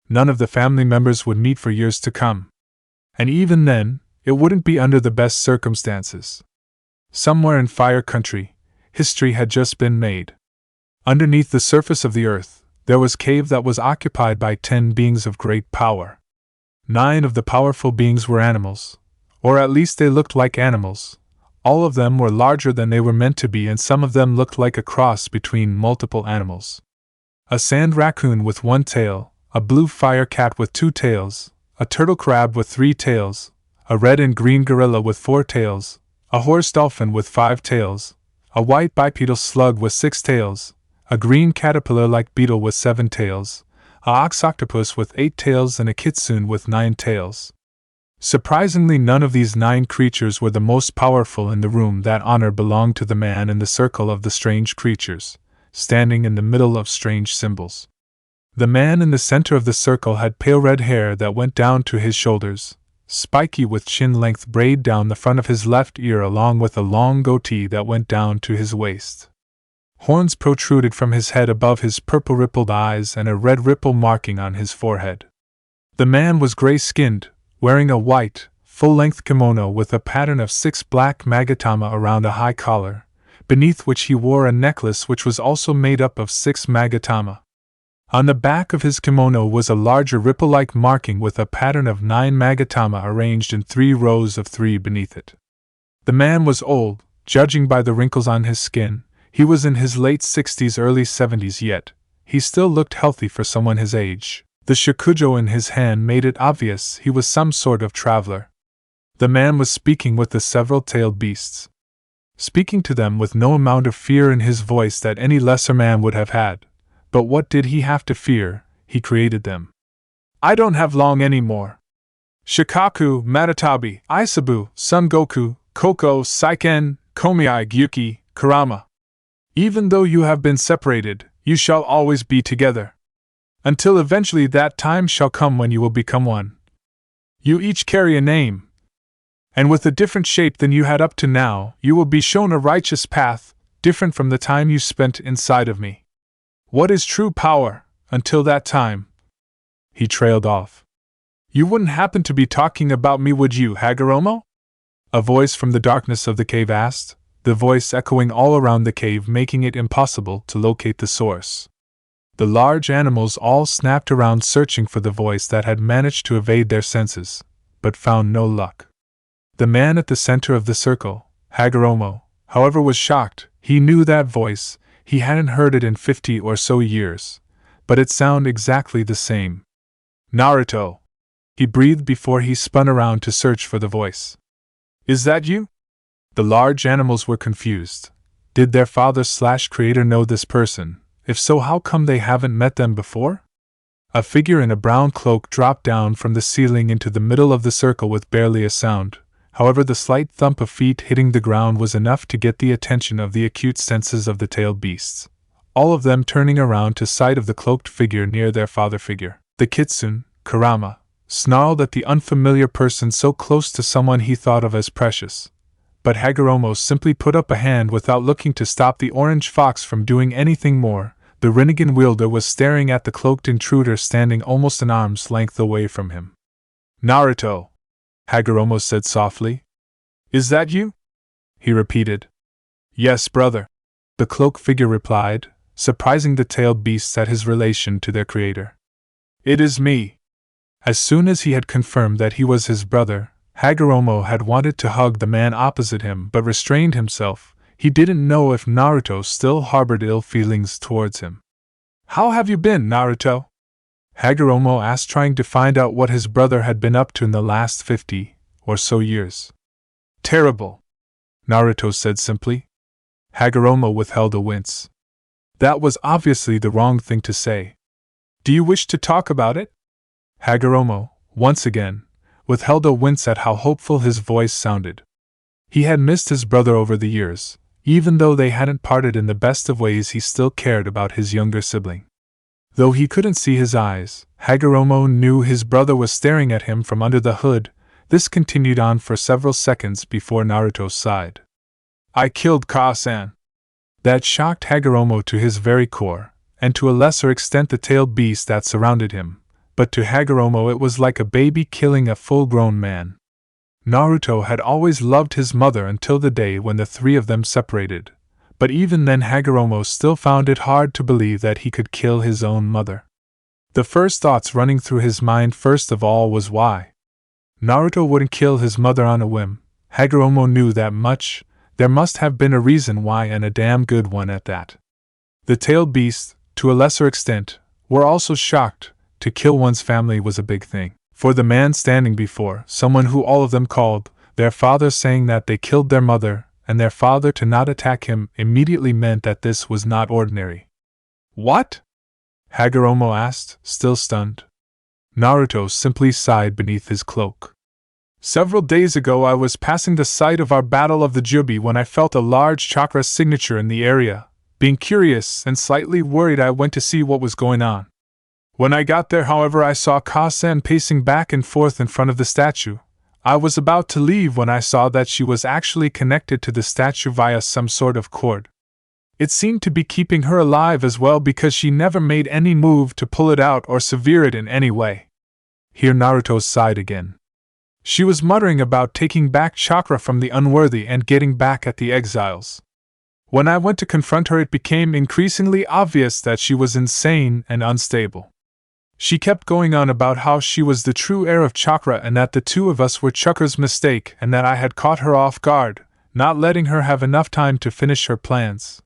None of the family members would meet for years to come. And even then, it wouldn't be under the best circumstances. Somewhere in Fire Country, history had just been made. Underneath the surface of the earth, there was a cave that was occupied by 10 beings of great power. 9 of the powerful beings were animals, or at least they looked like animals. All of them were larger than they were meant to be, and some of them looked like a cross between multiple animals. A sand raccoon with 1 tail, a blue fire cat with 2 tails, a turtle crab with 3 tails, a red and green gorilla with 4 tails, a horse dolphin with 5 tails, a white bipedal slug with 6 tails, a green caterpillar-like beetle with 7 tails, a ox octopus with 8 tails, and a kitsune with 9 tails. Surprisingly, none of these 9 creatures were the most powerful in the room. That honor belonged to the man in the circle of the strange creatures, standing in the middle of strange symbols. The man in the center of the circle had pale red hair that went down to his shoulders, spiky with chin-length braid down the front of his left ear, along with a long goatee that went down to his waist. Horns protruded from his head above his purple rippled eyes and a red ripple marking on his forehead. The man was gray-skinned, wearing a white, full-length kimono with a pattern of 6 black magatama around a high collar, beneath which he wore a necklace which was also made up of 6 magatama. On the back of his kimono was a larger ripple-like marking with a pattern of 9 magatama arranged in 3 rows of 3 beneath it. The man was old, judging by the wrinkles on his skin. He was in his late 60s, early 70s, yet he still looked healthy for someone his age. The shakujo in his hand made it obvious he was some sort of traveler. The man was speaking with the several-tailed beasts. Speaking to them with no amount of fear in his voice that any lesser man would have had. But what did he have to fear? He created them. "I don't have long anymore. Shikaku, Matatabi, Isabu, Son Goku, Koko, Saiken, Komiai, Gyuki, Kurama. Even though you have been separated, you shall always be together. Until eventually that time shall come when you will become one. You each carry a name. And with a different shape than you had up to now, you will be shown a righteous path, different from the time you spent inside of me. What is true power, until that time?" He trailed off. "You wouldn't happen to be talking about me, would you, Hagoromo?" A voice from the darkness of the cave asked, the voice echoing all around the cave, making it impossible to locate the source. The large animals all snapped around searching for the voice that had managed to evade their senses, but found no luck. The man at the center of the circle, Hagoromo, however, was shocked. He knew that voice. He hadn't heard it in 50 or so years, but it sounded exactly the same. "Naruto," he breathed before he spun around to search for the voice. "Is that you?" The large animals were confused. Did their father/creator know this person? If so, how come they haven't met them before? A figure in a brown cloak dropped down from the ceiling into the middle of the circle with barely a sound. However, the slight thump of feet hitting the ground was enough to get the attention of the acute senses of the tailed beasts, all of them turning around to sight of the cloaked figure near their father figure. The kitsune, Kurama, snarled at the unfamiliar person so close to someone he thought of as precious. But Hagoromo simply put up a hand without looking to stop the orange fox from doing anything more. The Rinnegan wielder was staring at the cloaked intruder standing almost an arm's length away from him. "Naruto," Hagoromo said softly. "Is that you?" he repeated. "Yes, brother," the cloaked figure replied, surprising the tailed beasts at his relation to their creator. "It is me." As soon as he had confirmed that he was his brother, Hagoromo had wanted to hug the man opposite him but restrained himself. He didn't know if Naruto still harbored ill feelings towards him. "How have you been, Naruto?" Hagoromo asked, trying to find out what his brother had been up to in the last 50 or so years. "Terrible," Naruto said simply. Hagoromo withheld a wince. That was obviously the wrong thing to say. "Do you wish to talk about it?" Hagoromo, once again, withheld a wince at how hopeful his voice sounded. He had missed his brother over the years. Even though they hadn't parted in the best of ways, he still cared about his younger sibling. Though he couldn't see his eyes, Hagoromo knew his brother was staring at him from under the hood. This continued on for several seconds before Naruto sighed. "I killed Ka-san." That shocked Hagoromo to his very core, and to a lesser extent the tailed beast that surrounded him, but to Hagoromo it was like a baby killing a full-grown man. Naruto had always loved his mother until the day when the three of them separated, but even then Hagoromo still found it hard to believe that he could kill his own mother. The first thoughts running through his mind first of all was why. Naruto wouldn't kill his mother on a whim. Hagoromo knew that much. There must have been a reason why, and a damn good one at that. The tailed beasts, to a lesser extent, were also shocked. To kill one's family was a big thing. For the man standing before, someone who all of them called their father, saying that they killed their mother, and their father to not attack him immediately meant that this was not ordinary. "What?" Hagoromo asked, still stunned. Naruto simply sighed beneath his cloak. "Several days ago I was passing the site of our battle of the Jinchūriki when I felt a large chakra signature in the area. Being curious and slightly worried, I went to see what was going on. When I got there, however, I saw Ka-san pacing back and forth in front of the statue. I was about to leave when I saw that she was actually connected to the statue via some sort of cord. It seemed to be keeping her alive as well, because she never made any move to pull it out or sever it in any way." Here Naruto sighed again. "She was muttering about taking back chakra from the unworthy and getting back at the exiles. When I went to confront her, it became increasingly obvious that she was insane and unstable. She kept going on about how she was the true heir of chakra and that the two of us were Chakra's mistake and that I had caught her off guard, not letting her have enough time to finish her plans."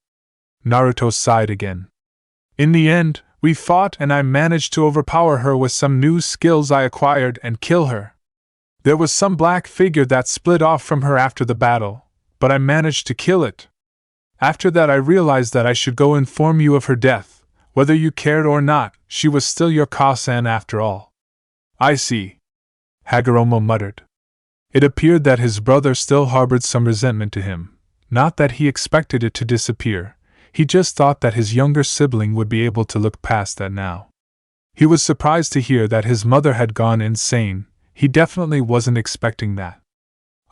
Naruto sighed again. "In the end, we fought and I managed to overpower her with some new skills I acquired and kill her. There was some black figure that split off from her after the battle, but I managed to kill it. After that I realized that I should go inform you of her death. Whether you cared or not, she was still your Ka-san after all." "I see," Hagoromo muttered. It appeared that his brother still harbored some resentment to him. Not that he expected it to disappear, he just thought that his younger sibling would be able to look past that now. He was surprised to hear that his mother had gone insane. He definitely wasn't expecting that.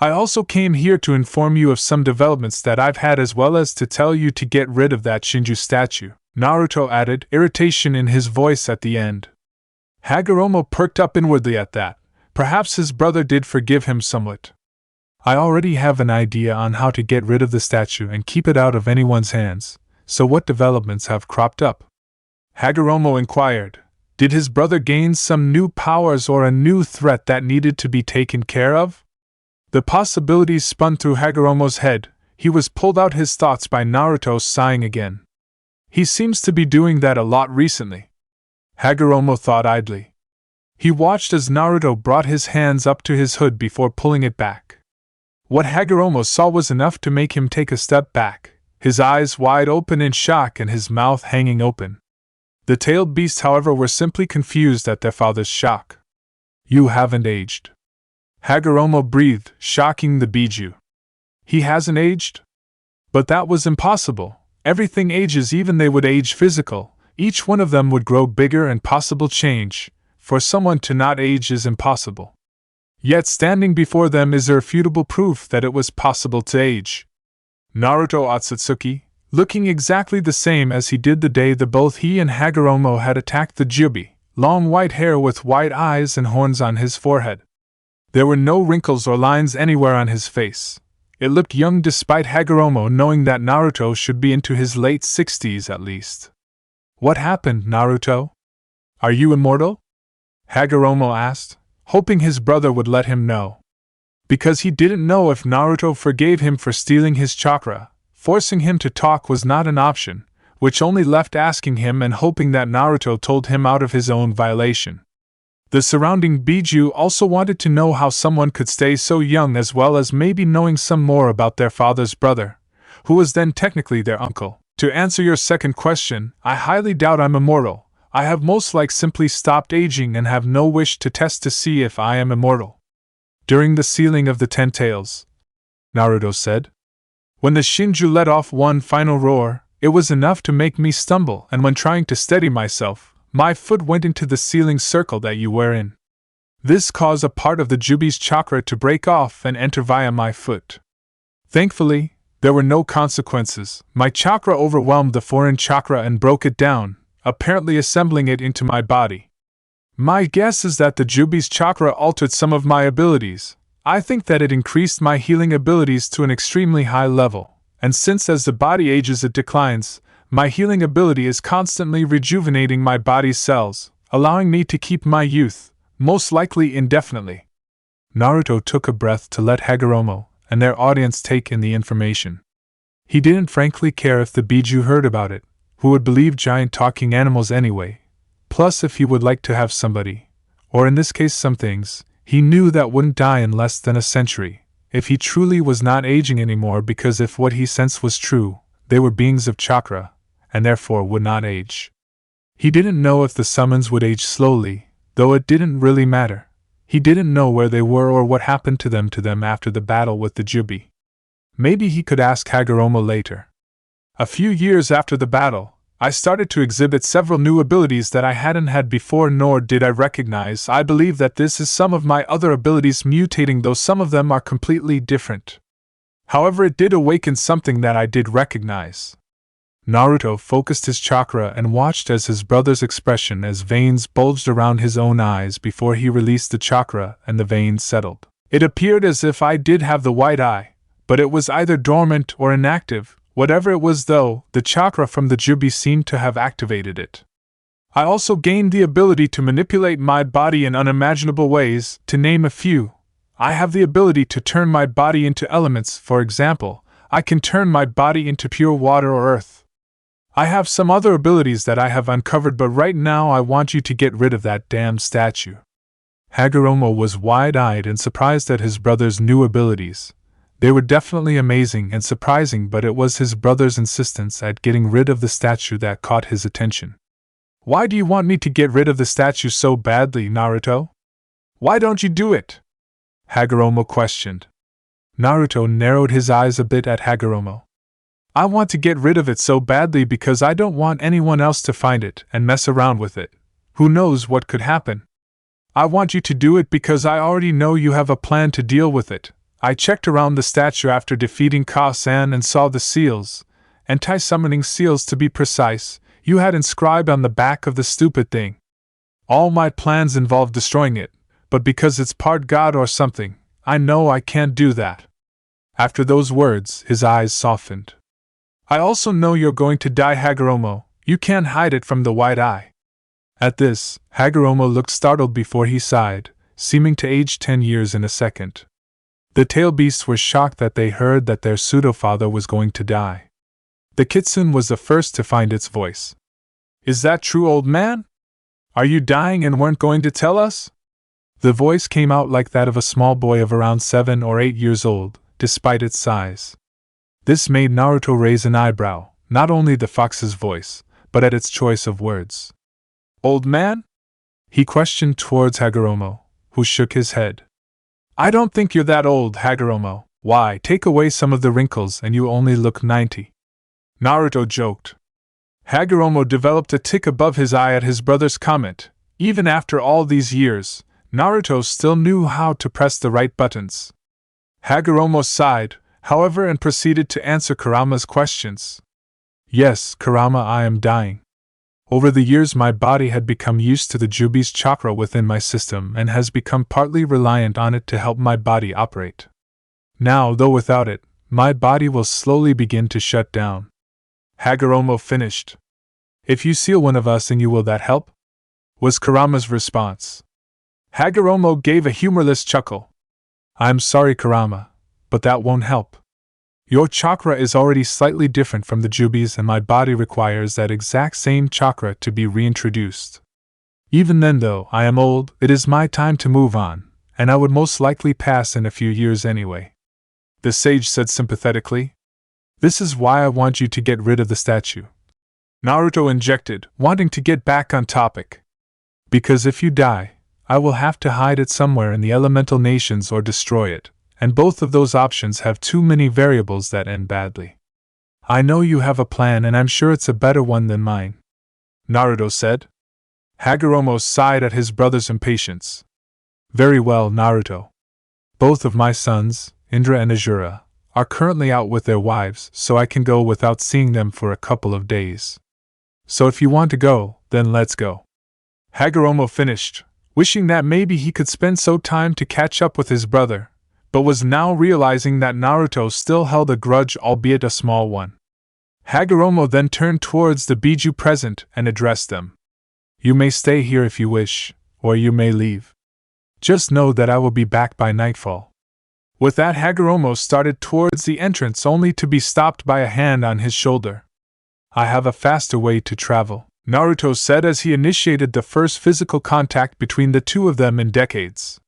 "I also came here to inform you of some developments that I've had, as well as to tell you to get rid of that Shinju statue," Naruto added, irritation in his voice at the end. Hagoromo perked up inwardly at that. Perhaps his brother did forgive him somewhat. "I already have an idea on how to get rid of the statue and keep it out of anyone's hands, so what developments have cropped up?" Hagoromo inquired. Did his brother gain some new powers or a new threat that needed to be taken care of? The possibilities spun through Hagoromo's head. He was pulled out his thoughts by Naruto sighing again. "He seems to be doing that a lot recently," Hagoromo thought idly. He watched as Naruto brought his hands up to his hood before pulling it back. What Hagoromo saw was enough to make him take a step back, his eyes wide open in shock and his mouth hanging open. The tailed beasts, however, were simply confused at their father's shock. "You haven't aged," Hagoromo breathed, shocking the Biju. "He hasn't aged?" But that was impossible. Everything ages, even they would age physical. Each one of them would grow bigger and possible change. For someone to not age is impossible. Yet standing before them is irrefutable proof that it was possible to age. Naruto Ōtsutsuki, looking exactly the same as he did the day that both he and Hagoromo had attacked the Jinchūriki, long white hair with white eyes and horns on his forehead. There were no wrinkles or lines anywhere on his face. It looked young despite Hagoromo knowing that Naruto should be into his late 60s at least. "What happened, Naruto? Are you immortal?" Hagoromo asked, hoping his brother would let him know. Because he didn't know if Naruto forgave him for stealing his chakra. Forcing him to talk was not an option, which only left asking him and hoping that Naruto told him out of his own violation. The surrounding Biju also wanted to know how someone could stay so young, as well as maybe knowing some more about their father's brother, who was then technically their uncle. To answer your second question, I highly doubt I'm immortal. I have most likely simply stopped aging and have no wish to test to see if I am immortal. During the sealing of the 10 tails, Naruto said, when the Shinju let off one final roar, it was enough to make me stumble, and when trying to steady myself, my foot went into the sealing circle that you were in. This caused a part of the Jubi's chakra to break off and enter via my foot. Thankfully, there were no consequences. My chakra overwhelmed the foreign chakra and broke it down, apparently assembling it into my body. My guess is that the Jubi's chakra altered some of my abilities. I think that it increased my healing abilities to an extremely high level, and since as the body ages it declines, my healing ability is constantly rejuvenating my body's cells, allowing me to keep my youth, most likely indefinitely. Naruto took a breath to let Hagoromo and their audience take in the information. He didn't frankly care if the Biju heard about it, who would believe giant talking animals anyway. Plus, if he would like to have somebody, or in this case some things, he knew that wouldn't die in less than a century, if he truly was not aging anymore, because if what he sensed was true, they were beings of chakra, and therefore would not age. He didn't know if the summons would age slowly, though it didn't really matter. He didn't know where they were or what happened to them after the battle with the Jubi. Maybe he could ask Hagoromo later. A few years after the battle, I started to exhibit several new abilities that I hadn't had before, nor did I recognize. I believe that this is some of my other abilities mutating, though some of them are completely different. However, it did awaken something that I did recognize. Naruto focused his chakra and watched as his brother's expression as veins bulged around his own eyes before he released the chakra and the veins settled. It appeared as if I did have the white eye, but it was either dormant or inactive. Whatever it was though, the chakra from the Jubi seemed to have activated it. I also gained the ability to manipulate my body in unimaginable ways, to name a few. I have the ability to turn my body into elements. For example, I can turn my body into pure water or earth. I have some other abilities that I have uncovered, but right now I want you to get rid of that damn statue. Hagoromo was wide-eyed and surprised at his brother's new abilities. They were definitely amazing and surprising, but it was his brother's insistence at getting rid of the statue that caught his attention. Why do you want me to get rid of the statue so badly, Naruto? Why don't you do it? Hagoromo questioned. Naruto narrowed his eyes a bit at Hagoromo. I want to get rid of it so badly because I don't want anyone else to find it and mess around with it. Who knows what could happen? I want you to do it because I already know you have a plan to deal with it. I checked around the statue after defeating Ka-san and saw the seals, anti-summoning seals to be precise, you had inscribed on the back of the stupid thing. All my plans involve destroying it, but because it's part god or something, I know I can't do that. After those words, his eyes softened. I also know you're going to die, Hagoromo. You can't hide it from the white eye. At this, Hagoromo looked startled before he sighed, seeming to age 10 years in a second. The tail beasts were shocked that they heard that their pseudo-father was going to die. The kitsune was the first to find its voice. Is that true, old man? Are you dying and weren't going to tell us? The voice came out like that of a small boy of around 7 or 8 years old, despite its size. This made Naruto raise an eyebrow, not only the fox's voice, but at its choice of words. Old man? He questioned towards Hagoromo, who shook his head. I don't think you're that old, Hagoromo. Why, take away some of the wrinkles and you only look 90. Naruto joked. Hagoromo developed a tick above his eye at his brother's comment. Even after all these years, Naruto still knew how to press the right buttons. Hagoromo sighed, however, and proceeded to answer Kurama's questions. Yes, Kurama, I am dying. Over the years my body had become used to the Jubi's chakra within my system and has become partly reliant on it to help my body operate. Now, though without it, my body will slowly begin to shut down. Hagoromo finished. If you seal one of us in you, will that help? Was Kurama's response. Hagoromo gave a humorless chuckle. I'm sorry, Kurama, but that won't help. Your chakra is already slightly different from the Jubi's, and my body requires that exact same chakra to be reintroduced. Even then, though I am old, it is my time to move on, and I would most likely pass in a few years anyway. The sage said sympathetically. This is why I want you to get rid of the statue. Naruto injected, wanting to get back on topic. Because if you die, I will have to hide it somewhere in the elemental nations or destroy it, and both of those options have too many variables that end badly. I know you have a plan, and I'm sure it's a better one than mine, Naruto said. Hagoromo sighed at his brother's impatience. Very well, Naruto. Both of my sons, Indra and Azura, are currently out with their wives, so I can go without seeing them for a couple of days. So if you want to go, then let's go. Hagoromo finished, wishing that maybe he could spend some time to catch up with his brother, but was now realizing that Naruto still held a grudge, albeit a small one. Hagoromo then turned towards the Biju present and addressed them. You may stay here if you wish, or you may leave. Just know that I will be back by nightfall. With that, Hagoromo started towards the entrance, only to be stopped by a hand on his shoulder. I have a faster way to travel, Naruto said as he initiated the first physical contact between the two of them in decades.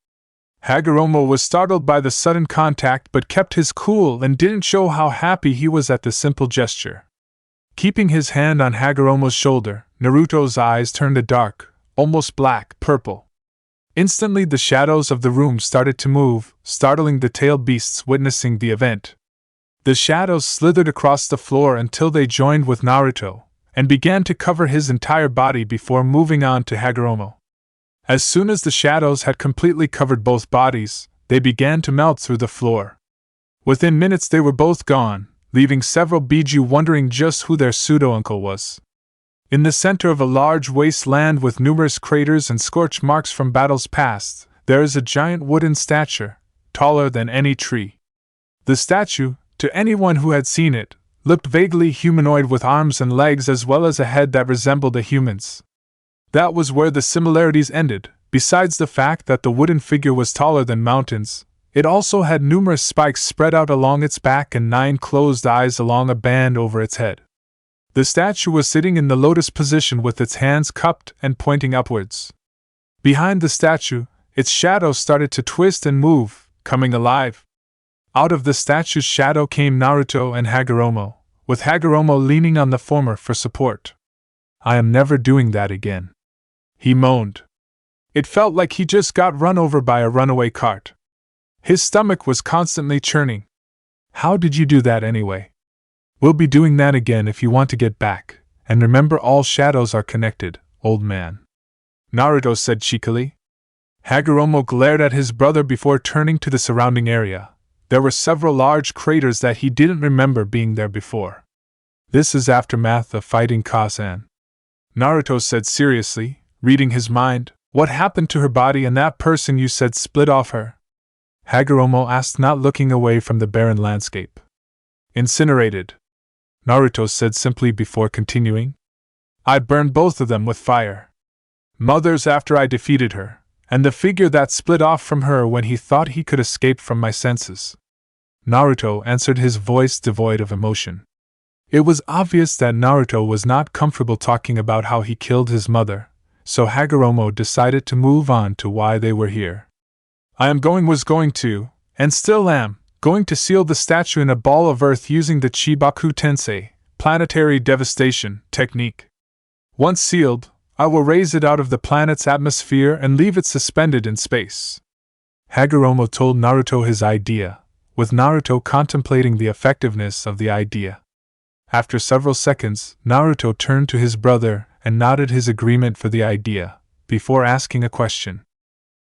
Hagoromo was startled by the sudden contact but kept his cool and didn't show how happy he was at the simple gesture. Keeping his hand on Hagoromo's shoulder, Naruto's eyes turned a dark, almost black, purple. Instantly the shadows of the room started to move, startling the tailed beasts witnessing the event. The shadows slithered across the floor until they joined with Naruto, and began to cover his entire body before moving on to Hagoromo. As soon as the shadows had completely covered both bodies, they began to melt through the floor. Within minutes they were both gone, leaving several Biju wondering just who their pseudo-uncle was. In the center of a large wasteland with numerous craters and scorch marks from battles past, there is a giant wooden statue, taller than any tree. The statue, to anyone who had seen it, looked vaguely humanoid with arms and legs as well as a head that resembled a human's. That was where the similarities ended. Besides the fact that the wooden figure was taller than mountains, it also had numerous spikes spread out along its back and 9 closed eyes along a band over its head. The statue was sitting in the lotus position with its hands cupped and pointing upwards. Behind the statue, its shadow started to twist and move, coming alive. Out of the statue's shadow came Naruto and Hagoromo, with Hagoromo leaning on the former for support. I am never doing that again, he moaned. It felt like he just got run over by a runaway cart. His stomach was constantly churning. How did you do that anyway? We'll be doing that again if you want to get back, and remember all shadows are connected, old man, Naruto said cheekily. Hagoromo glared at his brother before turning to the surrounding area. There were several large craters that he didn't remember being there before. This is aftermath of fighting Kazan, Naruto said seriously, reading his mind. What happened to her body and that person you said split off her? Hagoromo asked, not looking away from the barren landscape. Incinerated, Naruto said simply before continuing. I burned both of them with fire. Mother's after I defeated her, and the figure that split off from her when he thought he could escape from my senses. Naruto answered, his voice devoid of emotion. It was obvious that Naruto was not comfortable talking about how he killed his mother, so Hagoromo decided to move on to why they were here. Was going to, and still am, going to seal the statue in a ball of earth using the Chibaku Tensei, planetary devastation, technique. Once sealed, I will raise it out of the planet's atmosphere and leave it suspended in space. Hagoromo told Naruto his idea, with Naruto contemplating the effectiveness of the idea. After several seconds, Naruto turned to his brother and nodded his agreement for the idea, before asking a question.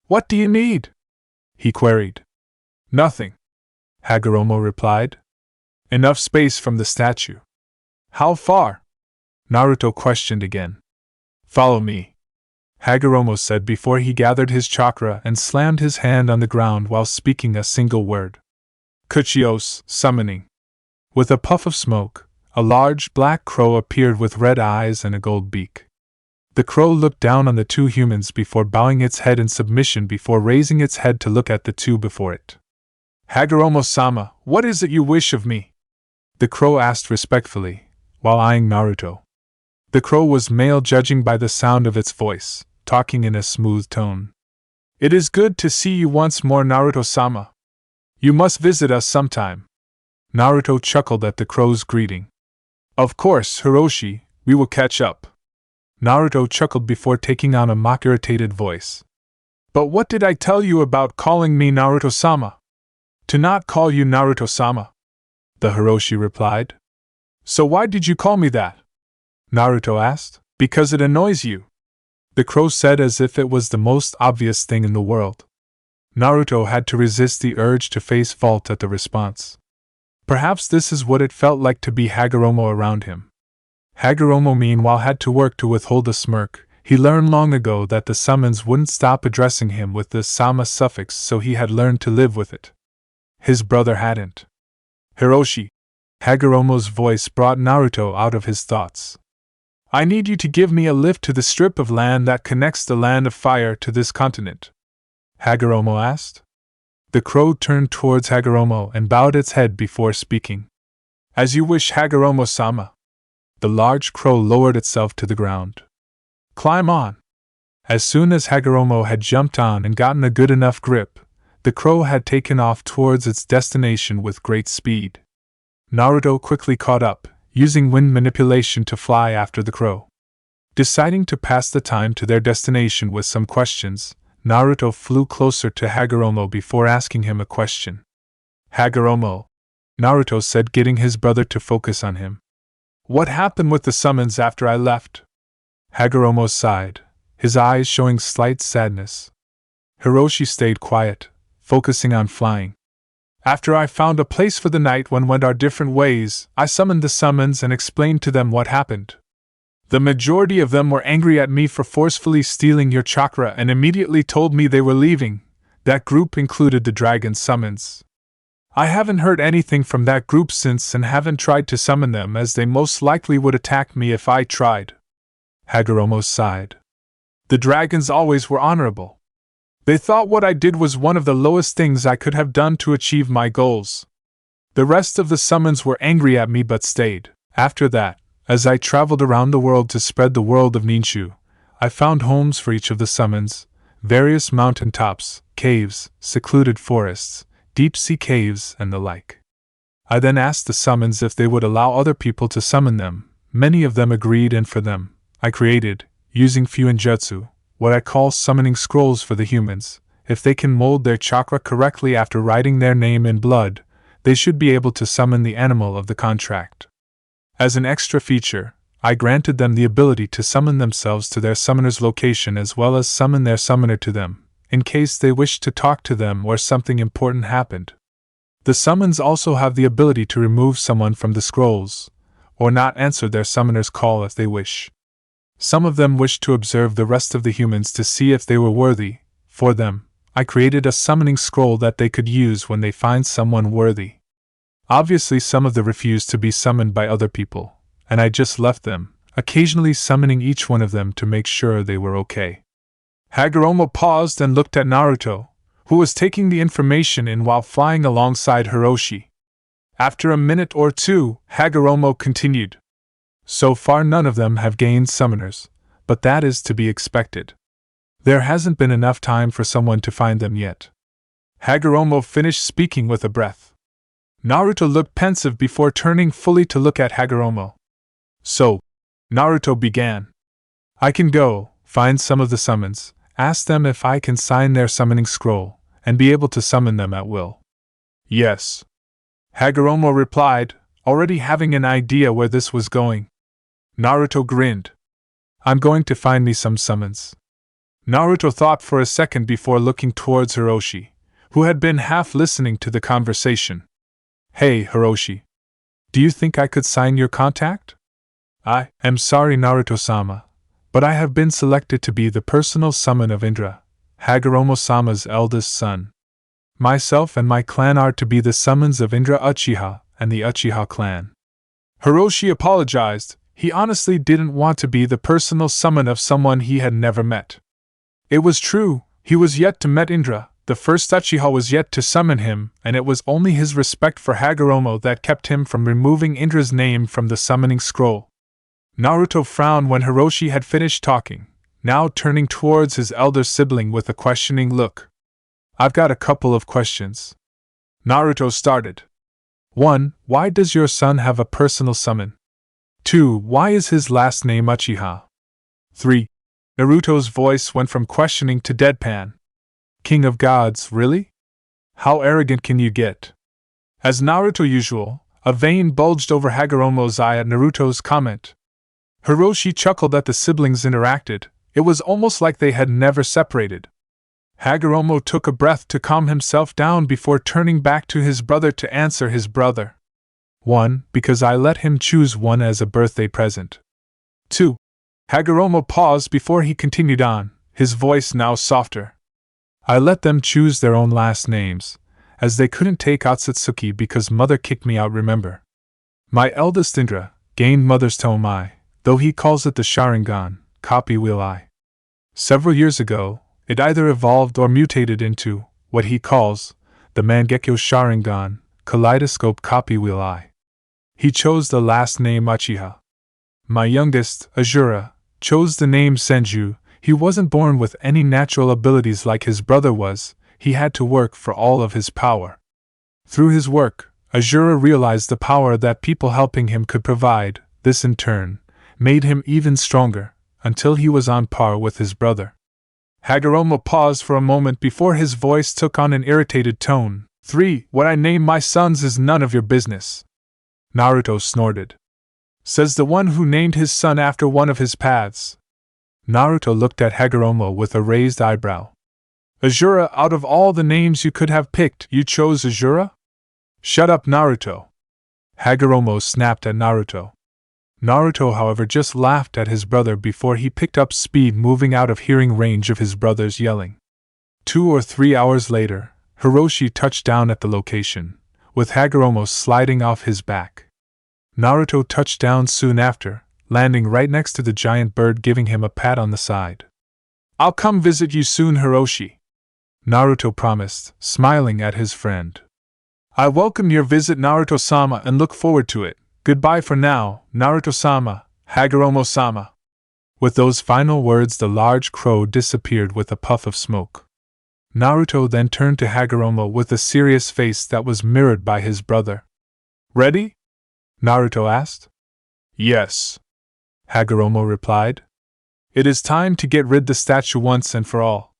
What do you need? He queried. Nothing, Hagoromo replied. Enough space from the statue. How far? Naruto questioned again. Follow me, Hagoromo said before he gathered his chakra and slammed his hand on the ground while speaking a single word. Kuchios, summoning. With a puff of smoke, a large black crow appeared with red eyes and a gold beak. The crow looked down on the two humans before bowing its head in submission before raising its head to look at the two before it. Hagoromo-sama, what is it you wish of me? The crow asked respectfully, while eyeing Naruto. The crow was male judging by the sound of its voice, talking in a smooth tone. It is good to see you once more, Naruto-sama. You must visit us sometime. Naruto chuckled at the crow's greeting. Of course, Hiroshi, we will catch up. Naruto chuckled before taking on a mock-irritated voice. But what did I tell you about calling me Naruto-sama? To not call you Naruto-sama, the Hiroshi replied. So why did you call me that? Naruto asked. Because it annoys you, the crow said as if it was the most obvious thing in the world. Naruto had to resist the urge to face fault at the response. Perhaps this is what it felt like to be Hagoromo around him. Hagoromo meanwhile had to work to withhold a smirk. He learned long ago that the summons wouldn't stop addressing him with the sama suffix, so he had learned to live with it. His brother hadn't. Hiroshi. Hagoromo's voice brought Naruto out of his thoughts. I need you to give me a lift to the strip of land that connects the land of fire to this continent. Hagoromo asked. The crow turned towards Hagoromo and bowed its head before speaking. As you wish, Hagoromo-sama. The large crow lowered itself to the ground. Climb on. As soon as Hagoromo had jumped on and gotten a good enough grip, the crow had taken off towards its destination with great speed. Naruto quickly caught up, using wind manipulation to fly after the crow. Deciding to pass the time to their destination with some questions, Naruto flew closer to Hagoromo before asking him a question. Hagoromo, Naruto said, getting his brother to focus on him. What happened with the summons after I left? Hagoromo sighed, his eyes showing slight sadness. Hiroshi stayed quiet, focusing on flying. After I found a place for the night when went our different ways, I summoned the summons and explained to them what happened. The majority of them were angry at me for forcefully stealing your chakra and immediately told me they were leaving. That group included the dragon summons. I haven't heard anything from that group since and haven't tried to summon them, as they most likely would attack me if I tried. Hagoromo sighed. The dragons always were honorable. They thought what I did was one of the lowest things I could have done to achieve my goals. The rest of the summons were angry at me but stayed. After that, as I traveled around the world to spread the world of Ninshu, I found homes for each of the summons, various mountain tops, caves, secluded forests, deep-sea caves, and the like. I then asked the summons if they would allow other people to summon them. Many of them agreed, and for them, I created, using Fuinjutsu, what I call summoning scrolls for the humans. If they can mold their chakra correctly after writing their name in blood, they should be able to summon the animal of the contract. As an extra feature, I granted them the ability to summon themselves to their summoner's location as well as summon their summoner to them, in case they wished to talk to them or something important happened. The summons also have the ability to remove someone from the scrolls, or not answer their summoner's call if they wish. Some of them wished to observe the rest of the humans to see if they were worthy. For them, I created a summoning scroll that they could use when they find someone worthy. Obviously, some of them refused to be summoned by other people, and I just left them, occasionally summoning each one of them to make sure they were okay. Hagoromo paused and looked at Naruto, who was taking the information in while flying alongside Hiroshi. After a minute or two, Hagoromo continued. So far none of them have gained summoners, but that is to be expected. There hasn't been enough time for someone to find them yet. Hagoromo finished speaking with a breath. Naruto looked pensive before turning fully to look at Hagoromo. So, Naruto began. I can go, find some of the summons, ask them if I can sign their summoning scroll, and be able to summon them at will. Yes. Hagoromo replied, already having an idea where this was going. Naruto grinned. I'm going to find me some summons. Naruto thought for a second before looking towards Hiroshi, who had been half listening to the conversation. Hey, Hiroshi. Do you think I could sign your contact? I am sorry, Naruto-sama, but I have been selected to be the personal summon of Indra, Hagoromo-sama's eldest son. Myself and my clan are to be the summons of Indra Uchiha and the Uchiha clan. Hiroshi apologized. He honestly didn't want to be the personal summon of someone he had never met. It was true, he was yet to meet Indra, the first Uchiha was yet to summon him, and it was only his respect for Hagoromo that kept him from removing Indra's name from the summoning scroll. Naruto frowned when Hiroshi had finished talking, now turning towards his elder sibling with a questioning look. "I've got a couple of questions," Naruto started. 1. Why does your son have a personal summon? 2. Why is his last name Uchiha? 3. Naruto's voice went from questioning to deadpan. "King of gods, really? How arrogant can you get?" As Naruto usual, a vein bulged over Hagoromo's eye at Naruto's comment. Hiroshi chuckled as the siblings interacted. It was almost like they had never separated. Hagoromo took a breath to calm himself down before turning back to his brother to answer his brother. 1. Because I let him choose one as a birthday present. 2. Hagoromo paused before he continued on, his voice now softer. I let them choose their own last names, as they couldn't take Otsutsuki because mother kicked me out, remember? My eldest Indra gained mother's Tomai, though he calls it the Sharingan, copy will I. Several years ago, it either evolved or mutated into what he calls the Mangekyo Sharingan, kaleidoscope copy will I. He chose the last name Uchiha. My youngest, Azura, chose the name Senju. He wasn't born with any natural abilities like his brother was, he had to work for all of his power. Through his work, Azura realized the power that people helping him could provide. This in turn made him even stronger, until he was on par with his brother. Hagoromo paused for a moment before his voice took on an irritated tone. 3. What I name my sons is none of your business. Naruto snorted. Says the one who named his son after one of his paths. Naruto looked at Hagoromo with a raised eyebrow. Azura, out of all the names you could have picked, you chose Azura? Shut up, Naruto. Hagoromo snapped at Naruto. Naruto, however, just laughed at his brother before he picked up speed, moving out of hearing range of his brother's yelling. 2 or 3 hours later, Hiroshi touched down at the location, with Hagoromo sliding off his back. Naruto touched down soon after, landing right next to the giant bird, giving him a pat on the side. I'll come visit you soon, Hiroshi, Naruto promised, smiling at his friend. I welcome your visit, Naruto-sama, and look forward to it. Goodbye for now, Naruto-sama, Hagoromo-sama. With those final words, the large crow disappeared with a puff of smoke. Naruto then turned to Hagoromo with a serious face that was mirrored by his brother. Ready? Naruto asked. Yes, Hagoromo replied. It is time to get rid of the statue once and for all.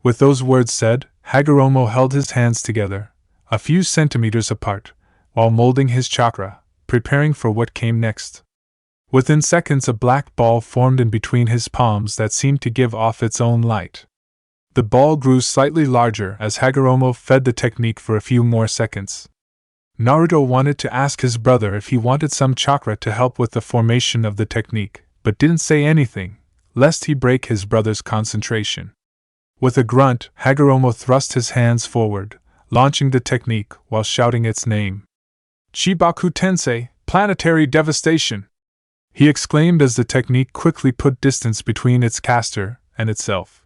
With those words said, Hagoromo held his hands together, a few centimeters apart, while molding his chakra, preparing for what came next. Within seconds, a black ball formed in between his palms that seemed to give off its own light. The ball grew slightly larger as Hagoromo fed the technique for a few more seconds. Naruto wanted to ask his brother if he wanted some chakra to help with the formation of the technique, but didn't say anything, lest he break his brother's concentration. With a grunt, Hagoromo thrust his hands forward, launching the technique while shouting its name. Chibaku Tensei, Planetary Devastation! He exclaimed as the technique quickly put distance between its caster and itself.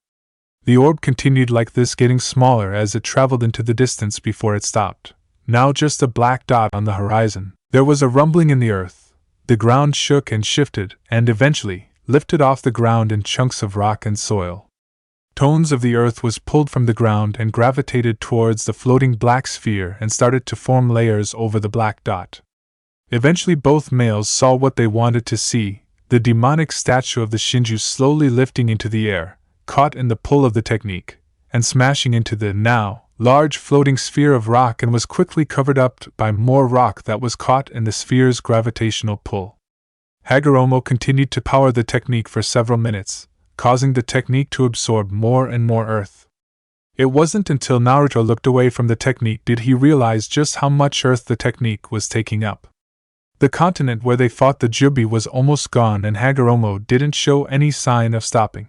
The orb continued like this, getting smaller as it traveled into the distance before it stopped. Now just a black dot on the horizon. There was a rumbling in the earth. The ground shook and shifted, and eventually lifted off the ground in chunks of rock and soil. Tones of the earth was pulled from the ground and gravitated towards the floating black sphere and started to form layers over the black dot. Eventually both males saw what they wanted to see, the demonic statue of the Shinju slowly lifting into the air, caught in the pull of the technique, and smashing into the now large floating sphere of rock, and was quickly covered up by more rock that was caught in the sphere's gravitational pull. Hagoromo continued to power the technique for several minutes, causing the technique to absorb more and more earth. It wasn't until Naruto looked away from the technique did he realize just how much earth the technique was taking up. The continent where they fought the Jubi was almost gone, and Hagoromo didn't show any sign of stopping.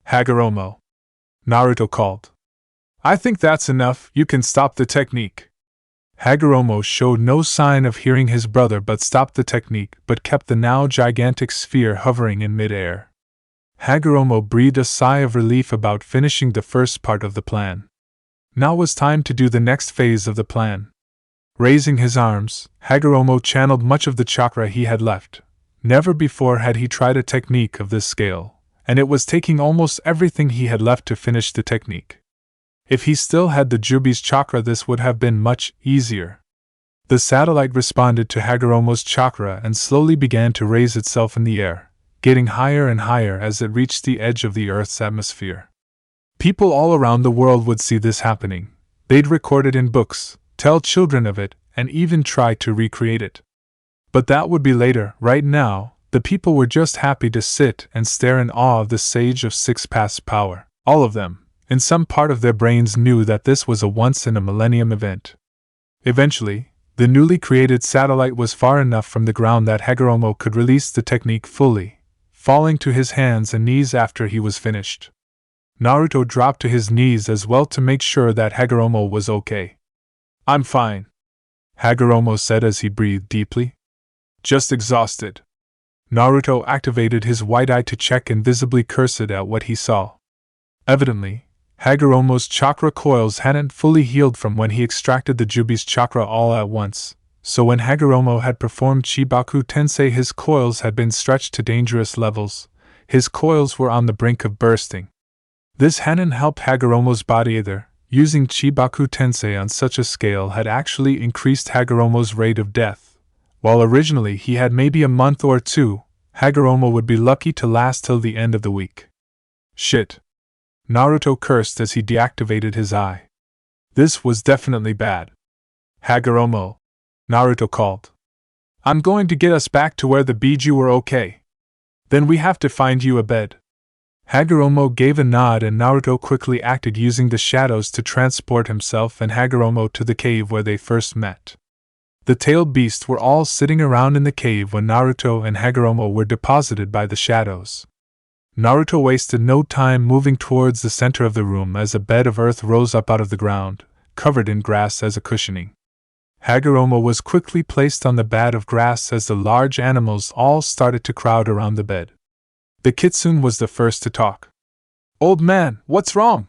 Hagoromo, Naruto called. I think that's enough, you can stop the technique. Hagoromo showed no sign of hearing his brother but stopped the technique, but kept the now gigantic sphere hovering in mid-air. Hagoromo breathed a sigh of relief about finishing the first part of the plan. Now was time to do the next phase of the plan. Raising his arms, Hagoromo channeled much of the chakra he had left. Never before had he tried a technique of this scale, and it was taking almost everything he had left to finish the technique. If he still had the Jubi's chakra, this would have been much easier. The satellite responded to Hagoromo's chakra and slowly began to raise itself in the air, getting higher and higher as it reached the edge of the Earth's atmosphere. People all around the world would see this happening. They'd record it in books, tell children of it, and even try to recreate it. But that would be later. Right now, the people were just happy to sit and stare in awe of the Sage of Six Paths power. All of them, in some part of their brains, knew that this was a once-in-a-millennium event. Eventually, the newly created satellite was far enough from the ground that Hagoromo could release the technique fully, falling to his hands and knees after he was finished. Naruto dropped to his knees as well to make sure that Hagoromo was okay. "I'm fine," Hagoromo said as he breathed deeply. "Just exhausted." Naruto activated his white eye to check and visibly cursed at what he saw. Evidently, Hagoromo's chakra coils hadn't fully healed from when he extracted the Jubi's chakra all at once, so when Hagoromo had performed Chibaku Tensei, his coils had been stretched to dangerous levels. His coils were on the brink of bursting. This hadn't helped Hagoromo's body either. Using Chibaku Tensei on such a scale had actually increased Hagoromo's rate of death. While originally he had maybe a month or two, Hagoromo would be lucky to last till the end of the week. Shit. Naruto cursed as he deactivated his eye. This was definitely bad. "Hagoromo," Naruto called. "I'm going to get us back to where the Biju were okay. Then we have to find you a bed." Hagoromo gave a nod and Naruto quickly acted using the shadows to transport himself and Hagoromo to the cave where they first met. The tailed beasts were all sitting around in the cave when Naruto and Hagoromo were deposited by the shadows. Naruto wasted no time moving towards the center of the room as a bed of earth rose up out of the ground, covered in grass as a cushioning. Hagoromo was quickly placed on the bed of grass as the large animals all started to crowd around the bed. The kitsune was the first to talk. "Old man, what's wrong?"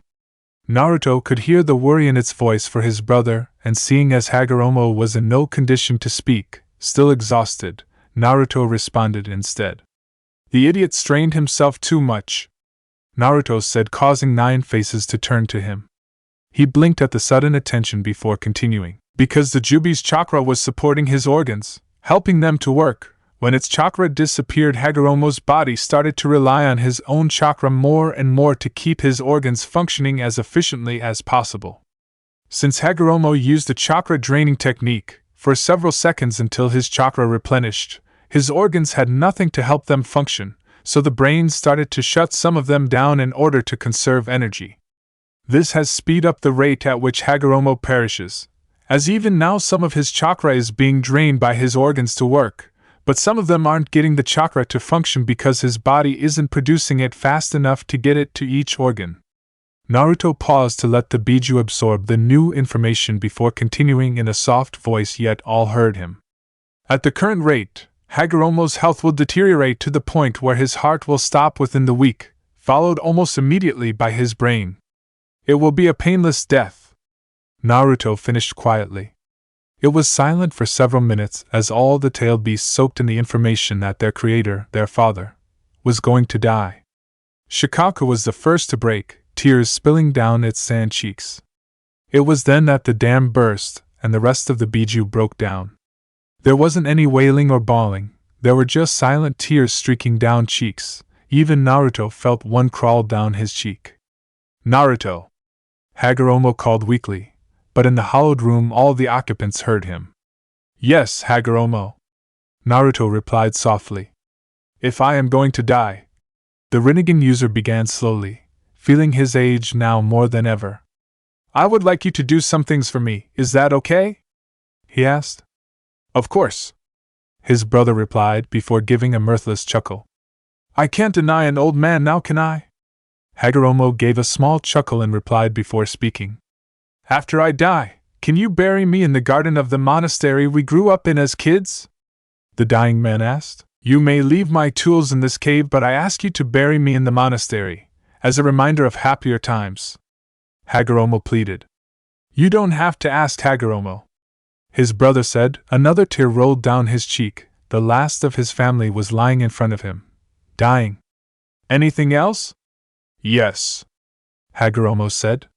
Naruto could hear the worry in its voice for his brother, and seeing as Hagoromo was in no condition to speak, still exhausted, Naruto responded instead. "The idiot strained himself too much," Naruto said, causing Nine Faces to turn to him. He blinked at the sudden attention before continuing. "Because the Jubi's chakra was supporting his organs, helping them to work. When its chakra disappeared, Hagoromo's body started to rely on his own chakra more and more to keep his organs functioning as efficiently as possible. Since Hagoromo used a chakra draining technique for several seconds until his chakra replenished, his organs had nothing to help them function, so the brain started to shut some of them down in order to conserve energy. This has speed up the rate at which Hagoromo perishes, as even now some of his chakra is being drained by his organs to work, but some of them aren't getting the chakra to function because his body isn't producing it fast enough to get it to each organ." Naruto paused to let the Biju absorb the new information before continuing in a soft voice, yet all heard him. "At the current rate, Hagoromo's health will deteriorate to the point where his heart will stop within the week, followed almost immediately by his brain. It will be a painless death," Naruto finished quietly. It was silent for several minutes as all the tailed beasts soaked in the information that their creator, their father, was going to die. Shikaku was the first to break, tears spilling down its sand cheeks. It was then that the dam burst, and the rest of the Biju broke down. There wasn't any wailing or bawling, there were just silent tears streaking down cheeks. Even Naruto felt one crawl down his cheek. "Naruto!" Hagoromo called weakly, but in the hollowed room all the occupants heard him. "Yes, Hagoromo," Naruto replied softly. "If I am going to die," the Rinnegan user began slowly, feeling his age now more than ever. "I would like you to do some things for me, is that okay?" he asked. "Of course," his brother replied before giving a mirthless chuckle. "I can't deny an old man now, can I?" Hagoromo gave a small chuckle and replied before speaking. "After I die, can you bury me in the garden of the monastery we grew up in as kids?" the dying man asked. "You may leave my tools in this cave, but I ask you to bury me in the monastery, as a reminder of happier times," Hagoromo pleaded. You don't have to ask, Hagoromo, his brother said. Another tear rolled down his cheek. The last of his family was lying in front of him, dying. Anything else? Yes, Hagoromo said.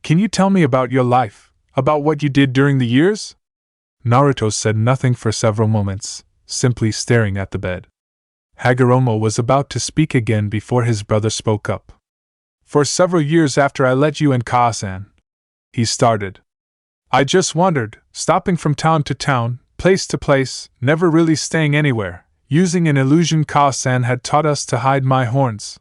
Can you tell me about your life, about what you did during the years? Naruto said nothing for several moments, simply staring at the bed. Hagoromo was about to speak again before his brother spoke up. For several years after I let you and Kaa-san, he started. I just wandered, stopping from town to town, place to place, never really staying anywhere, using an illusion Kaa-san had taught us to hide my horns.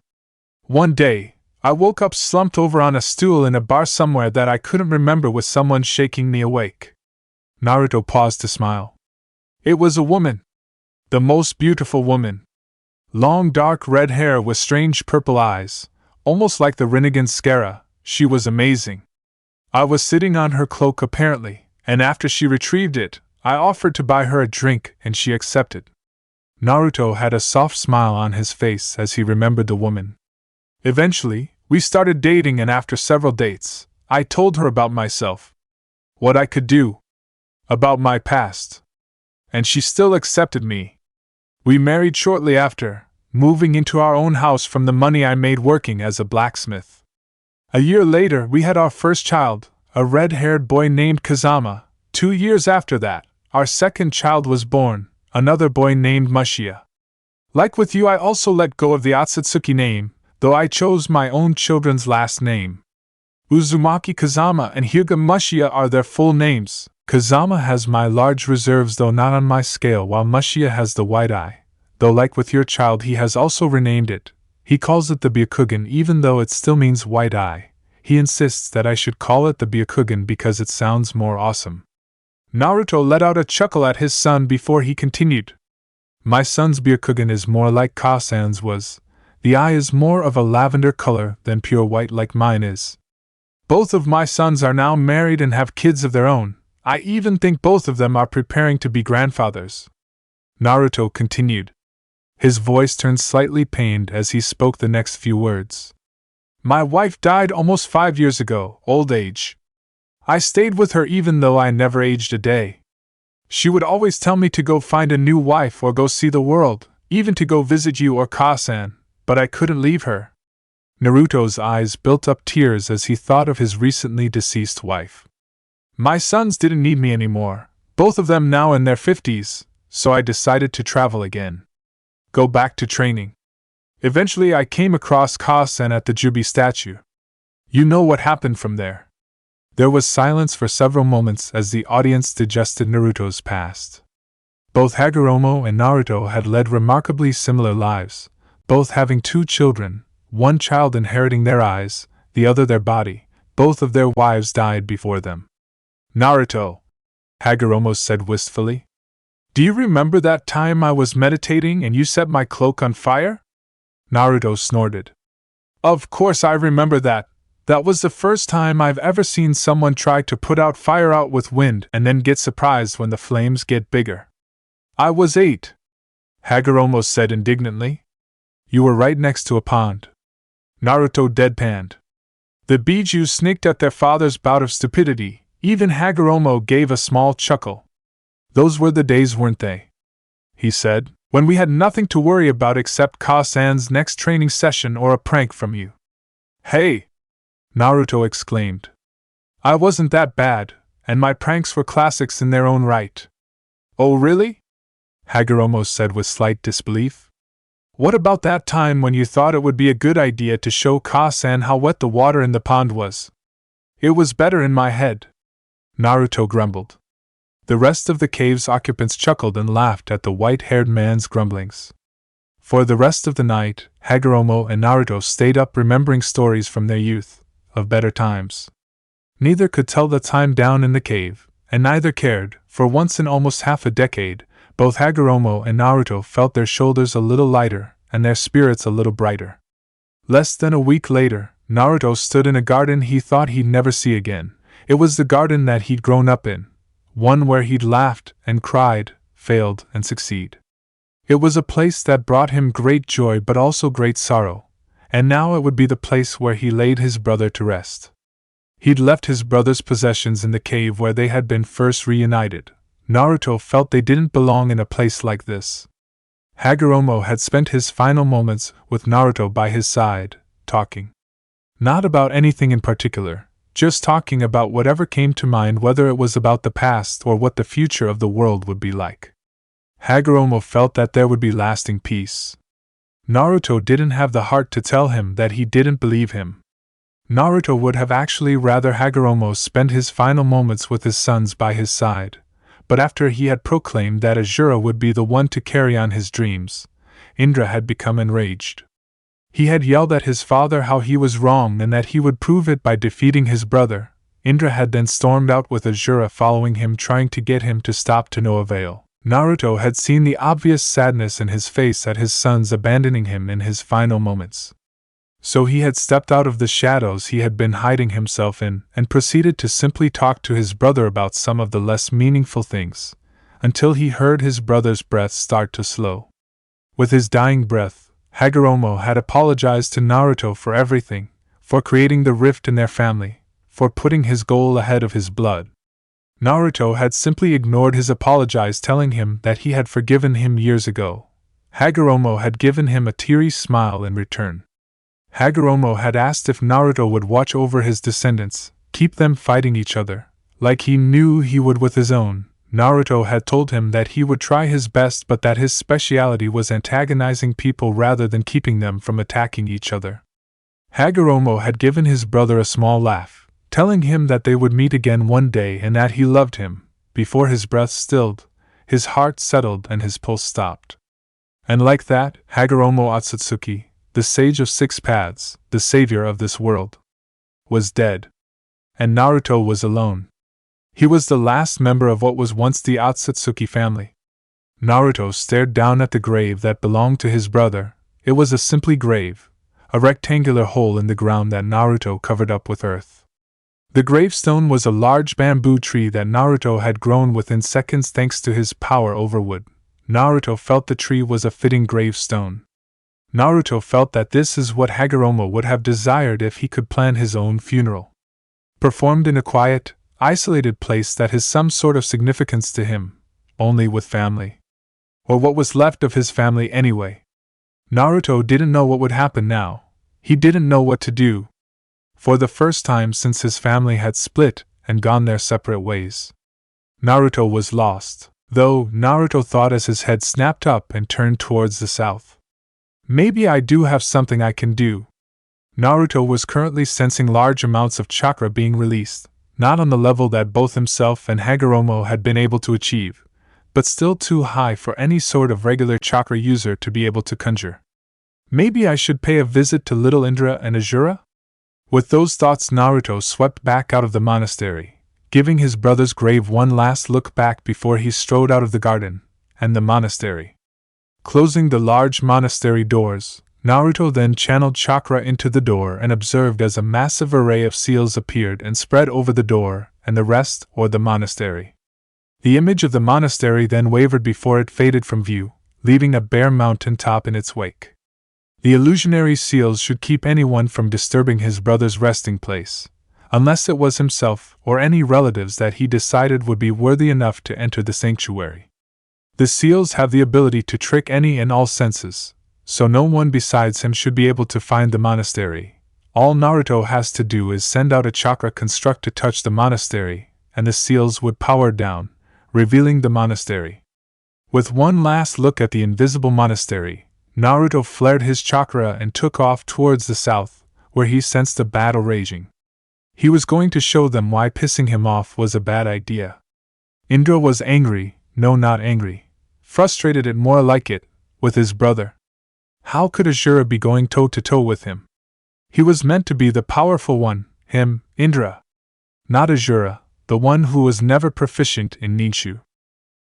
One day, I woke up slumped over on a stool in a bar somewhere that I couldn't remember, with someone shaking me awake. Naruto paused to smile. It was a woman. The most beautiful woman. Long dark red hair with strange purple eyes, almost like the Rinnegan Scara. She was amazing. I was sitting on her cloak apparently, and after she retrieved it, I offered to buy her a drink and she accepted. Naruto had a soft smile on his face as he remembered the woman. Eventually, we started dating, and after several dates, I told her about myself. What I could do. About my past. And she still accepted me. We married shortly after, moving into our own house from the money I made working as a blacksmith. A year later, we had our first child, a red-haired boy named Kazama. 2 years after that, our second child was born, another boy named Mushiya. Like with you, I also let go of the Otsutsuki name, though I chose my own children's last name. Uzumaki Kazama and Hyuga Mushiya are their full names. Kazama has my large reserves, though not on my scale, while Mushiya has the white eye, though like with your child he has also renamed it. He calls it the Byakugan even though it still means white eye. He insists that I should call it the Byakugan because it sounds more awesome. Naruto let out a chuckle at his son before he continued. My son's Byakugan is more like Kaa-san's was. The eye is more of a lavender color than pure white like mine is. Both of my sons are now married and have kids of their own. I even think both of them are preparing to be grandfathers. Naruto continued. His voice turned slightly pained as he spoke the next few words. My wife died almost 5 years ago, old age. I stayed with her even though I never aged a day. She would always tell me to go find a new wife or go see the world, even to go visit you or Kaa-san, but I couldn't leave her. Naruto's eyes built up tears as he thought of his recently deceased wife. My sons didn't need me anymore, both of them now in their 50s, so I decided to travel again. Go back to training. Eventually I came across Kaa-san at the Jubi statue. You know what happened from there. There was silence for several moments as the audience digested Naruto's past. Both Hagoromo and Naruto had led remarkably similar lives, both having 2 children, one child inheriting their eyes, the other their body. Both of their wives died before them. Naruto, Hagoromo said wistfully. Do you remember that time I was meditating and you set my cloak on fire? Naruto snorted. Of course I remember that. That was the first time I've ever seen someone try to put out fire out with wind and then get surprised when the flames get bigger. I was 8. Hagoromo said indignantly. You were right next to a pond. Naruto deadpanned. The Biju snicked at their father's bout of stupidity. Even Hagoromo gave a small chuckle. Those were the days, weren't they? He said, when we had nothing to worry about except Kaa-san's next training session or a prank from you. Hey! Naruto exclaimed. I wasn't that bad, and my pranks were classics in their own right. Oh really? Hagoromo said with slight disbelief. What about that time when you thought it would be a good idea to show Kaa-san how wet the water in the pond was? It was better in my head. Naruto grumbled. The rest of the cave's occupants chuckled and laughed at the white-haired man's grumblings. For the rest of the night, Hagoromo and Naruto stayed up remembering stories from their youth, of better times. Neither could tell the time down in the cave, and neither cared. For once in almost half a decade, both Hagoromo and Naruto felt their shoulders a little lighter, and their spirits a little brighter. Less than a week later, Naruto stood in a garden he thought he'd never see again. It was the garden that he'd grown up in, one where he'd laughed and cried, failed and succeed. It was a place that brought him great joy but also great sorrow, and now it would be the place where he laid his brother to rest. He'd left his brother's possessions in the cave where they had been first reunited. Naruto felt they didn't belong in a place like this. Hagoromo had spent his final moments with Naruto by his side, talking. Not about anything in particular, just talking about whatever came to mind, whether it was about the past or what the future of the world would be like. Hagoromo felt that there would be lasting peace. Naruto didn't have the heart to tell him that he didn't believe him. Naruto would have actually rather Hagoromo spend his final moments with his sons by his side, but after he had proclaimed that Azura would be the one to carry on his dreams, Indra had become enraged. He had yelled at his father how he was wrong and that he would prove it by defeating his brother. Indra had then stormed out with Azura following him, trying to get him to stop to no avail. Naruto had seen the obvious sadness in his face at his sons abandoning him in his final moments. So he had stepped out of the shadows he had been hiding himself in and proceeded to simply talk to his brother about some of the less meaningful things, until he heard his brother's breath start to slow. With his dying breath, Hagoromo had apologized to Naruto for everything, for creating the rift in their family, for putting his goal ahead of his blood. Naruto had simply ignored his apologies, telling him that he had forgiven him years ago. Hagoromo had given him a teary smile in return. Hagoromo had asked if Naruto would watch over his descendants, keep them fighting each other, like he knew he would with his own. Naruto had told him that he would try his best, but that his specialty was antagonizing people rather than keeping them from attacking each other. Hagoromo had given his brother a small laugh, telling him that they would meet again one day and that he loved him. Before his breath stilled, his heart settled and his pulse stopped. And like that, Hagoromo Ōtsutsuki, the sage of six paths, the savior of this world, was dead. And Naruto was alone. He was the last member of what was once the Otsutsuki family. Naruto stared down at the grave that belonged to his brother. It was a simple grave, a rectangular hole in the ground that Naruto covered up with earth. The gravestone was a large bamboo tree that Naruto had grown within seconds thanks to his power over wood. Naruto felt the tree was a fitting gravestone. Naruto felt that this is what Hagoromo would have desired if he could plan his own funeral. Performed in a quiet, isolated place that has some sort of significance to him, only with family. Or what was left of his family anyway. Naruto didn't know what would happen now. He didn't know what to do. For the first time since his family had split and gone their separate ways, Naruto was lost, though Naruto thought as his head snapped up and turned towards the south. Maybe I do have something I can do. Naruto was currently sensing large amounts of chakra being released, not on the level that both himself and Hagoromo had been able to achieve, but still too high for any sort of regular chakra user to be able to conjure. Maybe I should pay a visit to little Indra and Azura? With those thoughts, Naruto swept back out of the monastery, giving his brother's grave one last look back before he strode out of the garden and the monastery. Closing the large monastery doors, Naruto then channeled chakra into the door and observed as a massive array of seals appeared and spread over the door and the rest or the monastery. The image of the monastery then wavered before it faded from view, leaving a bare mountain top in its wake. The illusionary seals should keep anyone from disturbing his brother's resting place, unless it was himself or any relatives that he decided would be worthy enough to enter the sanctuary. The seals have the ability to trick any and all senses, so no one besides him should be able to find the monastery. All Naruto has to do is send out a chakra construct to touch the monastery, and the seals would power down, revealing the monastery. With one last look at the invisible monastery, Naruto flared his chakra and took off towards the south, where he sensed a battle raging. He was going to show them why pissing him off was a bad idea. Indra was angry, no, not angry. Frustrated it more like it, with his brother. How could Azura be going toe-to-toe with him? He was meant to be the powerful one, him, Indra. Not Azura, the one who was never proficient in ninjutsu.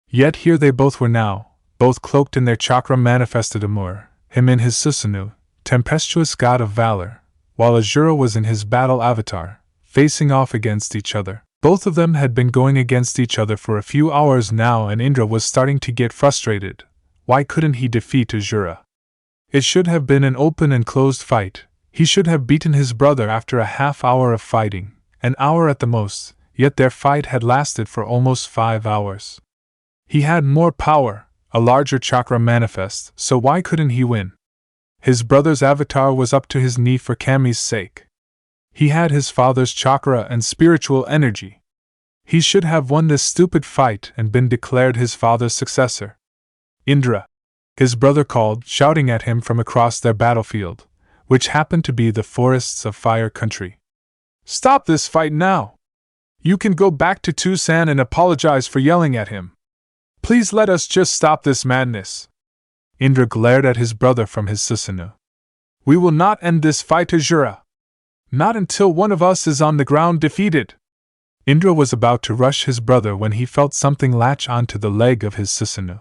Yet here they both were now, both cloaked in their chakra manifested Amur, him in his Susanoo, tempestuous god of valor, while Azura was in his battle avatar, facing off against each other. Both of them had been going against each other for a few hours now, and Indra was starting to get frustrated. Why couldn't he defeat Azura? It should have been an open and closed fight. He should have beaten his brother after a half hour of fighting, an hour at the most, yet their fight had lasted for almost 5 hours. He had more power, a larger chakra manifest, so why couldn't he win? His brother's avatar was up to his knee for Kami's sake. He had his father's chakra and spiritual energy. He should have won this stupid fight and been declared his father's successor. Indra, his brother called, shouting at him from across their battlefield, which happened to be the forests of Fire Country. Stop this fight now! You can go back to Tucson and apologize for yelling at him. Please let us just stop this madness. Indra glared at his brother from his Susanoo. We will not end this fight, Azura. Not until one of us is on the ground defeated. Indra was about to rush his brother when he felt something latch onto the leg of his Susanoo.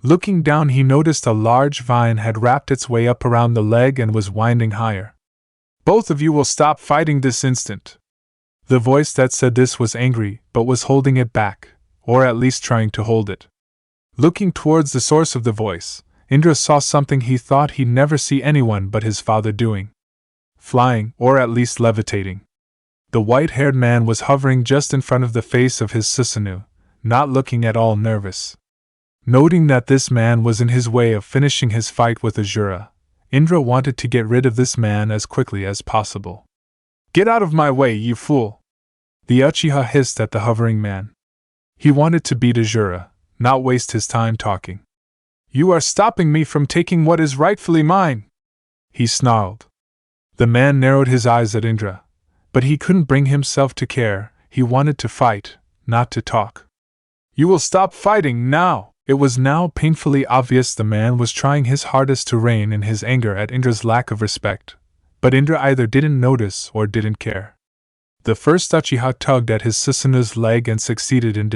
Looking down, he noticed a large vine had wrapped its way up around the leg and was winding higher. Both of you will stop fighting this instant. The voice that said this was angry, but was holding it back, or at least trying to hold it. Looking towards the source of the voice, Indra saw something he thought he'd never see anyone but his father doing. Flying, or at least levitating. The white-haired man was hovering just in front of the face of his Susanoo, not looking at all nervous. Noting that this man was in his way of finishing his fight with Azura, Indra wanted to get rid of this man as quickly as possible. Get out of my way, you fool! The Uchiha hissed at the hovering man. He wanted to beat Azura, not waste his time talking. You are stopping me from taking what is rightfully mine! He snarled. The man narrowed his eyes at Indra, but he couldn't bring himself to care. He wanted to fight, not to talk. You will stop fighting now! It was now painfully obvious the man was trying his hardest to rein in his anger at Indra's lack of respect, but Indra either didn't notice or didn't care. The first Uchiha tugged at his Susanoo's leg and succeeded in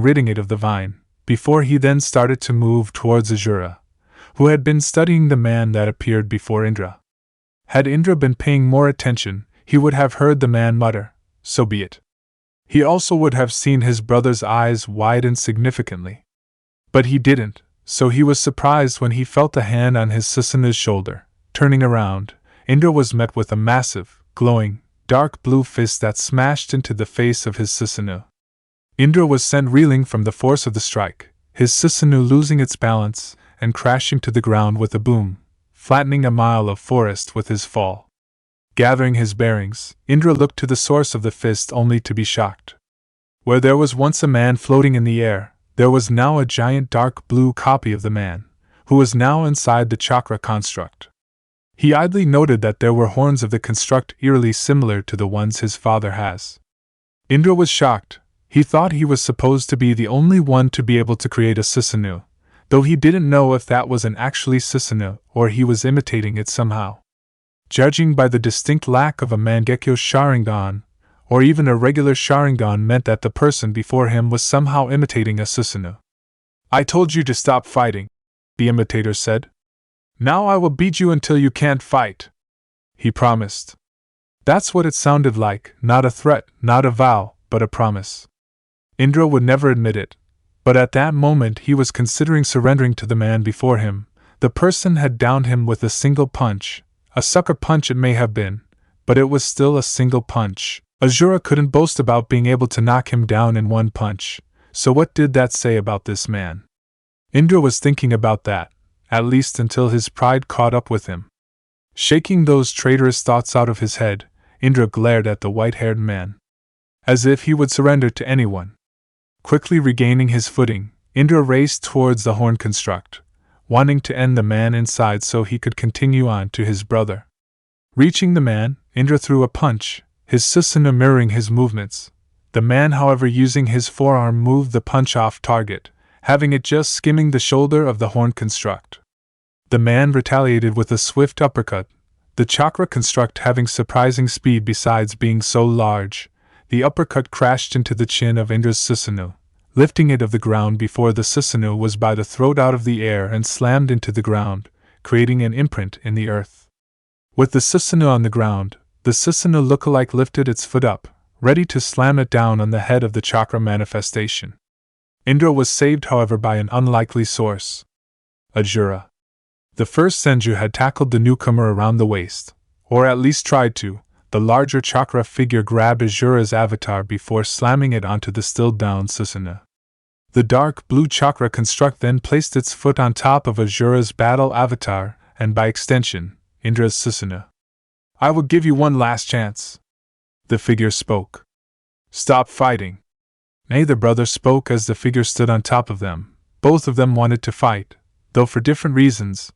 ridding it of the vine, before he then started to move towards Azura, who had been studying the man that appeared before Indra. Had Indra been paying more attention, he would have heard the man mutter, "So be it." He also would have seen his brother's eyes widen significantly. But he didn't, so he was surprised when he felt a hand on his Susanoo's shoulder. Turning around, Indra was met with a massive, glowing, dark blue fist that smashed into the face of his Susanoo. Indra was sent reeling from the force of the strike, his Susanoo losing its balance and crashing to the ground with a boom, flattening a mile of forest with his fall. Gathering his bearings, Indra looked to the source of the fist only to be shocked. Where there was once a man floating in the air, there was now a giant dark blue copy of the man, who was now inside the chakra construct. He idly noted that there were horns of the construct eerily similar to the ones his father has. Indra was shocked. He thought he was supposed to be the only one to be able to create a Susanoo, though he didn't know if that was an actually Susanoo or he was imitating it somehow. Judging by the distinct lack of a Mangekyo Sharingan, or even a regular Sharingan, meant that the person before him was somehow imitating a Susanoo. I told you to stop fighting, the imitator said. Now I will beat you until you can't fight, he promised. That's what it sounded like, not a threat, not a vow, but a promise. Indra would never admit it, but at that moment he was considering surrendering to the man before him. The person had downed him with a single punch, a sucker punch it may have been, but it was still a single punch. Azura couldn't boast about being able to knock him down in one punch, so what did that say about this man? Indra was thinking about that, at least until his pride caught up with him. Shaking those traitorous thoughts out of his head, Indra glared at the white-haired man, as if he would surrender to anyone. Quickly regaining his footing, Indra raced towards the horn construct, wanting to end the man inside so he could continue on to his brother. Reaching the man, Indra threw a punch, his Susanoo mirroring his movements. The man, however, using his forearm, moved the punch off target, having it just skimming the shoulder of the horn construct. The man retaliated with a swift uppercut, the chakra construct having surprising speed. Besides being so large, the uppercut crashed into the chin of Indra's Susanoo, lifting it of the ground before the Susanoo was by the throat out of the air and slammed into the ground, creating an imprint in the earth. With the Susanoo on the ground, the Susanoo lookalike lifted its foot up, ready to slam it down on the head of the chakra manifestation. Indra was saved, however, by an unlikely source. Azura. The first Senju had tackled the newcomer around the waist, or at least tried to, the larger chakra figure grabbed Azura's avatar before slamming it onto the still-down Susanoo. The dark blue chakra construct then placed its foot on top of Azura's battle avatar, and by extension, Indra's Susanoo. "I will give you one last chance," the figure spoke. "Stop fighting." Neither brother spoke as the figure stood on top of them. Both of them wanted to fight, though for different reasons.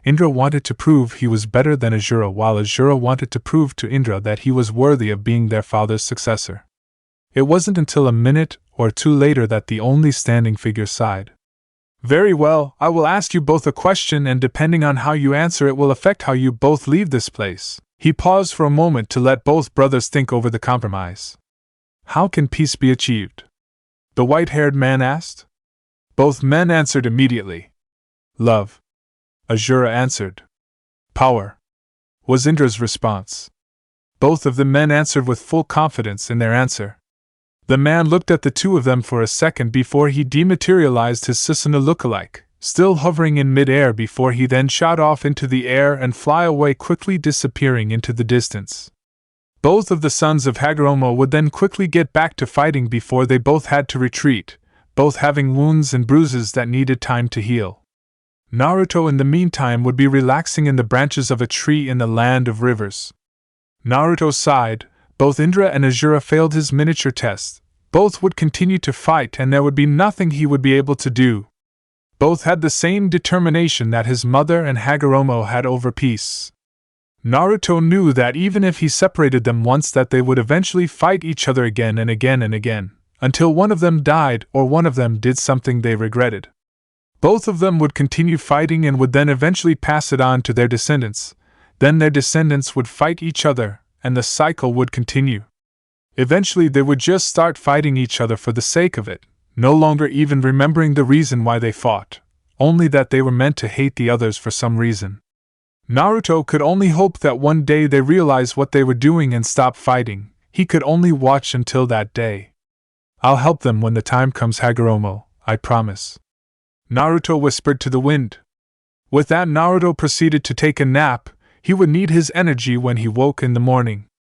Indra wanted to prove he was better than Azura, while Azura wanted to prove to Indra that he was worthy of being their father's successor. It wasn't until a minute or two later that the only standing figure sighed. "Very well, I will ask you both a question, and depending on how you answer it will affect how you both leave this place." He paused for a moment to let both brothers think over the compromise. "How can peace be achieved?" the white-haired man asked. Both men answered immediately. "Love," Azura answered. "Power," was Indra's response. Both of the men answered with full confidence in their answer. The man looked at the two of them for a second before he dematerialized his Susanoo lookalike, still hovering in mid-air before he then shot off into the air and fly away, quickly disappearing into the distance. Both of the sons of Hagoromo would then quickly get back to fighting before they both had to retreat, both having wounds and bruises that needed time to heal. Naruto in the meantime would be relaxing in the branches of a tree in the land of rivers. Naruto sighed. Both Indra and Azura failed his miniature test. Both would continue to fight and there would be nothing he would be able to do. Both had the same determination that his mother and Hagoromo had over peace. Naruto knew that even if he separated them once, that they would eventually fight each other again and again and again, until one of them died or one of them did something they regretted. Both of them would continue fighting and would then eventually pass it on to their descendants. Then their descendants would fight each other, and the cycle would continue. Eventually they would just start fighting each other for the sake of it, no longer even remembering the reason why they fought, only that they were meant to hate the others for some reason. Naruto could only hope that one day they realize what they were doing and stop fighting. He could only watch until that day. "I'll help them when the time comes, Hagoromo, I promise," Naruto whispered to the wind. With that, Naruto proceeded to take a nap. He would need his energy when he woke in the morning.